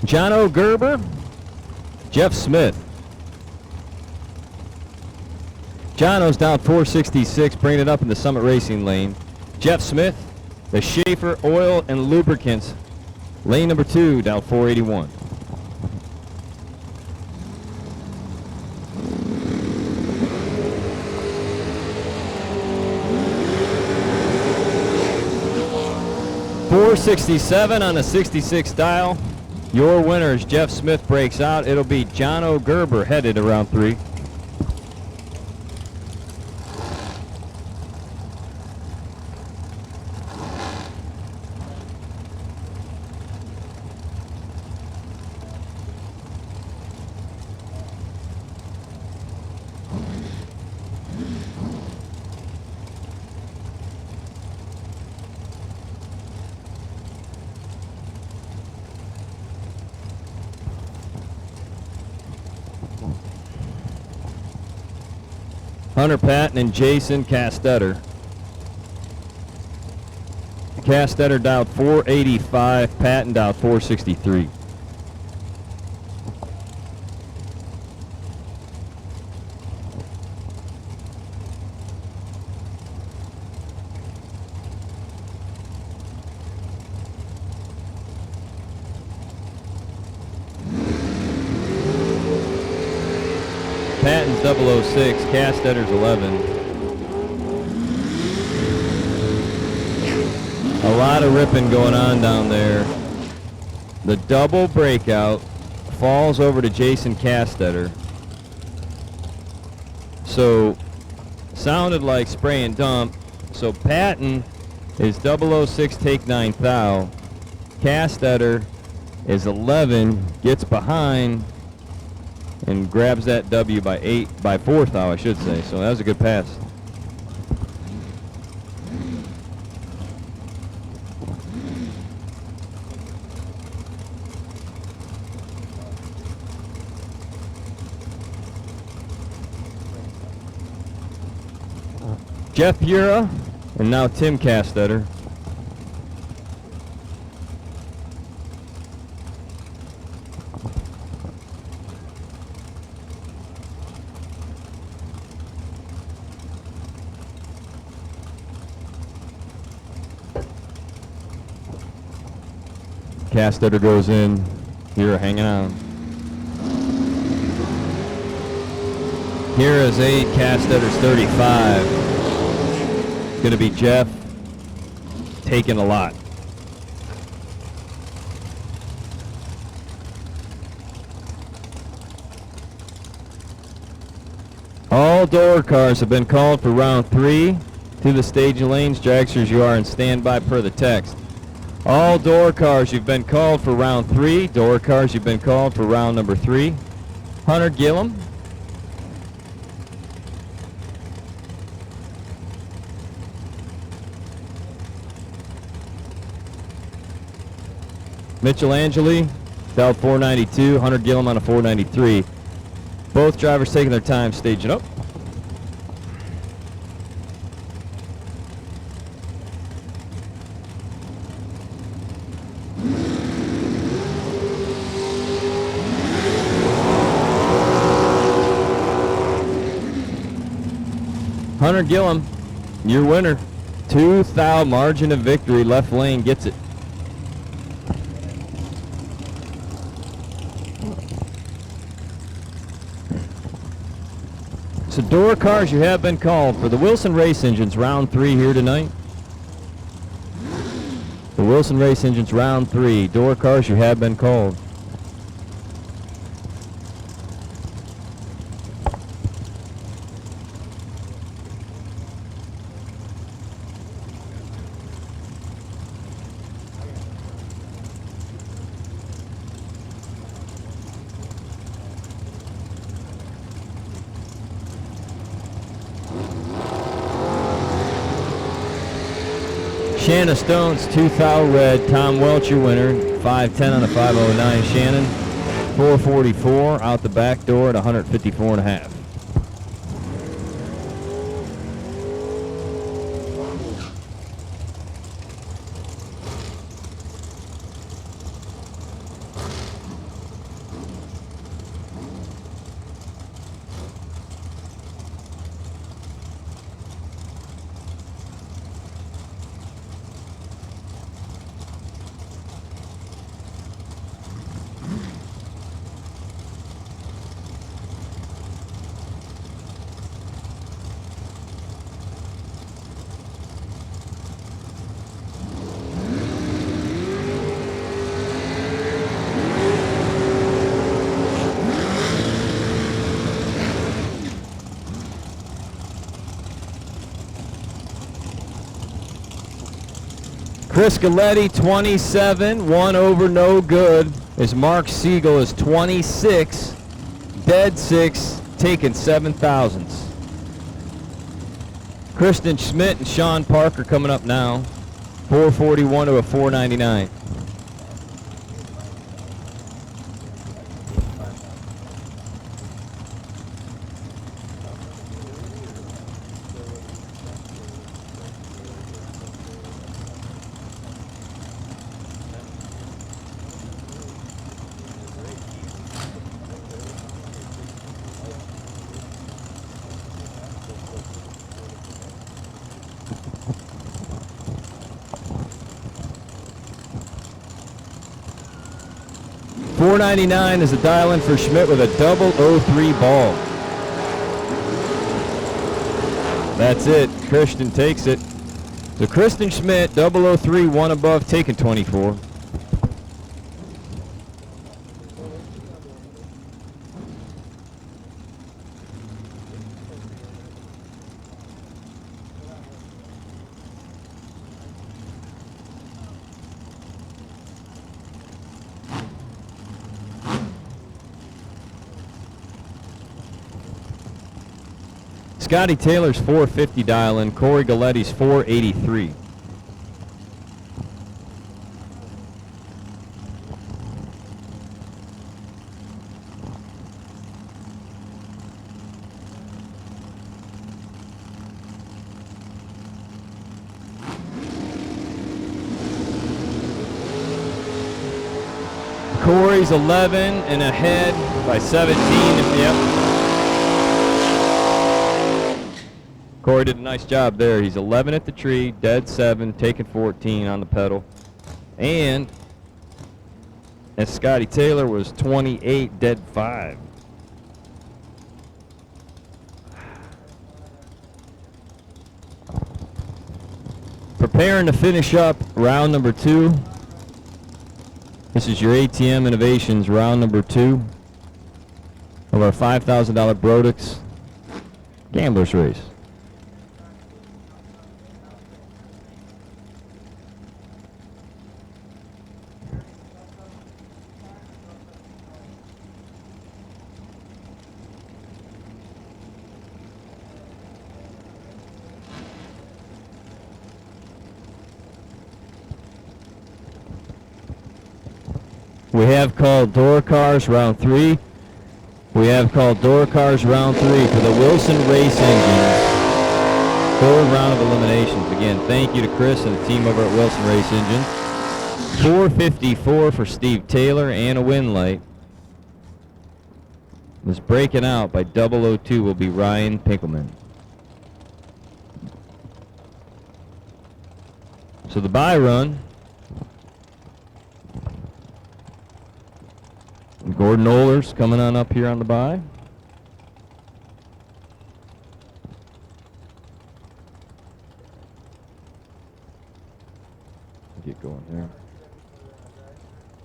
John O. Gerber, Jeff Smith. John O's down 466, bringing it up in the Summit Racing lane. Jeff Smith, the Schaefer Oil and Lubricants, lane number 2, down 481. .467 on a 66 dial. Your winner is Jeff Smith breaks out. It'll be John O. Gerber headed around 3. Hunter Patton and Jason Castetter. Castetter dialed 485, Patton dialed 463. Patton's 006, Castetter's 11. A lot of ripping going on down there. The double breakout falls over to Jason Castetter. So, sounded like spray and dump. So Patton is 006, take 9 thou. Castetter is 11, gets behind, and grabs that W by 4 thou, I should say. So that was a good pass. Jeff Ura and now Tim Castetter. Castetter goes in. Here, hanging on. Here is 8, Castetter's 35. Going to be Jeff taking a lot. All door cars have been called for round 3. To the staging lanes, dragsters, you are in standby per the text. All door cars, you've been called for round 3. Door cars, you've been called for round number 3. Hunter Gillum. Mitchell Angeli, Bell 492, Hunter Gillum on a 493. Both drivers taking their time staging up. Hunter Gillum, your winner. 2 thou margin of victory. Left lane gets it. So door cars, you have been called for the Wilson Race Engines round 3 here tonight. The Wilson Race Engines round 3. Door cars, you have been called. Shanna Stones, 2 thou red. Tom Welch, your winner. 510 on a 509. Shannon, 444 out the back door at 154.5. Chris Galetti, 27, 1 over, no good. As Mark Siegel is 26, dead 6, taking 7 thousandths. Kristen Schmidt and Sean Parker coming up now. 441 to a 499. $4.99 is the dial-in for Schmidt with a 003 ball. That's it. Christian takes it. So Kristen Schmidt, 003, 1 above, taking 24. Scotty Taylor's 450 dial-in. Corey Galetti's 483. Corey's 11 and ahead by 17. Yep. Corey did a nice job there. He's 11 at the tree, dead 7, taking 14 on the pedal. And And Scotty Taylor was 28, dead 5. Preparing to finish up round number 2. This is your ATM Innovations round number 2 of our $5,000 Brodix Gamblers Race. We have called door cars round 3. We have called door cars round 3 for the Wilson Race Engines. 3rd round of eliminations. Again, thank you to Chris and the team over at Wilson Race Engines. 454 for Steve Taylor and a win light. This breaking out by 002 will be Ryan Pinkelman. So the bye run. Gordon Ohlers coming on up here on the bye. Get going here.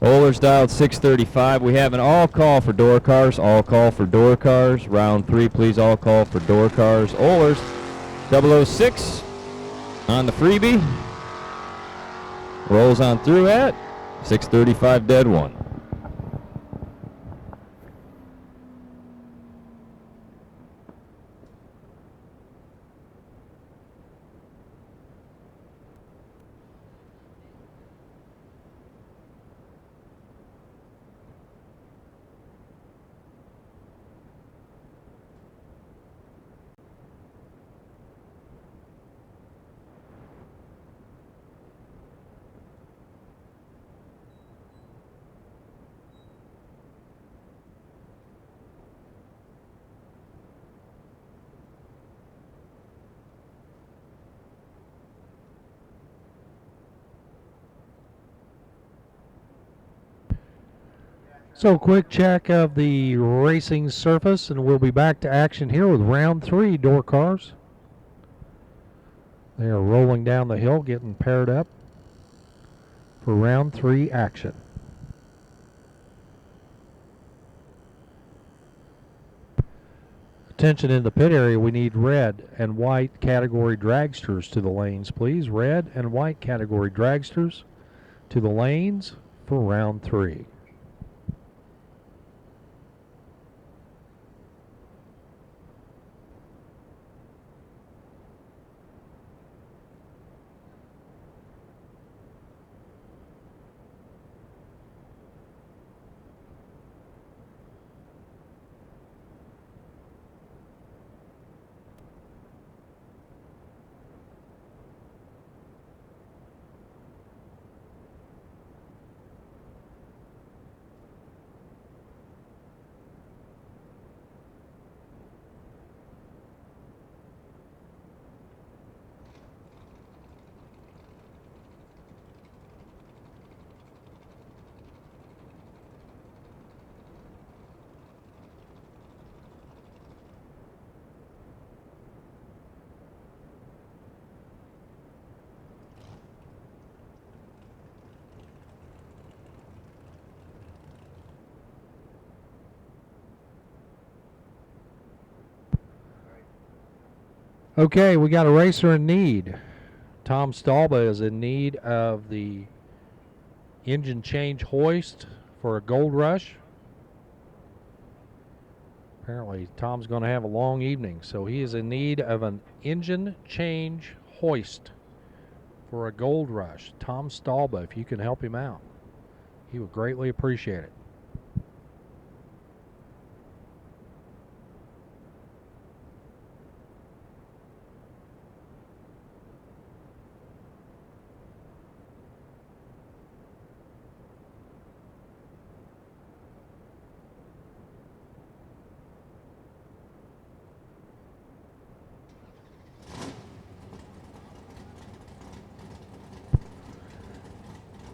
Ohlers dialed 635. We have an all call for door cars. All call for door cars. Round 3, please all call for door cars. Ohlers 006 on the freebie. Rolls on through at 635, dead 1. So quick check of the racing surface, and we'll be back to action here with round 3 door cars. They are rolling down the hill, getting paired up for round 3 action. Attention in the pit area, we need red and white category dragsters to the lanes, please. Red and white category dragsters to the lanes for round 3. Okay, we got a racer in need. Tom Stalba is in need of the engine change hoist for a Gold Rush. Apparently, Tom's going to have a long evening, so he is in need of an engine change hoist for a Gold Rush. Tom Stalba, if you can help him out, he would greatly appreciate it.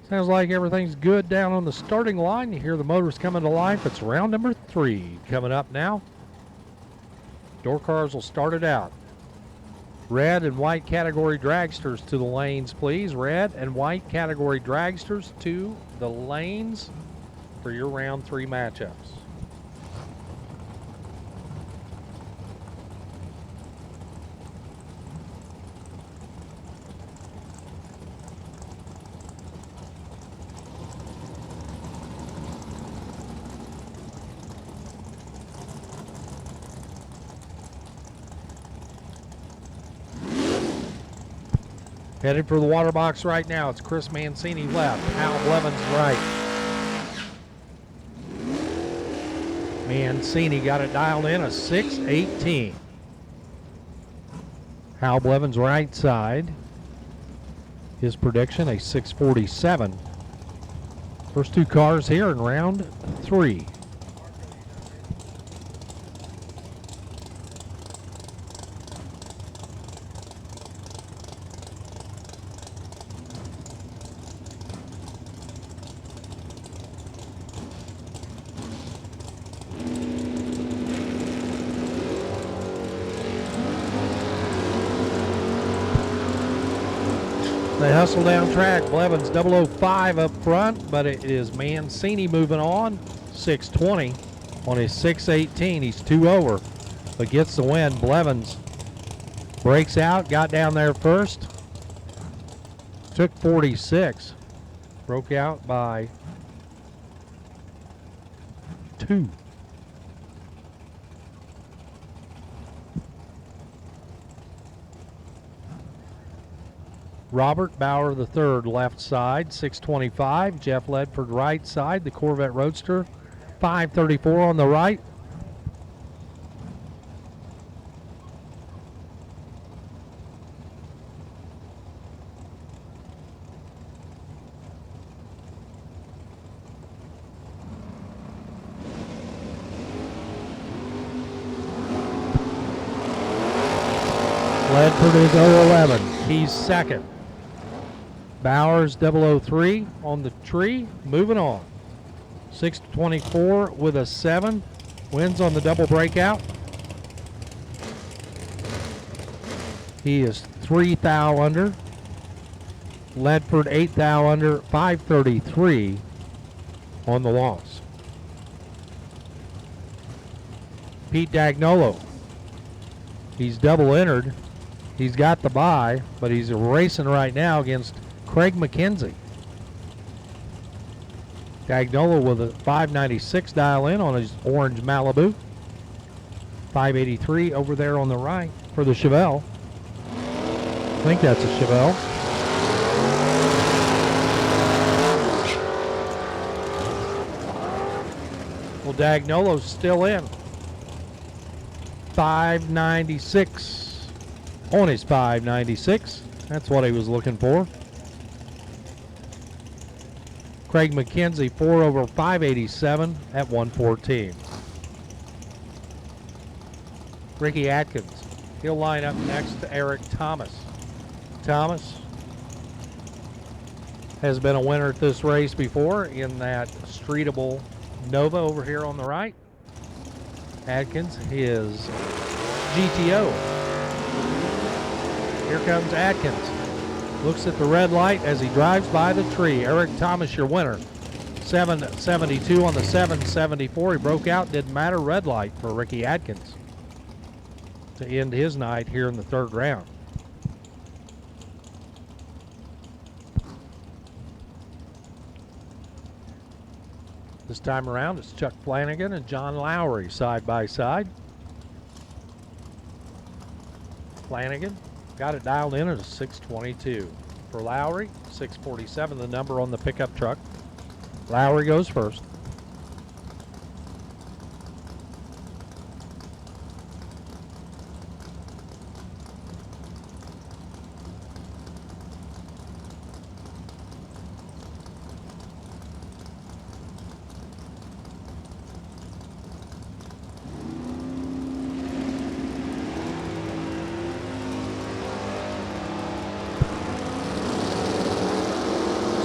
Sounds like everything's good down on the starting line. You hear the motors coming to life. It's round number 3 coming up now. Door cars will start it out. Red and white category dragsters to the lanes, please. Red and white category dragsters to the lanes for your round 3 matchups. Headed for the water box right now. It's Chris Mancini left. Hal Blevins right. Mancini got it dialed in a 6:18. Hal Blevins right side. His prediction a 6:47. First 2 cars here in round 3. They hustle down track. Blevins 005 up front, but it is Mancini moving on. 6:20 on his 6:18. He's 2 over, but gets the win. Blevins breaks out, got down there first. Took 46. Broke out by 2. Robert Bauer III, left side, 6:25. Jeff Ledford, right side, the Corvette Roadster, 5:34 on the right. Ledford is 011. He's second. Bowers 003 on the tree, moving on. 6:24 with a 7. Wins on the double breakout. He is 3 thou under. Ledford 8 thou under, 5:33 on the loss. Pete Dagnolo. He's double entered. He's got the bye, but he's racing right now against Craig McKenzie. Dagnolo with a 596 dial in on his orange Malibu. 583 over there on the right for the Chevelle. I think that's a Chevelle. Well, Dagnolo's still in. 596 on his 596. That's what he was looking for. Craig McKenzie 4 over 587 at 114. Ricky Atkins, he'll line up next to Eric Thomas. Thomas has been a winner at this race before in that streetable Nova over here on the right. Atkins, his GTO. Here comes Atkins. Looks at the red light as he drives by the tree. Eric Thomas, your winner. 772 on the 774. He broke out, didn't matter. Red light for Ricky Atkins to end his night here in the 3rd round. This time around, it's Chuck Flanagan and John Lowry side by side. Flanagan got it dialed in at a 622. For Lowry, 647, the number on the pickup truck. Lowry goes first.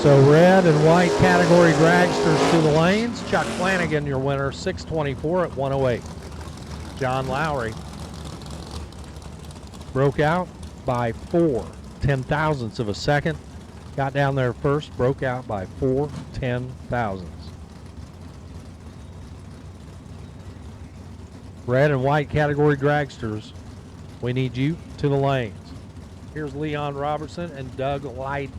So red and white category dragsters to the lanes. Chuck Flanagan, your winner, 624 at 108. John Lowry broke out by 4/10,000ths of a second. Got down there first, broke out by 4/10,000ths. Red and white category dragsters, we need you to the lanes. Here's Leon Robertson and Doug Lyden.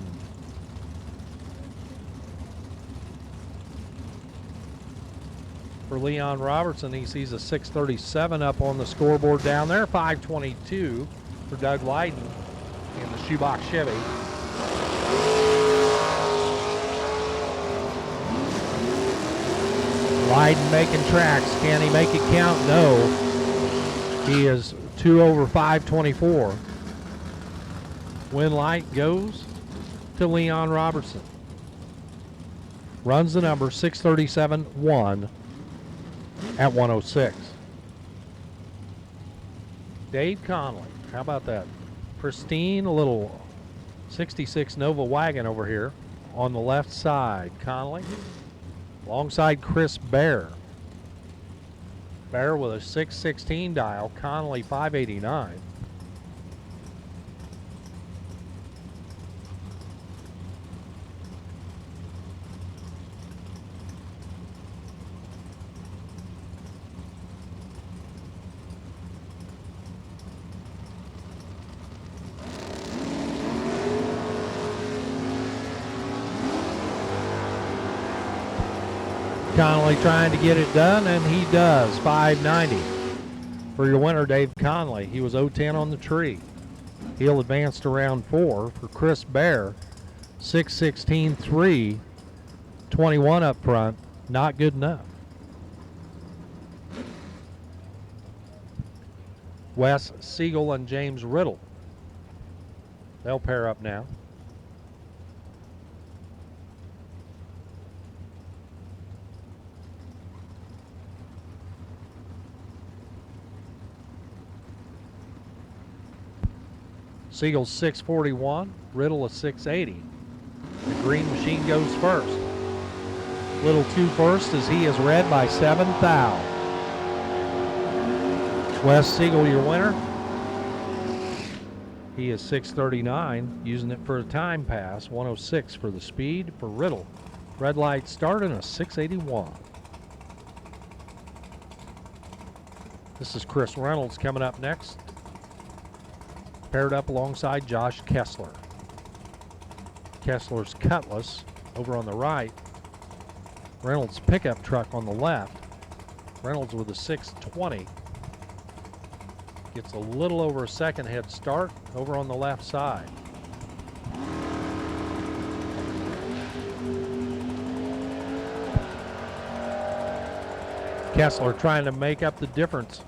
For Leon Robertson, he sees a 637 up on the scoreboard down there. 522 for Doug Lyden in the shoebox Chevy. Lyden making tracks. Can he make it count? No. He is 2 over 524. Win light goes to Leon Robertson. Runs the number 637-1 at 106. Dave Conley, how about that? Pristine little 66 Nova wagon over here on the left side. Conley alongside Chris Bear. Bear with a 616 dial, Conley 589. Conley trying to get it done, and he does. 590 for your winner, Dave Conley. He was 010 on the tree. He'll advance to round 4 for Chris Bear. 616-3, 21 up front. Not good enough. Wes Siegel and James Riddle. They'll pair up now. Siegel's 641, Riddle a 680. The green machine goes first. Little 2 first as he is red by 7 thou. Wes Siegel, your winner. He is 639, using it for a time pass. 106 for the speed for Riddle. Red light start in a 681. This is Chris Reynolds coming up next. Paired up alongside Josh Kessler. Kessler's Cutlass over on the right. Reynolds' pickup truck on the left. Reynolds with a 620. Gets a little over a second head start over on the left side. Kessler trying to make up the difference.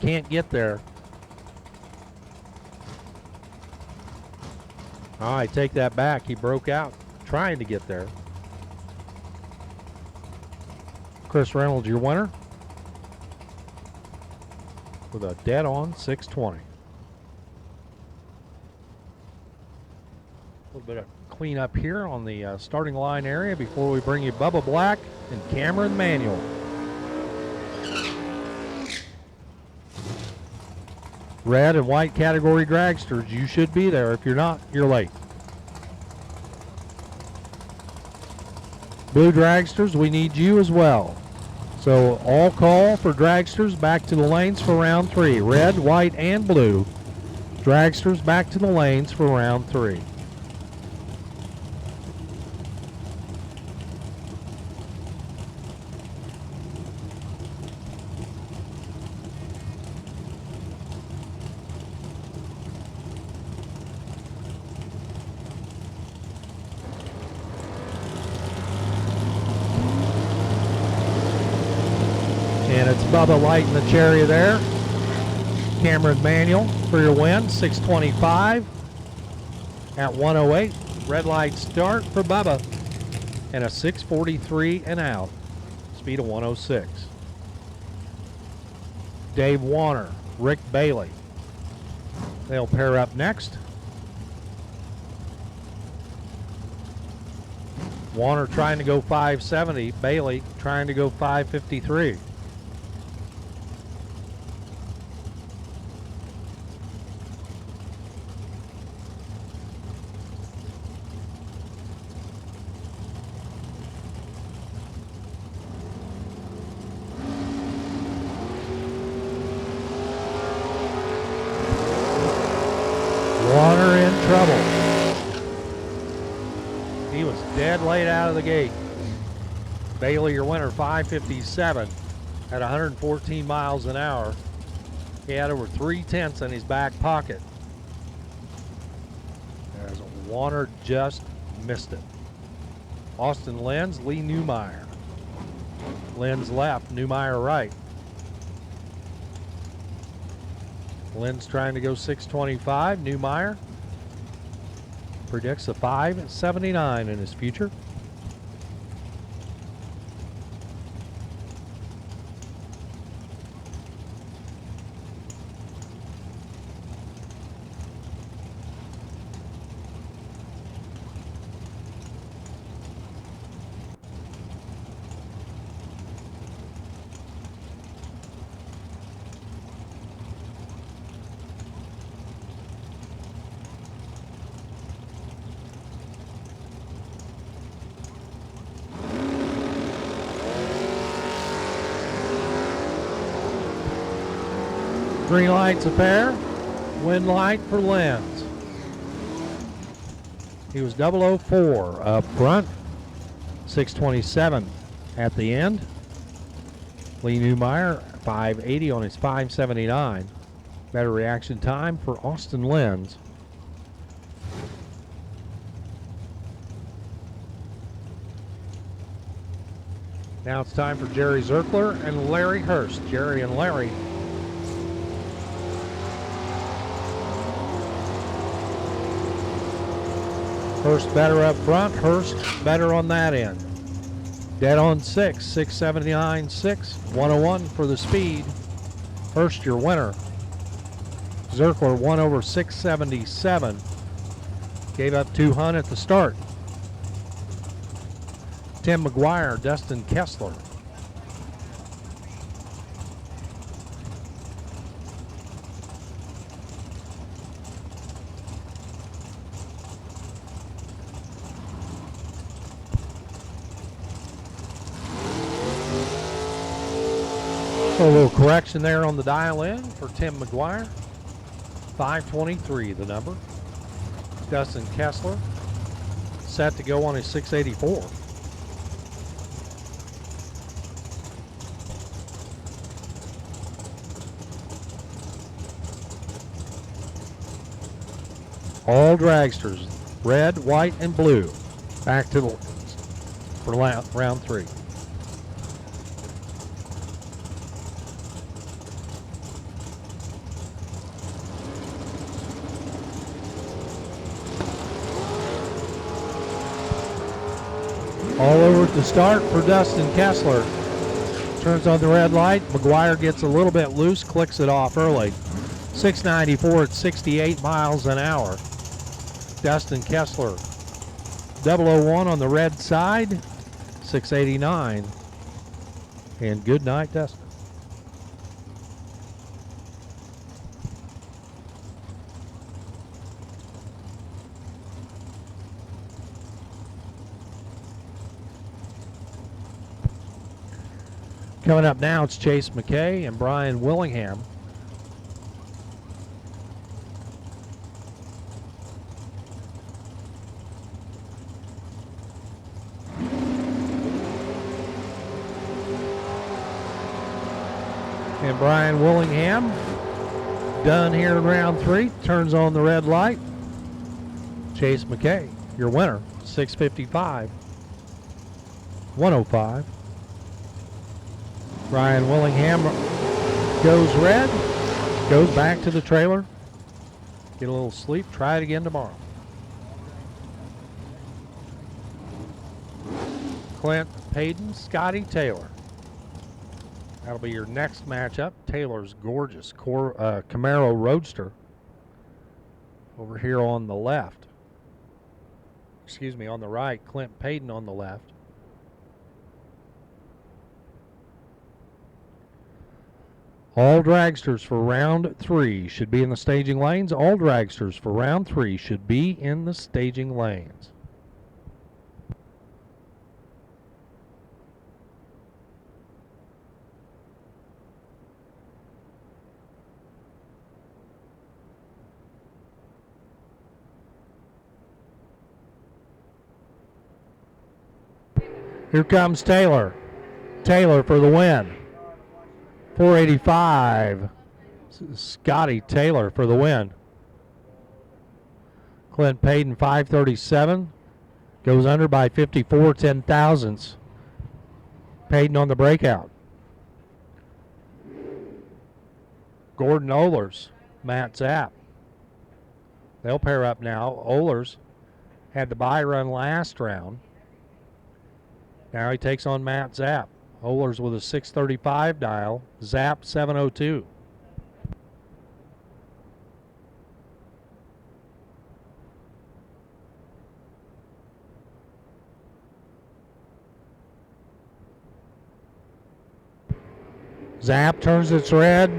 Can't get there. I take that back. He broke out trying to get there. Chris Reynolds, your winner, with a dead on 620. A little bit of cleanup here on the starting line area before we bring you Bubba Black and Cameron Manuel. Red and white category dragsters, you should be there. If you're not, you're late. Blue dragsters, we need you as well. So all call for dragsters back to the lanes for round 3. Red, white, and blue. Dragsters back to the lanes for round 3. And it's Bubba lighting the cherry there. Cameron Manuel for your win, 625 at 108. Red light start for Bubba and a 643 and out. Speed of 106. Dave Warner, Rick Bailey. They'll pair up next. Warner trying to go 570. Bailey trying to go 553. Warner in trouble. He was dead late out of the gate. Bailey, your winner, 557 at 114 miles an hour. He had over 3/10 in his back pocket. As Warner just missed it. Austin Lenz, Lee Newmeyer. Lenz left, Newmeyer right. Lenz trying to go 625. Newmeyer predicts a 579 in his future. Green light's a pair. Wind light for Lenz. He was 004 up front. 627 at the end. Lee Newmeyer, 580 on his 579. Better reaction time for Austin Lenz. Now it's time for Jerry Zerkler and Larry Hurst. Jerry and Larry. Hurst better up front, Hurst better on that end. Dead on 6, 679, 6, 101 for the speed. Hurst your winner. Zerkler won over 677. Gave up 200 at the start. Tim McGuire, Dustin Kessler. A little correction there on the dial in for Tim McGuire. 523 the number. Dustin Kessler set to go on his 684. All dragsters, red, white, and blue. Back to the for round 3. All over at the start for Dustin Kessler. Turns on the red light. McGuire gets a little bit loose, clicks it off early. 694 at 68 miles an hour. Dustin Kessler. 001 on the red side. 689. And good night, Dustin. Coming up now, it's Chase McKay and Brian Willingham. And Brian Willingham, done here in round 3, turns on the red light. Chase McKay, your winner, 655, 105. Brian Willingham goes red, goes back to the trailer, get a little sleep, try it again tomorrow. Clint Payton, Scotty Taylor. That'll be your next matchup. Taylor's gorgeous Camaro Roadster over here on the left. on the right, Clint Payton on the left. All dragsters for round 3 should be in the staging lanes. All dragsters for round 3 should be in the staging lanes. Here comes Taylor. Taylor for the win. 485. Scotty Taylor for the win. Clint Payton 537. Goes under by 54 10,000ths. Payton on the breakout. Gordon Ohlers, Matt Zapp. They'll pair up now. Ohlers had the bye run last round. Now he takes on Matt Zapp. Ohlers with a 635 dial. Zapp 702. Zapp turns its red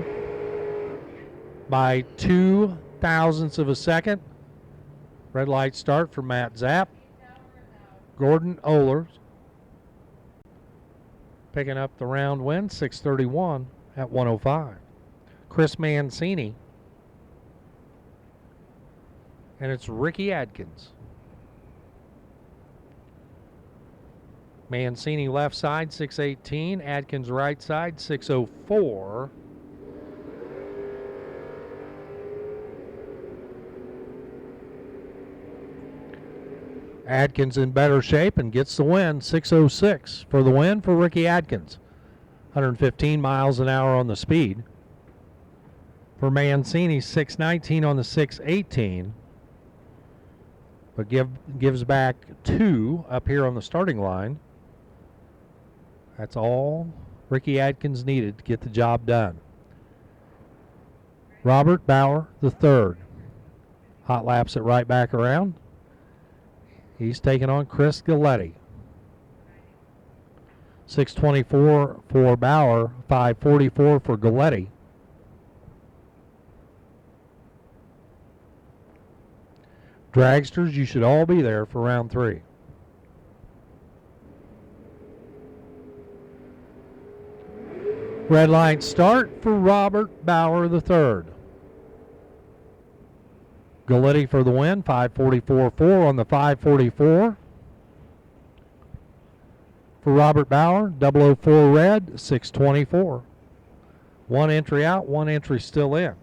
by 0.02 of a second. Red light start for Matt Zapp. Gordon Ohlers picking up the round win, 631 at 105. Chris Mancini. And it's Ricky Adkins. Mancini left side, 618. Adkins right side, 604. Adkins in better shape and gets the win, 606 for the win for Ricky Adkins. 115 miles an hour on the speed. For Mancini, 619 on the 618. But gives back 2 up here on the starting line. That's all Ricky Adkins needed to get the job done. Robert Bauer III. Hot laps it right back around. He's taking on Chris Galletti. 624 for Bauer, 544 for Galletti. Dragsters, you should all be there for round 3. Red light start for Robert Bauer III. Galletti for the win, 544.4 on the 544. For Robert Bauer, 004 red, 624. 1 entry out, 1 entry still in.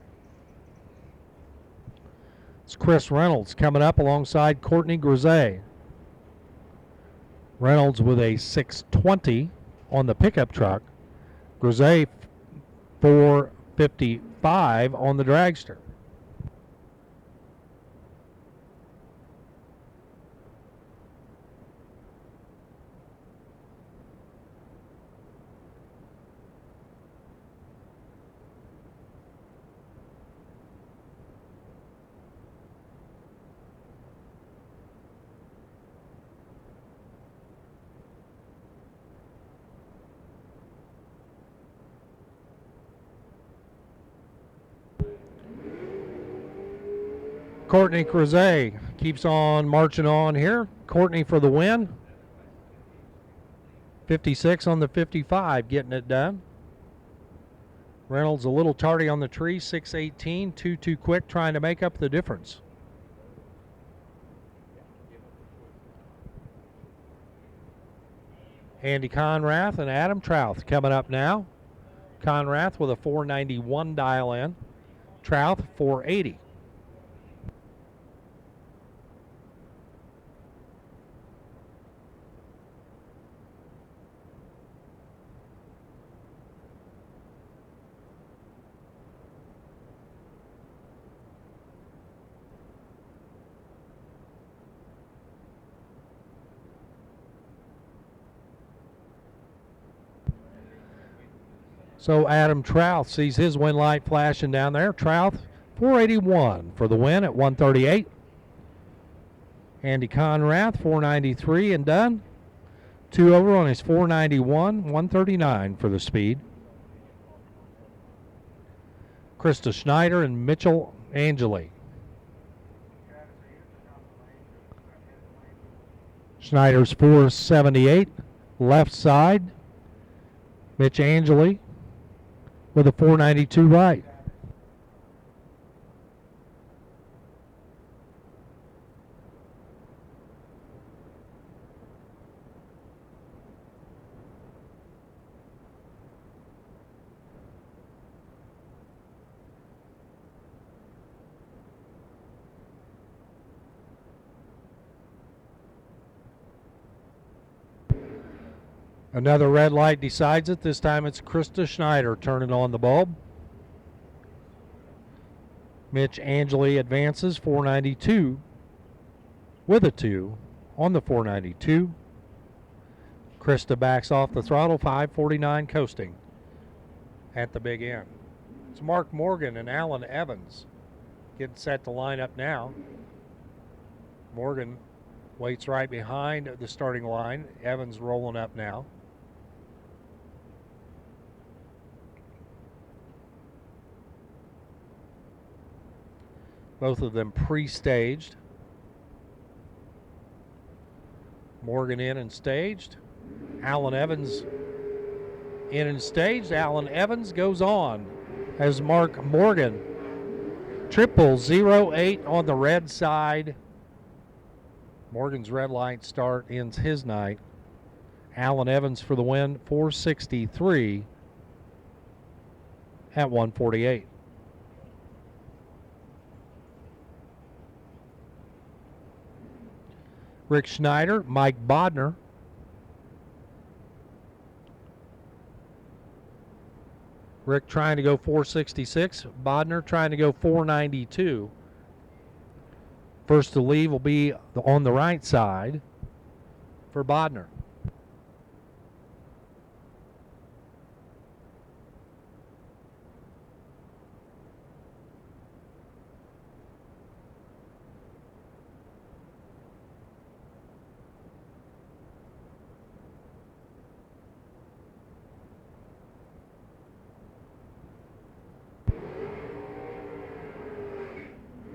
It's Chris Reynolds coming up alongside Courtney Grisey. Reynolds with a 620 on the pickup truck. Grisey 455 on the dragster. Courtney Grisey keeps on marching on here. Courtney for the win. 56 on the 55, getting it done. Reynolds a little tardy on the tree, 618, 2 quick, trying to make up the difference. Andy Conrath and Adam Trouth coming up now. Conrath with a 491 dial in. Trouth 480. So Adam Trouth sees his win light flashing down there. Trouth 481 for the win at 138. Andy Conrath, 493 and done. 2 over on his 491, 139 for the speed. Krista Schneider and Mitchell Angeli. Schneider's 478, left side. Mitch Angeli with a 492 right. Another red light decides it. This time it's Krista Schneider turning on the bulb. Mitch Angeli advances 492 with a 2 on the 492. Krista backs off the throttle, 549 coasting at the big end. It's Mark Morgan and Alan Evans getting set to line up now. Morgan waits right behind the starting line. Evans rolling up now. Both of them pre-staged. Morgan in and staged. Alan Evans in and staged. Alan Evans goes on as Mark Morgan. 008 on the red side. Morgan's red light start ends his night. Alan Evans for the win, 463 at 148. Rick Schneider, Mike Bodner. Rick trying to go 466. Bodner trying to go 492. First to leave will be on the right side for Bodner.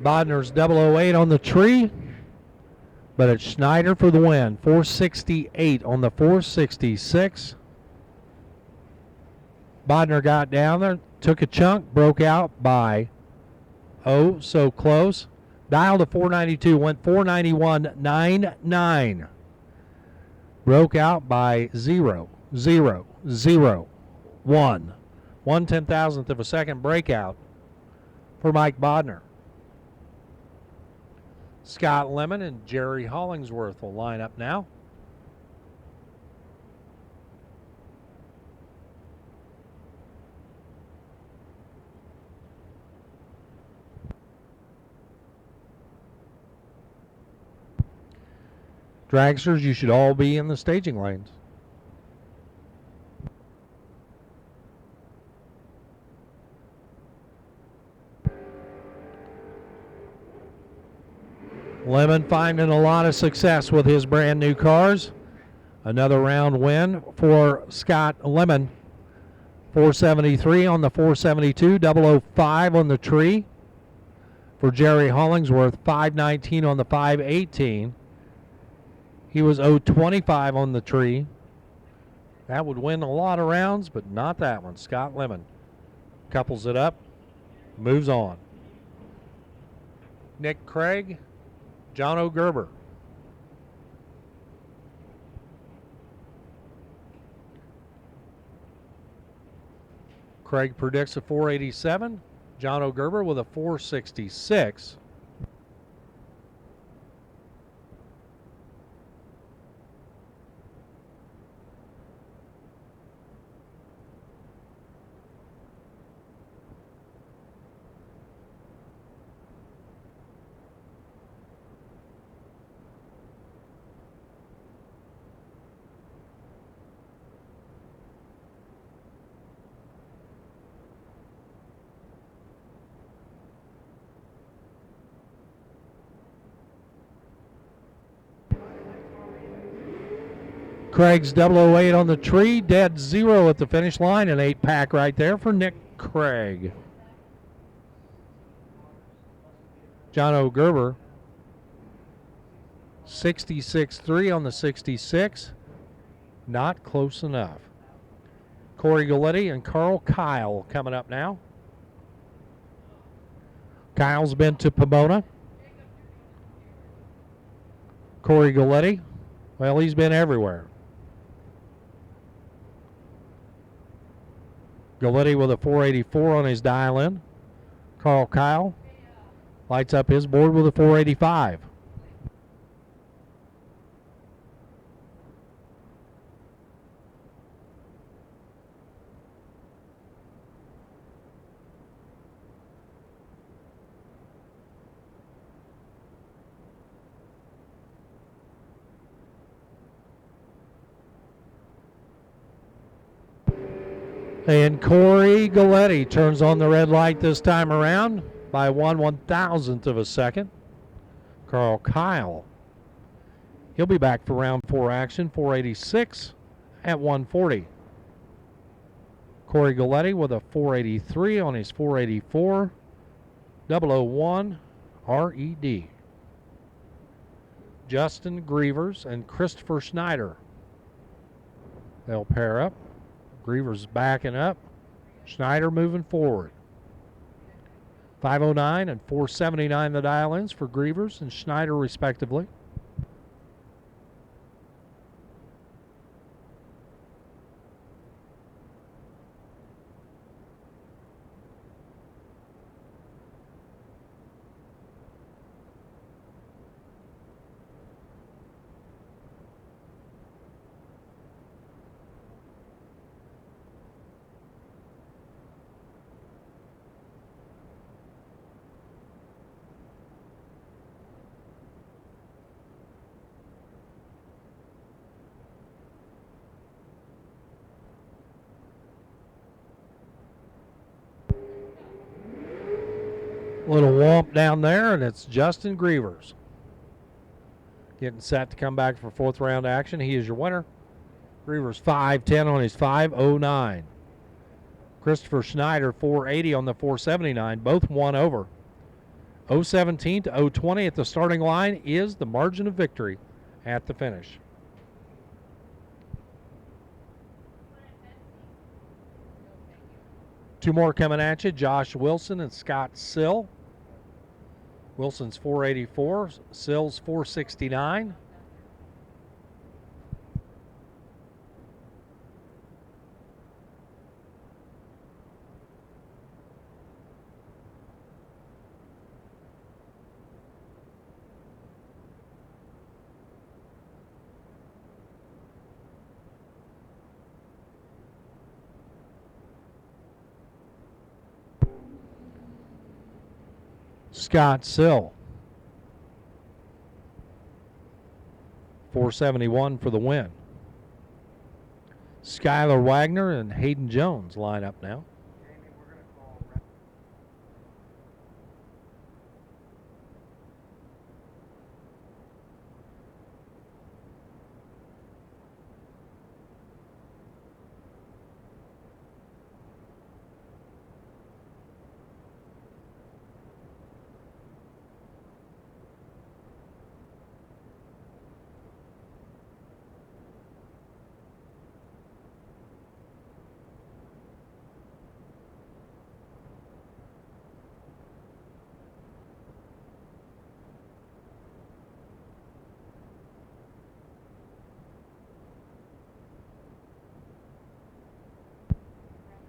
Bodner's 008 on the tree, but it's Schneider for the win. 468 on the 466. Bodner got down there, took a chunk, broke out by, oh, so close. Dialed to 492, went 491.99. Broke out by 0, 0, 0, 1. 1/10,000th of a second breakout for Mike Bodner. Scott Lemon and Jerry Hollingsworth will line up now. Dragsters, you should all be in the staging lanes. Lemon finding a lot of success with his brand new cars. Another round win for Scott Lemon. 473 on the 472, 005 on the tree. For Jerry Hollingsworth, 519 on the 518. He was 025 on the tree. That would win a lot of rounds, but not that one. Scott Lemon couples it up, moves on. Nick Craig, John O'Gerber. Craig predicts a 487. John O'Gerber with a 466. Craig's 008 on the tree, dead zero at the finish line, an 8-pack right there for Nick Craig. John O'Gerber, 66.3 on the 66, not close enough. Corey Galletti and Carl Kyle coming up now. Kyle's been to Pomona. Corey Galletti, well, he's been everywhere. Galletti with a 484 on his dial-in. Carl Kyle lights up his board with a 485. And Corey Galletti turns on the red light this time around by 1/1000th of a second. Carl Kyle, he'll be back for round 4 action, 486 at 140. Corey Galletti with a 483 on his 484, 001 RED. Justin Grievers and Christopher Schneider. They'll pair up. Grievers backing up. Schneider moving forward. 509 and 479 the dial-ins for Grievers and Schneider respectively. Little womp down there, and it's Justin Grievers. Getting set to come back for 4th round action. He is your winner. Grievers 510 on his 509. Christopher Schneider 480 on the 479. Both one over. 017 to 020 at the starting line is the margin of victory at the finish. Two more coming at you, Josh Wilson and Scott Sill. Wilson's 484, Sill's 469. Scott Sill, 471 for the win. Skylar Wagner and Hayden Jones line up now.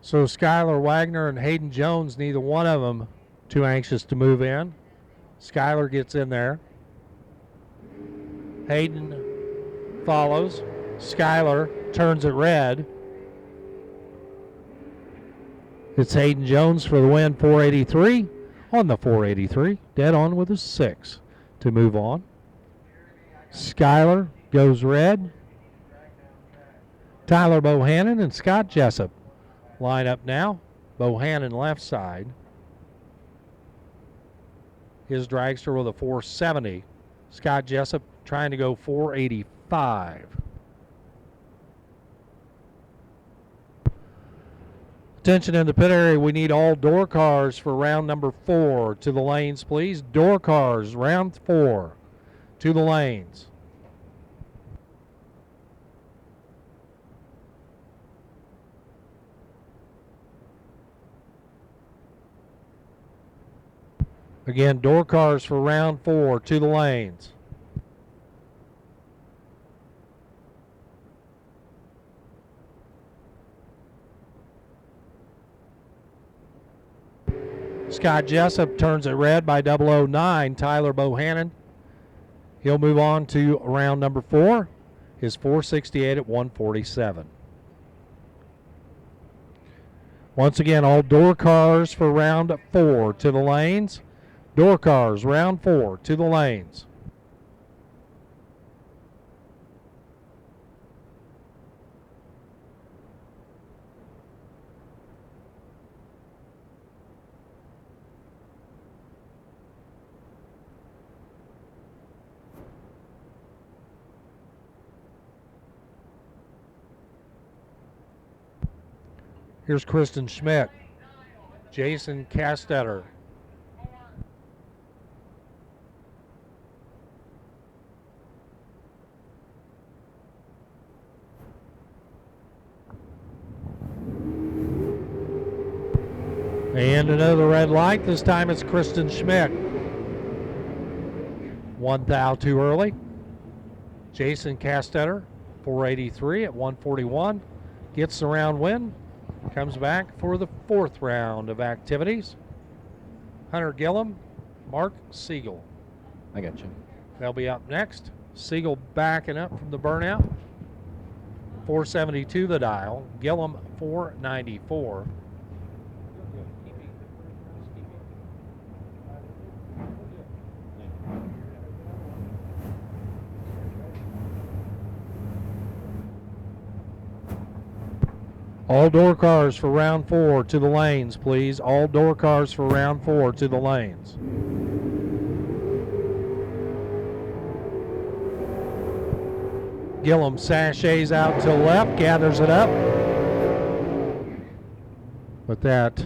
So Skylar Wagner and Hayden Jones, neither one of them too anxious to move in. Skylar gets in there. Hayden follows. Skylar turns it red. It's Hayden Jones for the win, 483 on the 483. Dead on with a 6 to move on. Skylar goes red. Tyler Bohannon and Scott Jessup line up now. Bohannon left side. His dragster with a 470. Scott Jessup trying to go 485. Attention in the pit area, we need all door cars for round number 4 to the lanes, please. Door cars, round 4 to the lanes. Again, door cars for round 4 to the lanes. Scott Jessup turns it red by 009. Tyler Bohannon. He'll move on to round number 4. His 468 at 147. Once again, all door cars for round 4 to the lanes. Door cars, round 4 to the lanes. Here's Kristen Schmidt, Jason Castetter. And another red light. This time it's Kristen Schmidt. 1 thou too early. Jason Castetter, 483 at 141. Gets the round win. Comes back for the 4th round of activities. Hunter Gillum, Mark Siegel. I got you. They'll be up next. Siegel backing up from the burnout. 472 the dial. Gillum 494. All door cars for round 4 to the lanes, please. All door cars for round 4 to the lanes. Gillum sachets out to the left, gathers it up. But that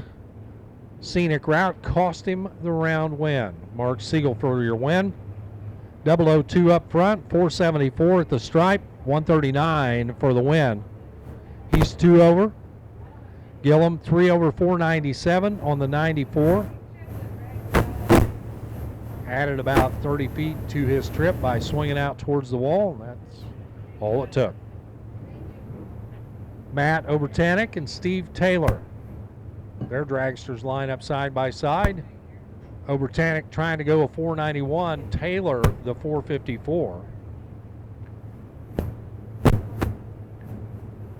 scenic route cost him the round win. Mark Siegel for your win. 002 up front, 474 at the stripe, 139 for the win. He's 2 over. Gillum 3 over 497 on the 94. Added about 30 feet to his trip by swinging out towards the wall. That's all it took. Matt Obertanic and Steve Taylor. Their dragsters line up side by side. Obertanic trying to go a 491. Taylor the 454.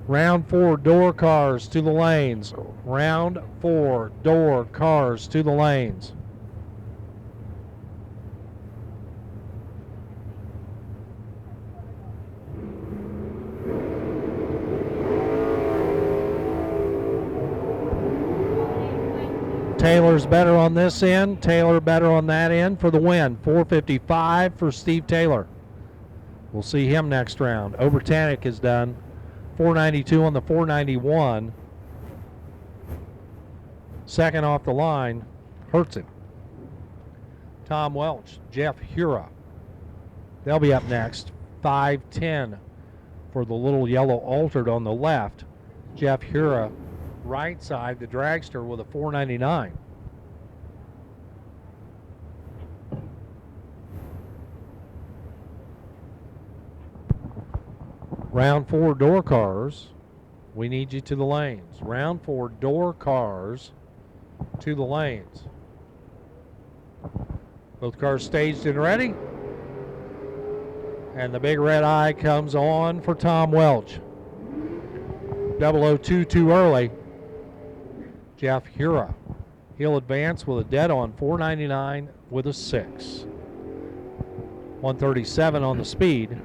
Round 4 door cars to the lanes. Round 4 door cars to the lanes. Taylor's better on this end. Taylor better on that end for the win. 455 for Steve Taylor. We'll see him next round. Obertanic is done. 492 on the 491. Second off the line hurts him. Tom Welch, Jeff Hura. They'll be up next. 510 for the little yellow altered on the left. Jeff Hura, right side, the dragster with a 499. Round 4 door cars, we need you to the lanes. Round 4 door cars to the lanes. Both cars staged and ready. And the big red eye comes on for Tom Welch. 002 too early. Jeff Hura. He'll advance with a dead on 499 with a 6. 137 on the speed.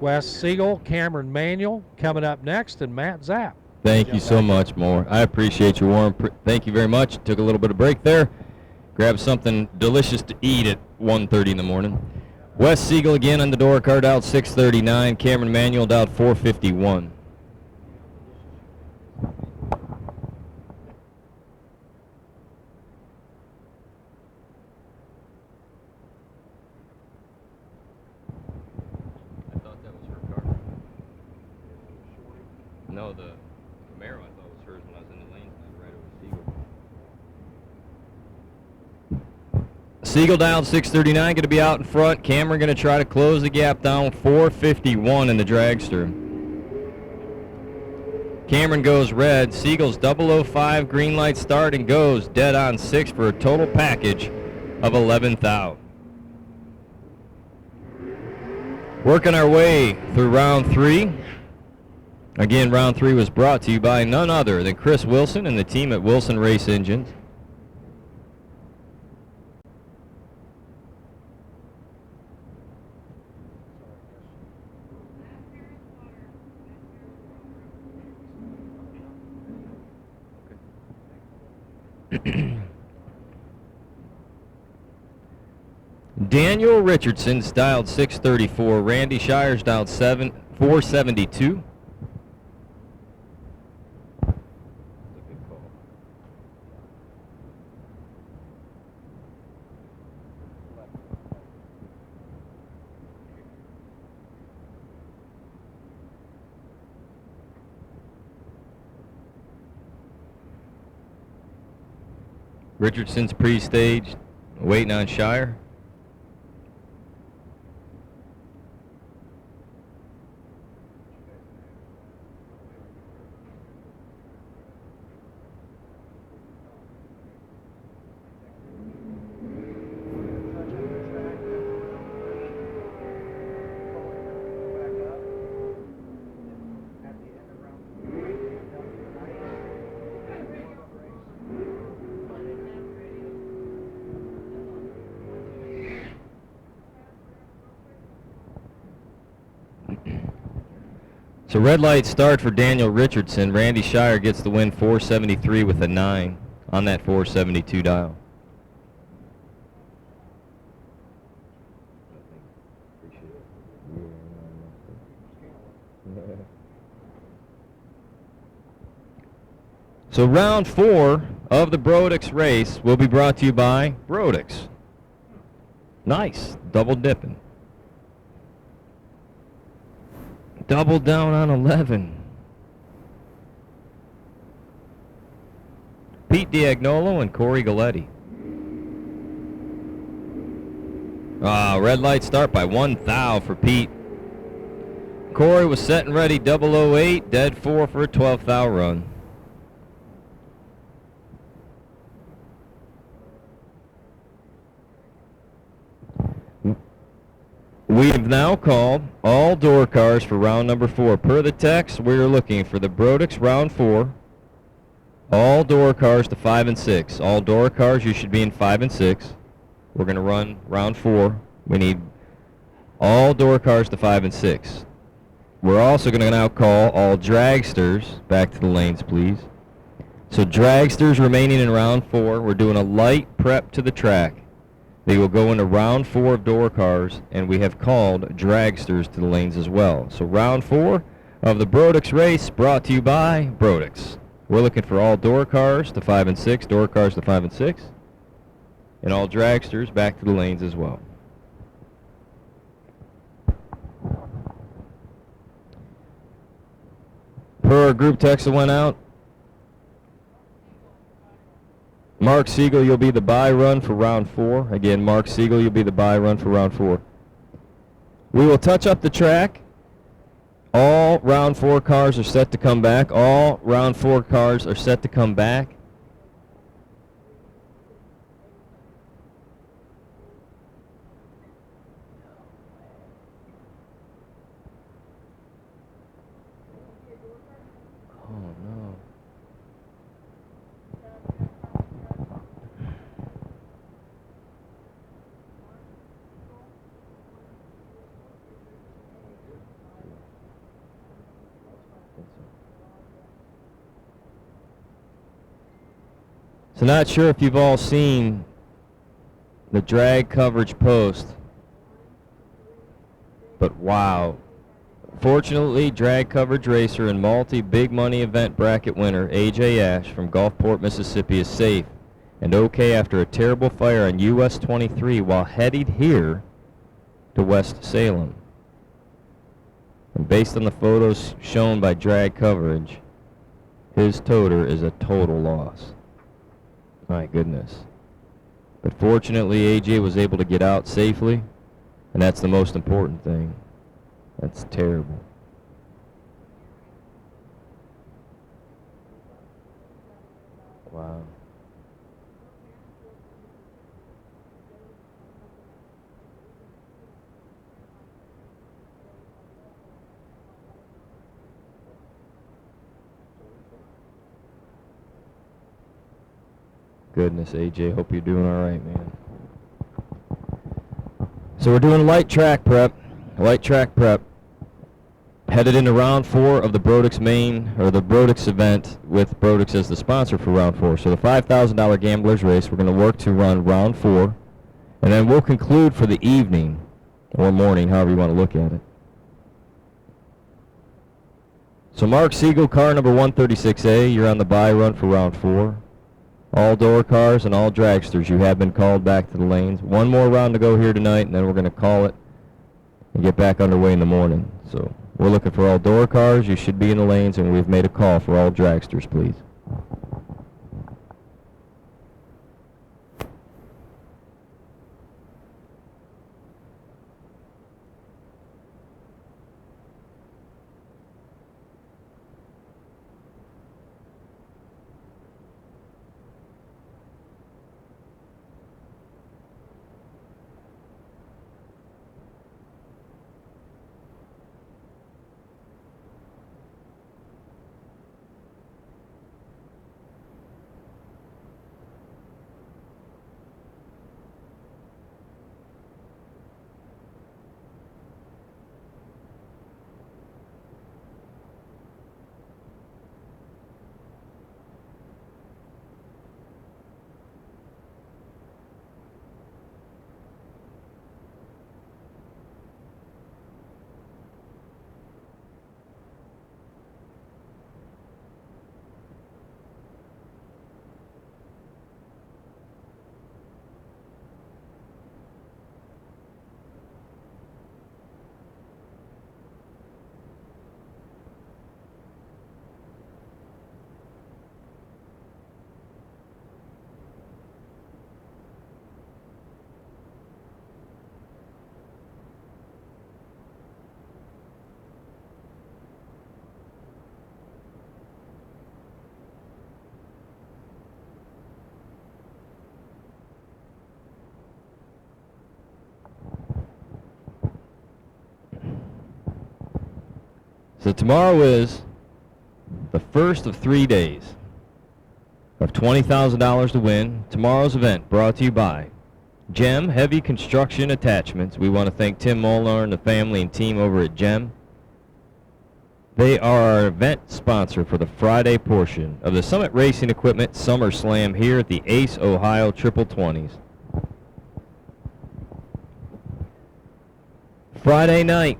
Wes Siegel, Cameron Manuel coming up next, and Matt Zapp. Thank you so much, Moore. I appreciate you, Warren. Thank you very much. Took a little bit of break there. Grab something delicious to eat at 1:30 in the morning. Wes Siegel again on the door car, dialed 639. Cameron Manuel, dialed 451. Oh, the Camaro I thought was hers when I was in the lanes and I right over Siegel. Siegel down 639, going to be out in front. Cameron going to try to close the gap down 451 in the dragster. Cameron goes red. Siegel's 005 green light start and goes dead on 6 for a total package of 11th out. Working our way through round 3. Again, round 3 was brought to you by none other than Chris Wilson and the team at Wilson Race Engines. Daniel Richardson's dialed 634. Randy Shire's dialed 472. Richardson's pre-staged, waiting on Shire. So red light start for Daniel Richardson. Randy Shire gets the win 473 with a 9 on that 472 dial. So round 4 of the Brodix race will be brought to you by Brodix. Nice, double dipping. Double down on 11. Pete Diagnolo and Corey Galletti. Red light start by 1 thou for Pete. Corey was set and ready, 008, dead 4 for a 12 thou run. We have now called all door cars for round number 4. Per the text, we are looking for the Brodix round 4. All door cars to 5 and 6. All door cars, you should be in 5 and 6. We're going to run round 4. We need all door cars to 5 and 6. We're also going to now call all dragsters. Back to the lanes, please. So dragsters remaining in round 4. We're doing a light prep to the track. They will go into round 4 of door cars, and we have called dragsters to the lanes as well. So round 4 of the Brodix race brought to you by Brodix. We're looking for all door cars to 5 and 6, door cars to 5 and 6, and all dragsters back to the lanes as well. Per our group text that went out, Mark Siegel, you'll be the bye run for round 4. Again, Mark Siegel, you'll be the bye run for round 4. We will touch up the track. All round 4 cars are set to come back. All round 4 cars are set to come back. Oh, no. So not sure if you've all seen the drag coverage post, but wow. Fortunately, drag coverage racer and multi-big money event bracket winner AJ Ash from Gulfport, Mississippi is safe and okay after a terrible fire on US 23 while headed here to West Salem. And based on the photos shown by drag coverage, his toter is a total loss. My goodness. But fortunately, AJ was able to get out safely, and that's the most important thing. That's terrible. Wow. Goodness, AJ, hope you're doing all right, man. So we're doing light track prep. Headed into round 4 of the Brodix the Brodix event with Brodix as the sponsor for round 4. So the $5,000 Gamblers Race, we're going to work to run round 4, and then we'll conclude for the evening or morning, however you want to look at it. So Mark Siegel, car number 136A, you're on the bye run for round 4. All door cars and all dragsters, you have been called back to the lanes. One more round to go here tonight, and then we're going to call it and get back underway in the morning. So we're looking for all door cars. You should be in the lanes, and we've made a call for all dragsters, please. So tomorrow is the first of 3 days of $20,000 to win. Tomorrow's event brought to you by GEM Heavy Construction Attachments. We want to thank Tim Molnar and the family and team over at GEM. They are our event sponsor for the Friday portion of the Summit Racing Equipment Summer Slam here at the Ace Ohio Triple 20s. Friday night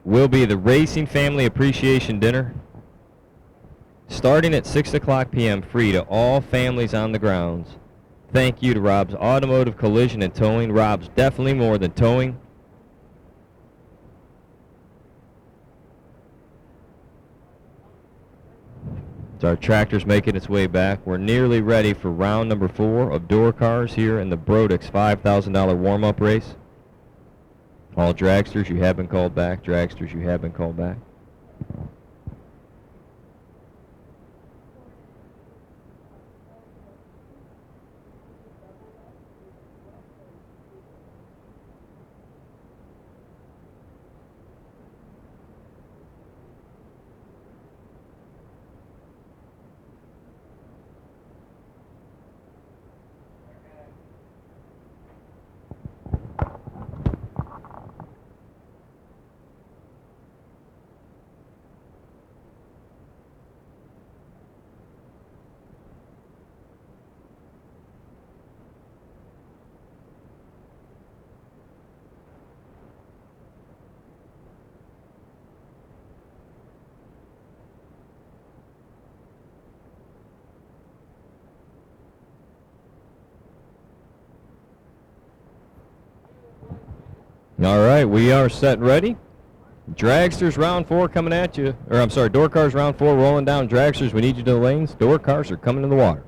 will be the Racing Family Appreciation Dinner, starting at 6 o'clock p.m. free to all families on the grounds. Thank you to Rob's Automotive Collision and Towing. Rob's definitely more than towing. As our tractor's making its way back, we're nearly ready for round number 4 of door cars here in the Brodix $5,000 warm-up race. All dragsters, you have been called back. Dragsters, you have been called back. All right, we are set and ready. Dragsters round 4 coming at you. Or I'm sorry, door cars round 4 rolling down. Dragsters, we need you to the lanes. Door cars are coming in the water.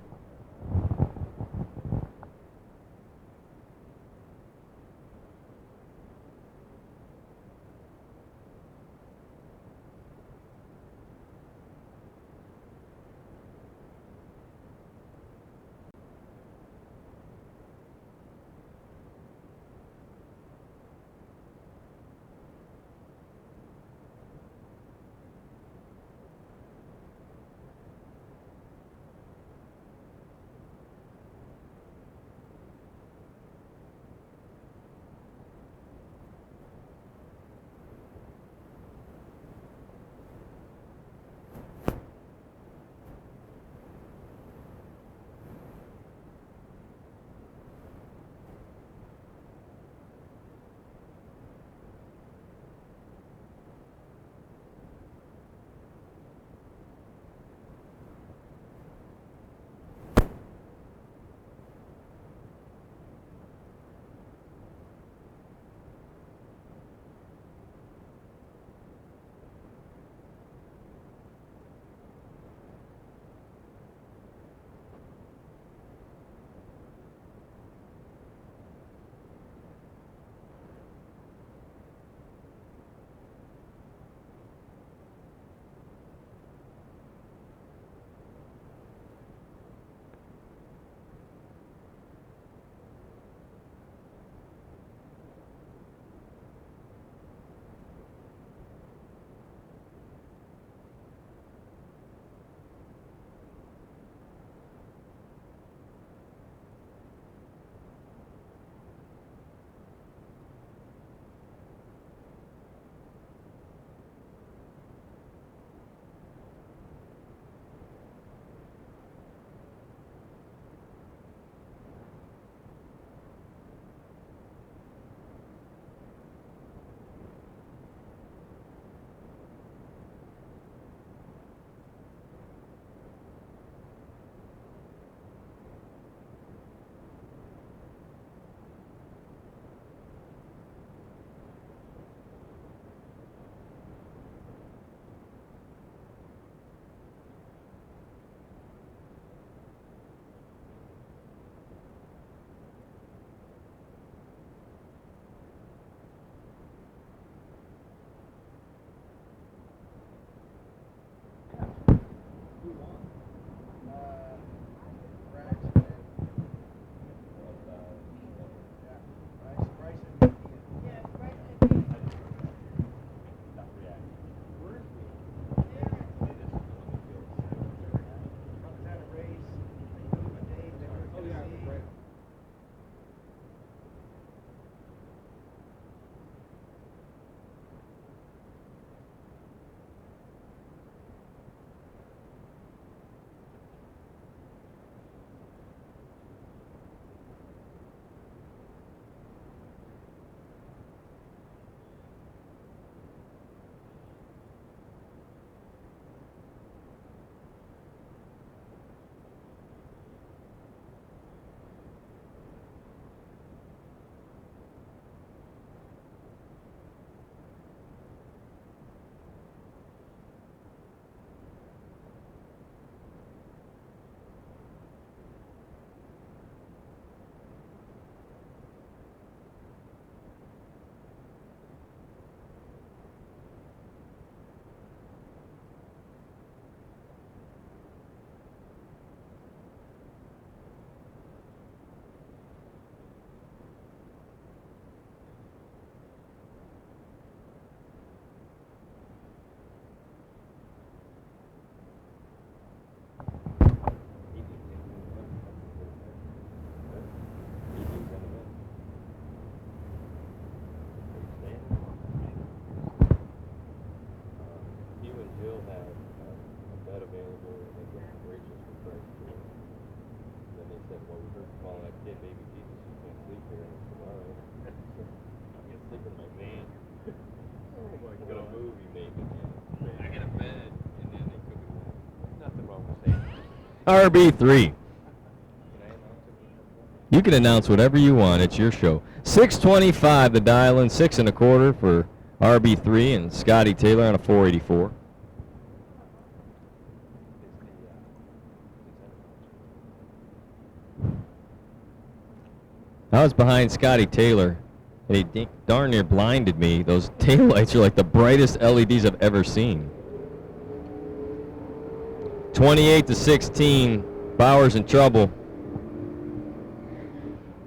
RB3. You can announce whatever you want. It's your show. 625 the dial-in, 6 1/4 for RB3 and Scotty Taylor on a 484. I was behind Scotty Taylor, and he darn near blinded me. Those taillights are like the brightest LEDs I've ever seen. 28-16, Bauer's in trouble.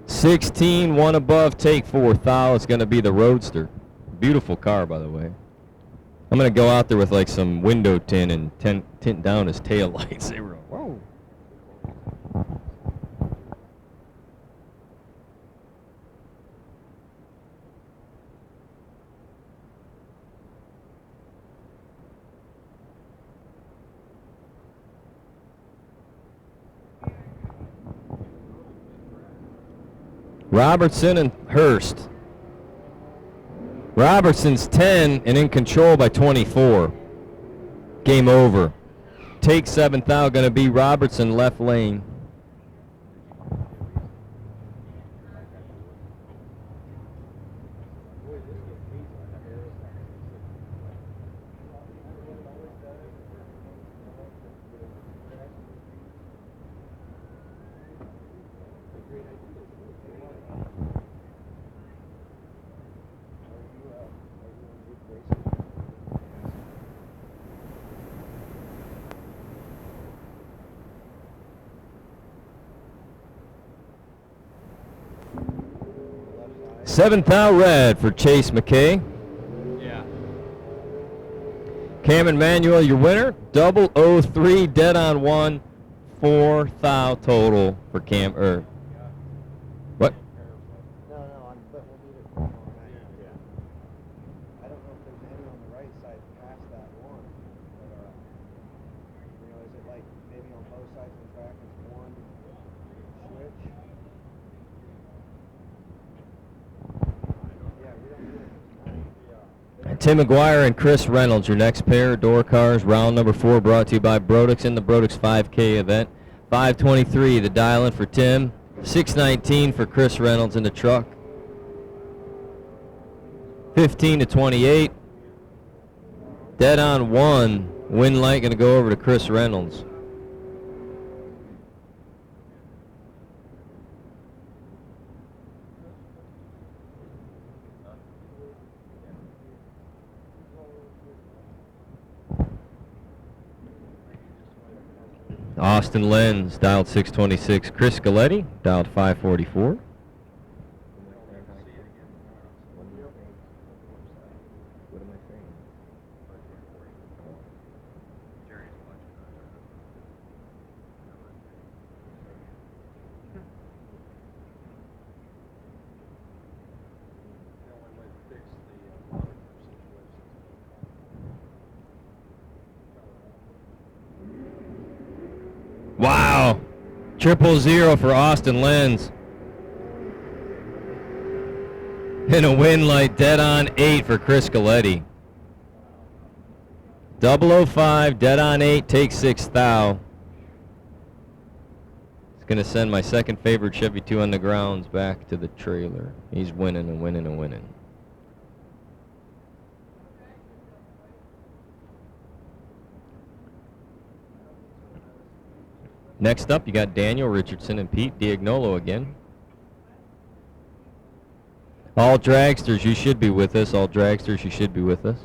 16, one above, take 4. Thal is going to be the Roadster. Beautiful car, by the way. I'm going to go out there with like some window tint and tint down his tail lights. They were, whoa. Robertson and Hurst. Robertson's 10 and in control by 24. Game over. Take 7th out, going to be Robertson left lane. Seventh out red for Chase McKay. Yeah. Cameron Manuel, your winner. 003, dead on 1. 4 thou total for Cam. What? No, but we'll need it tomorrow night. Yeah. I don't know if there's any on the right side past that one. But, is it like maybe on both sides of the track is one switch? Yeah, we don't need it tonight. Tim McGuire and Chris Reynolds, your next pair of door cars. Round number 4 brought to you by Brodix in the Brodix 5K event. 523, the dial-in for Tim. 619 for Chris Reynolds in the truck. 15-28. Dead on 1. Win light going to go over to Chris Reynolds. Austin Lenz, dialed 626. Chris Galetti, dialed 544. Wow. 000 for Austin Lenz. And a win light dead on 8 for Chris Galetti. 005, dead on 8, take 6 thou. It's going to send my second favorite Chevy 2 on the grounds back to the trailer. He's winning and winning and winning. Next up, you got Daniel Richardson and Pete Diagnolo again. All dragsters, you should be with us. All dragsters, you should be with us.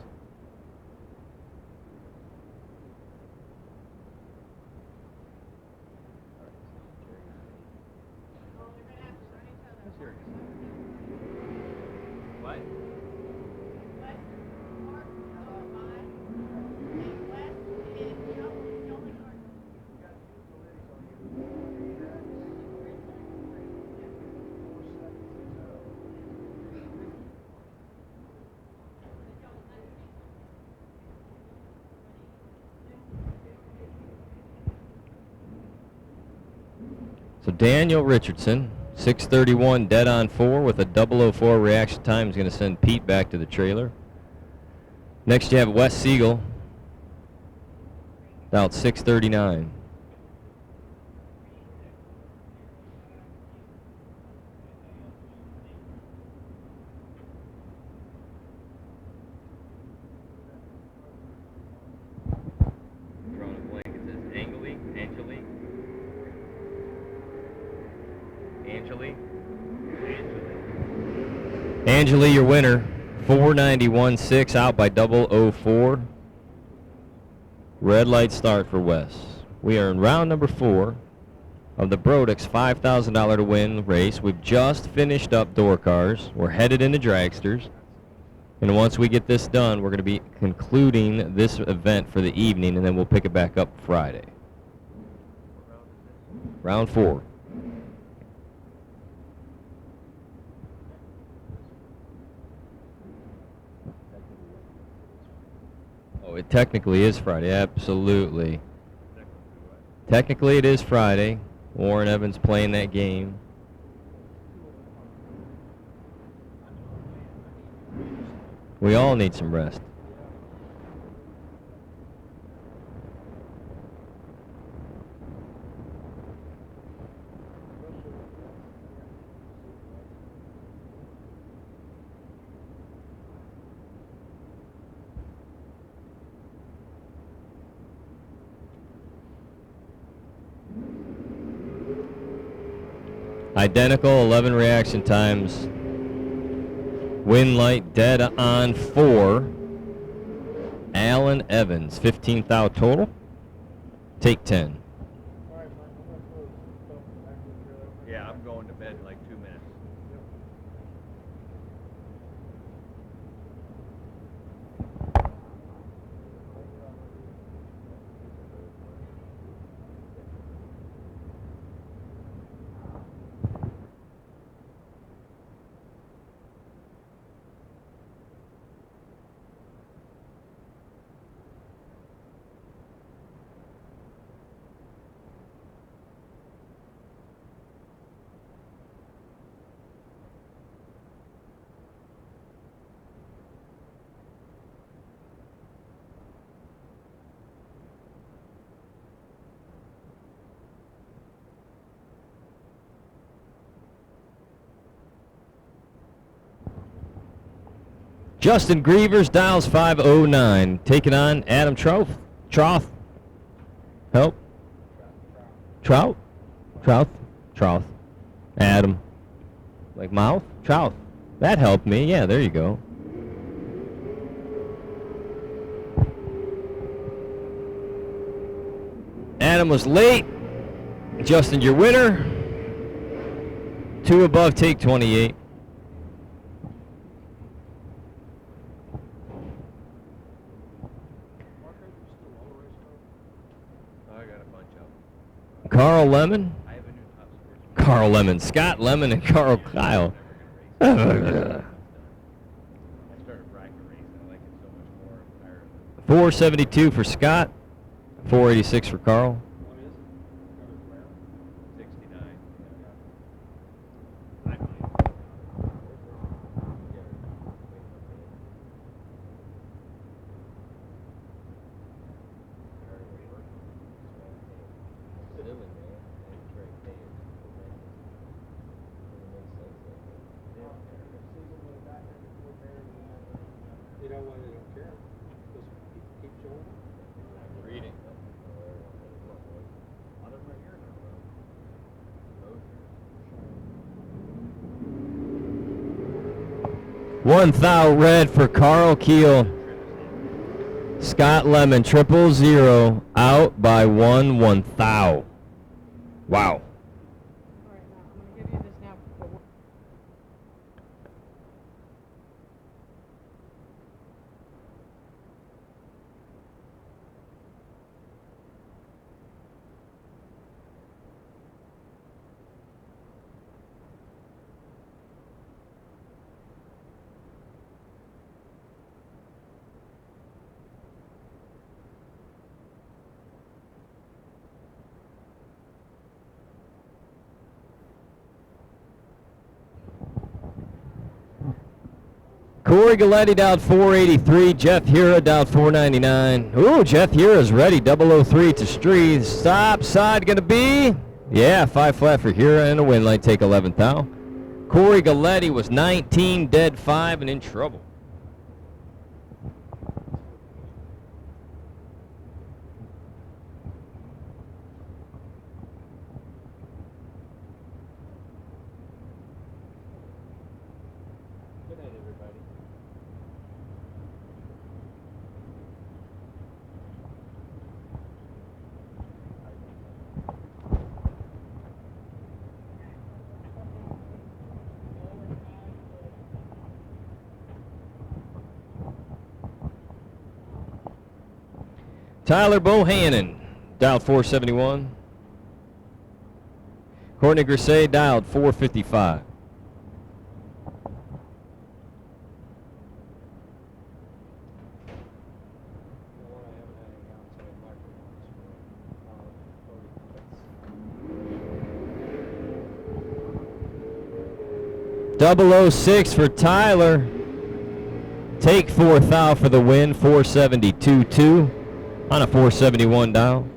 So Daniel Richardson, 631, dead on 4 with a 004 reaction time is going to send Pete back to the trailer. Next you have Wes Siegel, dialed 639. Angela, your winner, 491.6 out by 004. Red light start for Wes. We are in round number 4 of the Brodix $5,000 to win race. We've just finished up door cars. We're headed into dragsters. And once we get this done, we're going to be concluding this event for the evening, and then we'll pick it back up Friday. Round 4. Oh, it technically is Friday, absolutely. Technically it is Friday. Warren Evans playing that game. We all need some rest. Identical 11 reaction times. Win light dead on 4. Alan Evans, 15th out total. Take 10. Yeah, I'm going to bed in like 2 minutes. Justin Grievers dials 509, taking on Adam Troth. Help. Trout. Adam. Like mouth? Trout. That helped me. Yeah, there you go. Adam was late. Justin, your winner. 2 above, take 28. Carl Lemon, Carl Lemon, Scott Lemon, and Carl Kyle. 472 for Scott, 486 for Carl. One thou red for Carl Keel. Scott Lemon, 000, out by 1 thou. Wow. Corey Galletti down 483. Jeff Hura down 499. Ooh, Jeff Hura's ready. 003 to Street. Stop side going to be? Yeah, 5 flat for Hura and a win light. Take 11th thou. Corey Galletti was 19, dead 5, and in trouble. Tyler Bohannon, dialed 471. Courtney Grisey, dialed 455. .006 for Tyler. Take fourth out for the win, 472.2 on a 471 dial.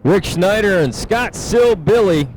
Rick Schneider and Scott Sill Billy.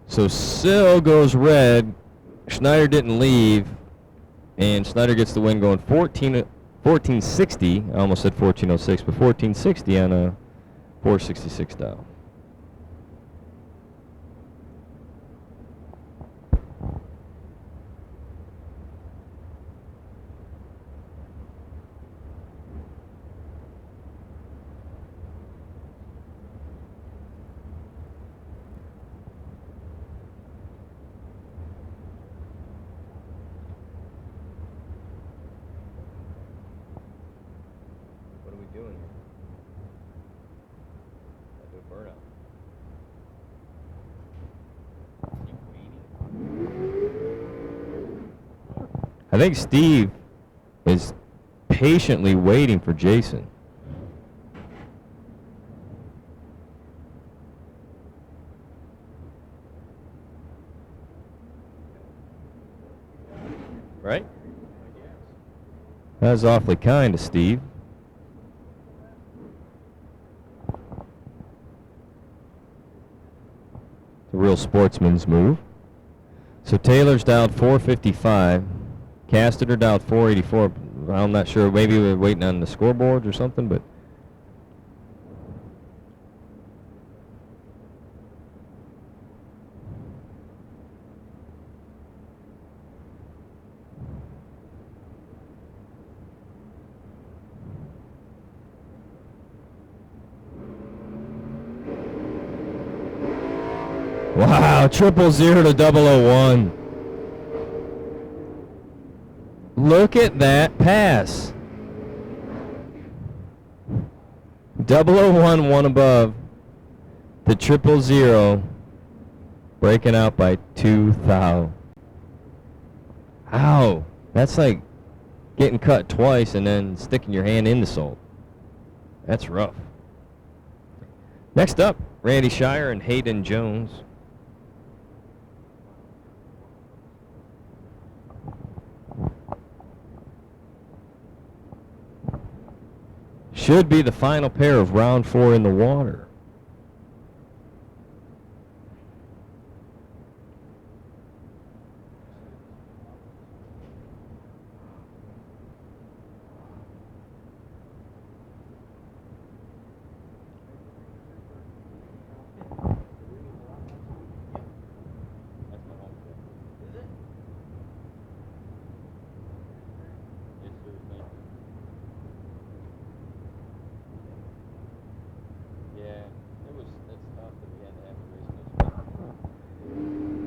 So Sill goes red, Schneider didn't leave, and Schneider gets the win going 1460. I almost said 1406, but 1460 on a 466 dial. Doing here? I do a burnout. I think Steve is patiently waiting for Jason. Right? That was awfully kind of Steve. The real sportsman's move. So Taylor's dialed 455. Casteter dialed 484. I'm not sure. Maybe we're waiting on the scoreboards or something, but. Wow, 000 to 001. Look at that pass. 001, one above. The 000, breaking out by 2,000. Ow, that's like getting cut twice and then sticking your hand in the salt. That's rough. Next up, Randy Shire and Hayden Jones. Should be the final pair of round 4 in the water.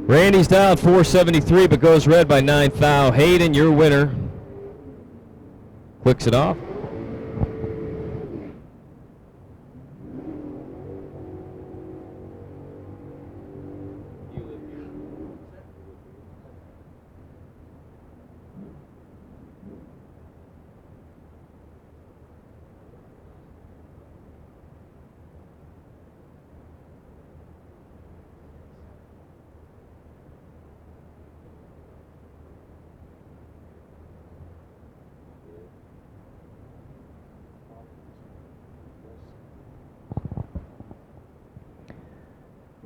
Randy's down 473, but goes red by 9 thou. Hayden, your winner. Clicks it off.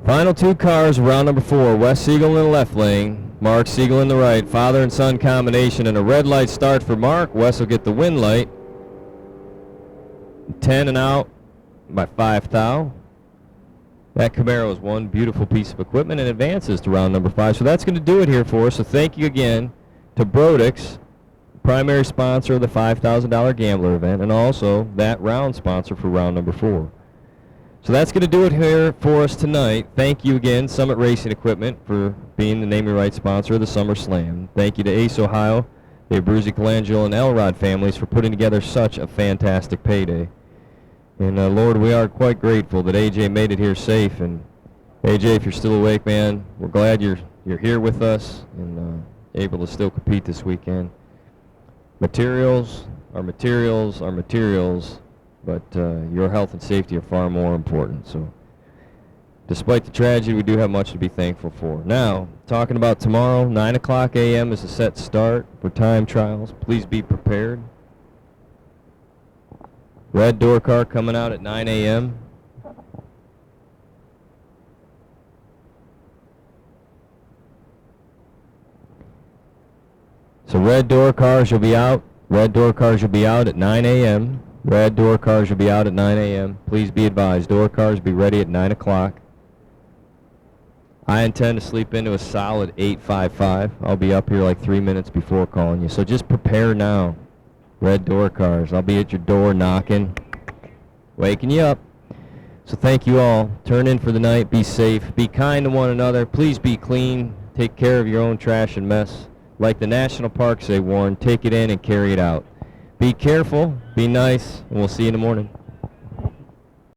Final two cars, round number 4. Wes Siegel in the left lane, Mark Siegel in the right. Father and son combination and a red light start for Mark. Wes will get the win light. 10 and out by 5 thou. That Camaro is one beautiful piece of equipment and advances to round number 5. So that's going to do it here for us. So thank you again to Brodix, primary sponsor of the $5,000 gambler event, and also that round sponsor for round number 4. So that's going to do it here for us tonight. Thank you again, Summit Racing Equipment, for being the Name Your Right sponsor of the Summer Slam. Thank you to Ace Ohio, the Abruzzi, Colangelo, and Elrod families for putting together such a fantastic payday. And Lord, we are quite grateful that AJ made it here safe. And AJ, if you're still awake, man, we're glad you're here with us and able to still compete this weekend. Materials are materials are materials. But your health and safety are far more important. So despite the tragedy, we do have much to be thankful for. Now, talking about tomorrow, 9 o'clock a.m. is a set start for time trials. Please be prepared. Red door car coming out at 9 a.m. So red door cars will be out. Red door cars will be out at 9 a.m. Red door cars will be out at 9 a.m. Please be advised, door cars be ready at 9 o'clock. I intend to sleep into a solid 8:55. I'll be up here like 3 minutes before calling you. So just prepare now. Red door cars. I'll be at your door knocking, waking you up. So thank you all. Turn in for the night. Be safe. Be kind to one another. Please be clean. Take care of your own trash and mess. Like the national parks, they warn, take it in and carry it out. Be careful, be nice, and we'll see you in the morning.